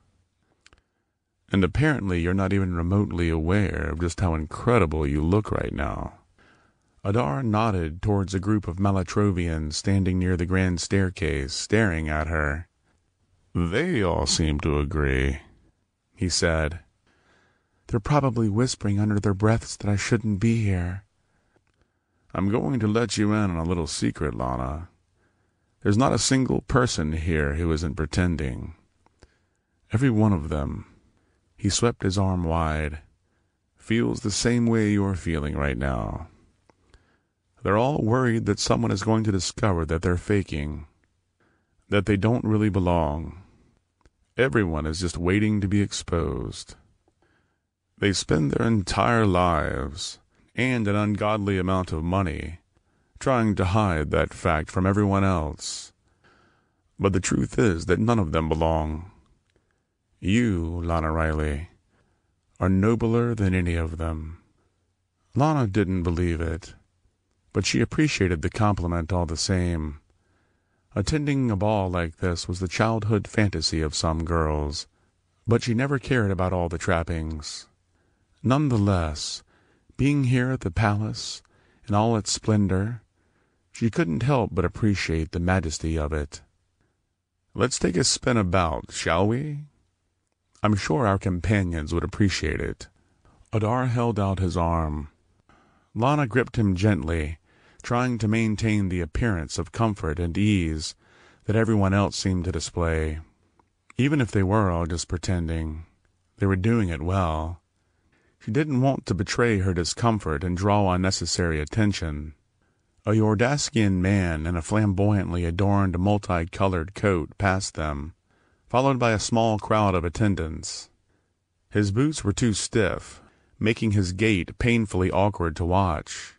[SPEAKER 1] And apparently you're not even remotely aware of just how incredible you look right now." Adar nodded towards a group of Malatrovians standing near the grand staircase, staring at her. "They all seem to agree," he said.
[SPEAKER 2] "They're probably whispering under their breaths that I shouldn't be here."
[SPEAKER 1] "I'm going to let you in on a little secret, Lana. There's not a single person here who isn't pretending. Every one of them," he swept his arm wide, "feels the same way you're feeling right now. They're all worried that someone is going to discover that they're faking, that they don't really belong. Everyone is just waiting to be exposed. They spend their entire lives, and an ungodly amount of money, trying to hide that fact from everyone else. But the truth is that none of them belong. You, Lana Riley, are nobler than any of them." Lana didn't believe it, but she appreciated the compliment all the same. Attending a ball like this was the childhood fantasy of some girls, but she never cared about all the trappings. Nonetheless, being here at the palace, in all its splendor, she couldn't help but appreciate the majesty of it. "Let's take a spin about, shall we? I'm sure our companions would appreciate it." Adar held out his arm. Lana gripped him gently, trying to maintain the appearance of comfort and ease that everyone else seemed to display. Even if they were all just pretending, they were doing it well. She didn't want to betray her discomfort and draw unnecessary attention. A Yordaskian man in a flamboyantly adorned multicolored coat passed them, followed by a small crowd of attendants. His boots were too stiff, making his gait painfully awkward to watch.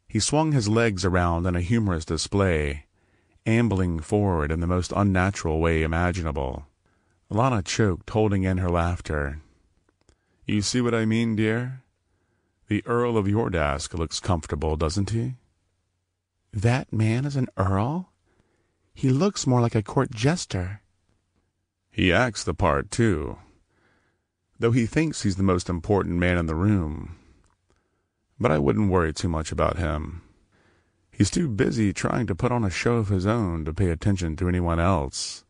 [SPEAKER 1] He swung his legs around in a humorous display, ambling forward in the most unnatural way imaginable. Lana choked, holding in her laughter. "You see what I mean, dear? The Earl of Yordask looks comfortable, doesn't he?"
[SPEAKER 2] "That man is an earl? He looks more like a court jester."
[SPEAKER 1] "He acts the part, too, though he thinks he's the most important man in the room. But I wouldn't worry too much about him. He's too busy trying to put on a show of his own to pay attention to anyone else."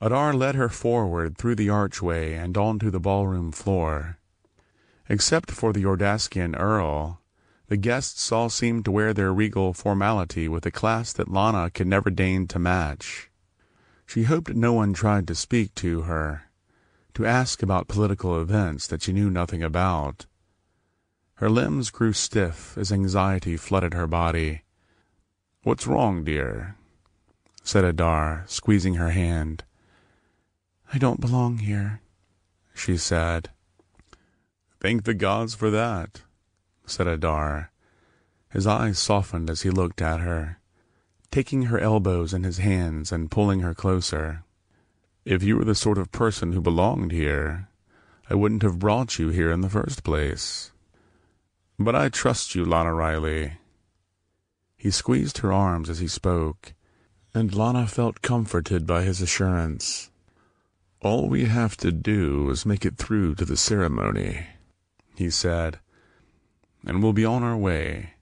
[SPEAKER 1] Adar led her forward through the archway and onto the ballroom floor. Except for the Yordaskian Earl, the guests all seemed to wear their regal formality with a class that Lana could never deign to match. She hoped no one tried to speak to her, to ask about political events that she knew nothing about. Her limbs grew stiff as anxiety flooded her body. "What's wrong, dear?" said Adar, squeezing her hand.
[SPEAKER 2] "I don't belong here," she said.
[SPEAKER 1] "Thank the gods for that," said Adar. His eyes softened as he looked at her, taking her elbows in his hands and pulling her closer. "If you were the sort of person who belonged here, I wouldn't have brought you here in the first place. But I trust you, Lana Riley." He squeezed her arms as he spoke, and Lana felt comforted by his assurance. "All we have to do is make it through to the ceremony," he said, "and we'll be on our way.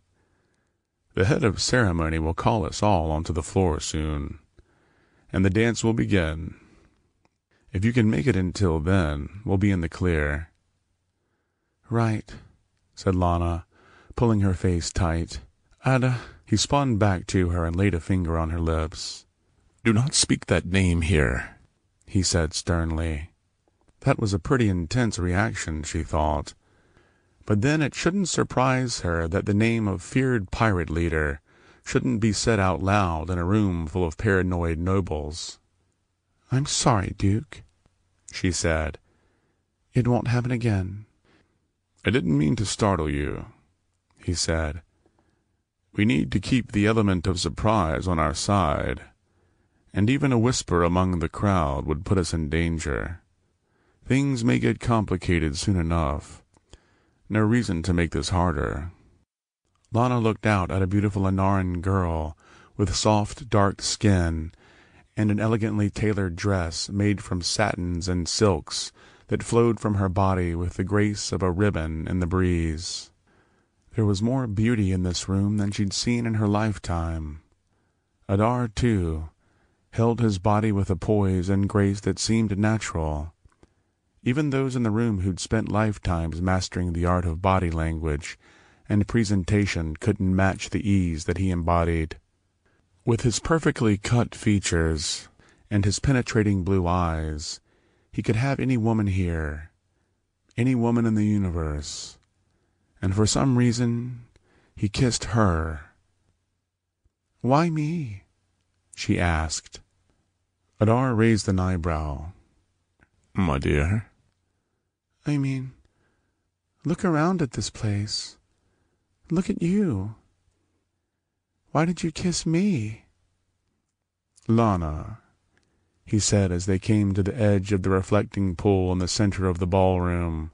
[SPEAKER 1] The head of ceremony will call us all onto the floor soon, and the dance will begin. If you can make it until then, we'll be in the clear."
[SPEAKER 2] "Right," said Lana, pulling her face tight. Ada, he spun back to her and laid a finger on her lips.
[SPEAKER 1] Do not speak that name here,
[SPEAKER 2] he said sternly. That was a pretty intense reaction, she thought. But then it shouldn't surprise her that the name of feared pirate leader shouldn't be said out loud in a room full of paranoid nobles. I'm sorry, Duke, she said. It won't happen again.
[SPEAKER 1] I didn't mean to startle you, he said. We need to keep the element of surprise on our side, and even a whisper among the crowd would put us in danger. Things may get complicated soon enough. No reason to make this harder.
[SPEAKER 2] Lana looked out at a beautiful Anaran girl with soft, dark skin and an elegantly tailored dress made from satins and silks that flowed from her body with the grace of a ribbon in the breeze. There was more beauty in this room than she'd seen in her lifetime. Adar, too, held his body with a poise and grace that seemed natural. Even those in the room who'd spent lifetimes mastering the art of body language and presentation couldn't match the ease that he embodied. With his perfectly cut features and his penetrating blue eyes, he could have any woman here, any woman in the universe. And for some reason, he kissed her. "Why me?" she asked. Adar raised an eyebrow.
[SPEAKER 1] "My dear?"
[SPEAKER 2] "I mean, look around at this place. Look at you. Why did you kiss me?"
[SPEAKER 1] "Lana," he said as they came to the edge of the reflecting pool in the center of the ballroom.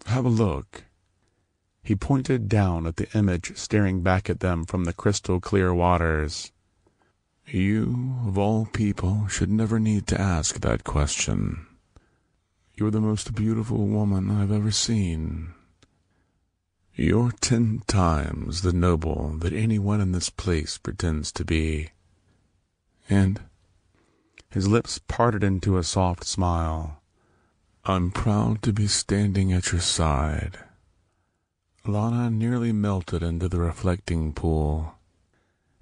[SPEAKER 1] "Have a look." He pointed down at the image staring back at them from the crystal-clear waters. "You, of all people, should never need to ask that question. You're the most beautiful woman I've ever seen. You're 10 times the noble that anyone in this place pretends to be. And," his lips parted into a soft smile, "I'm proud to be standing at your side." Lana nearly melted into the reflecting pool.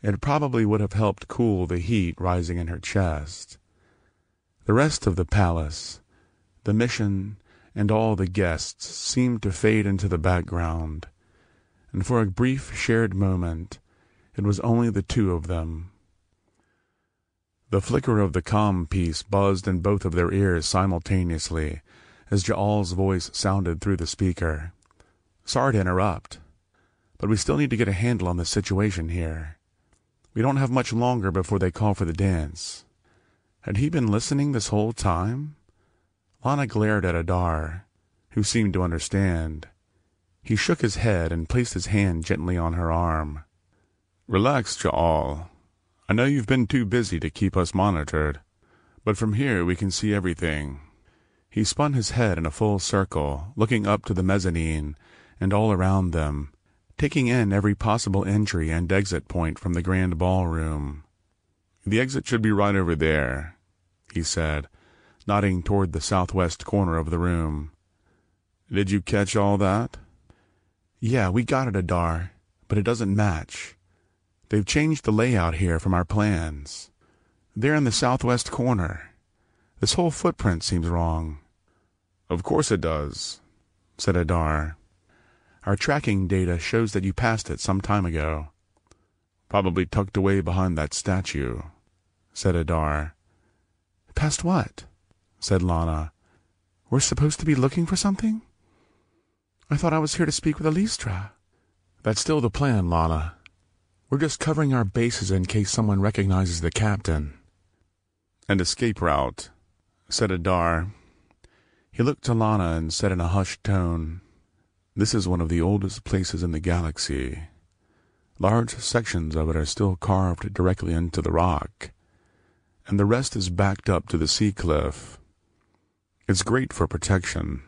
[SPEAKER 1] It probably would have helped cool the heat rising in her chest. The rest of the palace, the mission, and all the guests seemed to fade into the background, and for a brief shared moment it was only the two of them. The flicker of the comm piece buzzed in both of their ears simultaneously as Ja'al's voice sounded through the speaker. "Sorry to interrupt, but we still need to get a handle on the situation here. We don't have much longer before they call for the dance." Had he been listening this whole time? Lana glared at Adar, who seemed to understand. He shook his head and placed his hand gently on her arm. "Relax, Ja'al. I know you've been too busy to keep us monitored, but from here we can see everything." He spun his head in a full circle, looking up to the mezzanine and all around them, taking in every possible entry and exit point from the grand ballroom. "The exit should be right over there," he said, nodding toward the southwest corner of the room. "Did you catch all that?" "Yeah, we got it, Adar, but it doesn't match. They've changed the layout here from our plans. They're in the southwest corner. This whole footprint seems wrong." "Of course it does," said Adar. "Our tracking data shows that you passed it some time ago." "Probably tucked away behind that statue," said Adar. "Past what?" said Lana. "We're supposed to be looking for something? I thought I was here to speak with Alistra." "That's still the plan, Lana. We're just covering our bases in case someone recognizes the captain." "An escape route," said Adar. He looked to Lana and said in a hushed tone, "This is one of the oldest places in the galaxy. Large sections of it are still carved directly into the rock, and the rest is backed up to the sea cliff. It's great for protection,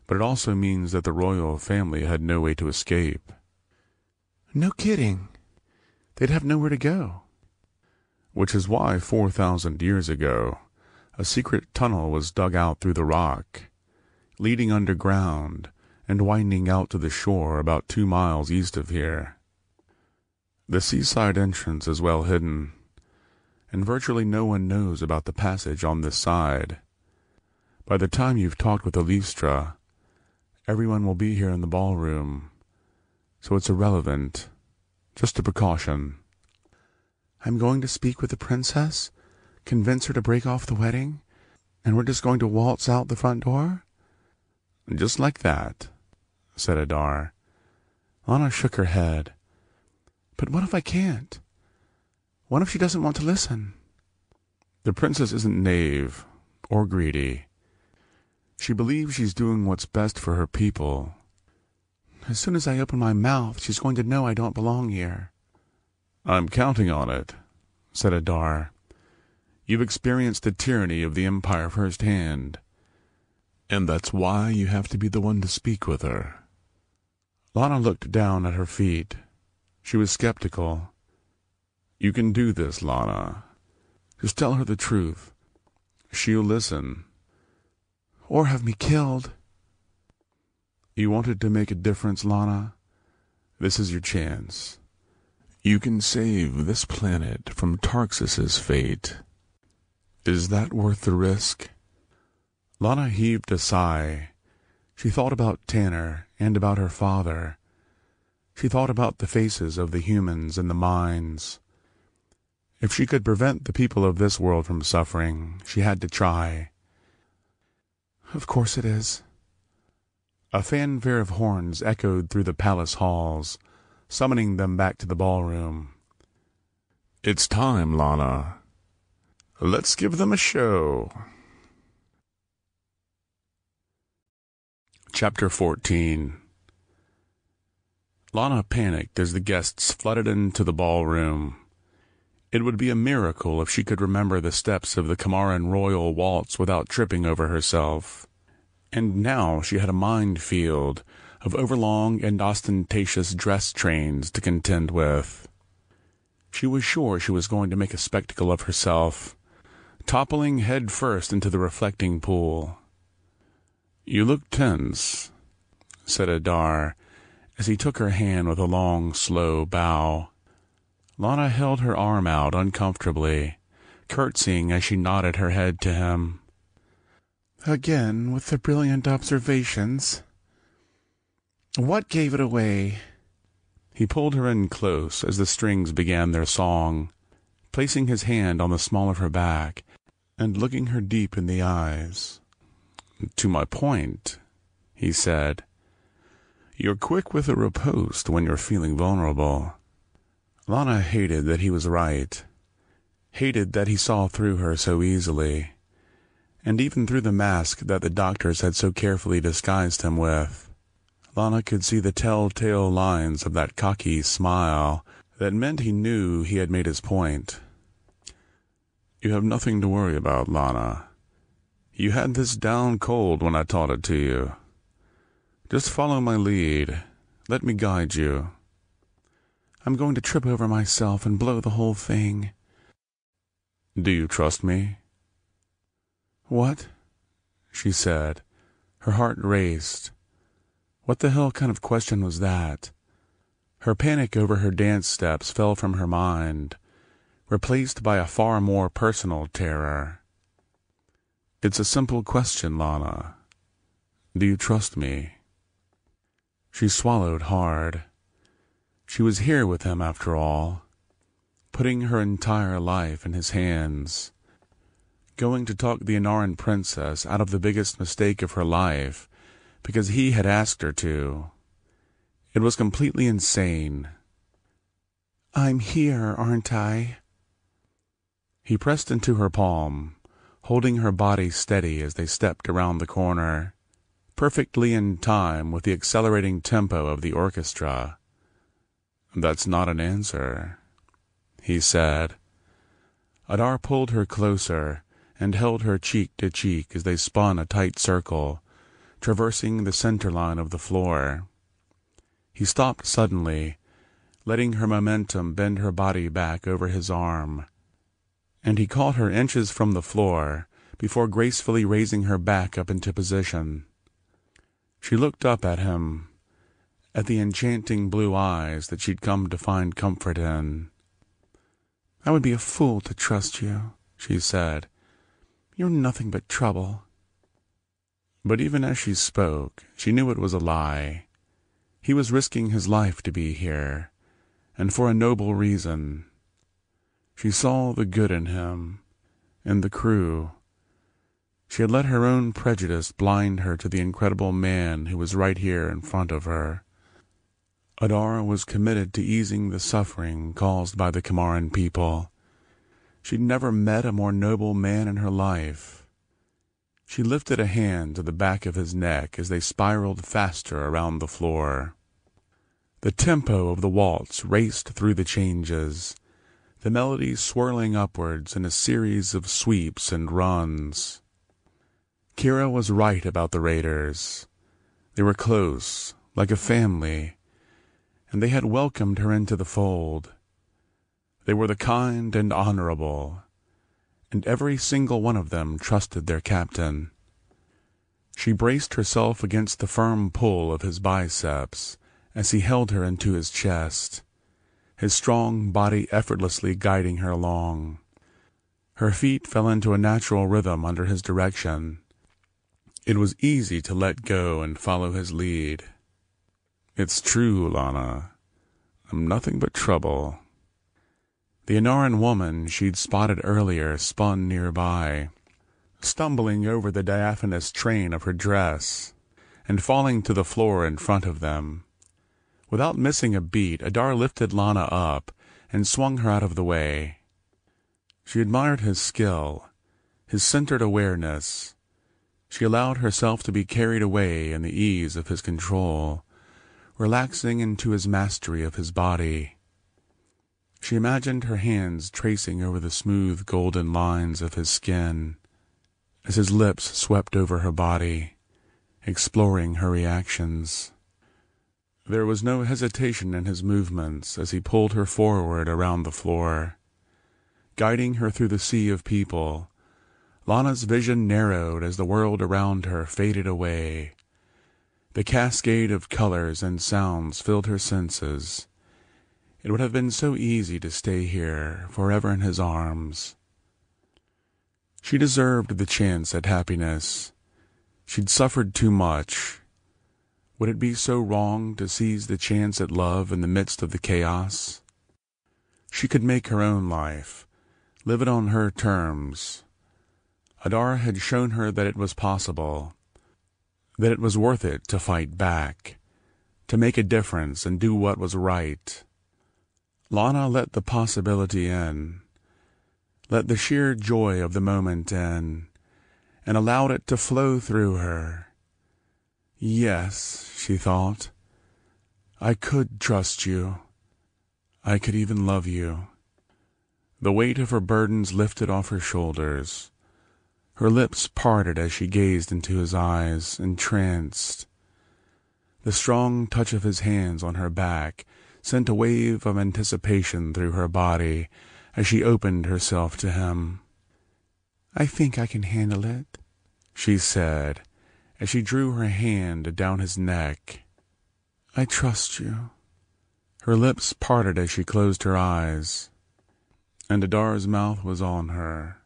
[SPEAKER 1] but it also means that the royal family had no way to escape." "No kidding. They'd have nowhere to go." "Which is why 4,000 years ago, a secret tunnel was dug out through the rock, leading underground and winding out to the shore about 2 miles east of here. The seaside entrance is well hidden, and virtually no one knows about the passage on this side. By the time you've talked with Elistra, everyone will be here in the ballroom, so it's irrelevant. Just a precaution.
[SPEAKER 2] I'm going to speak with the princess, convince her to break off the wedding, and we're just going to waltz out the front door?
[SPEAKER 1] Just like that, said Adar.
[SPEAKER 2] Lana shook her head. But what if I can't? What if she doesn't want to listen?
[SPEAKER 1] The princess isn't naive or greedy. She believes she's doing what's best for her people.
[SPEAKER 2] As soon as I open my mouth, she's going to know I don't belong here.
[SPEAKER 1] I'm counting on it, said Adar. You've experienced the tyranny of the Empire firsthand, and that's why you have to be the one to speak with her.
[SPEAKER 2] Lana looked down at her feet. She was skeptical.
[SPEAKER 1] You can do this, Lana. Just tell her the truth. She'll listen.
[SPEAKER 2] Or have me killed.
[SPEAKER 1] You wanted to make a difference, Lana? This is your chance. You can save this planet from Tarxus's fate. Is that worth the risk?
[SPEAKER 2] Lana heaved a sigh. She thought about Tanner and about her father. She thought about the faces of the humans in the mines. If she could prevent the people of this world from suffering, she had to try. Of course it is. A fanfare of horns echoed through the palace halls, summoning them back to the ballroom.
[SPEAKER 1] It's time, Lana. Let's give them a show. Chapter 14. Lana panicked as the guests flooded into the ballroom. It would be a miracle if she could remember the steps of the Kamaran royal waltz without tripping over herself. And now she had a minefield of overlong and ostentatious dress trains to contend with. She was sure she was going to make a spectacle of herself, toppling head first into the reflecting pool. You look tense, said Adar, as he took her hand with a long, slow bow. Lana held her arm out uncomfortably, curtsying as she nodded her head to him.
[SPEAKER 2] Again with the brilliant observations. What gave it away?
[SPEAKER 1] He pulled her in close as the strings began their song, placing his hand on the small of her back and looking her deep in the eyes. To my point, he said. You're quick with a riposte when you're feeling vulnerable. Lana hated that he was right, hated that he saw through her so easily, and even through the mask that the doctors had so carefully disguised him with. Lana could see the telltale lines of that cocky smile that meant he knew he had made his point. You have nothing to worry about, Lana. You had this down cold when I taught it to you. Just follow my lead. Let me guide you.
[SPEAKER 2] I'm going to trip over myself and blow the whole thing.
[SPEAKER 1] Do you trust me?
[SPEAKER 2] What?
[SPEAKER 1] She said. Her heart raced. What the hell kind of question was that? Her panic over her dance steps fell from her mind, replaced by a far more personal terror. It's a simple question, Lana. Do you trust me? She swallowed hard. She was here with him after all, putting her entire life in his hands, going to talk the Anaran princess out of the biggest mistake of her life because he had asked her to. It was completely insane.
[SPEAKER 2] I'm here, aren't I?
[SPEAKER 1] He pressed into her palm, holding her body steady as they stepped around the corner, perfectly in time with the accelerating tempo of the orchestra. That's not an answer, he said. Adar pulled her closer and held her cheek to cheek as they spun a tight circle, traversing the center line of the floor. He stopped suddenly, letting her momentum bend her body back over his arm, and he caught her inches from the floor before gracefully raising her back up into position. She looked up at him, at the enchanting blue eyes that she'd come to find comfort in.
[SPEAKER 2] "I would be a fool to trust you," she said. "You're nothing but trouble."
[SPEAKER 1] But even as she spoke, she knew it was a lie. He was risking his life to be here, and for a noble reason. She saw the good in him, in the crew. She had let her own prejudice blind her to the incredible man who was right here in front of her. Adara was committed to easing the suffering caused by the Kamaran people. She'd never met a more noble man in her life. She lifted a hand to the back of his neck as they spiraled faster around the floor. The tempo of the waltz raced through the changes, the melody swirling upwards in a series of sweeps and runs. Kira was right about the raiders. They were close, like a family, and they had welcomed her into the fold. They were the kind and honorable, and every single one of them trusted their captain. She braced herself against the firm pull of his biceps as he held her into his chest, his strong body effortlessly guiding her along. Her feet fell into a natural rhythm under his direction. It was easy to let go and follow his lead. "It's true, Lana. I'm nothing but trouble." The Anaran woman she'd spotted earlier spun nearby, stumbling over the diaphanous train of her dress and falling to the floor in front of them. Without missing a beat, Adar lifted Lana up and swung her out of the way. She admired his skill, his centered awareness. She allowed herself to be carried away in the ease of his control, relaxing into his mastery of his body. She imagined her hands tracing over the smooth golden lines of his skin as his lips swept over her body, exploring her reactions. There was no hesitation in his movements as he pulled her forward around the floor. Guiding her through the sea of people, Lana's vision narrowed as the world around her faded away. The cascade of colors and sounds filled her senses. It would have been so easy to stay here, forever in his arms. She deserved the chance at happiness. She'd suffered too much. Would it be so wrong to seize the chance at love in the midst of the chaos? She could make her own life, live it on her terms. Adara had shown her that it was possible, that it was worth it to fight back, to make a difference and do what was right. Lana let the possibility in, let the sheer joy of the moment in, and allowed it to flow through her. Yes, she thought, I could trust you. I could even love you. The weight of her burdens lifted off her shoulders. Her lips parted as she gazed into his eyes, entranced. The strong touch of his hands on her back sent a wave of anticipation through her body as she opened herself to him. "I think I can handle it," she said, as she drew her hand down his neck. "I trust you." Her lips parted as she closed her eyes, and Adar's mouth was on her.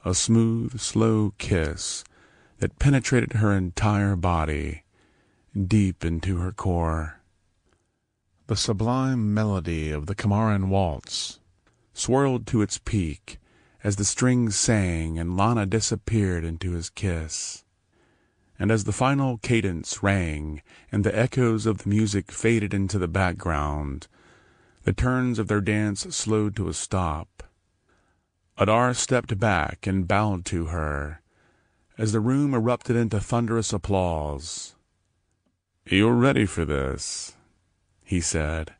[SPEAKER 1] A smooth, slow kiss that penetrated her entire body, deep into her core. The sublime melody of the Kamaran waltz swirled to its peak as the strings sang and Lana disappeared into his kiss. And as the final cadence rang and the echoes of the music faded into the background, the turns of their dance slowed to a stop. Adar stepped back and bowed to her as the room erupted into thunderous applause. "You're ready for this," he said.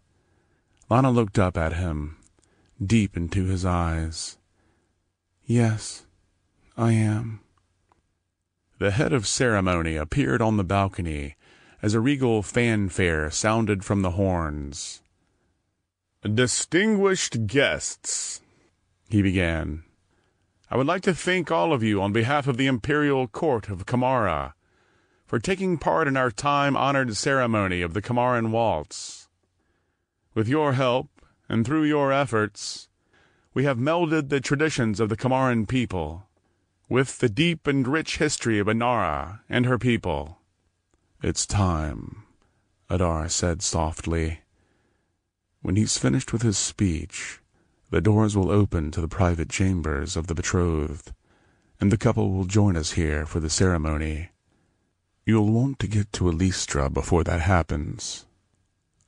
[SPEAKER 1] Lana looked up at him, deep into his eyes. "Yes, I am." The head of ceremony appeared on the balcony as a regal fanfare sounded from the horns. "Distinguished guests," he began, "I would like to thank all of you on behalf of the Imperial Court of Kamara for taking part in our time-honored ceremony of the Kamaran Waltz. With your help, and through your efforts, we have melded the traditions of the Kamaran people with the deep and rich history of Inara and her people.
[SPEAKER 2] It's time, Adar said softly. When he's finished with his speech, the doors will open to the private chambers of the betrothed, and the couple will join us here for the ceremony. You'll want to get to Elistra before that happens.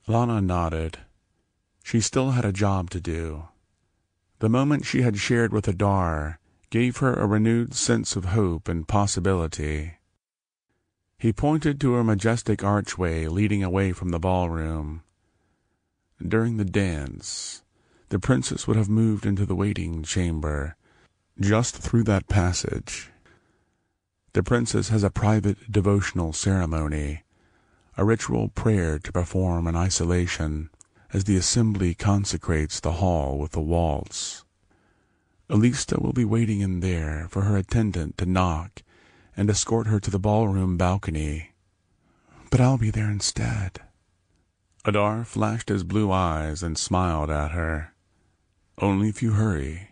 [SPEAKER 2] Lana nodded. She still had a job to do. The moment she had shared with Adar gave her a renewed sense of hope and possibility. He pointed to a majestic archway leading away from the ballroom. During the dance, the princess would have moved into the waiting chamber, just through that passage. The princess has a private devotional ceremony, a ritual prayer to perform in isolation as the assembly consecrates the hall with a waltz. Elistra will be waiting in there for her attendant to knock and escort her to the ballroom balcony. But I'll be there instead. Adar flashed his blue eyes and smiled at her. Only if you hurry.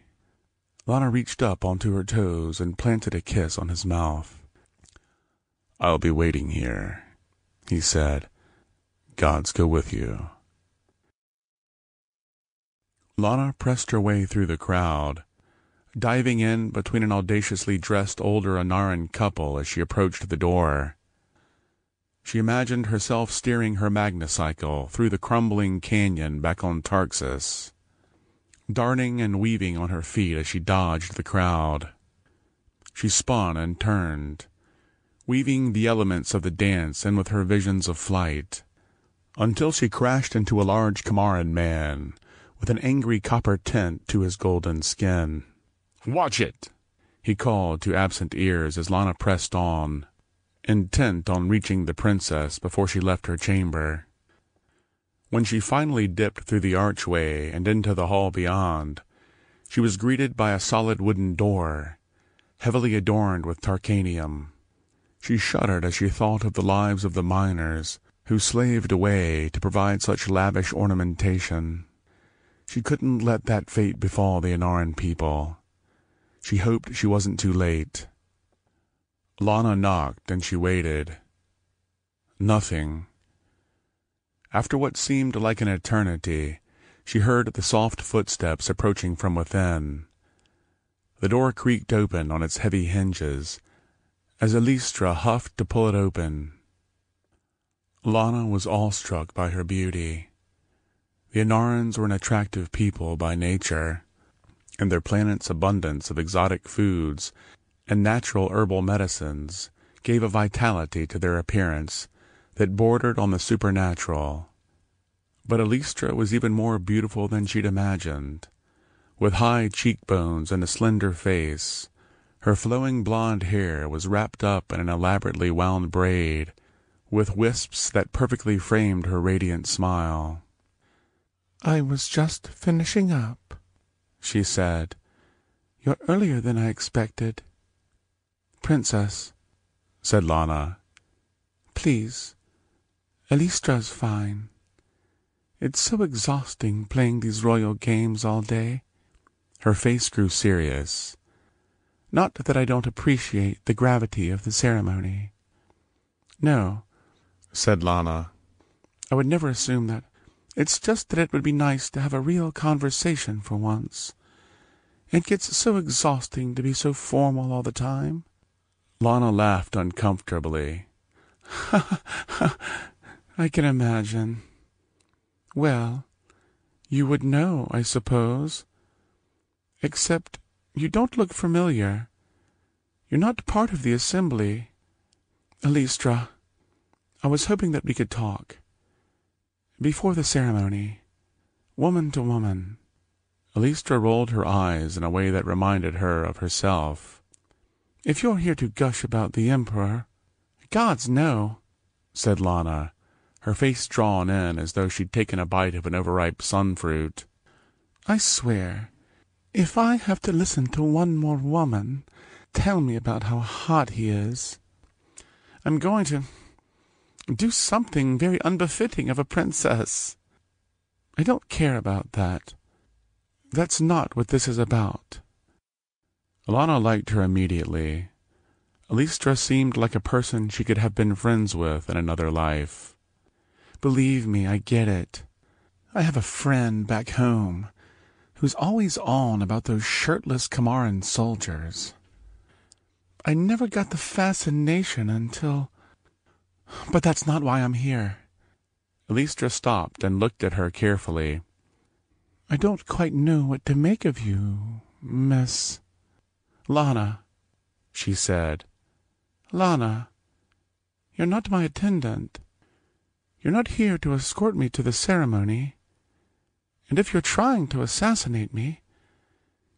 [SPEAKER 2] Lana reached up onto her toes and planted a kiss on his mouth. I'll be waiting here, he said. Gods go with you. Lana pressed her way through the crowd, diving in between an audaciously dressed older Anaran couple as she approached the door. She imagined herself steering her magnacycle through the crumbling canyon back on Tarxus, darting and weaving on her feet as she dodged the crowd. She spun and turned, weaving the elements of the dance in with her visions of flight, until she crashed into a large Kamaran man with an angry copper tint to his golden skin. "Watch it!" he called to absent ears as Lana pressed on, intent on reaching the princess before she left her chamber. When she finally dipped through the archway and into the hall beyond, she was greeted by a solid wooden door, heavily adorned with tarkanium. She shuddered as she thought of the lives of the miners who slaved away to provide such lavish ornamentation. She couldn't let that fate befall the Anaran people. She hoped she wasn't too late. Lana knocked and she waited. Nothing. After what seemed like an eternity, she heard the soft footsteps approaching from within. The door creaked open on its heavy hinges as Elistra huffed to pull it open. Lana was awestruck by her beauty. The Anarans were an attractive people by nature, and their planet's abundance of exotic foods and natural herbal medicines gave a vitality to their appearance that bordered on the supernatural. But Elistra was even more beautiful than she'd imagined. With high cheekbones and a slender face, her flowing blonde hair was wrapped up in an elaborately wound braid, with wisps that perfectly framed her radiant smile. "I was just finishing up," she said. "You're earlier than I expected." "Princess," said Lana, "please, Elistra's fine. It's so exhausting playing these royal games all day." Her face grew serious. "Not that I don't appreciate the gravity of the ceremony." "No," said Lana. "I would never assume that. It's just that it would be nice to have a real conversation for once. It gets so exhausting to be so formal all the time." Lana laughed uncomfortably. "I can imagine. Well, you would know, I suppose. Except you don't look familiar. You're not part of the assembly. Elistra, I was hoping that we could talk. Before the ceremony, woman to woman." Elistra rolled her eyes in a way that reminded her of herself. "If you're here to gush about the Emperor—" "Gods, no," said Lana, her face drawn in as though she'd taken a bite of an overripe sunfruit. "I swear, if I have to listen to one more woman tell me about how hot he is, I'm going to do something very unbefitting of a princess. I don't care about that. That's not what this is about."
[SPEAKER 1] Alana liked her immediately. Alistra seemed like a person she could have been friends with in another life.
[SPEAKER 2] "Believe me, I get it. I have a friend back home who's always on about those shirtless Kamaran soldiers. I never got the fascination until... But that's not why I'm here."
[SPEAKER 1] Alistra stopped and looked at her carefully.
[SPEAKER 2] "I don't quite know what to make of you, Miss... Lana," she said. "Lana, you're not my attendant. You're not here to escort me to the ceremony. And if you're trying to assassinate me,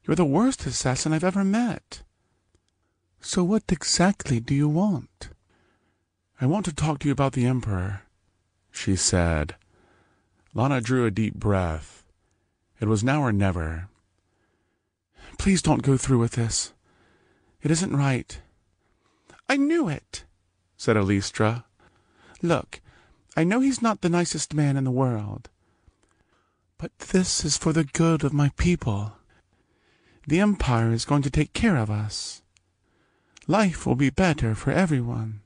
[SPEAKER 2] you're the worst assassin I've ever met. So what exactly do you want?"
[SPEAKER 1] "I want to talk to you about the Emperor," she said. Lana drew a deep breath. It was now or never.
[SPEAKER 2] "Please don't go through with this. It isn't right." "I knew it," said Alistra. "Look, I know he's not the nicest man in the world. But this is for the good of my people. The Empire is going to take care of us. Life will be better for everyone.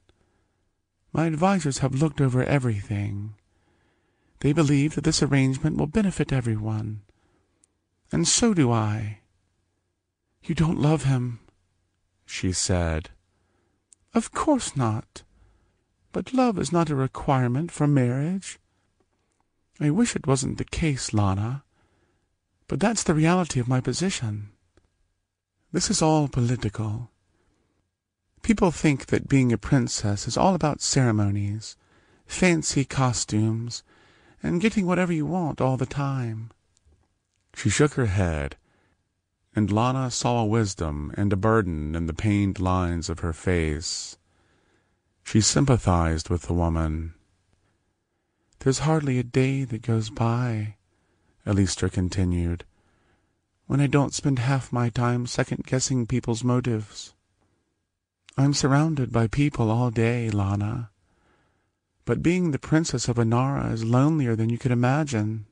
[SPEAKER 2] My advisors have looked over everything. They believe that this arrangement will benefit everyone. And so do I." "You don't love him," she said. "Of course not. But love is not a requirement for marriage. I wish it wasn't the case, Lana. But that's the reality of my position. This is all political. People think that being a princess is all about ceremonies, fancy costumes, and getting whatever you want all the time."
[SPEAKER 1] She shook her head, and Lana saw a wisdom and a burden in the pained lines of her face. She sympathized with the woman.
[SPEAKER 2] "There's hardly a day that goes by," Alistra continued, "when I don't spend half my time second-guessing people's motives. I'm surrounded by people all day, Lana. But being the princess of Inara is lonelier than you could imagine."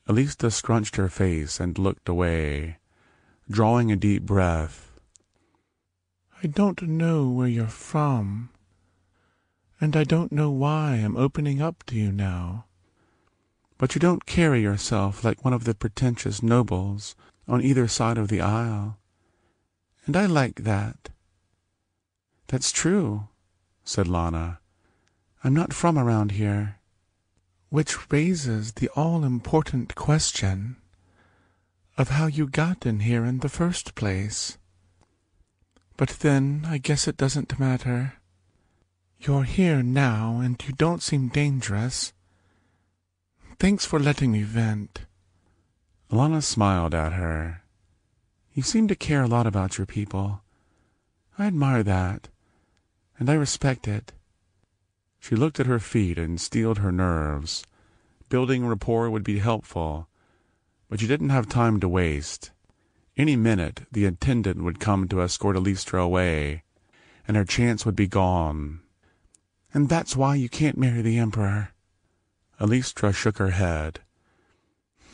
[SPEAKER 1] Alistra scrunched her face and looked away, drawing a deep breath.
[SPEAKER 2] "I don't know where you're from, and I don't know why I'm opening up to you now. But you don't carry yourself like one of the pretentious nobles on either side of the aisle, and I like that." "That's true," said Lana. "I'm not from around here." "Which raises the all-important question of how you got in here in the first place. But then I guess it doesn't matter. You're here now, and you don't seem dangerous. Thanks for letting me vent."
[SPEAKER 1] Lana smiled at her.
[SPEAKER 2] "You seem to care a lot about your people. I admire that, and I respect it."
[SPEAKER 1] She looked at her feet and steeled her nerves. Building rapport would be helpful, but she didn't have time to waste. Any minute the attendant would come to escort Alistra away, and her chance would be gone.
[SPEAKER 2] "And that's why you can't marry the Emperor."
[SPEAKER 1] Alistra shook her head.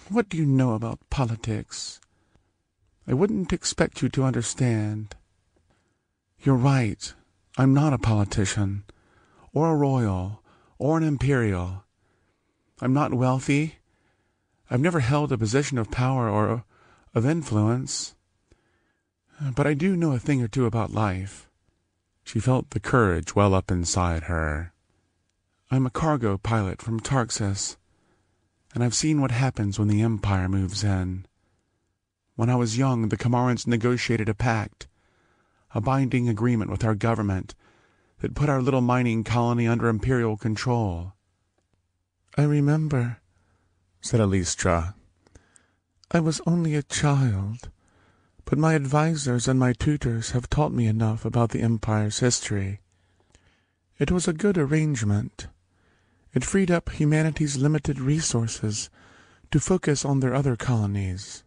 [SPEAKER 2] "What do you know about politics? I wouldn't expect you to understand. You're right. I'm not a politician, or a royal, or an imperial. I'm not wealthy. I've never held a position of power or of influence. But I do know a thing or two about life."
[SPEAKER 1] She felt the courage well up inside her.
[SPEAKER 2] "I'm a cargo pilot from Tarxus, and I've seen what happens when the Empire moves in. When I was young, the Kamarans negotiated a pact, a binding agreement with our government that put our little mining colony under imperial control." "I remember," said Alistra. "I was only a child, but my advisors and my tutors have taught me enough about the Empire's history. It was a good arrangement. It freed up humanity's limited resources to focus on their other colonies.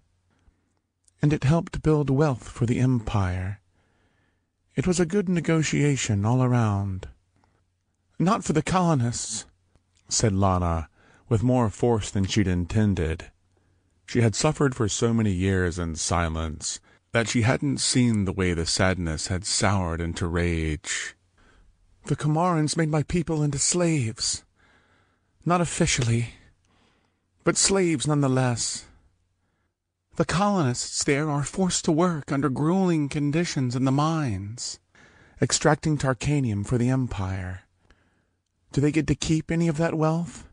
[SPEAKER 2] And it helped build wealth for the Empire. It was a good negotiation all around." Not for the colonists, said Lana, with more force than she'd intended. She had suffered for so many years in silence that she hadn't seen the way the sadness had soured into rage. The Camarans made my people into slaves. Not officially, but slaves nonetheless. The colonists there are forced to work under grueling conditions in the mines, extracting Tarkanium for the Empire. Do they get to keep any of that wealth?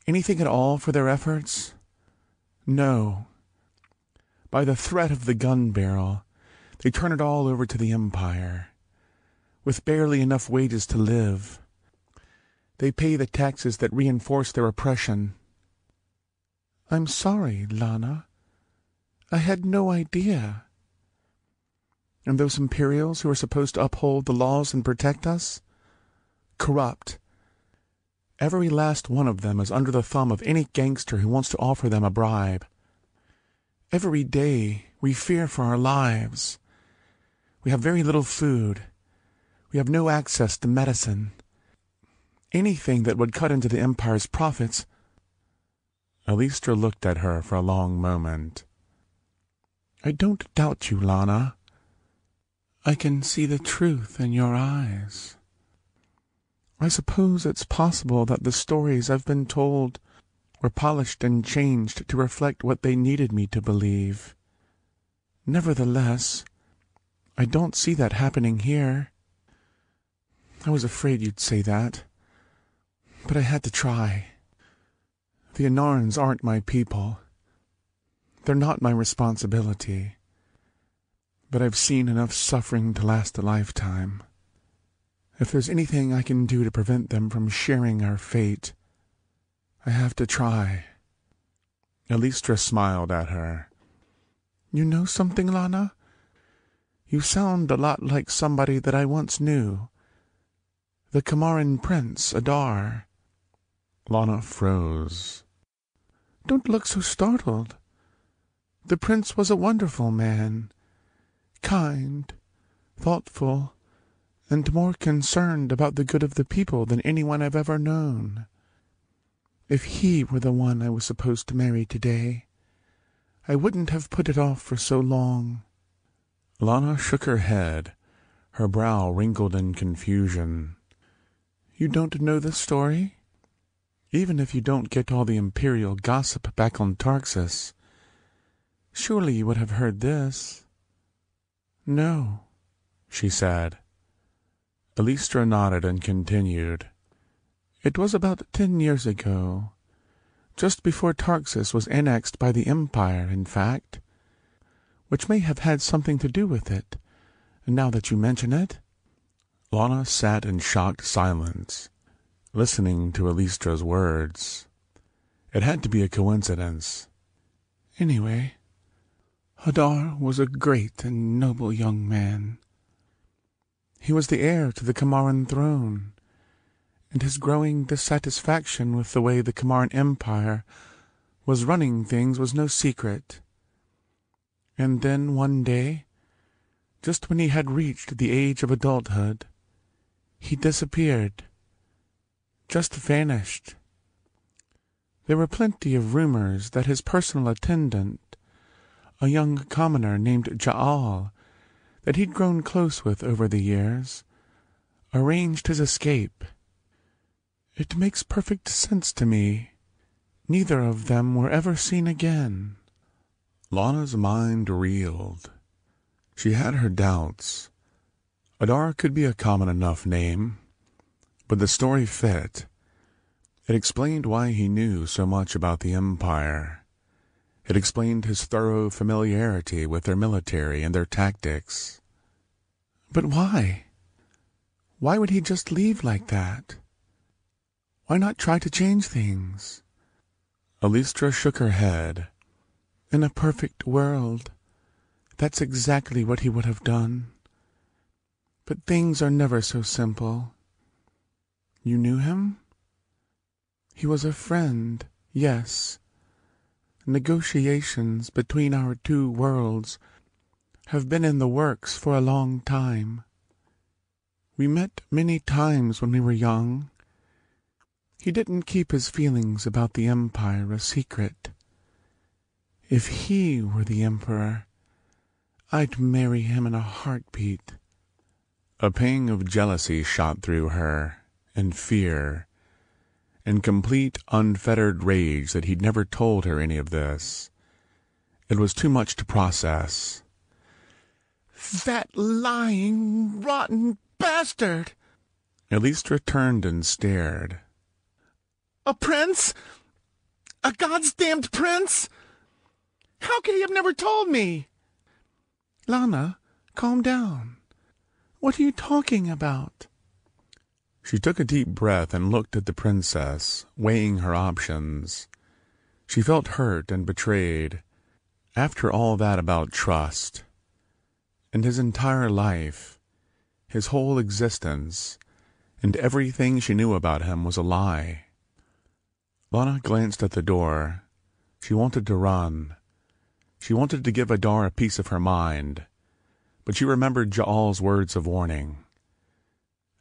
[SPEAKER 2] Anything at all for their efforts? No. By the threat of the gun barrel, they turn it all over to the Empire. With barely enough wages to live, they pay the taxes that reinforce their oppression. I'm sorry, Lana. I had no idea. And those Imperials who are supposed to uphold the laws and protect us? Corrupt. Every last one of them is under the thumb of any gangster who wants to offer them a bribe. Every day we fear for our lives. We have very little food. We have no access to medicine. Anything that would cut into the Empire's profits. Alistra looked at her for a long moment. I don't doubt you, Lana. I can see the truth in your eyes. I suppose it's possible that the stories I've been told were polished and changed to reflect what they needed me to believe. Nevertheless, I don't see that happening here. I was afraid you'd say that, but I had to try. The Anarans aren't my people. They're not my responsibility. But I've seen enough suffering to last a lifetime. If there's anything I can do to prevent them from sharing our fate, I have to try. Alistra smiled at her. You know something, Lana? You sound a lot like somebody that I once knew. The Kamaran prince, Adar. Lana froze. Don't look so startled. The prince was a wonderful man. Kind, thoughtful, and more concerned about the good of the people than anyone I've ever known. If he were the one I was supposed to marry today, I wouldn't have put it off for so long. Lana shook her head, her brow wrinkled in confusion. You don't know the story? Even if you don't get all the Imperial gossip back on Tarxus, surely you would have heard this. No, she said. Alistra nodded and continued. It was about 10 years ago, just before Tarxus was annexed by the Empire, in fact, which may have had something to do with it, now that you mention it. Lana sat in shocked silence, listening to Alistra's words. It had to be a coincidence. Anyway, Hadar was a great and noble young man. He was the heir to the Kamaran throne, and his growing dissatisfaction with the way the Kamaran Empire was running things was no secret. And then one day, just when he had reached the age of adulthood, he disappeared. Just vanished. There were plenty of rumors that his personal attendant, a young commoner named Ja'al, that he'd grown close with over the years, arranged his escape. It makes perfect sense to me. Neither of them were ever seen again. Lana's mind reeled. She had her doubts. Adar could be a common enough name, but the story fit. It explained why he knew so much about the Empire. It explained his thorough familiarity with their military and their tactics. But why? Why would he just leave like that? Why not try to change things? Alistra shook her head. In a perfect world, that's exactly what he would have done. But things are never so simple. You knew him? He was a friend, yes. Negotiations between our two worlds have been in the works for a long time. We met many times when we were young. He didn't keep his feelings about the Empire a secret. If he were the Emperor, I'd marry him in a heartbeat."
[SPEAKER 1] A pang of jealousy shot through her, and fear, and complete unfettered rage that he'd never told her any of this. It was too much to process.
[SPEAKER 2] "That lying, rotten bastard!"
[SPEAKER 1] Elistra turned and stared.
[SPEAKER 2] "A prince? A goddamned prince? How could he have never told me?" "Lana, calm down. What are you talking about?"
[SPEAKER 1] She took a deep breath and looked at the princess, weighing her options. She felt hurt and betrayed. After all that about trust, and his entire life, his whole existence, and everything she knew about him was a lie. Lana glanced at the door. She wanted to run. She wanted to give Adar a piece of her mind, but she remembered Ja'al's words of warning.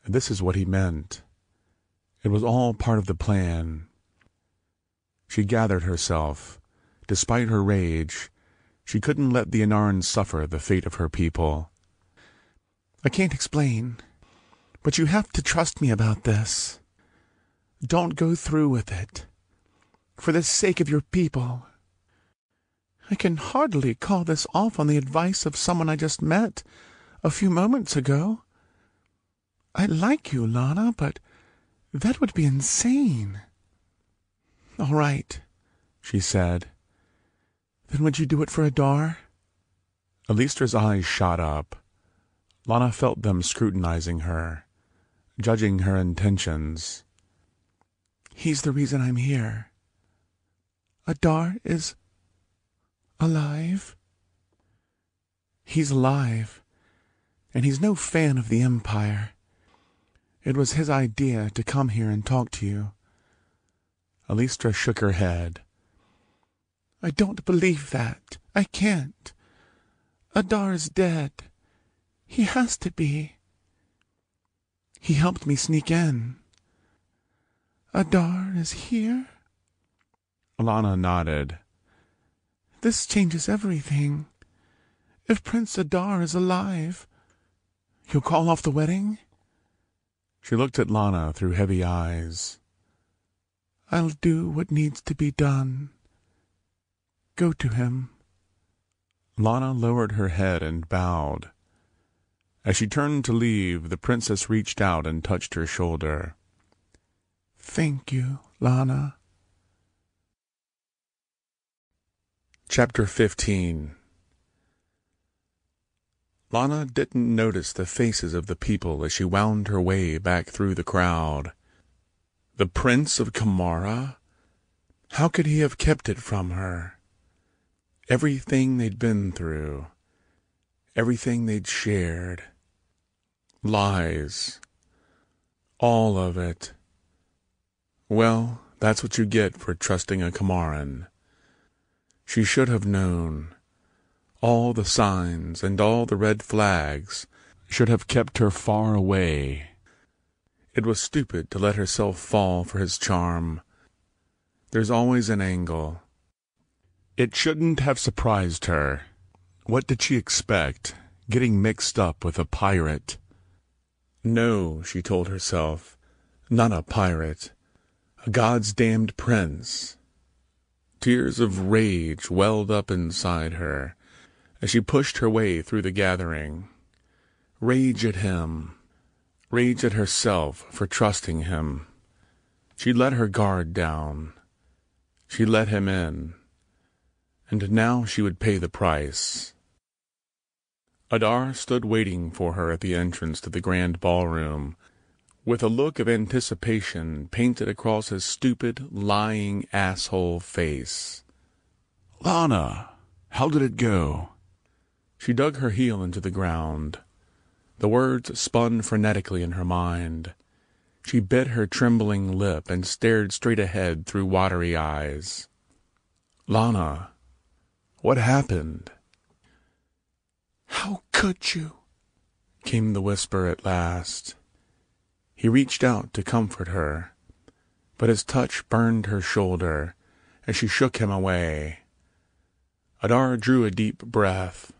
[SPEAKER 1] This is what he meant. It was all part of the plan. She gathered herself. Despite her rage, she couldn't let the Anarans suffer the fate of her people.
[SPEAKER 2] "I can't explain, but you have to trust me about this. Don't go through with it. For the sake of your people. I can hardly call this off on the advice of someone I just met a few moments ago. I like you, Lana, but that would be insane." "All right," she said. "Then would you do it for Adar?"
[SPEAKER 1] Elistra's eyes shot up. Lana felt them scrutinizing her, judging her intentions.
[SPEAKER 2] "He's the reason I'm here. Adar is alive?" "He's alive, and he's no fan of the Empire. It was his idea to come here and talk to you."
[SPEAKER 1] Elistra shook her head.
[SPEAKER 2] "I don't believe that. I can't. Adar is dead. He has to be. He helped me sneak in. Adar is here?"
[SPEAKER 1] Lana nodded.
[SPEAKER 2] "This changes everything. If Prince Adar is alive, you'll call off the wedding?"
[SPEAKER 1] She looked at Lana through heavy eyes.
[SPEAKER 2] "I'll do what needs to be done. Go to him."
[SPEAKER 1] Lana lowered her head and bowed. As she turned to leave, the princess reached out and touched her shoulder.
[SPEAKER 2] "Thank you, Lana."
[SPEAKER 1] Chapter 15. Lana didn't notice the faces of the people as she wound her way back through the crowd. The Prince of Kamara? How could he have kept it from her? Everything they'd been through, everything they'd shared. Lies. All of it. Well, that's what you get for trusting a Kamaran. She should have known. All the signs and all the red flags should have kept her far away. It was stupid to let herself fall for his charm. There's always an angle. It shouldn't have surprised her. What did she expect, getting mixed up with a pirate? No, she told herself, not a pirate. A God's damned prince. Tears of rage welled up inside her as she pushed her way through the gathering. Rage at him. Rage at herself for trusting him. She let her guard down. She let him in. And now she would pay the price. Adar stood waiting for her at the entrance to the grand ballroom, with a look of anticipation painted across his stupid, lying asshole face.
[SPEAKER 2] "Lana, how did it go?"
[SPEAKER 1] She dug her heel into the ground. The words spun frenetically in her mind. She bit her trembling lip and stared straight ahead through watery eyes. "Lana, what happened?"
[SPEAKER 2] "How could you?"
[SPEAKER 1] came the whisper at last. He reached out to comfort her, but his touch burned her shoulder as she shook him away. Adar drew a deep breath.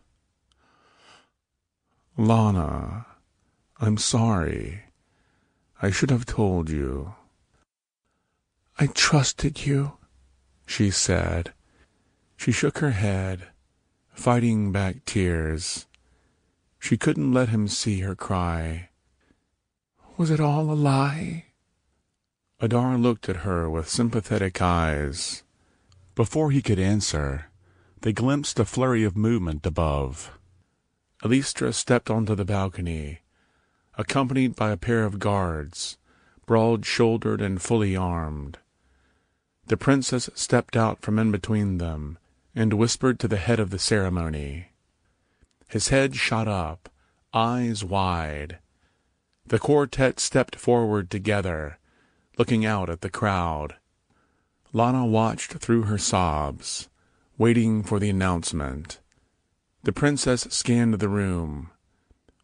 [SPEAKER 1] "Lana, I'm sorry. I should have told you." "I trusted you," she said. She shook her head, fighting back tears. She couldn't let him see her cry. "Was it all a lie?" Adar looked at her with sympathetic eyes. Before he could answer, they glimpsed a flurry of movement above. Elistra stepped onto the balcony, accompanied by a pair of guards, broad-shouldered and fully armed. The princess stepped out from in between them and whispered to the head of the ceremony. His head shot up, eyes wide. The quartet stepped forward together, looking out at the crowd. Lana watched through her sobs, waiting for the announcement. The princess scanned the room.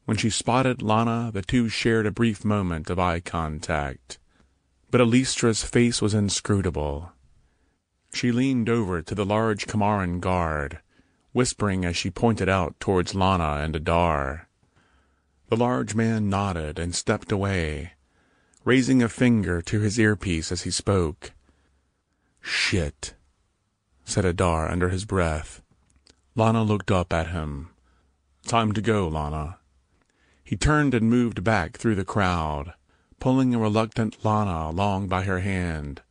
[SPEAKER 1] When she spotted Lana, the two shared a brief moment of eye contact. But Elistra's face was inscrutable. She leaned over to the large Kamaran guard, whispering as she pointed out towards Lana and Adar. The large man nodded and stepped away, raising a finger to his earpiece as he spoke. "Shit," said Adar under his breath. Lana looked up at him. "Time to go, Lana." He turned and moved back through the crowd, pulling a reluctant Lana along by her hand.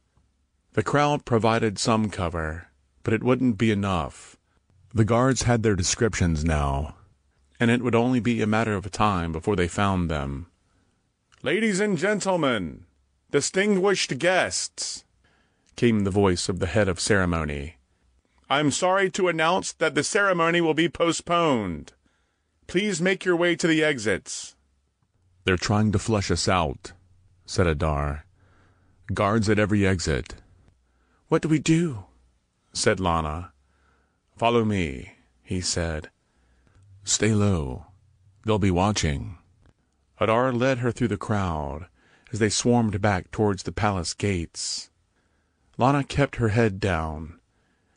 [SPEAKER 1] The crowd provided some cover, but it wouldn't be enough. The guards had their descriptions now, and it would only be a matter of time before they found them. "Ladies and gentlemen, distinguished guests," came the voice of the head of ceremony. "I'm sorry to announce that the ceremony will be postponed. Please make your way to the exits." "They're trying to flush us out," said Adar. "Guards at every exit." "What do we do?" said Lana. "Follow me," he said. "Stay low. They'll be watching." Adar led her through the crowd as they swarmed back towards the palace gates. Lana kept her head down,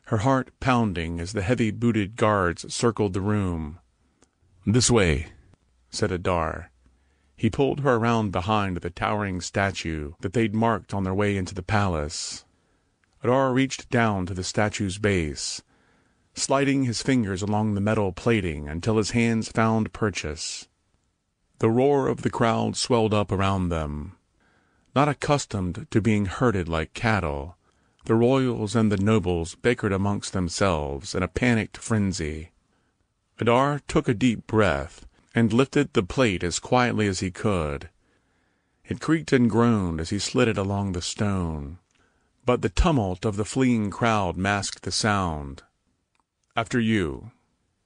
[SPEAKER 1] her heart pounding as the heavy-booted guards circled the room. "This way," said Adar. He pulled her around behind the towering statue that they'd marked on their way into the palace. Adar reached down to the statue's base, sliding his fingers along the metal plating until his hands found purchase. The roar of the crowd swelled up around them. Not accustomed to being herded like cattle, the royals and the nobles bickered amongst themselves in a panicked frenzy. Adar took a deep breath and lifted the plate as quietly as he could. It creaked and groaned as he slid it along the stone, but the tumult of the fleeing crowd masked the sound. "After you,"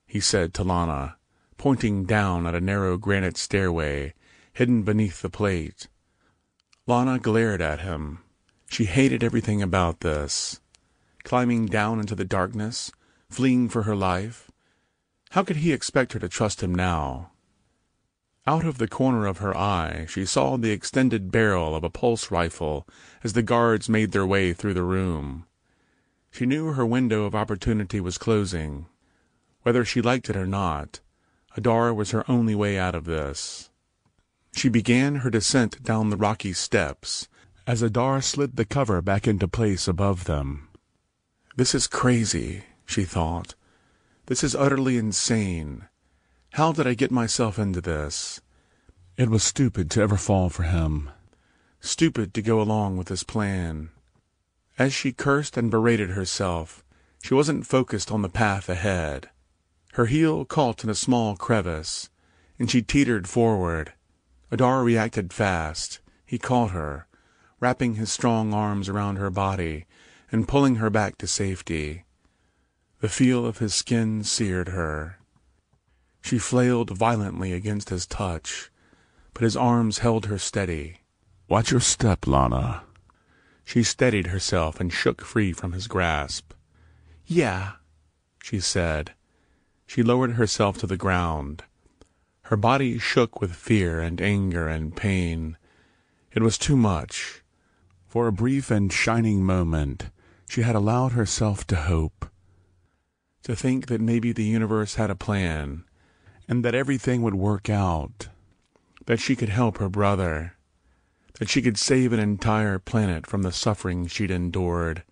[SPEAKER 1] he said to Lana, pointing down at a narrow granite stairway hidden beneath the plate. Lana glared at him. She hated everything about this. Climbing down into the darkness, fleeing for her life. How could he expect her to trust him now? Out of the corner of her eye, she saw the extended barrel of a pulse rifle as the guards made their way through the room. She knew her window of opportunity was closing. Whether she liked it or not, Adar was her only way out of this. She began her descent down the rocky steps as Adar slid the cover back into place above them. "This is crazy," she thought. "This is utterly insane. How did I get myself into this?" It was stupid to ever fall for him. Stupid to go along with his plan. As she cursed and berated herself, she wasn't focused on the path ahead. Her heel caught in a small crevice, and she teetered forward. Adar reacted fast. He caught her, wrapping his strong arms around her body and pulling her back to safety. The feel of his skin seared her. She flailed violently against his touch, but his arms held her steady. "Watch your step, Lana." She steadied herself and shook free from his grasp. "Yeah," she said. She lowered herself to the ground. Her body shook with fear and anger and pain, It was too much. For a brief and shining moment, she had allowed herself to hope, to think that maybe the universe had a plan, and that everything would work out, that she could help her brother, that she could save an entire planet from the suffering she'd endured,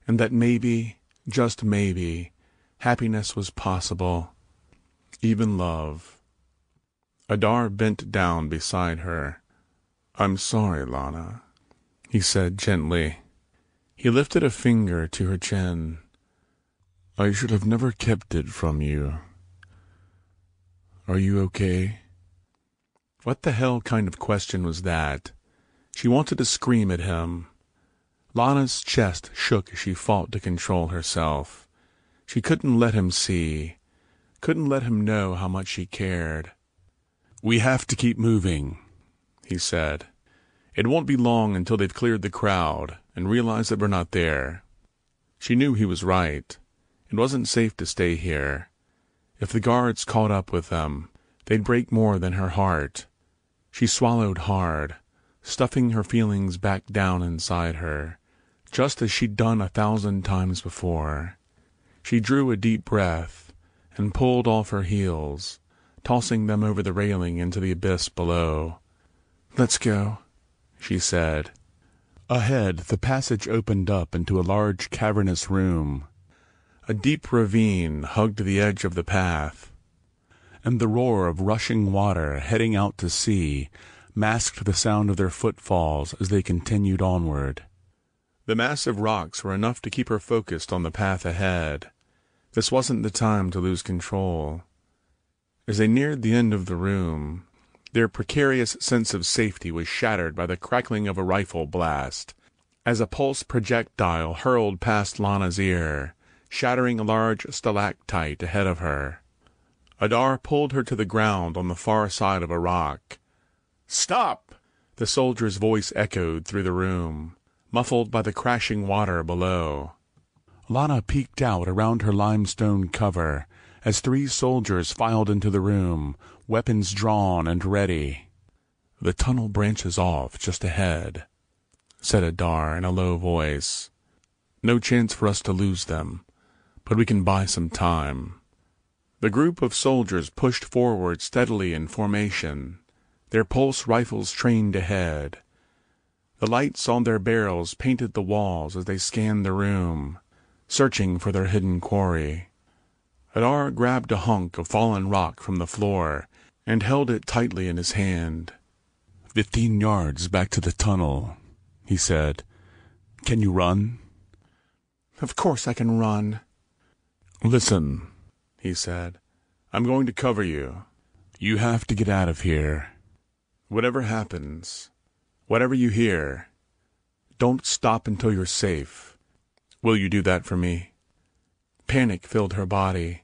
[SPEAKER 1] and that maybe, just maybe, happiness was possible, even love. Adar bent down beside her. "I'm sorry, Lana," he said gently. He lifted a finger to her chin. "I should have never kept it from you. Are you okay?" What the hell kind of question was that? She wanted to scream at him. Lana's chest shook as she fought to control herself. She couldn't let him see, couldn't let him know how much she cared. "We have to keep moving," he said. "It won't be long until they've cleared the crowd and realize that we're not there." She knew he was right. It wasn't safe to stay here. If the guards caught up with them, they'd break more than her heart. She swallowed hard, stuffing her feelings back down inside her, just as she'd done 1,000 times before. She drew a deep breath and pulled off her heels, tossing them over the railing into the abyss below. "Let's go," she said. Ahead, the passage opened up into a large cavernous room. A deep ravine hugged the edge of the path, and the roar of rushing water heading out to sea masked the sound of their footfalls as they continued onward. The massive rocks were enough to keep her focused on the path ahead. This wasn't the time to lose control. As they neared the end of the room, their precarious sense of safety was shattered by the crackling of a rifle blast, as a pulse projectile hurled past Lana's ear, shattering a large stalactite ahead of her. Adar pulled her to the ground on the far side of a rock. "Stop!" The soldier's voice echoed through the room, muffled by the crashing water below. Lana peeked out around her limestone cover as 3 soldiers filed into the room, weapons drawn and ready. "The tunnel branches off just ahead," said Adar in a low voice. "No chance for us to lose them, but we can buy some time." The group of soldiers pushed forward steadily in formation, their pulse rifles trained ahead. The lights on their barrels painted the walls as they scanned the room, searching for their hidden quarry. Adar grabbed a hunk of fallen rock from the floor and held it tightly in his hand. 15 yards back to the tunnel," he said. "Can you run?" "Of course I can run." "Listen," he said. "I'm going to cover you. You have to get out of here. Whatever happens, whatever you hear, don't stop until you're safe. Will you do that for me?" Panic filled her body.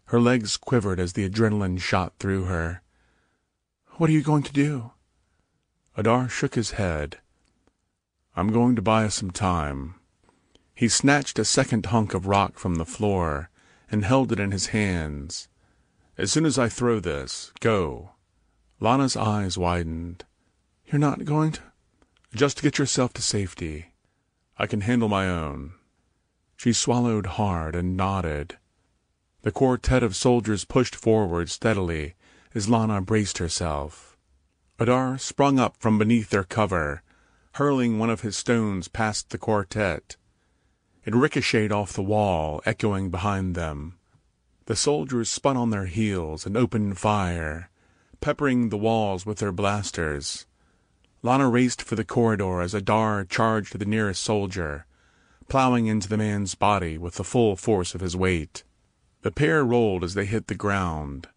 [SPEAKER 1] Her legs quivered as the adrenaline shot through her. "What are you going to do?" Adar shook his head. "I'm going to buy us some time." He snatched a second hunk of rock from the floor and held it in his hands. "As soon as I throw this, go." Lana's eyes widened. "You're not going to—" "Just get yourself to safety. I can handle my own." She swallowed hard and nodded. The quartet of soldiers pushed forward steadily as Lana braced herself. Adar sprung up from beneath their cover, hurling one of his stones past the quartet. It ricocheted off the wall, echoing behind them. The soldiers spun on their heels and opened fire, peppering the walls with their blasters. Lana raced for the corridor as Adar charged the nearest soldier, plowing into the man's body with the full force of his weight. The pair rolled as they hit the ground.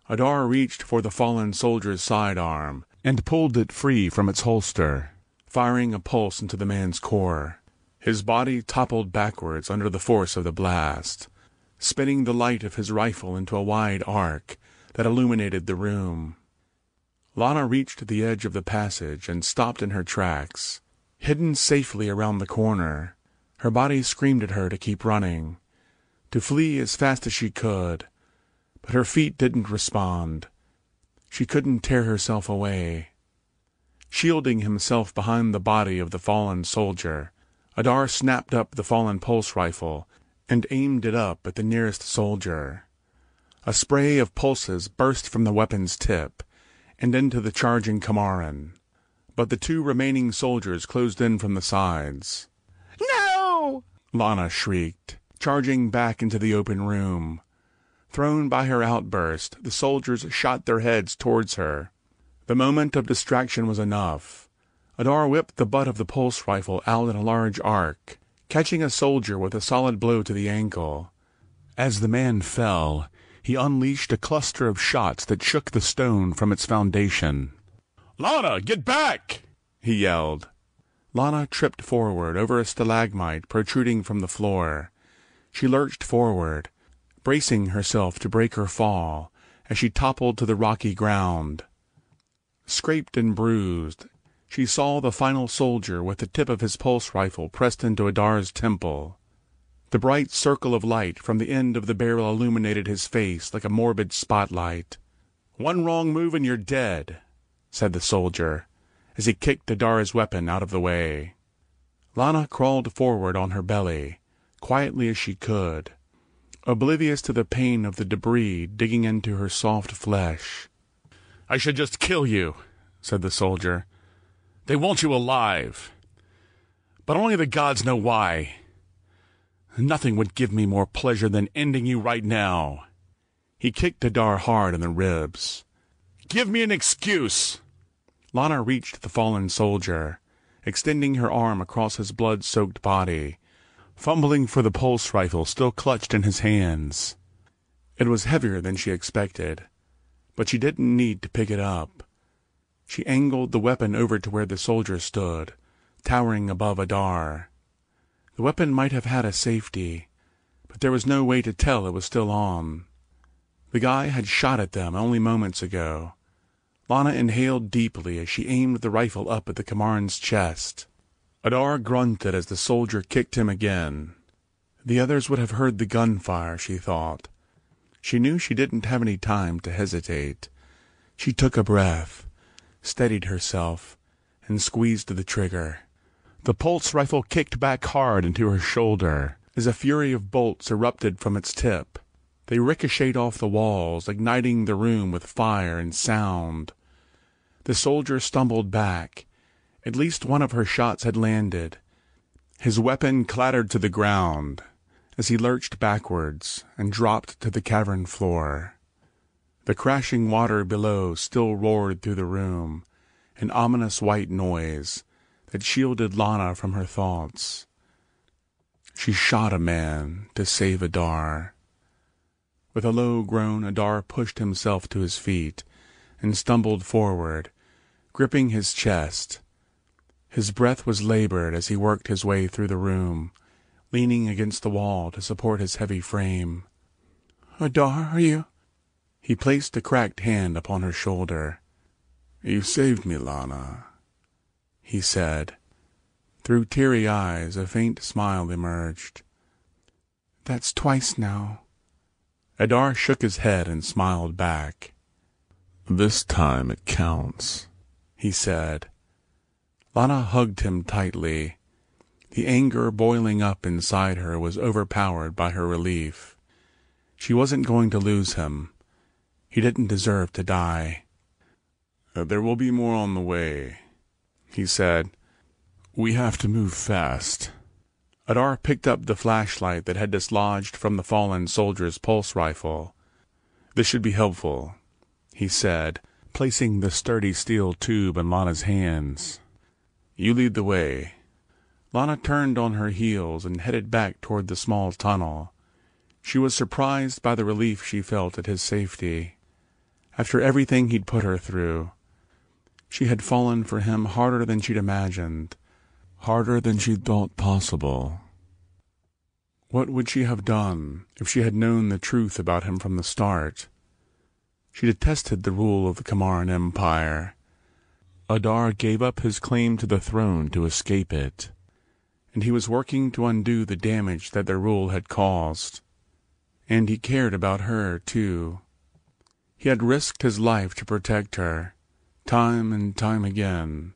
[SPEAKER 1] Adar reached for the fallen soldier's sidearm and pulled it free from its holster, firing a pulse into the man's core. His body toppled backwards under the force of the blast, spinning the light of his rifle into a wide arc that illuminated the room. Lana reached the edge of the passage and stopped in her tracks. Hidden safely around the corner, her body screamed at her to keep running, to flee as fast as she could, but her feet didn't respond. She couldn't tear herself away. Shielding himself behind the body of the fallen soldier, Adar snapped up the fallen pulse rifle and aimed it up at the nearest soldier. A spray of pulses burst from the weapon's tip and into the charging Kamaran, but the two remaining soldiers closed in from the sides.
[SPEAKER 2] "No!"
[SPEAKER 1] Lana shrieked, charging back into the open room. Thrown by her outburst, the soldiers shot their heads towards her. The moment of distraction was enough. Adar whipped the butt of the pulse rifle out in a large arc, catching a soldier with a solid blow to the ankle. As the man fell, he unleashed a cluster of shots that shook the stone from its foundation. "Lana, get back!" he yelled. Lana tripped forward over a stalagmite protruding from the floor. She lurched forward, bracing herself to break her fall as she toppled to the rocky ground. Scraped and bruised, she saw the final soldier with the tip of his pulse rifle pressed into Adar's temple. The bright circle of light from the end of the barrel illuminated his face like a morbid spotlight. "One wrong move and you're dead," said the soldier, as he kicked Adar's weapon out of the way. Lana crawled forward on her belly, quietly as she could, oblivious to the pain of the debris digging into her soft flesh. "I should just kill you," said the soldier. "They want you alive. But only the gods know why. Nothing would give me more pleasure than ending you right now." He kicked Adar hard in the ribs. "Give me an excuse!" Lana reached the fallen soldier, extending her arm across his blood-soaked body, fumbling for the pulse rifle still clutched in his hands. It was heavier than she expected, but she didn't need to pick it up. She angled the weapon over to where the soldier stood, towering above Adar. The weapon might have had a safety, but there was no way to tell it was still on. The guy had shot at them only moments ago. Lana inhaled deeply as she aimed the rifle up at the Kamaran's chest. Adar grunted as the soldier kicked him again. The others would have heard the gunfire, she thought. She knew she didn't have any time to hesitate. She took a breath, steadied herself, and squeezed the trigger. The pulse rifle kicked back hard into her shoulder as a fury of bolts erupted from its tip. They ricocheted off the walls, igniting the room with fire and sound. The soldier stumbled back. At least one of her shots had landed. His weapon clattered to the ground as he lurched backwards and dropped to the cavern floor. The crashing water below still roared through the room, an ominous white noise that shielded Lana from her thoughts. She shot a man to save Adar. With a low groan, Adar pushed himself to his feet and stumbled forward, gripping his chest. His breath was labored as he worked his way through the room, leaning against the wall to support his heavy frame. "Adar, are you—" He placed a cracked hand upon her shoulder. "You saved me, Lana," he said. Through teary eyes, a faint smile emerged. "That's twice now." Adar shook his head and smiled back. "This time it counts," he said. Lana hugged him tightly. The anger boiling up inside her was overpowered by her relief. She wasn't going to lose him. He didn't deserve to die. "There will be more on the way," he said. "We have to move fast." Adar picked up the flashlight that had dislodged from the fallen soldier's pulse rifle. "This should be helpful," he said, placing the sturdy steel tube in Lana's hands. "You lead the way." Lana turned on her heels and headed back toward the small tunnel. She was surprised by the relief she felt at his safety. After everything he'd put her through, she had fallen for him harder than she'd imagined, harder than she'd thought possible. What would she have done if she had known the truth about him from the start? She detested the rule of the Kamaran Empire. Adar gave up his claim to the throne to escape it, and he was working to undo the damage that their rule had caused. And he cared about her, too. He had risked his life to protect her, time and time again,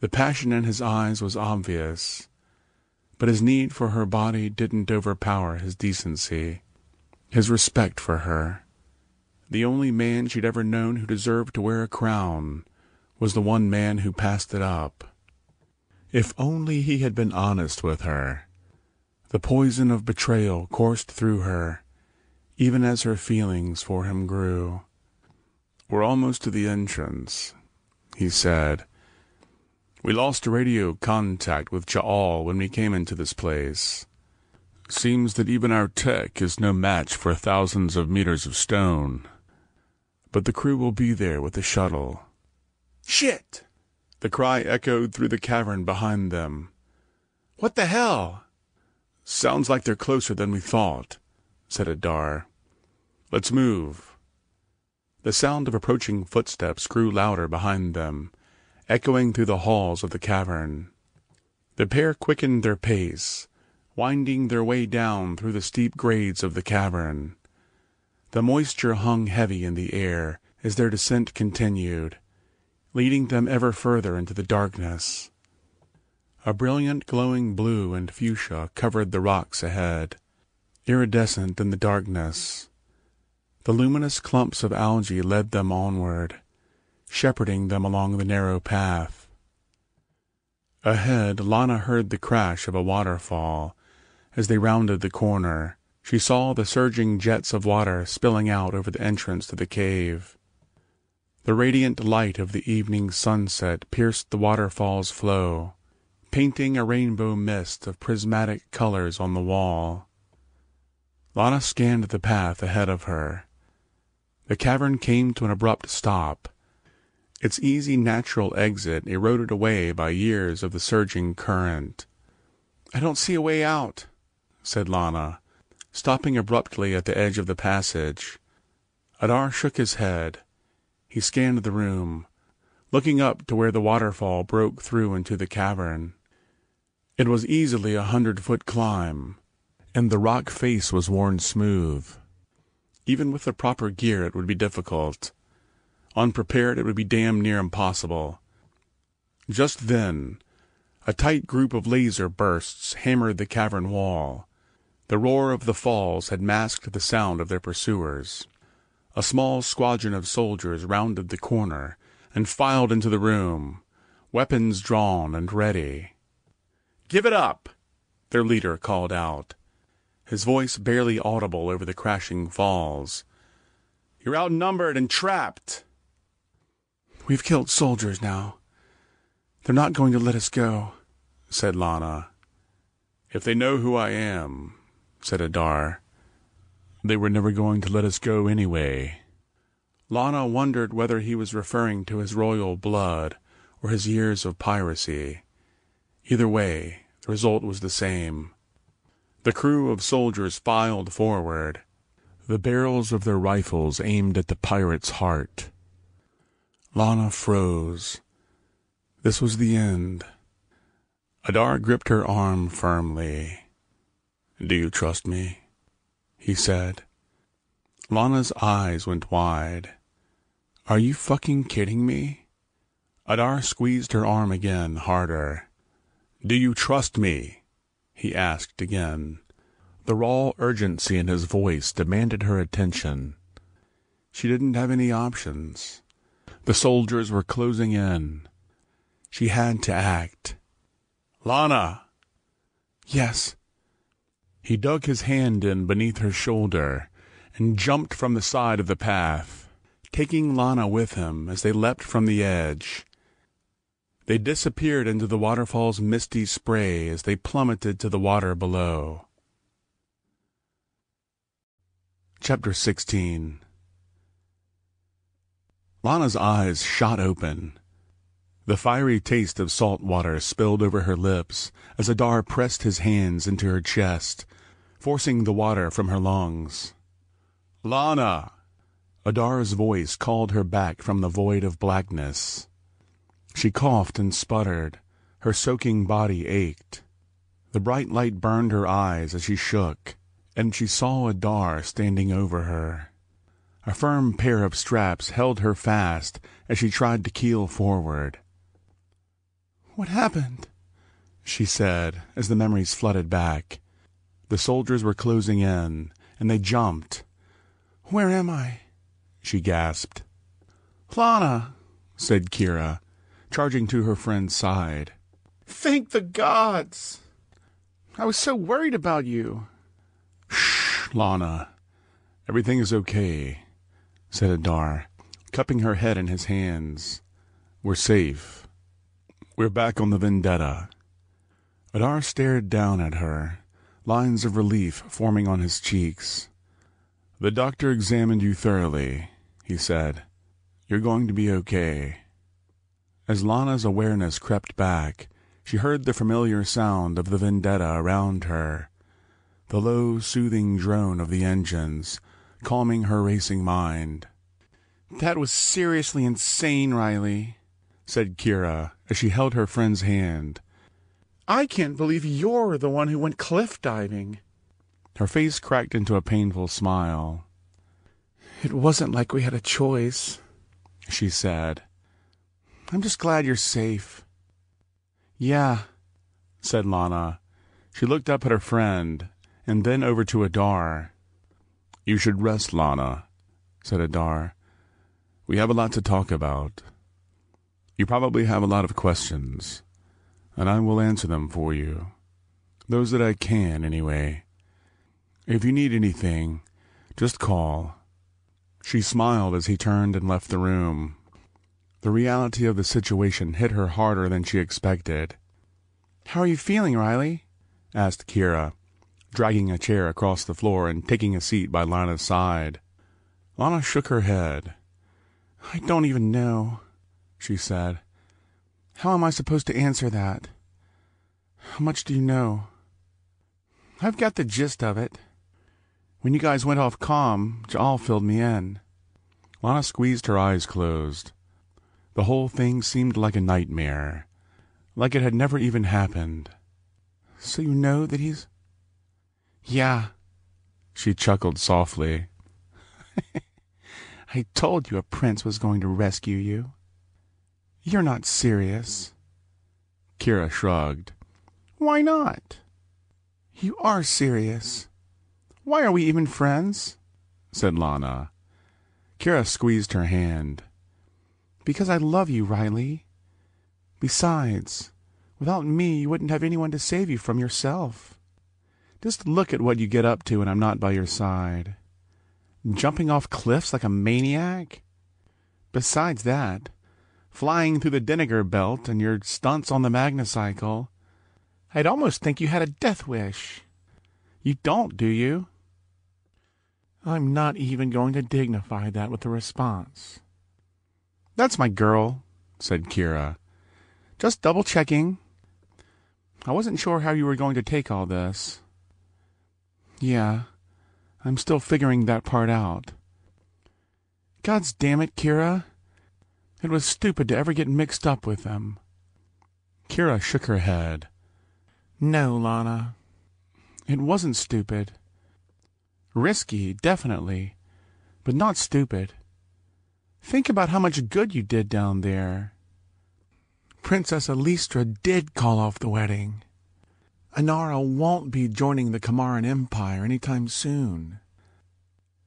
[SPEAKER 1] The passion in his eyes was obvious, but his need for her body didn't overpower his decency, his respect for her. The only man she'd ever known who deserved to wear a crown was the one man who passed it up. If only he had been honest with her. The poison of betrayal coursed through her, even as her feelings for him grew. "We're almost to the entrance," he said. "We lost radio contact with Ja'al when we came into this place. Seems that even our tech is no match for thousands of meters of stone. But the crew will be there with the shuttle." "Shit!" The cry echoed through the cavern behind them. "What the hell?" "Sounds like they're closer than we thought," said Adar. "Let's move." The sound of approaching footsteps grew louder behind them, echoing through the halls of the cavern. The pair quickened their pace, winding their way down through the steep grades of the cavern. The moisture hung heavy in the air as their descent continued, leading them ever further into the darkness. A brilliant glowing blue and fuchsia covered the rocks ahead, iridescent in the darkness. The luminous clumps of algae led them onward, shepherding them along the narrow path. Ahead, Lana heard the crash of a waterfall. As they rounded the corner, she saw the surging jets of water spilling out over the entrance to the cave. The radiant light of the evening sunset pierced the waterfall's flow, painting a rainbow mist of prismatic colors on the wall. Lana scanned the path ahead of her. The cavern came to an abrupt stop, its easy natural exit eroded away by years of the surging current. "I don't see a way out," said Lana, stopping abruptly at the edge of the passage. Adar shook his head. He scanned the room, looking up to where the waterfall broke through into the cavern. It was easily 100-foot climb, and the rock face was worn smooth. Even with the proper gear it would be difficult. Unprepared it would be damn near impossible. Just then, a tight group of laser bursts hammered the cavern wall. The roar of the falls had masked the sound of their pursuers. A small squadron of soldiers rounded the corner and filed into the room, weapons drawn and ready. "Give it up!" their leader called out, his voice barely audible over the crashing falls. "You're outnumbered and trapped." "We've killed soldiers now. They're not going to let us go," said Lana. "If they know who I am," said Adar, "they were never going to let us go anyway." Lana wondered whether he was referring to his royal blood or his years of piracy. Either way, the result was the same. The crew of soldiers filed forward, the barrels of their rifles aimed at the pirate's heart. Lana froze. This was the end. Adar gripped her arm firmly. "Do you trust me?" he said. Lana's eyes went wide. "Are you fucking kidding me?" Adar squeezed her arm again, harder. "Do you trust me?" he asked again. The raw urgency in his voice demanded her attention. She didn't have any options. The soldiers were closing in. She had to act. "Lana!" "Yes." He dug his hand in beneath her shoulder and jumped from the side of the path, taking Lana with him as they leapt from the edge. They disappeared into the waterfall's misty spray as they plummeted to the water below. Chapter 16. Lana's eyes shot open. The fiery taste of salt water spilled over her lips as Adar pressed his hands into her chest, forcing the water from her lungs. "Lana!" Adar's voice called her back from the void of blackness. She coughed and sputtered. Her soaking body ached. The bright light burned her eyes as she shook, and she saw Adar standing over her. A firm pair of straps held her fast as she tried to keel forward.
[SPEAKER 2] What happened? She said, as the memories flooded back. The soldiers were closing in, and they jumped. Where am I? She gasped. Lana, said Kira, charging to her friend's side. Thank the gods! I was so worried about you. Shh, Lana. Everything is okay, said Adar, cupping her head in his hands. We're safe. We're back on the Vendetta. Adar stared down at her, lines of relief forming on his cheeks. The doctor examined you thoroughly, he said. You're going to be okay. As Lana's awareness crept back, she heard the familiar sound of the Vendetta around her, the low, soothing drone of the engines, calming her racing mind. That was seriously insane, Riley, said Kira as she held her friend's hand. I can't believe you're the one who went cliff diving. Her face cracked into a painful smile. It wasn't like we had a choice, she said. I'm just glad you're safe. Yeah, said Lana. She looked up at her friend, and then over to Adar. You should rest, Lana, said Adar. We have a lot to talk about. You probably have a lot of questions, and I will answer them for you. Those that I can, anyway. If you need anything, just call. She smiled as he turned and left the room. The reality of the situation hit her harder than she expected. How are you feeling, Riley? Asked Kira, dragging a chair across the floor and taking a seat by Lana's side. Lana shook her head. I don't even know, she said. How am I supposed to answer that? How much do you know? I've got the gist of it. When you guys went off comm, Ja'al filled me in. Lana squeezed her eyes closed. The whole thing seemed like a nightmare, like it had never even happened. So you know that he's... Yeah, she chuckled softly. I told you a prince was going to rescue you. You're not serious. Kira shrugged. Why not? You are serious. Why are we even friends? Said Lana. Kira squeezed her hand. Because I love you, Riley. Besides, without me, you wouldn't have anyone to save you from yourself. Just look at what you get up to when I'm not by your side. Jumping off cliffs like a maniac? Besides that, flying through the Deniger Belt and your stunts on the Magnacycle, I'd almost think you had a death wish. You don't, do you? I'm not even going to dignify that with a response. That's my girl, said Kira. Just double-checking. I wasn't sure how you were going to take all this. Yeah, I'm still figuring that part out. God's damn it, Kira. It was stupid to ever get mixed up with them. Kira shook her head. No, Lana. It wasn't stupid. Risky, definitely, but not stupid. Think about how much good you did down there. Princess Alistra did call off the wedding. Inara won't be joining the Kamaran Empire anytime soon.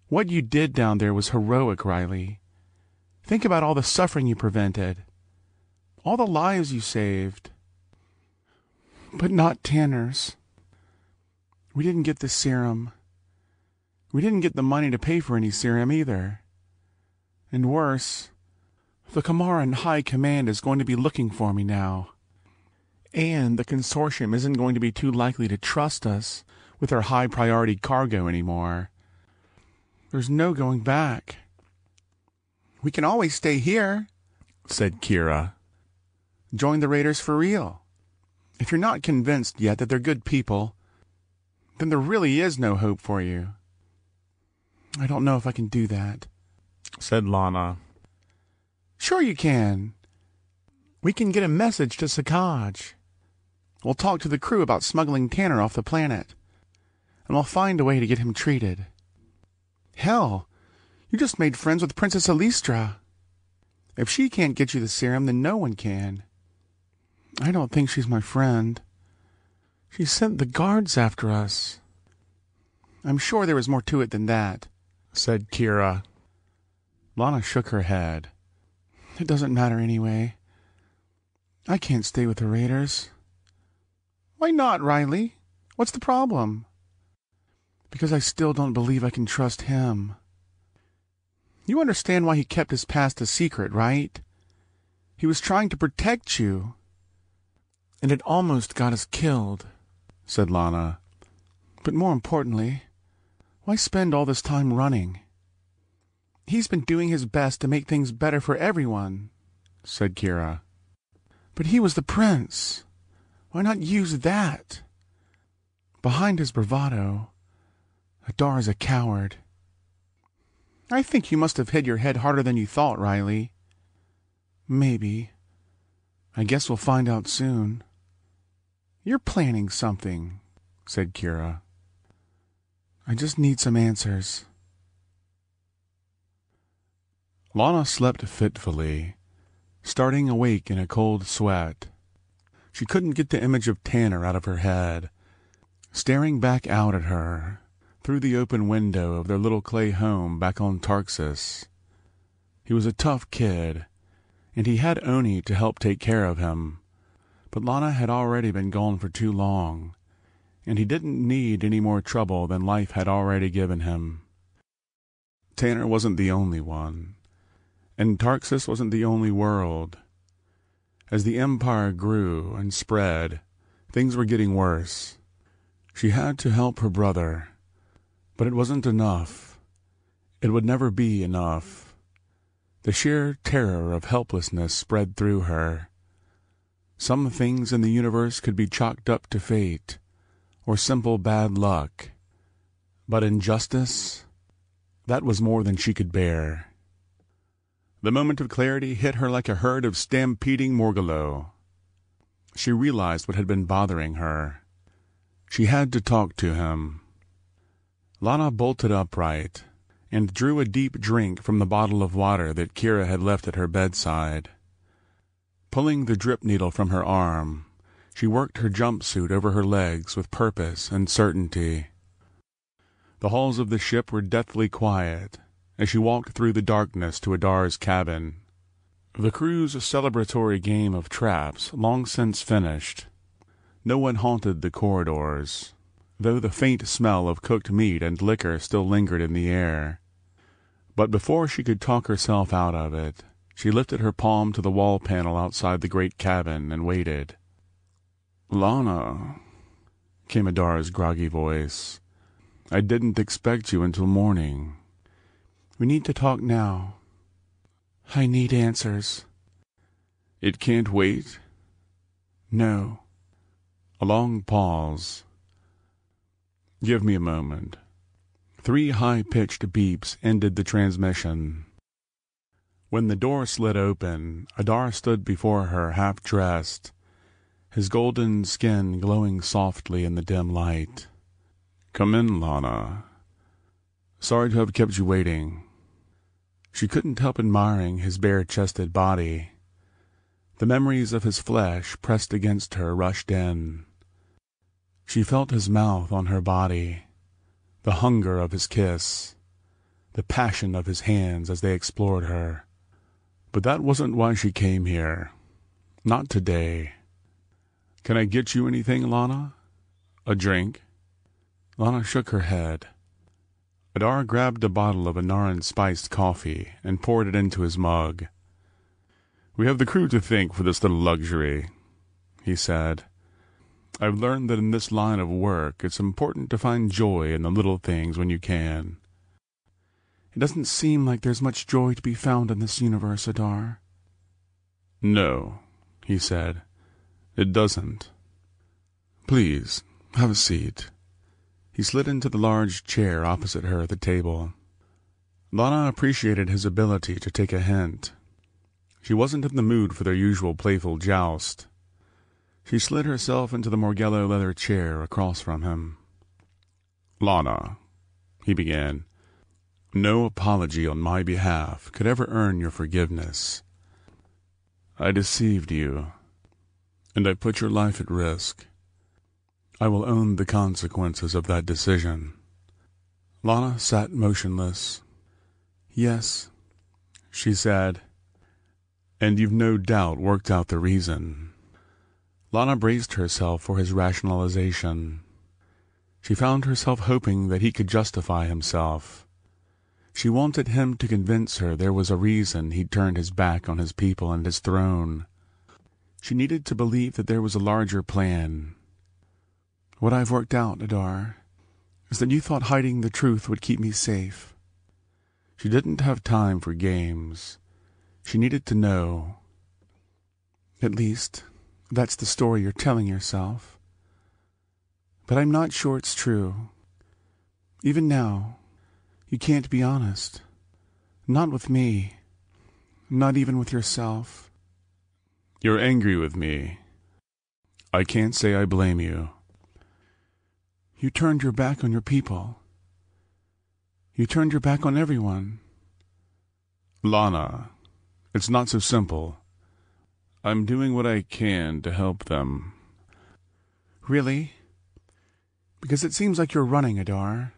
[SPEAKER 2] What you did down there was heroic, Riley. Think about all the suffering you prevented. All the lives you saved. But not Tanner's. We didn't get the serum. We didn't get the money to pay for any serum either. And worse, the Kamaran High Command is going to be looking for me now. And the consortium isn't going to be too likely to trust us with our high-priority cargo anymore. There's no going back. We can always stay here, said Kira. Join the Raiders for real. If you're not convinced yet that they're good people, then there really is no hope for you. I don't know if I can do that, said Lana. Sure you can. We can get a message to Sakaj. We'll talk to the crew about smuggling Tanner off the planet, and we'll find a way to get him treated. Hell, you just made friends with Princess Alistra. If she can't get you the serum, then no one can. I don't think she's my friend. She sent the guards after us. I'm sure there was more to it than that, said Kira. Lana shook her head. It doesn't matter anyway. I can't stay with the Raiders. Why not, Riley? What's the problem? Because I still don't believe I can trust him. You understand why he kept his past a secret, right? He was trying to protect you. And it almost got us killed, said Lana. But more importantly, why spend all this time running? He's been doing his best to make things better for everyone, said Kira. But he was the prince. Why not use that? Behind his bravado, Adar is a coward. I think you must have hit your head harder than you thought, Riley. Maybe. I guess we'll find out soon. You're planning something, said Kira. I just need some answers. Lana slept fitfully, starting awake in a cold sweat. She couldn't get the image of Tanner out of her head, staring back out at her through the open window of their little clay home back on Tarxis. He was a tough kid, and he had Oni to help take care of him, but Lana had already been gone for too long, and he didn't need any more trouble than life had already given him. Tanner wasn't the only one, and Tarxis wasn't the only world. As the Empire grew and spread, things were getting worse. She had to help her brother, but it wasn't enough. It would never be enough. The sheer terror of helplessness spread through her. Some things in the universe could be chalked up to fate, or simple bad luck. But injustice? That was more than she could bear. The moment of clarity hit her like a herd of stampeding Morgullo. She realized what had been bothering her. She had to talk to him. Lana bolted upright and drew a deep drink from the bottle of water that Kira had left at her bedside. Pulling the drip needle from her arm, she worked her jumpsuit over her legs with purpose and certainty. The halls of the ship were deathly quiet as she walked through the darkness to Adar's cabin. The crew's celebratory game of traps long since finished. No one haunted the corridors, though the faint smell of cooked meat and liquor still lingered in the air. But before she could talk herself out of it, she lifted her palm to the wall panel outside the great cabin and waited. "Lana," came Adar's groggy voice, "I didn't expect you until morning." "We need to talk now. I need answers." "It can't wait?" "No." A long pause. "Give me a moment." 3 high-pitched beeps ended the transmission. When the door slid open, Adar stood before her half-dressed, his golden skin glowing softly in the dim light. "Come in, Lana. Sorry to have kept you waiting." She couldn't help admiring his bare-chested body. The memories of his flesh pressed against her rushed in. She felt his mouth on her body, the hunger of his kiss, the passion of his hands as they explored her. But that wasn't why she came here. Not today. "Can I get you anything, Lana? A drink?" Lana shook her head. Adar grabbed a bottle of Anaran spiced coffee and poured it into his mug. "We have the crew to thank for this little luxury," he said. "I've learned that in this line of work it's important to find joy in the little things when you can." "It doesn't seem like there's much joy to be found in this universe, Adar." "No," he said. "It doesn't. Please, have a seat." He slid into the large chair opposite her at the table. Lana appreciated his ability to take a hint. She wasn't in the mood for their usual playful joust. She slid herself into the Morgello leather chair across from him. "Lana," he began, "no apology on my behalf could ever earn your forgiveness. I deceived you.
[SPEAKER 1] and I put your life at risk. I will own the consequences of that decision." Lana sat motionless. "Yes," she said. "And you've no doubt worked out the reason." Lana braced herself for his rationalization. She found herself hoping that he could justify himself. She wanted him to convince her there was a reason he'd turned his back on his people and his throne. She needed to believe that there was a larger plan. "What I've worked out, Adar, is that you thought hiding the truth would keep me safe." She didn't have time for games. She needed to know. "At least, that's the story you're telling yourself. But I'm not sure it's true. Even now, you can't be honest. Not with me. Not even with yourself." "You're angry with me. I can't say I blame you." "You turned your back on your people. You turned your back on everyone." "Lana, it's not so simple. I'm doing what I can to help them." "Really? Because it seems like you're running, Adar."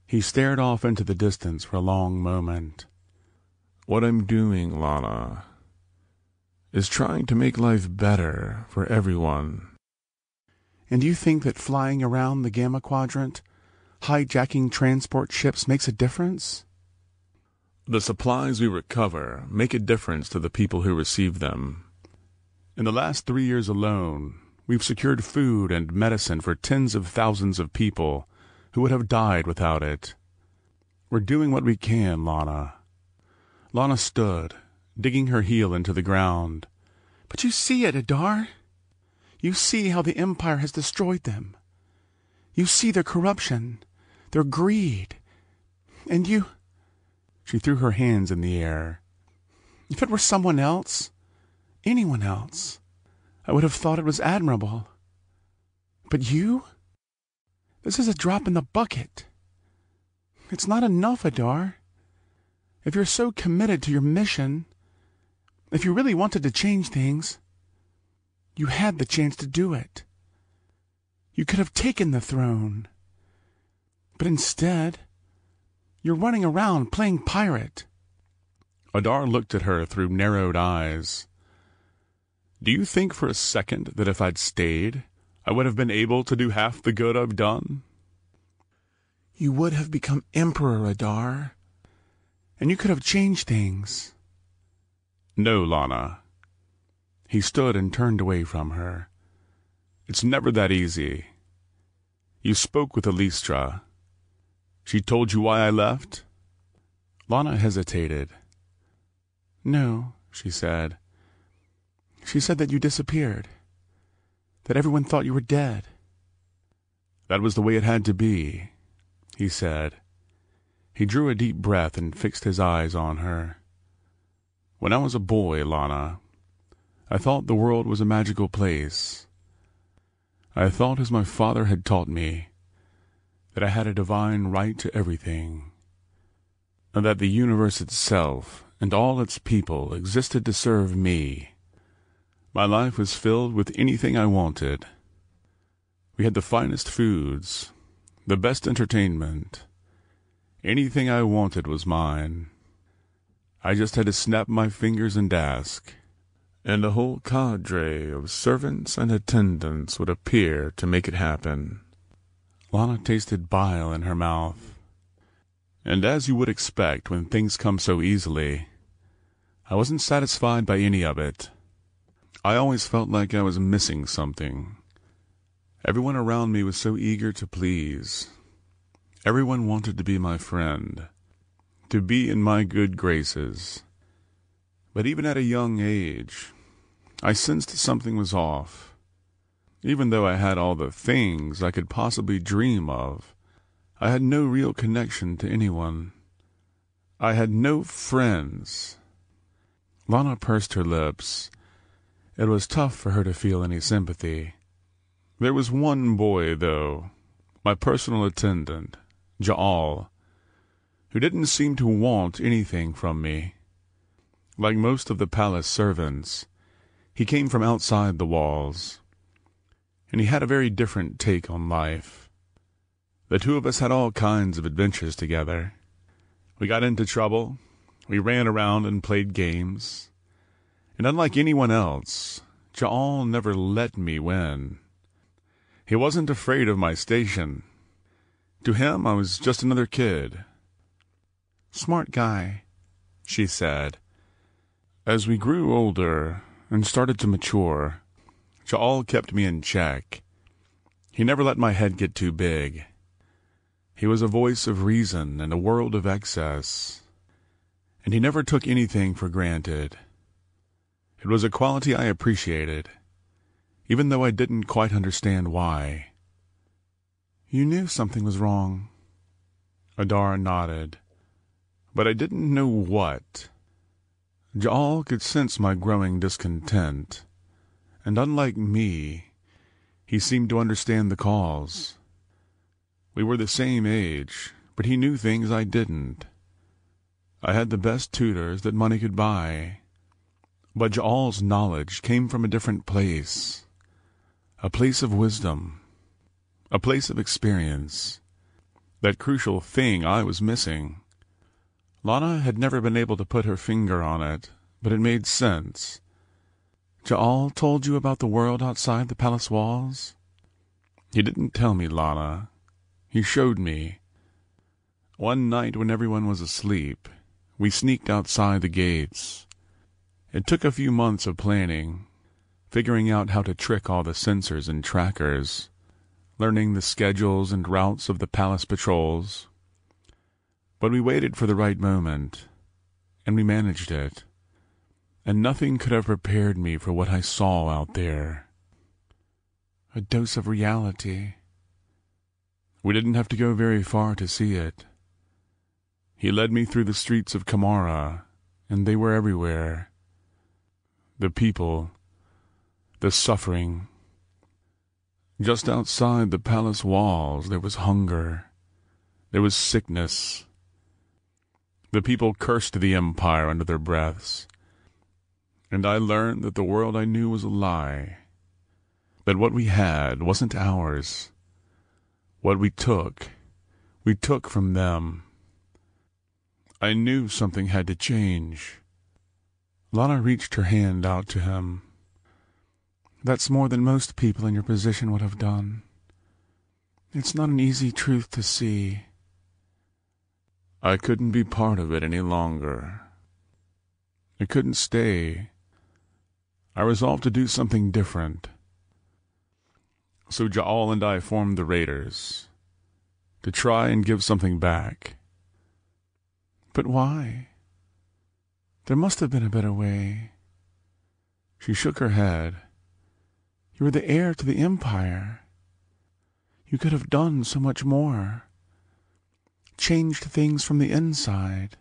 [SPEAKER 1] He stared off into the distance for a long moment. "What I'm doing, Lana, is trying to make life better for everyone." "And you think that flying around the Gamma Quadrant, hijacking transport ships makes a difference?" "The supplies we recover make a difference to the people who receive them. In the last 3 years alone, we've secured food and medicine for tens of thousands of people who would have died without it. We're doing what we can, Lana." Lana stood, digging her heel into the ground. "But you see it, Adar. You see how the Empire has destroyed them. You see their corruption, their greed. And you—" She threw her hands in the air. "If it were someone else, anyone else, I would have thought it was admirable. But you? This is a drop in the bucket. It's not enough, Adar. If you're so committed to your mission, if you really wanted to change things, you had the chance to do it. You could have taken the throne. But instead, you're running around playing pirate." Adar looked at her through narrowed eyes. "Do you think for a second that if I'd stayed, I would have been able to do half the good I've done?" "You would have become Emperor, Adar. And you could have changed things." "No, Lana." He stood and turned away from her. "It's never that easy. You spoke with Elistra. She told you why I left?" Lana hesitated. "No," she said. "She said that you disappeared. That everyone thought you were dead." "That was the way it had to be," he said. He drew a deep breath and fixed his eyes on her. "When I was a boy, Lana, I thought the world was a magical place. I thought, as my father had taught me, that I had a divine right to everything, and that the universe itself and all its people existed to serve me. My life was filled with anything I wanted. We had the finest foods, the best entertainment. Anything I wanted was mine. I just had to snap my fingers and ask, and a whole cadre of servants and attendants would appear to make it happen." Lana tasted bile in her mouth. "And as you would expect when things come so easily, I wasn't satisfied by any of it. I always felt like I was missing something. Everyone around me was so eager to please. Everyone wanted to be my friend, to be in my good graces. But even at a young age, I sensed something was off. Even though I had all the things I could possibly dream of, I had no real connection to anyone. I had no friends." Lana pursed her lips. It was tough for her to feel any sympathy. "There was one boy, though, my personal attendant, Ja'al, who didn't seem to want anything from me. Like most of the palace servants, He came from outside the walls, and he had a very different take on life. The two of us had all kinds of adventures together. We got into trouble, we ran around and played games, and unlike anyone else, Ja'al never let me win. He wasn't afraid of my station. To him, I was just another kid.
[SPEAKER 2] Smart guy,
[SPEAKER 1] she said. As we grew older and started to mature, Ja'al kept me in check. He never let my head get too big. He was a voice of reason in a world of excess, and he never took anything for granted. It was a quality I appreciated, even though I didn't quite understand why.
[SPEAKER 2] You knew something was wrong.
[SPEAKER 1] Adar nodded, but I didn't know what. Ja'al could sense my growing discontent, and unlike me, he seemed to understand the cause. We were the same age, but he knew things I didn't. I had the best tutors that money could buy, but Ja'al's knowledge came from a different place, a place of wisdom, a place of experience, that crucial thing I was missing. Lana had never been able to put her finger on it, but it made sense.
[SPEAKER 2] Ja'al told you about the world outside the palace walls?
[SPEAKER 1] He didn't tell me, Lana. He showed me. One night when everyone was asleep, we sneaked outside the gates. It took a few months of planning, figuring out how to trick all the sensors and trackers, learning the schedules and routes of the palace patrols. But we waited for the right moment, and we managed it. And nothing could have prepared me for what I saw out there.
[SPEAKER 2] A dose of reality.
[SPEAKER 1] We didn't have to go very far to see it. He led me through the streets of Kamara, and they were everywhere. The people, the suffering. Just outside the palace walls there was hunger. There was sickness. The people cursed the empire under their breaths. And I learned that the world I knew was a lie. That what we had wasn't ours. What we took from them. I knew something had to change.
[SPEAKER 2] Lana reached her hand out to him. That's more than most people in your position would have done. It's not an easy truth to see.
[SPEAKER 1] I couldn't be part of it any longer. I couldn't stay. I resolved to do something different. So Ja'al and I formed the Raiders, to try and give something back.
[SPEAKER 2] But why? There must have been a better way.
[SPEAKER 1] She shook her head.
[SPEAKER 2] You were the heir to the empire. You could have done so much more. Changed things from the inside.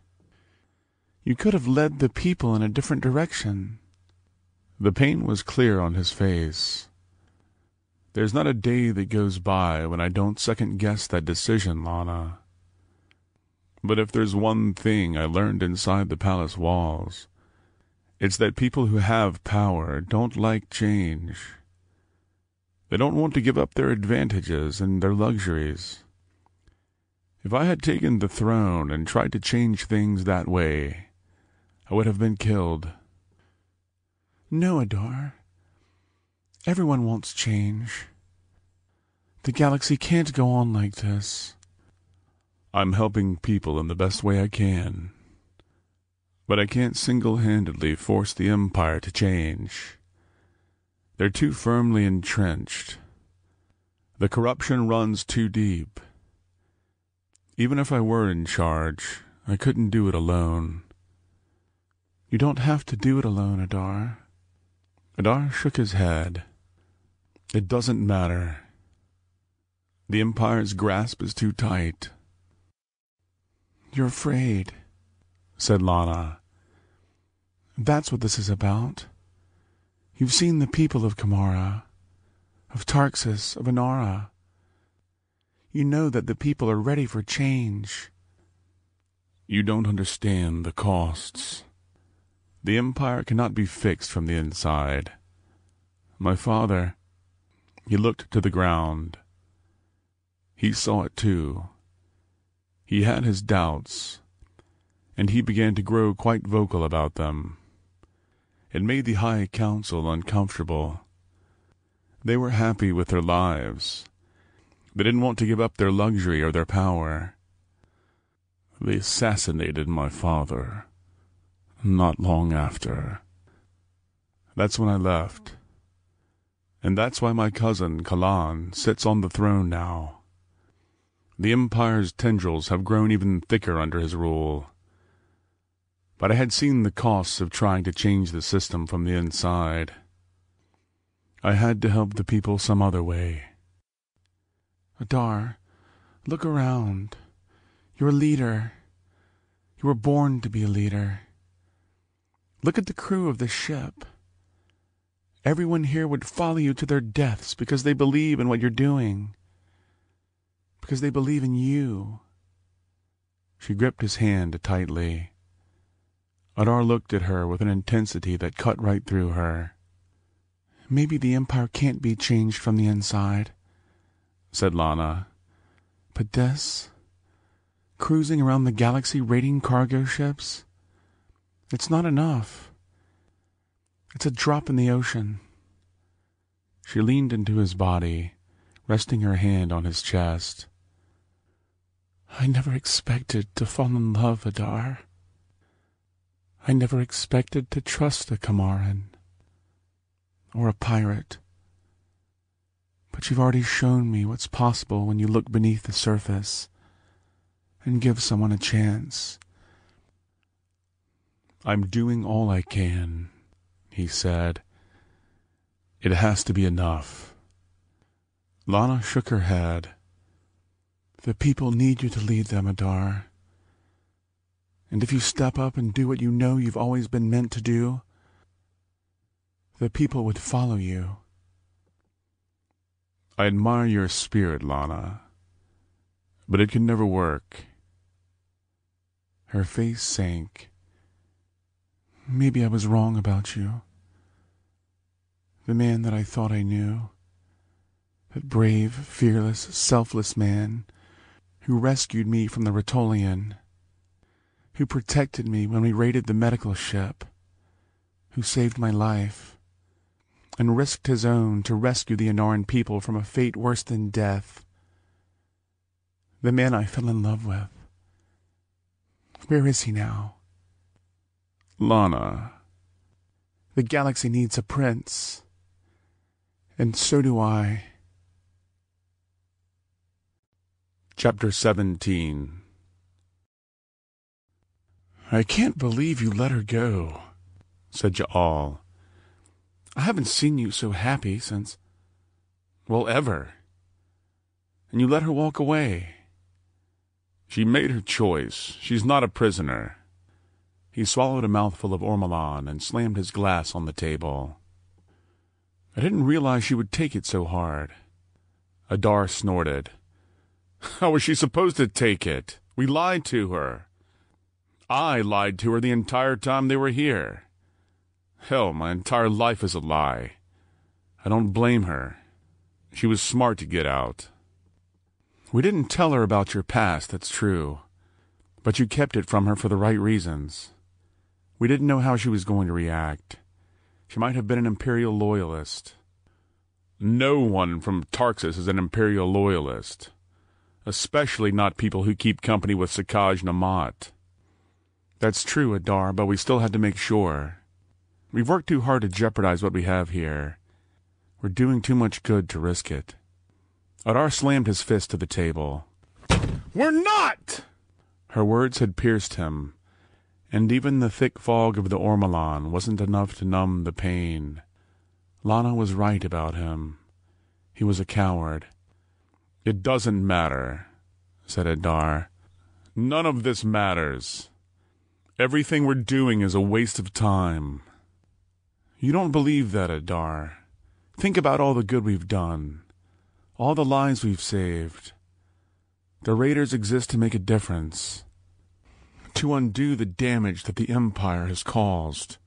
[SPEAKER 2] You could have led the people in a different direction.
[SPEAKER 1] The pain was clear on his face. There's not a day that goes by when I don't second-guess that decision, Lana. But if there's one thing I learned inside the palace walls, it's that people who have power don't like change. They don't want to give up their advantages and their luxuries. If I had taken the throne and tried to change things that way, I would have been killed.
[SPEAKER 2] No, Adar. Everyone wants change. The galaxy can't go on like this.
[SPEAKER 1] I'm helping people in the best way I can. But I can't single-handedly force the Empire to change. They're too firmly entrenched. The corruption runs too deep. Even if I were in charge, I couldn't do it alone.
[SPEAKER 2] You don't have to do it alone, Adar.
[SPEAKER 1] Adar shook his head. It doesn't matter. The Empire's grasp is too tight.
[SPEAKER 2] You're afraid,
[SPEAKER 1] said Lana.
[SPEAKER 2] That's what this is about. You've seen the people of Kamara, of Tarxis, of Inara. You know that the people are ready for change.
[SPEAKER 1] You don't understand the costs. The Empire cannot be fixed from the inside. My father. He looked to the ground. He saw it too. He had his doubts, and he began to grow quite vocal about them. It made the High Council uncomfortable. They were happy with their lives. They didn't want to give up their luxury or their power. They assassinated my father, not long after. That's when I left. And that's why my cousin, Kalan, sits on the throne now. The Empire's tendrils have grown even thicker under his rule. But I had seen the costs of trying to change the system from the inside. I had to help the people some other way.
[SPEAKER 2] Adar, look around. You're a leader. You were born to be a leader. Look at the crew of this ship. Everyone here would follow you to their deaths because they believe in what you're doing. Because they believe in you.
[SPEAKER 1] She gripped his hand tightly. Adar looked at her with an intensity that cut right through her.
[SPEAKER 2] Maybe the Empire can't be changed from the inside,
[SPEAKER 1] said Lana.
[SPEAKER 2] But this, cruising around the galaxy raiding cargo ships, it's not enough. It's a drop in the ocean.
[SPEAKER 1] She leaned into his body, resting her hand on his chest.
[SPEAKER 2] I never expected to fall in love, Adar. I never expected to trust a Kamaran or a pirate. But you've already shown me what's possible when you look beneath the surface and give someone a chance.
[SPEAKER 1] I'm doing all I can, he said. It has to be enough.
[SPEAKER 2] Lana shook her head. The people need you to lead them, Adar. And if you step up and do what you know you've always been meant to do, the people would follow you.
[SPEAKER 1] I admire your spirit, Lana, but it can never work.
[SPEAKER 2] Her face sank. Maybe I was wrong about you. The man that I thought I knew. That brave, fearless, selfless man who rescued me from the Rotolian, who protected me when we raided the medical ship, who saved my life, and risked his own to rescue the Anaran people from a fate worse than death. The man I fell in love with. Where is he now?
[SPEAKER 1] Lana.
[SPEAKER 2] The galaxy needs a prince. And so do I.
[SPEAKER 1] Chapter 17.
[SPEAKER 2] I can't believe you let her go, said Ja'al. I haven't seen you so happy since, well, ever. And you let her walk away.
[SPEAKER 1] She made her choice. She's not a prisoner. He swallowed a mouthful of ormolan and slammed his glass on the table. I didn't realize she would take it so hard. Adar snorted. How was she supposed to take it? We lied to her. I lied to her the entire time they were here. Hell, my entire life is a lie. I don't blame her. She was smart to get out. We didn't tell her about your past, that's true. But you kept it from her for the right reasons. We didn't know how she was going to react. She might have been an Imperial loyalist. No one from Tarxus is an Imperial loyalist. Especially not people who keep company with Sakaj Namat. That's true, Adar, but we still had to make sure. We've worked too hard to jeopardize what we have here. We're doing too much good to risk it. Adar slammed his fist to the table. We're not! Her words had pierced him, and even the thick fog of the ormolan wasn't enough to numb the pain. Lana was right about him. He was a coward. It doesn't matter, said Adar. None of this matters. Everything we're doing is a waste of time. You don't believe that, Adar. Think about all the good we've done. All the lives we've saved. The Raiders exist to make a difference. To undo the damage that the Empire has caused.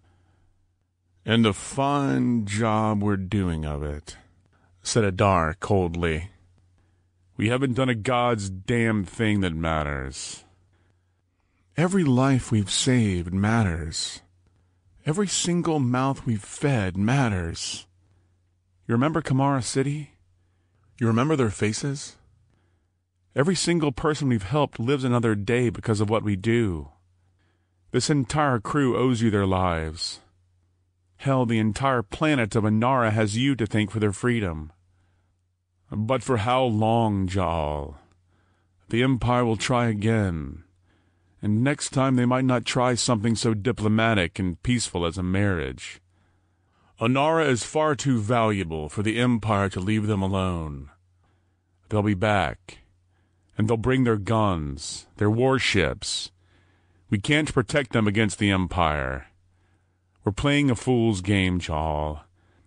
[SPEAKER 1] And a fine job we're doing of it, said Adar coldly. We haven't done a God's damn thing that matters. Every life we've saved matters. Every single mouth we've fed matters. You remember Kamara City? You remember their faces? Every single person we've helped lives another day because of what we do. This entire crew owes you their lives. Hell, the entire planet of Inara has you to thank for their freedom. But for how long, Ja'al? The Empire will try again. And next time they might not try something so diplomatic and peaceful as a marriage. Inara is far too valuable for the Empire to leave them alone. They'll be back. And they'll bring their guns, their warships. We can't protect them against the Empire. We're playing a fool's game, Ja'al,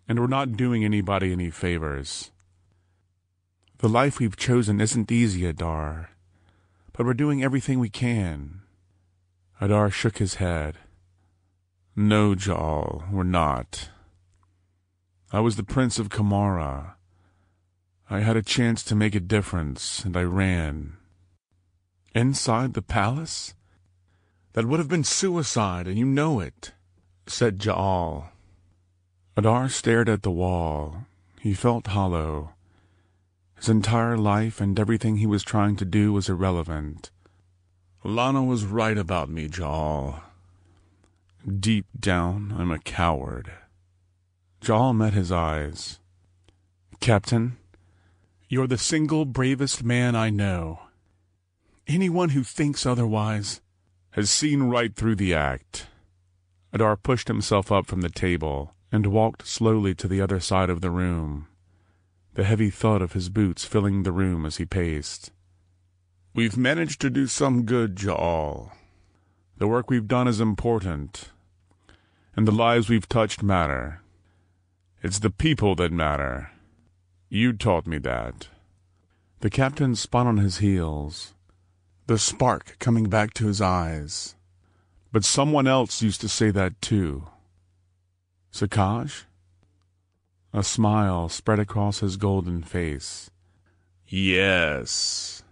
[SPEAKER 1] and we're not doing anybody any favors. The life we've chosen isn't easy, Adar, but we're doing everything we can. Adar shook his head. No, Ja'al, we're not. I was the Prince of Kamara. I had a chance to make a difference, and I ran. Inside the palace? That would have been suicide, and you know it, said Ja'al. Adar stared at the wall. He felt hollow. His entire life and everything he was trying to do was irrelevant. Lana was right about me, Ja'al. Deep down, I'm a coward. Ja'al met his eyes. Captain, you're the single bravest man I know. Anyone who thinks otherwise has seen right through the act. Adar pushed himself up from the table and walked slowly to the other side of the room, the heavy thud of his boots filling the room as he paced. We've managed to do some good, Ja'al. The work we've done is important, and the lives we've touched matter. It's the people that matter. You taught me that. The captain spun on his heels, the spark coming back to his eyes. But someone else used to say that too. Sakaj? A smile spread across his golden face. Yes.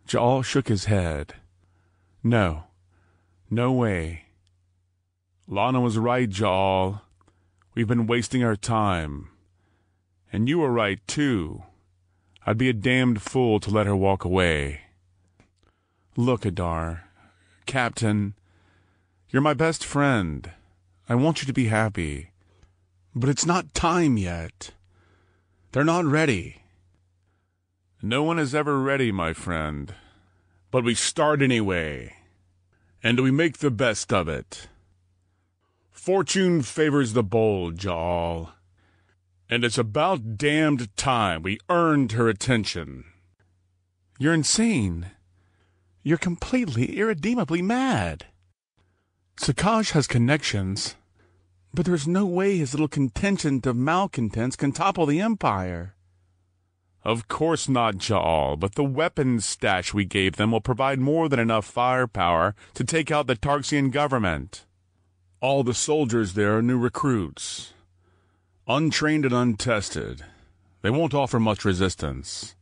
[SPEAKER 1] Ja'al shook his head. No. No way. Lana was right, Ja'al. We've been wasting our time. And you were right, too. I'd be a damned fool to let her walk away. Look, Adar. Captain, you're my best friend. I want you to be happy. But it's not time yet. They're not ready. No one is ever ready, my friend. But we start anyway. And we make the best of it. Fortune favors the bold, Ja'al. And it's about damned time we earned her attention. You're insane. You're completely, irredeemably mad. Sakaj has connections, but there's no way his little contingent of malcontents can topple the Empire. Of course not, Ja'al, but the weapons stash we gave them will provide more than enough firepower to take out the Tarxian government. All the soldiers there are new recruits. Untrained and untested. They won't offer much resistance.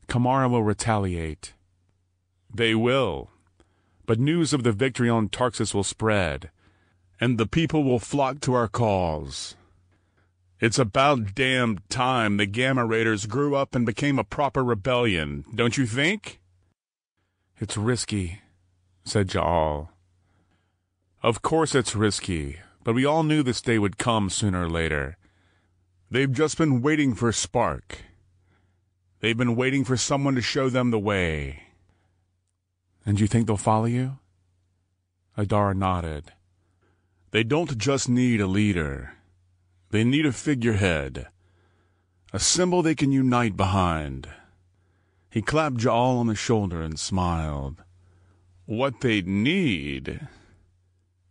[SPEAKER 1] Kamara will retaliate. They will. But news of the victory on Tarxus will spread, and the people will flock to our cause. It's about damn time the Gamma Raiders grew up and became a proper rebellion, don't you think? It's risky, said Ja'al. Of course it's risky, but we all knew this day would come sooner or later. They've just been waiting for a spark. They've been waiting for someone to show them the way. And you think they'll follow you? Adar nodded. They don't just need a leader. They need a figurehead. A symbol they can unite behind. He clapped Ja'al on the shoulder and smiled. What they need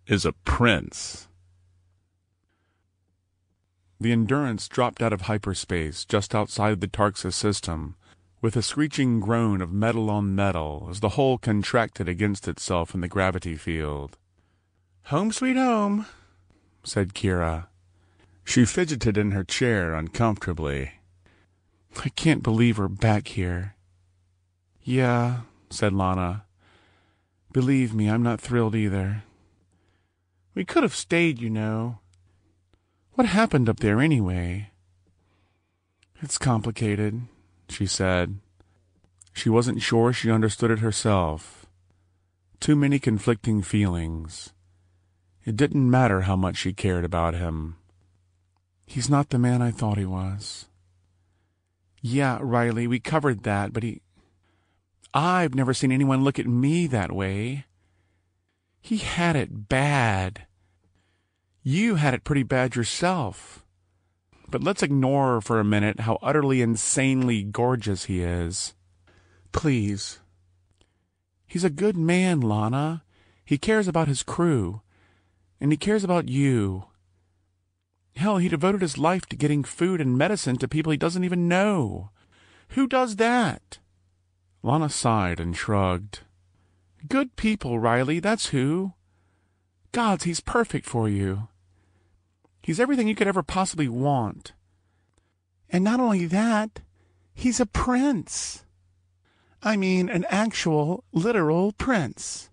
[SPEAKER 1] is a prince. The Endurance dropped out of hyperspace just outside the Tarxus system, with a screeching groan of metal on metal as the hull contracted against itself in the gravity field. Home sweet home, said Kira. She fidgeted in her chair uncomfortably.
[SPEAKER 2] I can't believe we're back here.
[SPEAKER 1] Yeah, said Lana.
[SPEAKER 2] Believe me, I'm not thrilled either. We could have stayed, you know. What happened up there anyway?
[SPEAKER 1] It's complicated, she said. She wasn't sure she understood it herself. Too many conflicting feelings. It didn't matter how much she cared about him.
[SPEAKER 2] He's not the man I thought he was.
[SPEAKER 1] Yeah, Riley, we covered that, but I've never seen anyone look at me that way. He had it bad. You had it pretty bad yourself. But let's ignore for a minute how utterly insanely gorgeous he is.
[SPEAKER 2] Please.
[SPEAKER 1] He's a good man, Lana. He cares about his crew. And he cares about you. Hell, he devoted his life to getting food and medicine to people he doesn't even know. Who does that? Lana sighed and shrugged. Good people, Riley, that's who. Gods, he's perfect for you. He's everything you could ever possibly want. And not only that, he's a prince. I mean, an actual, literal prince.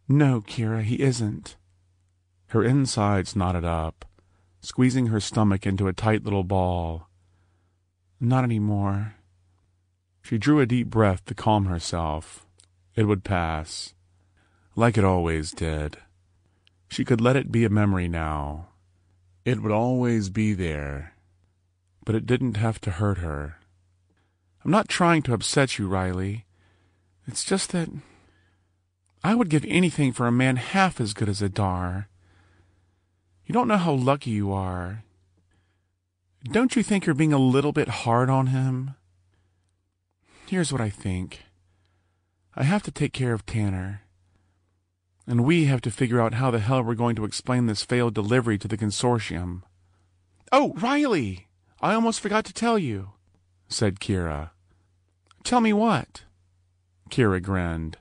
[SPEAKER 2] No, Kira, he isn't.
[SPEAKER 1] Her insides knotted up, squeezing her stomach into a tight little ball.
[SPEAKER 2] Not anymore.
[SPEAKER 1] She drew a deep breath to calm herself. It would pass, like it always did. She could let it be a memory now. It would always be there, but it didn't have to hurt her.
[SPEAKER 2] I'm not trying to upset you, Riley. It's just that I would give anything for a man half as good as Adar. You don't know how lucky you are. Don't you think you're being a little bit hard on him? Here's what I think. I have to take care of Tanner. And we have to figure out how the hell we're going to explain this failed delivery to the consortium. Oh, Riley! I almost forgot to tell you, said Kira. Tell me what?
[SPEAKER 1] Kira grinned.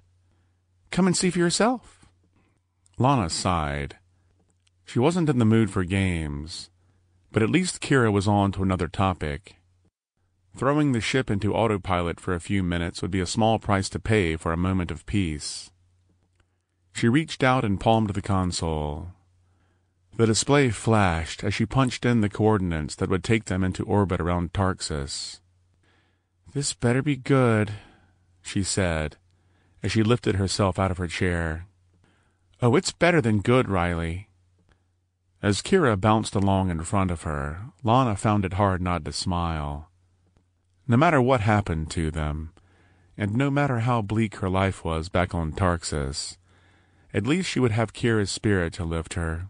[SPEAKER 2] Come and see for yourself.
[SPEAKER 1] Lana sighed. She wasn't in the mood for games, but at least Kira was on to another topic. Throwing the ship into autopilot for a few minutes would be a small price to pay for a moment of peace. She reached out and palmed the console. The display flashed as she punched in the coordinates that would take them into orbit around Tarxus.
[SPEAKER 2] This better be good,
[SPEAKER 1] she said, as she lifted herself out of her chair.
[SPEAKER 2] Oh, it's better than good, Riley.
[SPEAKER 1] As Kira bounced along in front of her, Lana found it hard not to smile. No matter what happened to them, and no matter how bleak her life was back on Tarxus, at least she would have Kira's spirit to lift her.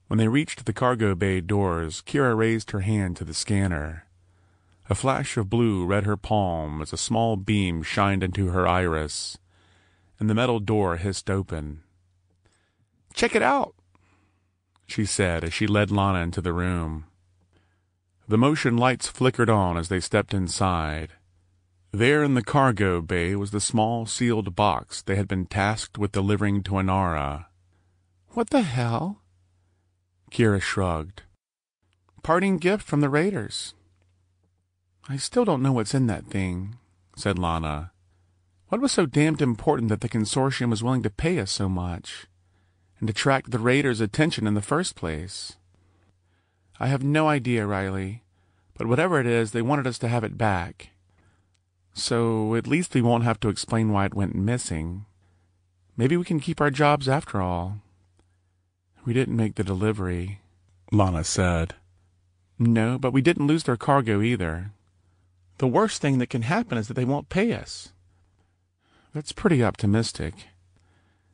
[SPEAKER 1] When they reached the cargo bay doors, Kira raised her hand to the scanner. A flash of blue read her palm as a small beam shined into her iris, and the metal door hissed open.
[SPEAKER 2] Check it out,
[SPEAKER 1] she said as she led Lana into the room. The motion lights flickered on as they stepped inside. There in the cargo bay was the small sealed box they had been tasked with delivering to Inara.
[SPEAKER 2] What the hell?
[SPEAKER 1] Kira shrugged.
[SPEAKER 2] Parting gift from the Raiders. I still don't know what's in that thing, said Lana. What was so damned important that the consortium was willing to pay us so much, and attract the Raiders' attention in the first place? I have no idea, Riley, but whatever it is, they wanted us to have it back. So at least we won't have to explain why it went missing. Maybe we can keep our jobs after all. We didn't make the delivery,
[SPEAKER 1] Lana said.
[SPEAKER 2] No, but we didn't lose their cargo either. The worst thing that can happen is that they won't pay us.
[SPEAKER 1] That's pretty optimistic.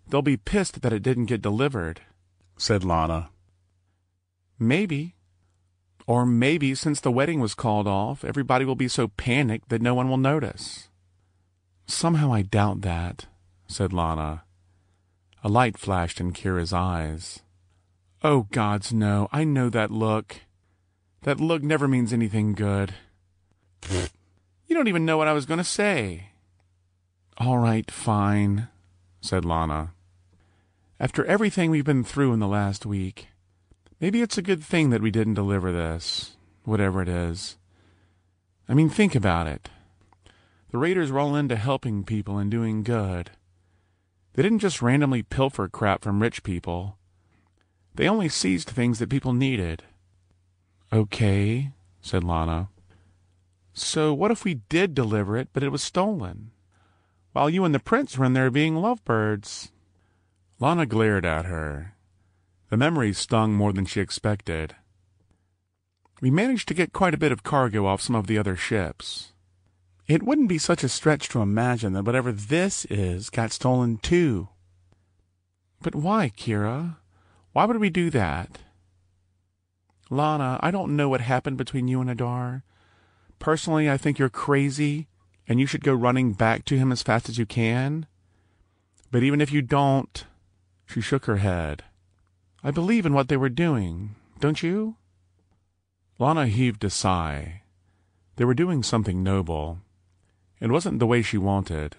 [SPEAKER 2] They'll be pissed that it didn't get delivered,
[SPEAKER 1] said Lana.
[SPEAKER 2] Maybe. Or maybe since the wedding was called off, everybody will be so panicked that no one will notice.
[SPEAKER 1] Somehow I doubt that, said Lana. A light flashed in Kira's eyes.
[SPEAKER 2] Oh, gods, no. I know that look. That look never means anything good. You don't even know what I was going to say.
[SPEAKER 1] All right, fine, said Lana.
[SPEAKER 2] After everything we've been through in the last week, maybe it's a good thing that we didn't deliver this, whatever it is. I mean, think about it. The raiders were all into helping people and doing good. They didn't just randomly pilfer crap from rich people. They only seized things that people needed. Okay, said Lana. So what if we did deliver it, but it was stolen? While you and the prince were in there being lovebirds. Lana glared at her. The memory stung more than she expected. We managed to get quite a bit of cargo off some of the other ships. It wouldn't be such a stretch to imagine that whatever this is got stolen too. But why, Kira? Why would we do that? Lana, I don't know what happened between you and Adar. Personally, I think you're crazy, and you should go running back to him as fast as you can. But even if you don't... She shook her head. I believe in what they were doing, don't you? Lana heaved a sigh. They were doing something noble. It wasn't the way she wanted,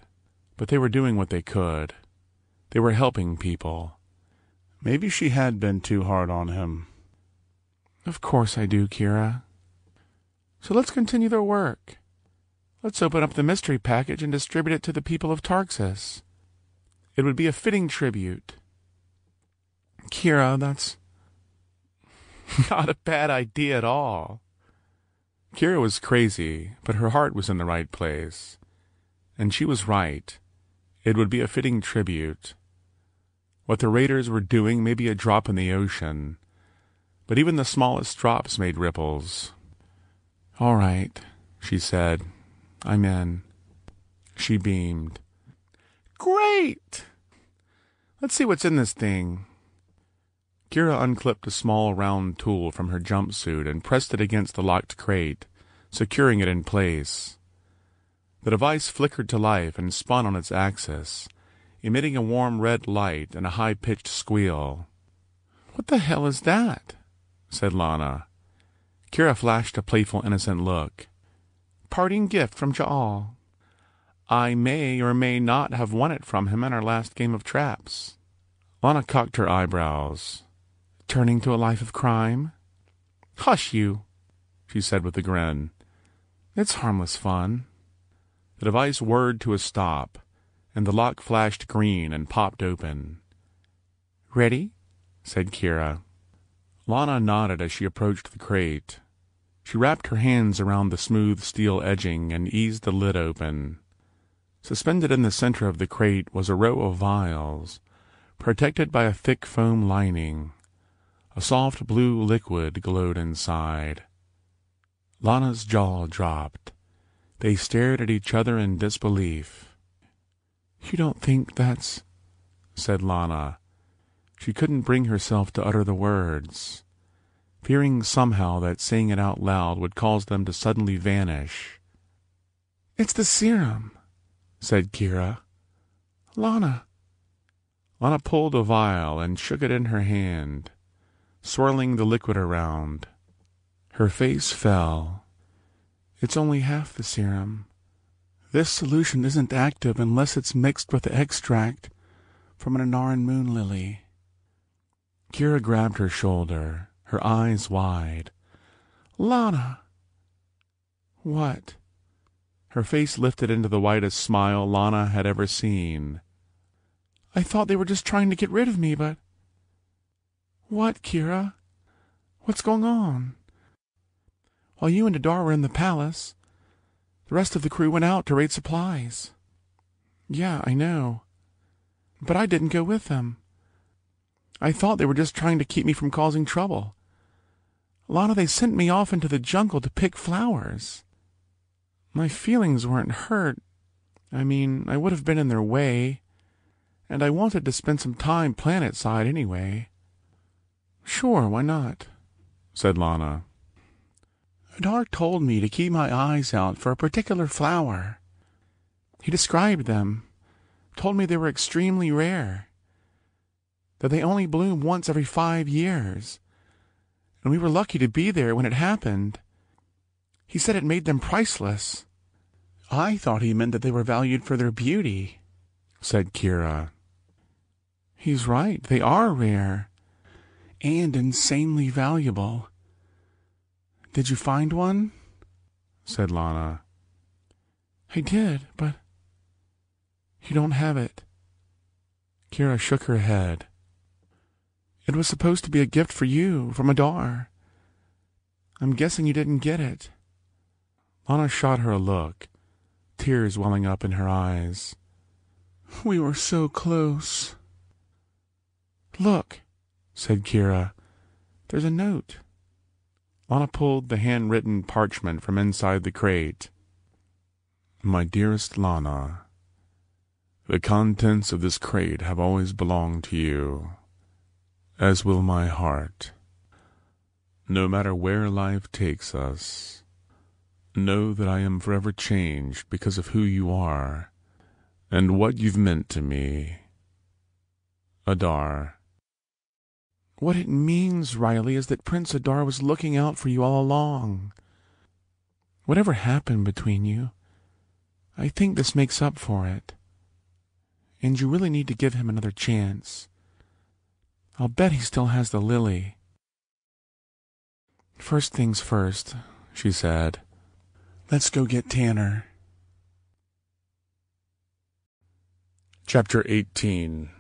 [SPEAKER 2] but they were doing what they could. They were helping people. Maybe she had been too hard on him. Of course I do, Kira. So let's continue their work. Let's open up the mystery package and distribute it to the people of Tarxis. It would be a fitting tribute. Kira, that's not a bad idea at all. Kira was crazy, but her heart was in the right place. And she was right. It would be a fitting tribute. What the raiders were doing may be a drop in the ocean, but even the smallest drops made ripples. All right, she said. I'm in. She beamed. Great! Let's see what's in this thing. Kira unclipped a small round tool from her jumpsuit and pressed it against the locked crate, securing it in place. The device flickered to life and spun on its axis, emitting a warm red light and a high-pitched squeal. What the hell is that? Said Lana. Kira flashed a playful, innocent look. Parting gift from Ja'al. I may or may not have won it from him in our last game of traps. Lana cocked her eyebrows. Turning to a life of crime? Hush you, she said with a grin. It's harmless fun. The device whirred to a stop, and the lock flashed green and popped open. Ready? Said Kira. Lana nodded as she approached the crate. She wrapped her hands around the smooth steel edging and eased the lid open. Suspended in the center of the crate was a row of vials, protected by a thick foam lining. A soft blue liquid glowed inside. Lana's jaw dropped. They stared at each other in disbelief. You don't think that's... said Lana. She couldn't bring herself to utter the words, fearing somehow that saying it out loud would cause them to suddenly vanish. It's the serum, said Kira. Lana. Lana pulled a vial and shook it in her hand, swirling the liquid around. Her face fell. It's only half the serum. This solution isn't active unless it's mixed with the extract from an Anaran moon lily. Kira grabbed her shoulder, her eyes wide. Lana! What? Her face lifted into the widest smile Lana had ever seen. I thought they were just trying to get rid of me, but... What, Kira? What's going on? While you and Adar were in the palace, the rest of the crew went out to raid supplies. Yeah, I know. But I didn't go with them. I thought they were just trying to keep me from causing trouble. Lana, they sent me off into the jungle to pick flowers. My feelings weren't hurt. I mean, I would have been in their way, and I wanted to spend some time planet-side anyway. Sure, why not? Said Lana. Adar told me to keep my eyes out for a particular flower. He described them, told me they were extremely rare, that they only bloom once every 5 years, and we were lucky to be there when it happened. He said it made them priceless. I thought he meant that they were valued for their beauty, said Kira. He's right, they are rare. And insanely valuable. Did you find one? Said Lana. I did, but you don't have it. Kira shook her head. It was supposed to be a gift for you, from Adar. I'm guessing you didn't get it. Lana shot her a look, tears welling up in her eyes. We were so close. Look, said Kira. There's a note. Lana pulled the handwritten parchment from inside the crate. My dearest Lana, the contents of this crate have always belonged to you, as will my heart. No matter where life takes us, know that I am forever changed because of who you are and what you've meant to me. Adar. What it means, Riley, is that Prince Adar was looking out for you all along. Whatever happened between you, I think this makes up for it. And you really need to give him another chance. I'll bet he still has the lily. First things first, she said. Let's go get Tanner.
[SPEAKER 1] Chapter 18.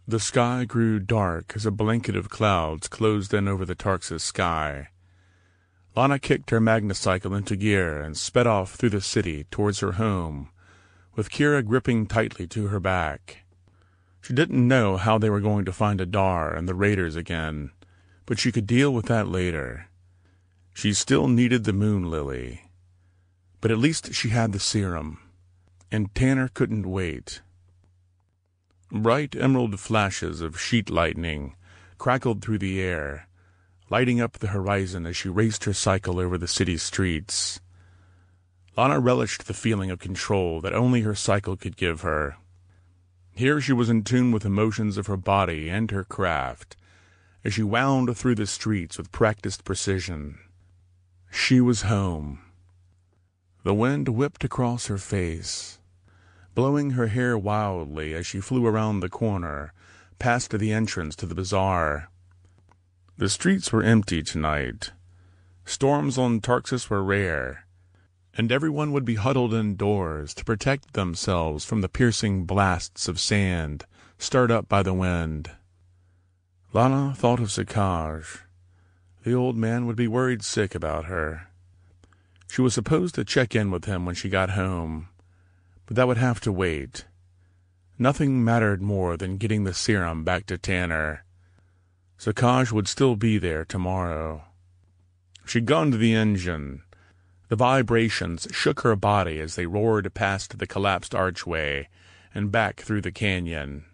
[SPEAKER 1] The sky grew dark as a blanket of clouds closed in over the Tarxis sky. Lana kicked her magnacycle into gear and sped off through the city towards her home, with Kira gripping tightly to her back. She didn't know how they were going to find Adar and the raiders again, but she could deal with that later. She still needed the moon lily, but at least she had the serum, and Tanner couldn't wait. Bright emerald flashes of sheet lightning crackled through the air, lighting up the horizon as she raced her cycle over the city streets. Lana relished the feeling of control that only her cycle could give her. Here she was in tune with the motions of her body and her craft, as she wound through the streets with practiced precision. She was home. The wind whipped across her face, blowing her hair wildly as she flew around the corner, past the entrance to the bazaar. The streets were empty tonight. Storms on Tarxis were rare, and everyone would be huddled indoors to protect themselves from the piercing blasts of sand stirred up by the wind. Lana thought of Sakaj. The old man would be worried sick about her. She was supposed to check in with him when she got home, but that would have to wait. Nothing mattered more than getting the serum back to Tanner. Sakaj would still be there tomorrow. She gunned the engine. The vibrations shook her body as they roared past the collapsed archway and back through the canyon.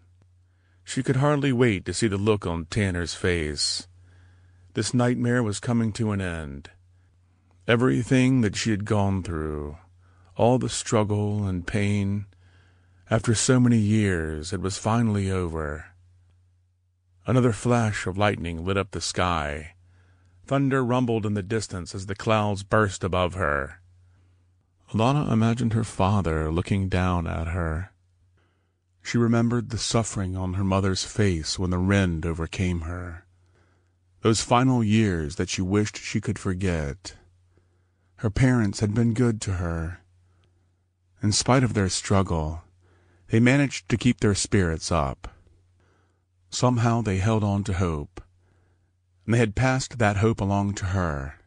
[SPEAKER 1] She could hardly wait to see the look on Tanner's face. This nightmare was coming to an end. Everything that she had gone through, all the struggle and pain, after so many years, it was finally over. Another flash of lightning lit up the sky. Thunder rumbled in the distance as the clouds burst above her. Lana imagined her father looking down at her. She remembered the suffering on her mother's face when the rend overcame her. Those final years that she wished she could forget. Her parents had been good to her. In spite of their struggle, they managed to keep their spirits up. Somehow they held on to hope, and they had passed that hope along to her.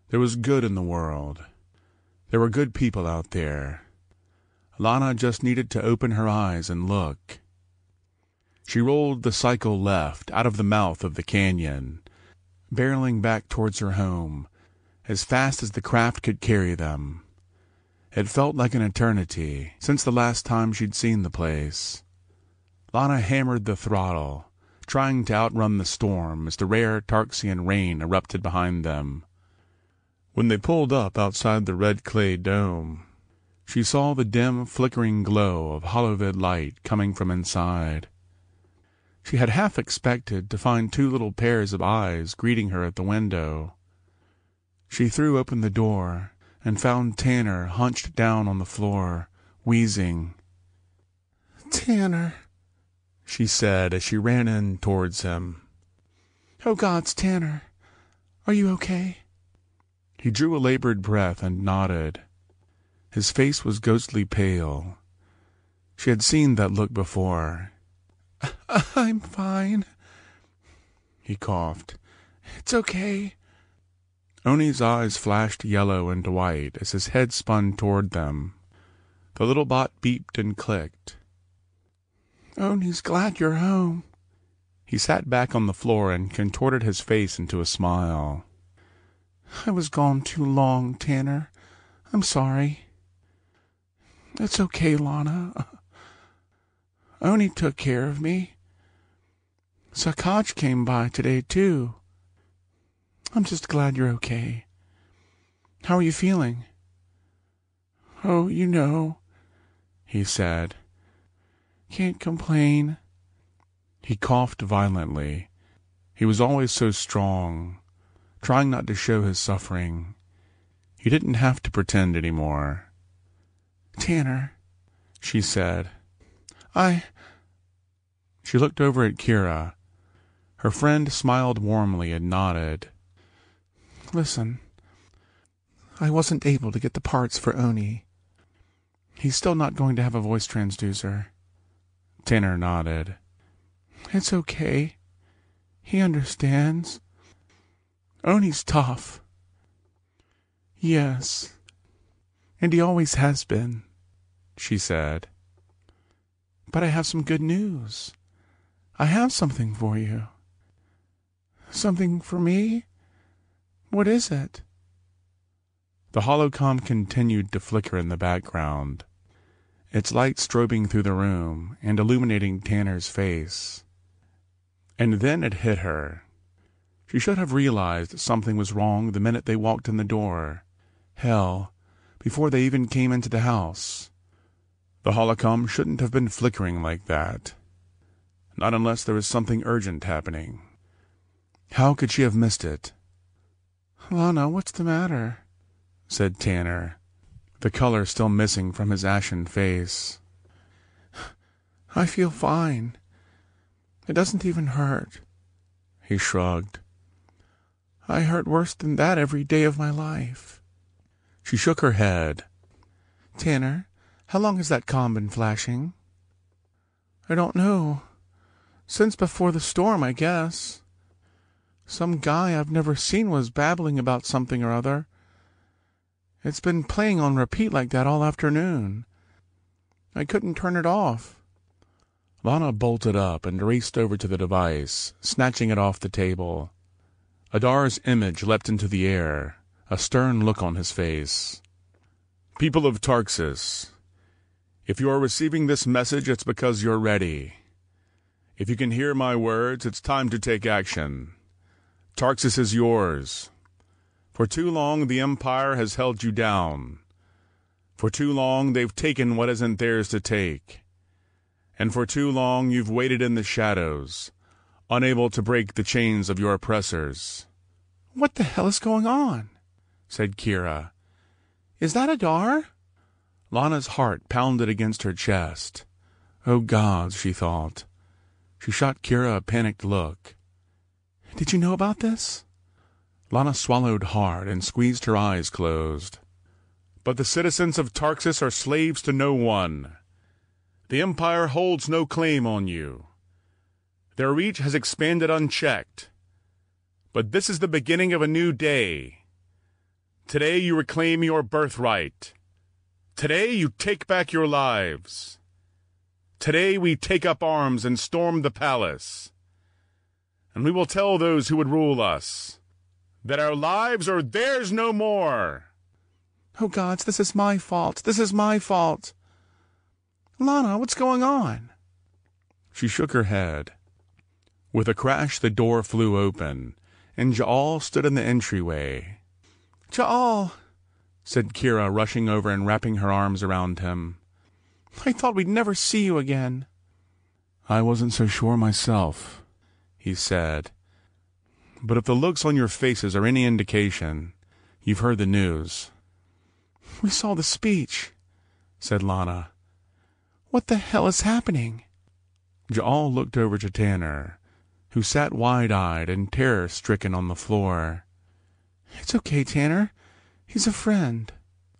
[SPEAKER 1] There was good in the world. There were good people out there. Lana just needed to open her eyes and look. She rolled the cycle left out of the mouth of the canyon, barreling back towards her home, as fast as the craft could carry them. It felt like an eternity since the last time she'd seen the place. Lana hammered the throttle, trying to outrun the storm as the rare Tarxian rain erupted behind them. When they pulled up outside the red clay dome, she saw the dim, flickering glow of holovid light coming from inside. She had half expected to find two little pairs of eyes greeting her at the window. She threw open the door and found Tanner hunched down on the floor, wheezing.
[SPEAKER 2] Tanner, she said as she ran in towards him. Oh, gods, Tanner, are you okay? He drew a labored breath and nodded. His face was ghostly pale. She had seen that look before. I'm fine, he coughed. It's okay. Oni's eyes flashed yellow and white as his head spun toward them. The little bot beeped and clicked. Oni's glad you're home. He sat back on the floor and contorted his face into a smile. I was gone too long, Tanner. I'm sorry. It's okay, Lana. Oni took care of me. Sakaj came by today, too. I'm just glad you're okay. How are you feeling? Oh, you know, he said. Can't complain. He coughed violently. He was always so strong, trying not to show his suffering. He didn't have to pretend anymore. Tanner, she said. She looked over at Kira. Her friend smiled warmly and nodded. Listen, I wasn't able to get the parts for Oni. He's still not going to have a voice transducer. Tanner nodded. It's okay. He understands. Oni's tough. Yes, and he always has been, she said. But I have some good news. I have something for you. Something for me? What is it? The holocom continued to flicker in the background, its light strobing through the room and illuminating Tanner's face. And then it hit her. She should have realized something was wrong the minute they walked in the door. Hell, before they even came into the house. The holocom shouldn't have been flickering like that. Not unless there was something urgent happening. How could she have missed it? Lana, what's the matter? Said Tanner, the color still missing from his ashen face. I feel fine. It doesn't even hurt. He shrugged. I hurt worse than that every day of my life. She shook her head. Tanner, how long has that comm been flashing? I don't know. Since before the storm, I guess. Some guy I've never seen was babbling about something or other. It's been playing on repeat like that all afternoon. I couldn't turn it off. Lana bolted up and raced over to the device, snatching it off the table. Adar's image leapt into the air, a stern look on his face. People of Tarxis, if you are receiving this message, it's because you're ready. If you can hear my words, it's time to take action. Tarxis is yours. For too long, the Empire has held you down. For too long, they've taken what isn't theirs to take. And for too long, you've waited in the shadows, unable to break the chains of your oppressors. What the hell is going on? Said Kira. Is that Adar? Lana's heart pounded against her chest. Oh gods, she thought. She shot Kira a panicked look. Did you know about this? Lana swallowed hard and squeezed her eyes closed. But the citizens of Tarxis are slaves to no one. The Empire holds no claim on you. Their reach has expanded unchecked. But this is the beginning of a new day. Today you reclaim your birthright. Today you take back your lives. Today we take up arms and storm the palace. And we will tell those who would rule us that our lives are theirs no more. Oh gods, this is my fault. This is my fault. Lana, what's going on? She shook her head. With a crash, the door flew open, and Ja'al stood in the entryway. Ja'al, said Kira, rushing over and wrapping her arms around him. I thought we'd never see you again. I wasn't so sure myself, he said. But if the looks on your faces are any indication, you've heard the news. We saw the speech, said Lana. What the hell is happening?
[SPEAKER 1] Ja'al looked over to Tanner, who sat wide-eyed and terror-stricken on the floor.
[SPEAKER 2] It's okay, Tanner. He's a friend,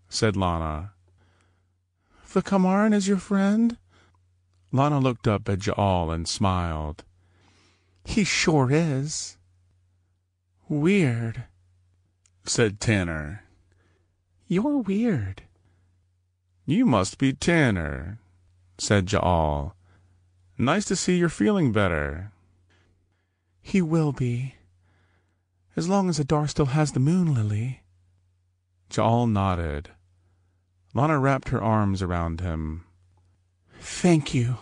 [SPEAKER 1] said Lana.
[SPEAKER 2] The Kamaran is your friend?
[SPEAKER 1] Lana looked up at Ja'al and smiled.
[SPEAKER 2] He sure is. Weird,
[SPEAKER 1] said Tanner.
[SPEAKER 2] You're weird.
[SPEAKER 1] You must be Tanner, said Ja'al. Nice to see you're feeling better.
[SPEAKER 2] He will be. As long as Adar still has the moon lily.
[SPEAKER 1] Ja'al nodded. Lana wrapped her arms around him.
[SPEAKER 2] Thank you.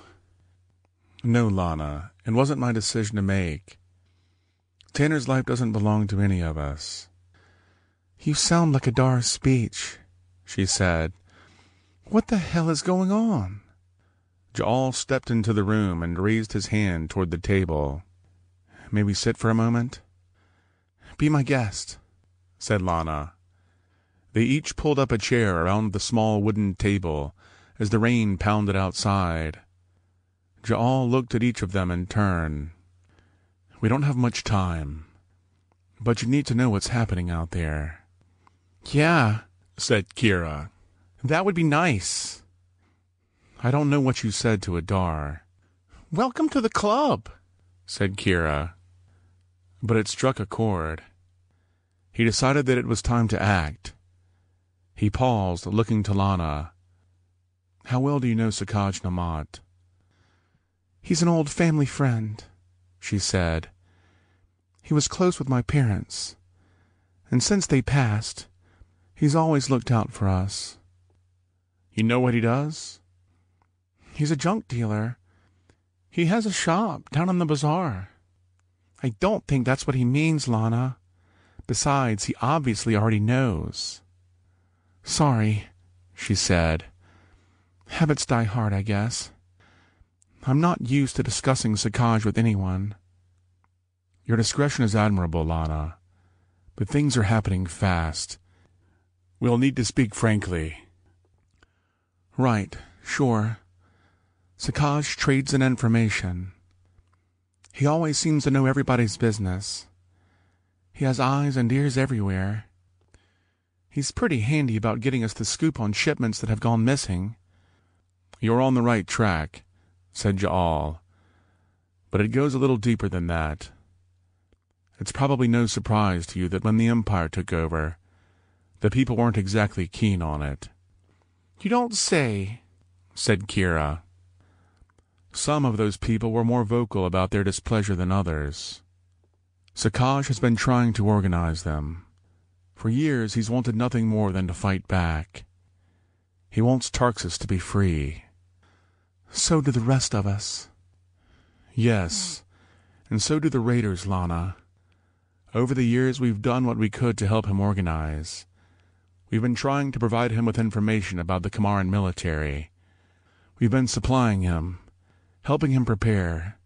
[SPEAKER 1] No, Lana, it wasn't my decision to make. Tanner's life doesn't belong to any of us.
[SPEAKER 2] You sound like Adar's speech, she said. What the hell is going on?
[SPEAKER 1] Ja'al stepped into the room and raised his hand toward the table. May we sit for a moment?
[SPEAKER 2] Be my guest,
[SPEAKER 1] said Lana. They each pulled up a chair around the small wooden table as the rain pounded outside. Ja'al looked at each of them in turn. We don't have much time, but you need to know what's happening out there.
[SPEAKER 2] Yeah,
[SPEAKER 1] said Kira.
[SPEAKER 2] That would be nice.
[SPEAKER 1] I don't know what you said to Adar.
[SPEAKER 2] Welcome to the club,
[SPEAKER 1] said Kira. But it struck a chord. He decided that it was time to act. He paused, looking to Lana. How well do you know Sakaj Namat?
[SPEAKER 2] He's an old family friend, she said. He was close with my parents, and since they passed, he's always looked out for us.
[SPEAKER 1] You know what he does?
[SPEAKER 2] He's a junk dealer. He has a shop down in the bazaar. I don't think that's what he means, Lana. Besides, he obviously already knows. Sorry, she said. Habits die hard, I guess. I'm not used to discussing Sakaj with anyone.
[SPEAKER 1] Your discretion is admirable, Lana, but things are happening fast. We'll need to speak frankly.
[SPEAKER 2] Right, sure. Sakaj trades in information. He always seems to know everybody's business. He has eyes and ears everywhere. He's pretty handy about getting us the scoop on shipments that have gone missing.
[SPEAKER 1] You're on the right track, said Ja'al, but it goes a little deeper than that. It's probably no surprise to you that when the Empire took over, the people weren't exactly keen on it.
[SPEAKER 2] You don't say,
[SPEAKER 1] said Kira. Some of those people were more vocal about their displeasure than others. Sakaj has been trying to organize them. For years he's wanted nothing more than to fight back. He wants Tarxus to be free.
[SPEAKER 2] So do the rest of us.
[SPEAKER 1] Yes, and so do the Raiders, Lana. Over the years we've done what we could to help him organize. We've been trying to provide him with information about the Kamaran military. We've been supplying him, helping him prepare.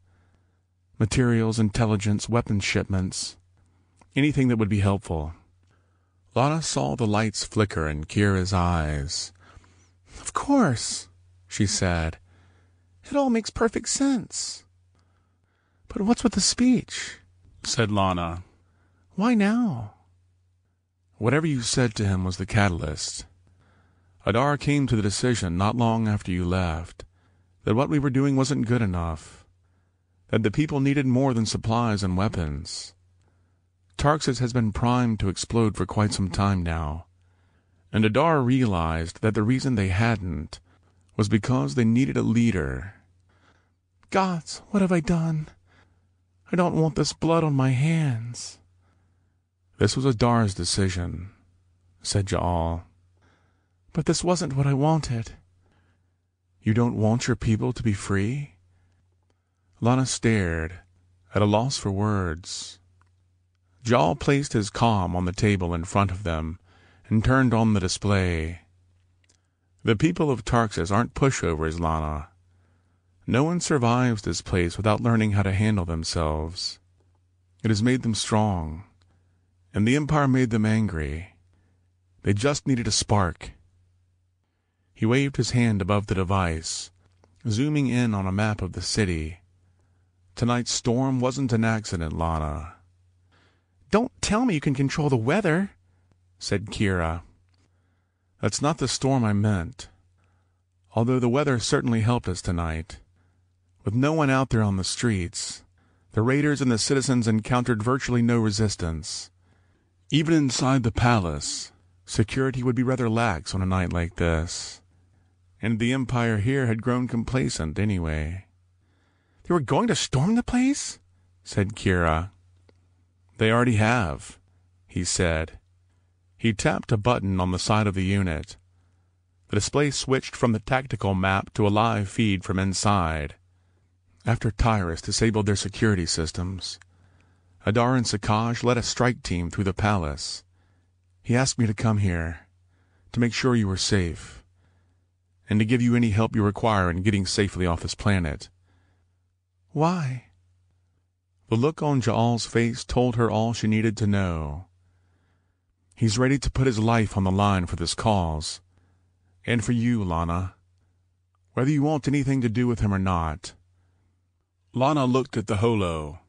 [SPEAKER 1] Materials, intelligence, weapons shipments. Anything that would be helpful. Lana saw the lights flicker in Kira's eyes.
[SPEAKER 2] Of course, she said. It all makes perfect sense. But what's with the speech?
[SPEAKER 1] Said Lana.
[SPEAKER 2] Why now?
[SPEAKER 1] Whatever you said to him was the catalyst. Adar came to the decision not long after you left that what we were doing wasn't good enough, that the people needed more than supplies and weapons. Tarxus has been primed to explode for quite some time now, and Adar realized that the reason they hadn't was because they needed a leader.
[SPEAKER 2] Gods, what have I done? I don't want this blood on my hands.
[SPEAKER 1] This was Adar's decision, said Ja'al.
[SPEAKER 2] But this wasn't what I wanted.
[SPEAKER 1] You don't want your people to be free? Lana stared, at a loss for words. Ja'al placed his comm on the table in front of them and turned on the display. The people of Tarxus aren't pushovers, Lana. No one survives this place without learning how to handle themselves. It has made them strong, and the Empire made them angry. They just needed a spark. He waved his hand above the device, zooming in on a map of the city. Tonight's storm wasn't an accident, Lana.
[SPEAKER 2] "Don't tell me you can control the weather," said Kira.
[SPEAKER 1] "That's not the storm I meant. Although the weather certainly helped us tonight. With no one out there on the streets, the raiders and the citizens encountered virtually no resistance. Even inside the palace, security would be rather lax on a night like this. And the Empire here had grown complacent anyway."
[SPEAKER 2] "They were going to storm the place?"
[SPEAKER 1] said Kira. "They already have," he said. He tapped a button on the side of the unit. The display switched from the tactical map to a live feed from inside. After Tyrus disabled their security systems, Adar and Sakaj led a strike team through the palace. He asked me to come here, to make sure you were safe, and to give you any help you require in getting safely off this planet.
[SPEAKER 2] "Why?"
[SPEAKER 1] The look on Ja'al's face told her all she needed to know. He's ready to put his life on the line for this cause. And for you, Lana. Whether you want anything to do with him or not. Lana looked at the holo,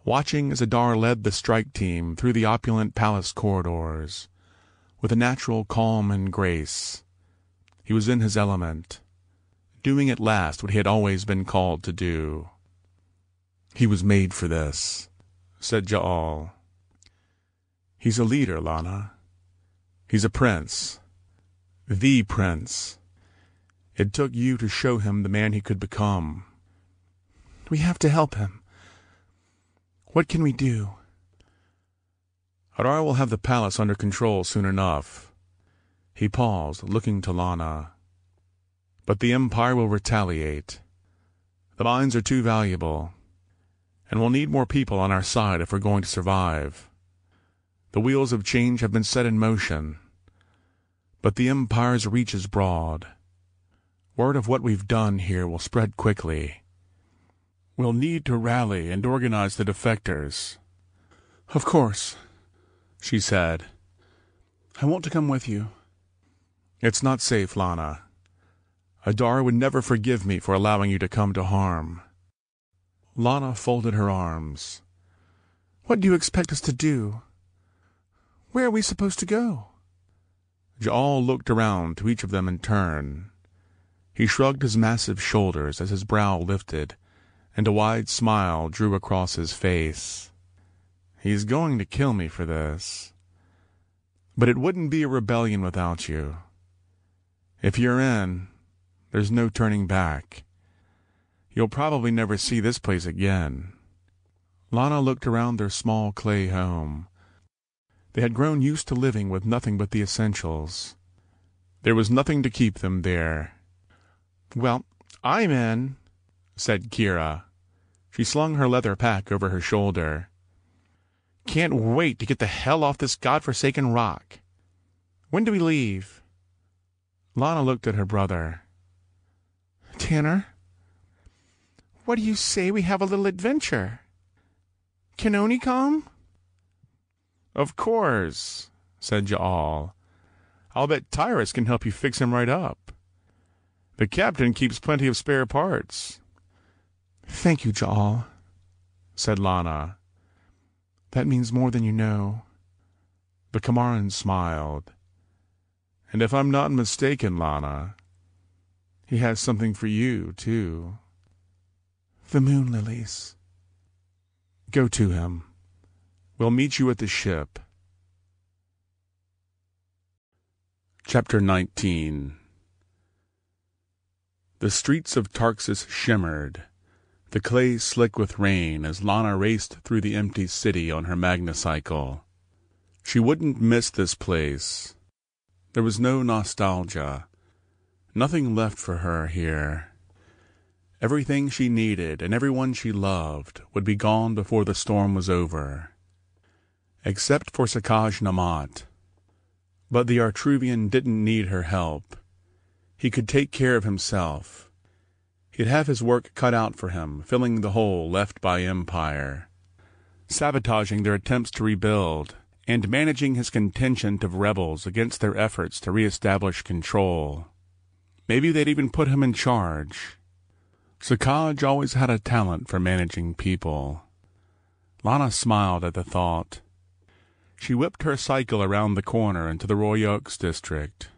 [SPEAKER 1] watching as Adar led the strike team through the opulent palace corridors, with a natural calm and grace. He was in his element, doing at last what he had always been called to do. "He was made for this," said Ja'al. "He's a leader, Lana. He's a prince. The prince. It took you to show him the man he could become."
[SPEAKER 2] "We have to help him. What can we do?"
[SPEAKER 1] "Adar will have the palace under control soon enough." He paused, looking to Lana. "But the Empire will retaliate. The mines are too valuable, and we'll need more people on our side if we're going to survive. The wheels of change have been set in motion, but the Empire's reach is broad. Word of what we've done here will spread quickly. We'll need to rally and organize the defectors." "Of course," she said. "I want to come with you." "It's not safe, Lana. Adar would never forgive me for allowing you to come to harm." Lana folded her arms.
[SPEAKER 2] "What do you expect us to do? Where are we supposed to go?"
[SPEAKER 1] Ja'al looked around to each of them in turn. He shrugged his massive shoulders as his brow lifted, and a wide smile drew across his face. "He's going to kill me for this. But it wouldn't be a rebellion without you. If you're in, there's no turning back. You'll probably never see this place again." Lana looked around their small clay home. They had grown used to living with nothing but the essentials. There was nothing to keep them there.
[SPEAKER 2] "Well, I'm in,"
[SPEAKER 1] said Kira. She slung her leather pack over her shoulder.
[SPEAKER 2] "Can't wait to get the hell off this godforsaken rock. When do we leave?"
[SPEAKER 1] Lana looked at her brother.
[SPEAKER 2] "Tanner, what do you say we have a little adventure? Can Oni come?"
[SPEAKER 1] "Of course," said Ja'al. "I'll bet Tyrus can help you fix him right up. The captain keeps plenty of spare parts."
[SPEAKER 2] "Thank you, Ja'al,"
[SPEAKER 1] said Lana.
[SPEAKER 2] "That means more than you know."
[SPEAKER 1] The Kamaran smiled. "And if I'm not mistaken, Lana, he has something for you, too."
[SPEAKER 2] "The moon lilies."
[SPEAKER 1] "Go to him. We'll meet you at the ship." Chapter 19. The streets of Tarxis shimmered, the clay slick with rain, as Lana raced through the empty city on her magnacycle. She wouldn't miss this place. There was no nostalgia, nothing left for her here. Everything she needed and everyone she loved would be gone before the storm was over. Except for Sakaj Namat. But the Artruvian didn't need her help. He could take care of himself. He'd have his work cut out for him, filling the hole left by Empire, sabotaging their attempts to rebuild, and managing his contingent of rebels against their efforts to reestablish control. Maybe they'd even put him in charge. Sakaj always had a talent for managing people. Lana smiled at the thought. She whipped her cycle around the corner into the Roy Oaks district.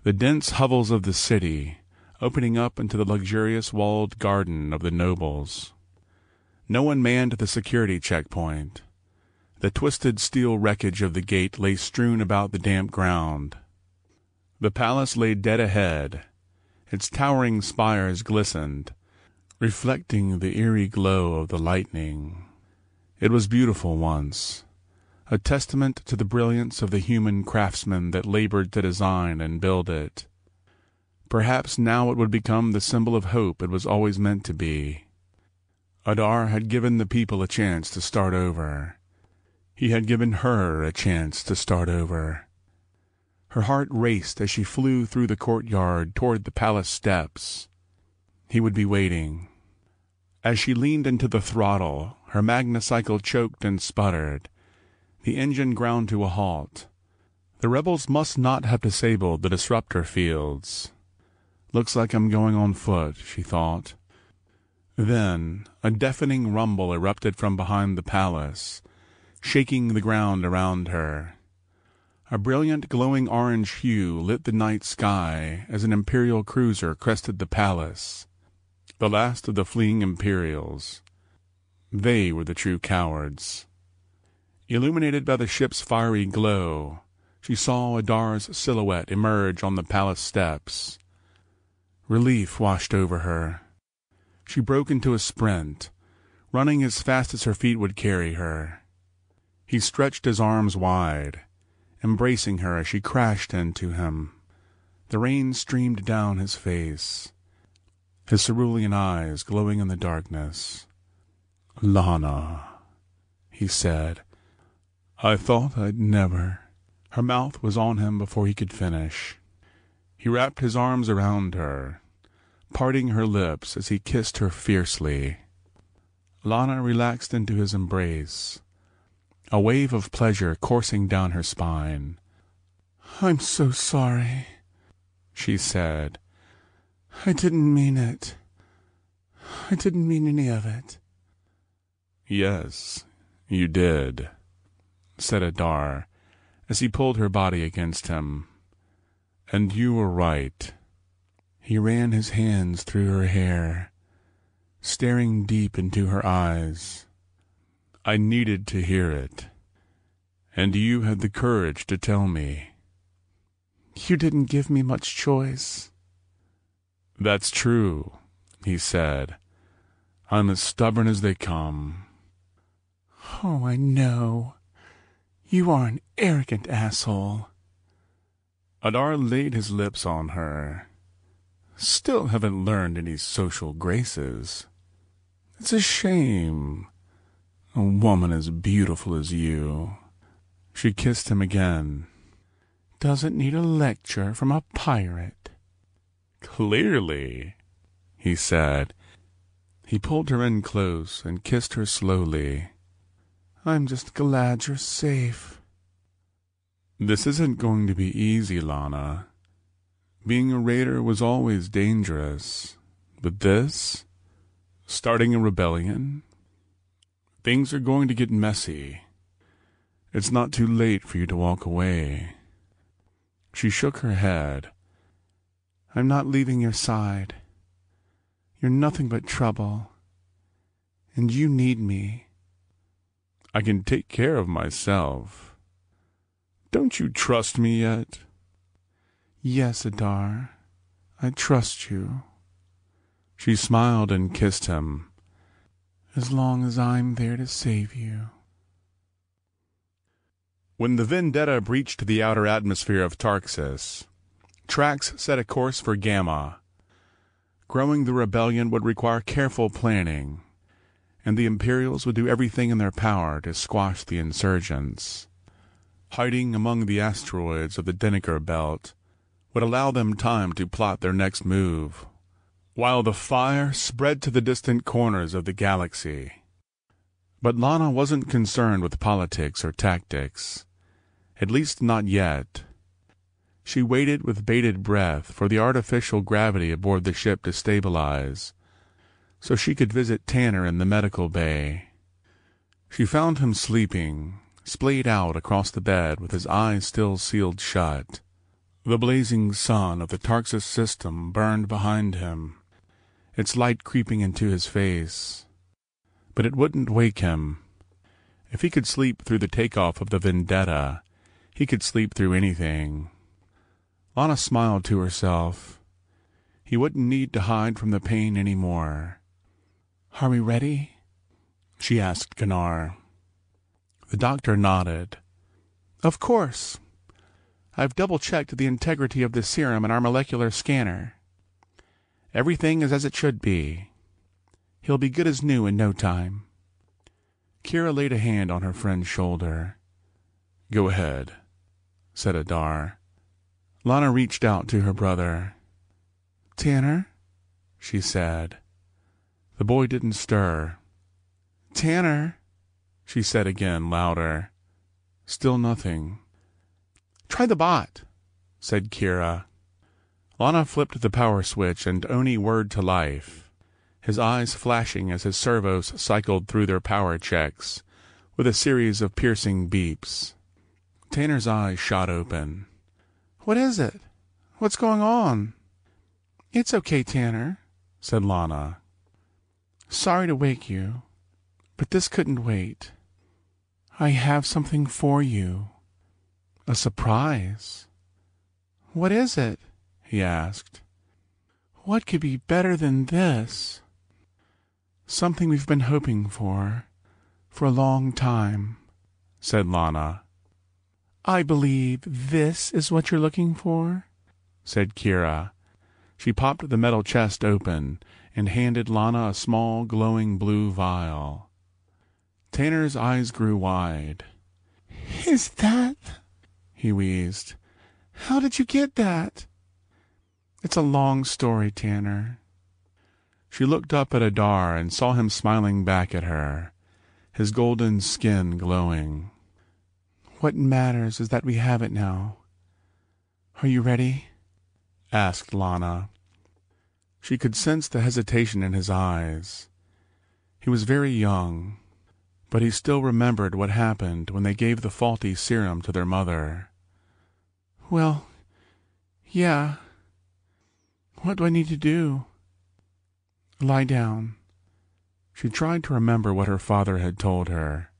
[SPEAKER 1] The dense hovels of the city, opening up into the luxurious walled garden of the nobles. No one manned the security checkpoint. The twisted steel wreckage of the gate lay strewn about the damp ground. The palace lay dead ahead. Its towering spires glistened, reflecting the eerie glow of the lightning. It was beautiful once, a testament to the brilliance of the human craftsmen that labored to design and build it. Perhaps now it would become the symbol of hope it was always meant to be. Adar had given the people a chance to start over. He had given her a chance to start over. Her heart raced as she flew through the courtyard toward the palace steps. He would be waiting. As she leaned into the throttle, her magnacycle choked and sputtered. The engine ground to a halt. The rebels must not have disabled the disruptor fields. Looks like I'm going on foot, she thought. Then a deafening rumble erupted from behind the palace, shaking the ground around her. A brilliant glowing orange hue lit the night sky as an Imperial cruiser crested the palace. The last of the fleeing Imperials. They were the true cowards. Illuminated by the ship's fiery glow, she saw Adar's silhouette emerge on the palace steps. Relief washed over her. She broke into a sprint, running as fast as her feet would carry her. He stretched his arms wide, embracing her as she crashed into him. The rain streamed down his face, his cerulean eyes glowing in the darkness. "Lana," he said. "I thought I'd never." Her mouth was on him before he could finish. He wrapped his arms around her, parting her lips as he kissed her fiercely. Lana relaxed into his embrace, a wave of pleasure coursing down her spine. "I'm so sorry," she said. "I didn't mean it. I didn't mean any of it." "Yes, you did," said Adar, as he pulled her body against him. "And you were right." He ran his hands through her hair, staring deep into her eyes. "I needed to hear it. And you had the courage to tell me." "You didn't give me much choice." "That's true," he said. "I'm as stubborn as they come." "Oh, I know. You are an arrogant asshole." Adar laid his lips on her. "Still haven't learned any social graces. It's a shame. A woman as beautiful as you." She kissed him again. "Doesn't need a lecture from a pirate." "Clearly," he said. He pulled her in close and kissed her slowly. "I'm just glad you're safe." "This isn't going to be easy, Lana. Being a raider was always dangerous. But this? Starting a rebellion? Things are going to get messy. It's not too late for you to walk away." She shook her head. "I'm not leaving your side. You're nothing but trouble. And you need me." "I can take care of myself. Don't you trust me yet?" "Yes, Adar. I trust you." She smiled and kissed him. "As long as I'm there to save you." When the Vendetta breached the outer atmosphere of Tarxis, Trax set a course for Gamma. Growing the rebellion would require careful planning, and the Imperials would do everything in their power to squash the insurgents. Hiding among the asteroids of the Denneker Belt would allow them time to plot their next move, while the fire spread to the distant corners of the galaxy. But Lana wasn't concerned with politics or tactics, at least not yet. She waited with bated breath for the artificial gravity aboard the ship to stabilize, so she could visit Tanner in the medical bay. She found him sleeping, splayed out across the bed with his eyes still sealed shut. The blazing sun of the Tarxus system burned behind him, its light creeping into his face. But it wouldn't wake him. If he could sleep through the takeoff of the Vendetta, he could sleep through anything. Lana smiled to herself. He wouldn't need to hide from the pain any more. "Are we ready?" she asked Gunnar. The doctor nodded. "Of course. I've double-checked the integrity of the serum in our molecular scanner. Everything is as it should be. He'll be good as new in no time." Kira laid a hand on her friend's shoulder. "Go ahead," said Adar. Lana reached out to her brother. "Tanner?" she said. The boy didn't stir. "Tanner?" she said again, louder. Still nothing. "Try the bot," said Kira. Lana flipped the power switch and Oni whirred to life, his eyes flashing as his servos cycled through their power checks, with a series of piercing beeps. Tanner's eyes shot open. "What is it? What's going on?" "It's okay, Tanner," said Lana. "Sorry to wake you, but this couldn't wait. I have something for you. A surprise." "What is it?" he asked. "What could be better than this?" "Something we've been hoping for a long time," said Lana. "I believe this is what you're looking for," said Kira. She popped the metal chest open and handed Lana a small, glowing blue vial. Tanner's eyes grew wide. "Is that—" he wheezed. "How did you get that?" "It's a long story, Tanner." She looked up at Adar and saw him smiling back at her, his golden skin glowing. "What matters is that we have it now. Are you ready?" asked Lana. She could sense the hesitation in his eyes. He was very young, but he still remembered what happened when they gave the faulty serum to their mother. "Well, yeah. What do I need to do?" "Lie down." She tried to remember what her father had told her.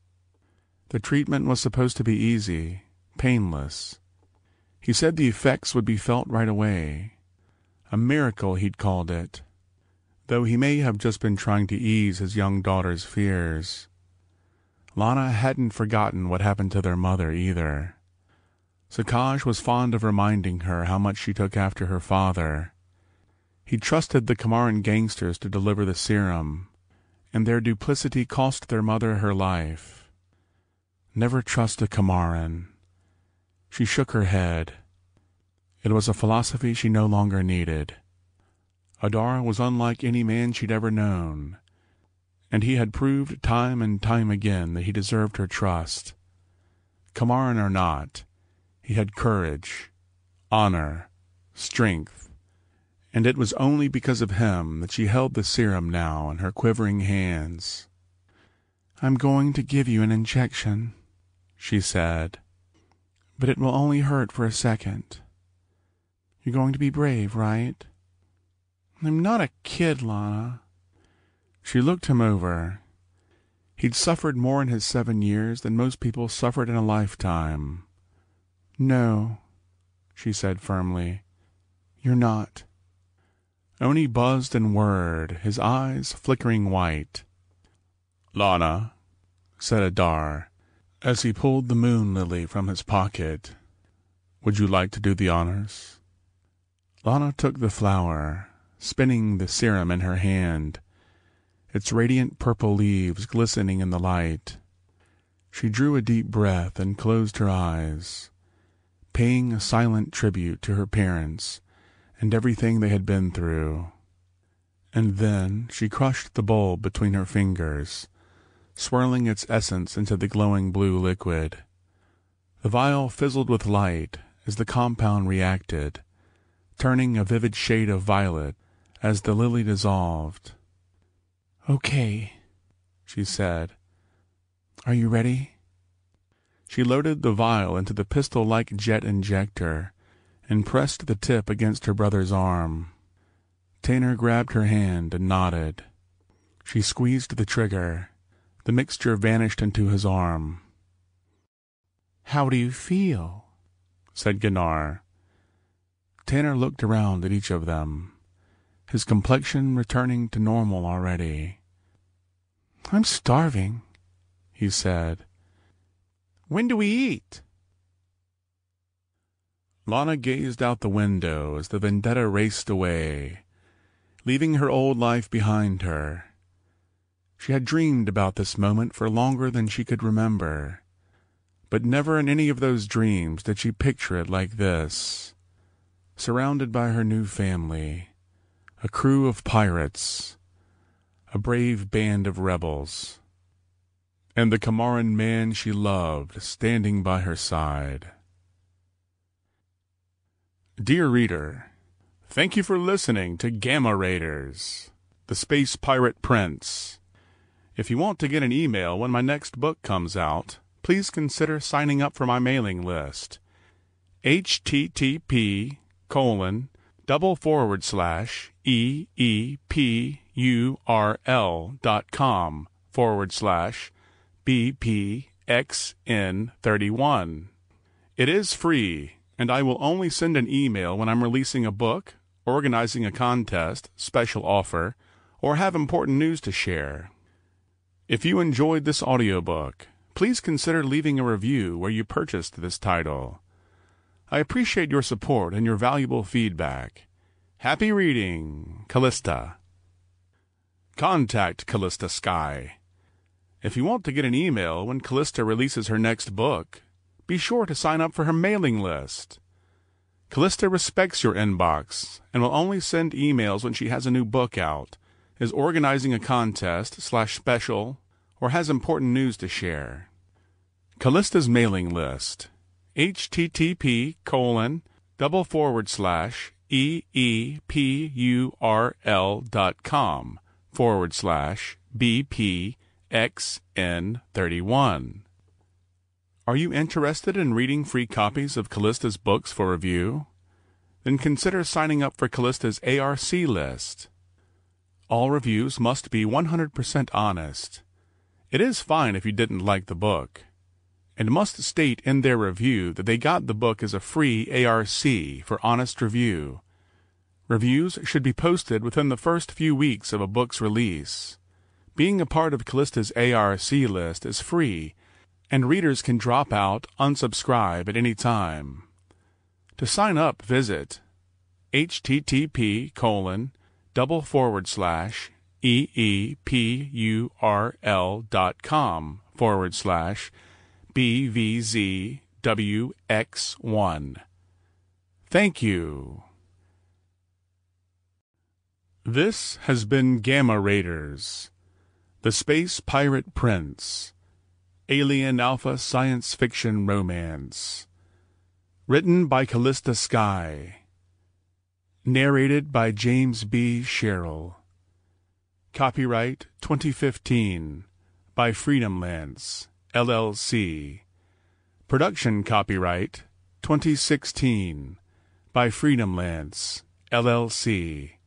[SPEAKER 1] The treatment was supposed to be easy, painless. He said the effects would be felt right away. A miracle, he'd called it, though he may have just been trying to ease his young daughter's fears. Lana hadn't forgotten what happened to their mother either. Sakaj was fond of reminding her how much she took after her father. He trusted the Kamaran gangsters to deliver the serum, and their duplicity cost their mother her life. Never trust a Kamaran. She shook her head. It was a philosophy she no longer needed. Adar was unlike any man she'd ever known, and he had proved time and time again that he deserved her trust. Kamaran or not, he had courage, honor, strength, and it was only because of him that she held the serum now in her quivering hands. "I'm going to give you an injection," she said, "but it will only hurt for a second. You're going to be brave, right?" "I'm not a kid, Lana." She looked him over. He'd suffered more in his 7 years than most people suffered in a lifetime. "No," she said firmly. "You're not." Oni buzzed and whirred, his eyes flickering white. "Lana," said Adar, as he pulled the moon lily from his pocket, "would you like to do the honors?" Lana took the flower, spinning the serum in her hand, its radiant purple leaves glistening in the light. She drew a deep breath and closed her eyes, paying a silent tribute to her parents and everything they had been through. And then she crushed the bulb between her fingers, swirling its essence into the glowing blue liquid. The vial fizzled with light as the compound reacted, turning a vivid shade of violet as the lily dissolved.
[SPEAKER 2] "Okay," she said. "Are you ready?"
[SPEAKER 1] She loaded the vial into the pistol-like jet injector and pressed the tip against her brother's arm. Tanner grabbed her hand and nodded. She squeezed the trigger. The mixture vanished into his arm.
[SPEAKER 2] "How do you feel?"
[SPEAKER 1] said Gunnar. Tanner looked around at each of them, his complexion returning to normal already.
[SPEAKER 2] "I'm starving,"
[SPEAKER 1] he said.
[SPEAKER 2] "When do we eat?"
[SPEAKER 1] Lana gazed out the window as the vendetta raced away, leaving her old life behind her. She had dreamed about this moment for longer than she could remember, but never in any of those dreams did she picture it like this, surrounded by her new family, a crew of pirates, a brave band of rebels, and the Kamaran man she loved standing by her side. Dear reader, thank you for listening to Gamma Raiders, the Space Pirate Prince. If you want to get an email when my next book comes out, please consider signing up for my mailing list. http://eepurl.com/BPXN31. It is free, and I will only send an email when I'm releasing a book, organizing a contest, special offer, or have important news to share. If you enjoyed this audiobook, please consider leaving a review where you purchased this title. I appreciate your support and your valuable feedback. Happy reading, Callista. Contact Callista Sky. If you want to get an email when Callista releases her next book, be sure to sign up for her mailing list. Callista respects your inbox and will only send emails when she has a new book out, is organizing a contest/special, or has important news to share. Callista's mailing list, http://eepurl.com/BPXN31. Are you interested in reading free copies of Callista's books for review? Then consider signing up for Callista's ARC list. All reviews must be 100% honest. It is fine if you didn't like the book, and must state in their review that they got the book as a free ARC for honest review. Reviews should be posted within the first few weeks of a book's release. Being a part of Callista's ARC list is free, and readers can drop out, unsubscribe at any time. To sign up, visit http://eepurl.com/BVZWX1. Thank you. This has been Gamma Raiders, the Space Pirate Prince, Alien Alpha Science Fiction Romance. Written by Callista Sky. Narrated by James B. Sherrill. Copyright 2015 by Freedomlands, LLC. Production copyright 2016 by Freedomlands, LLC.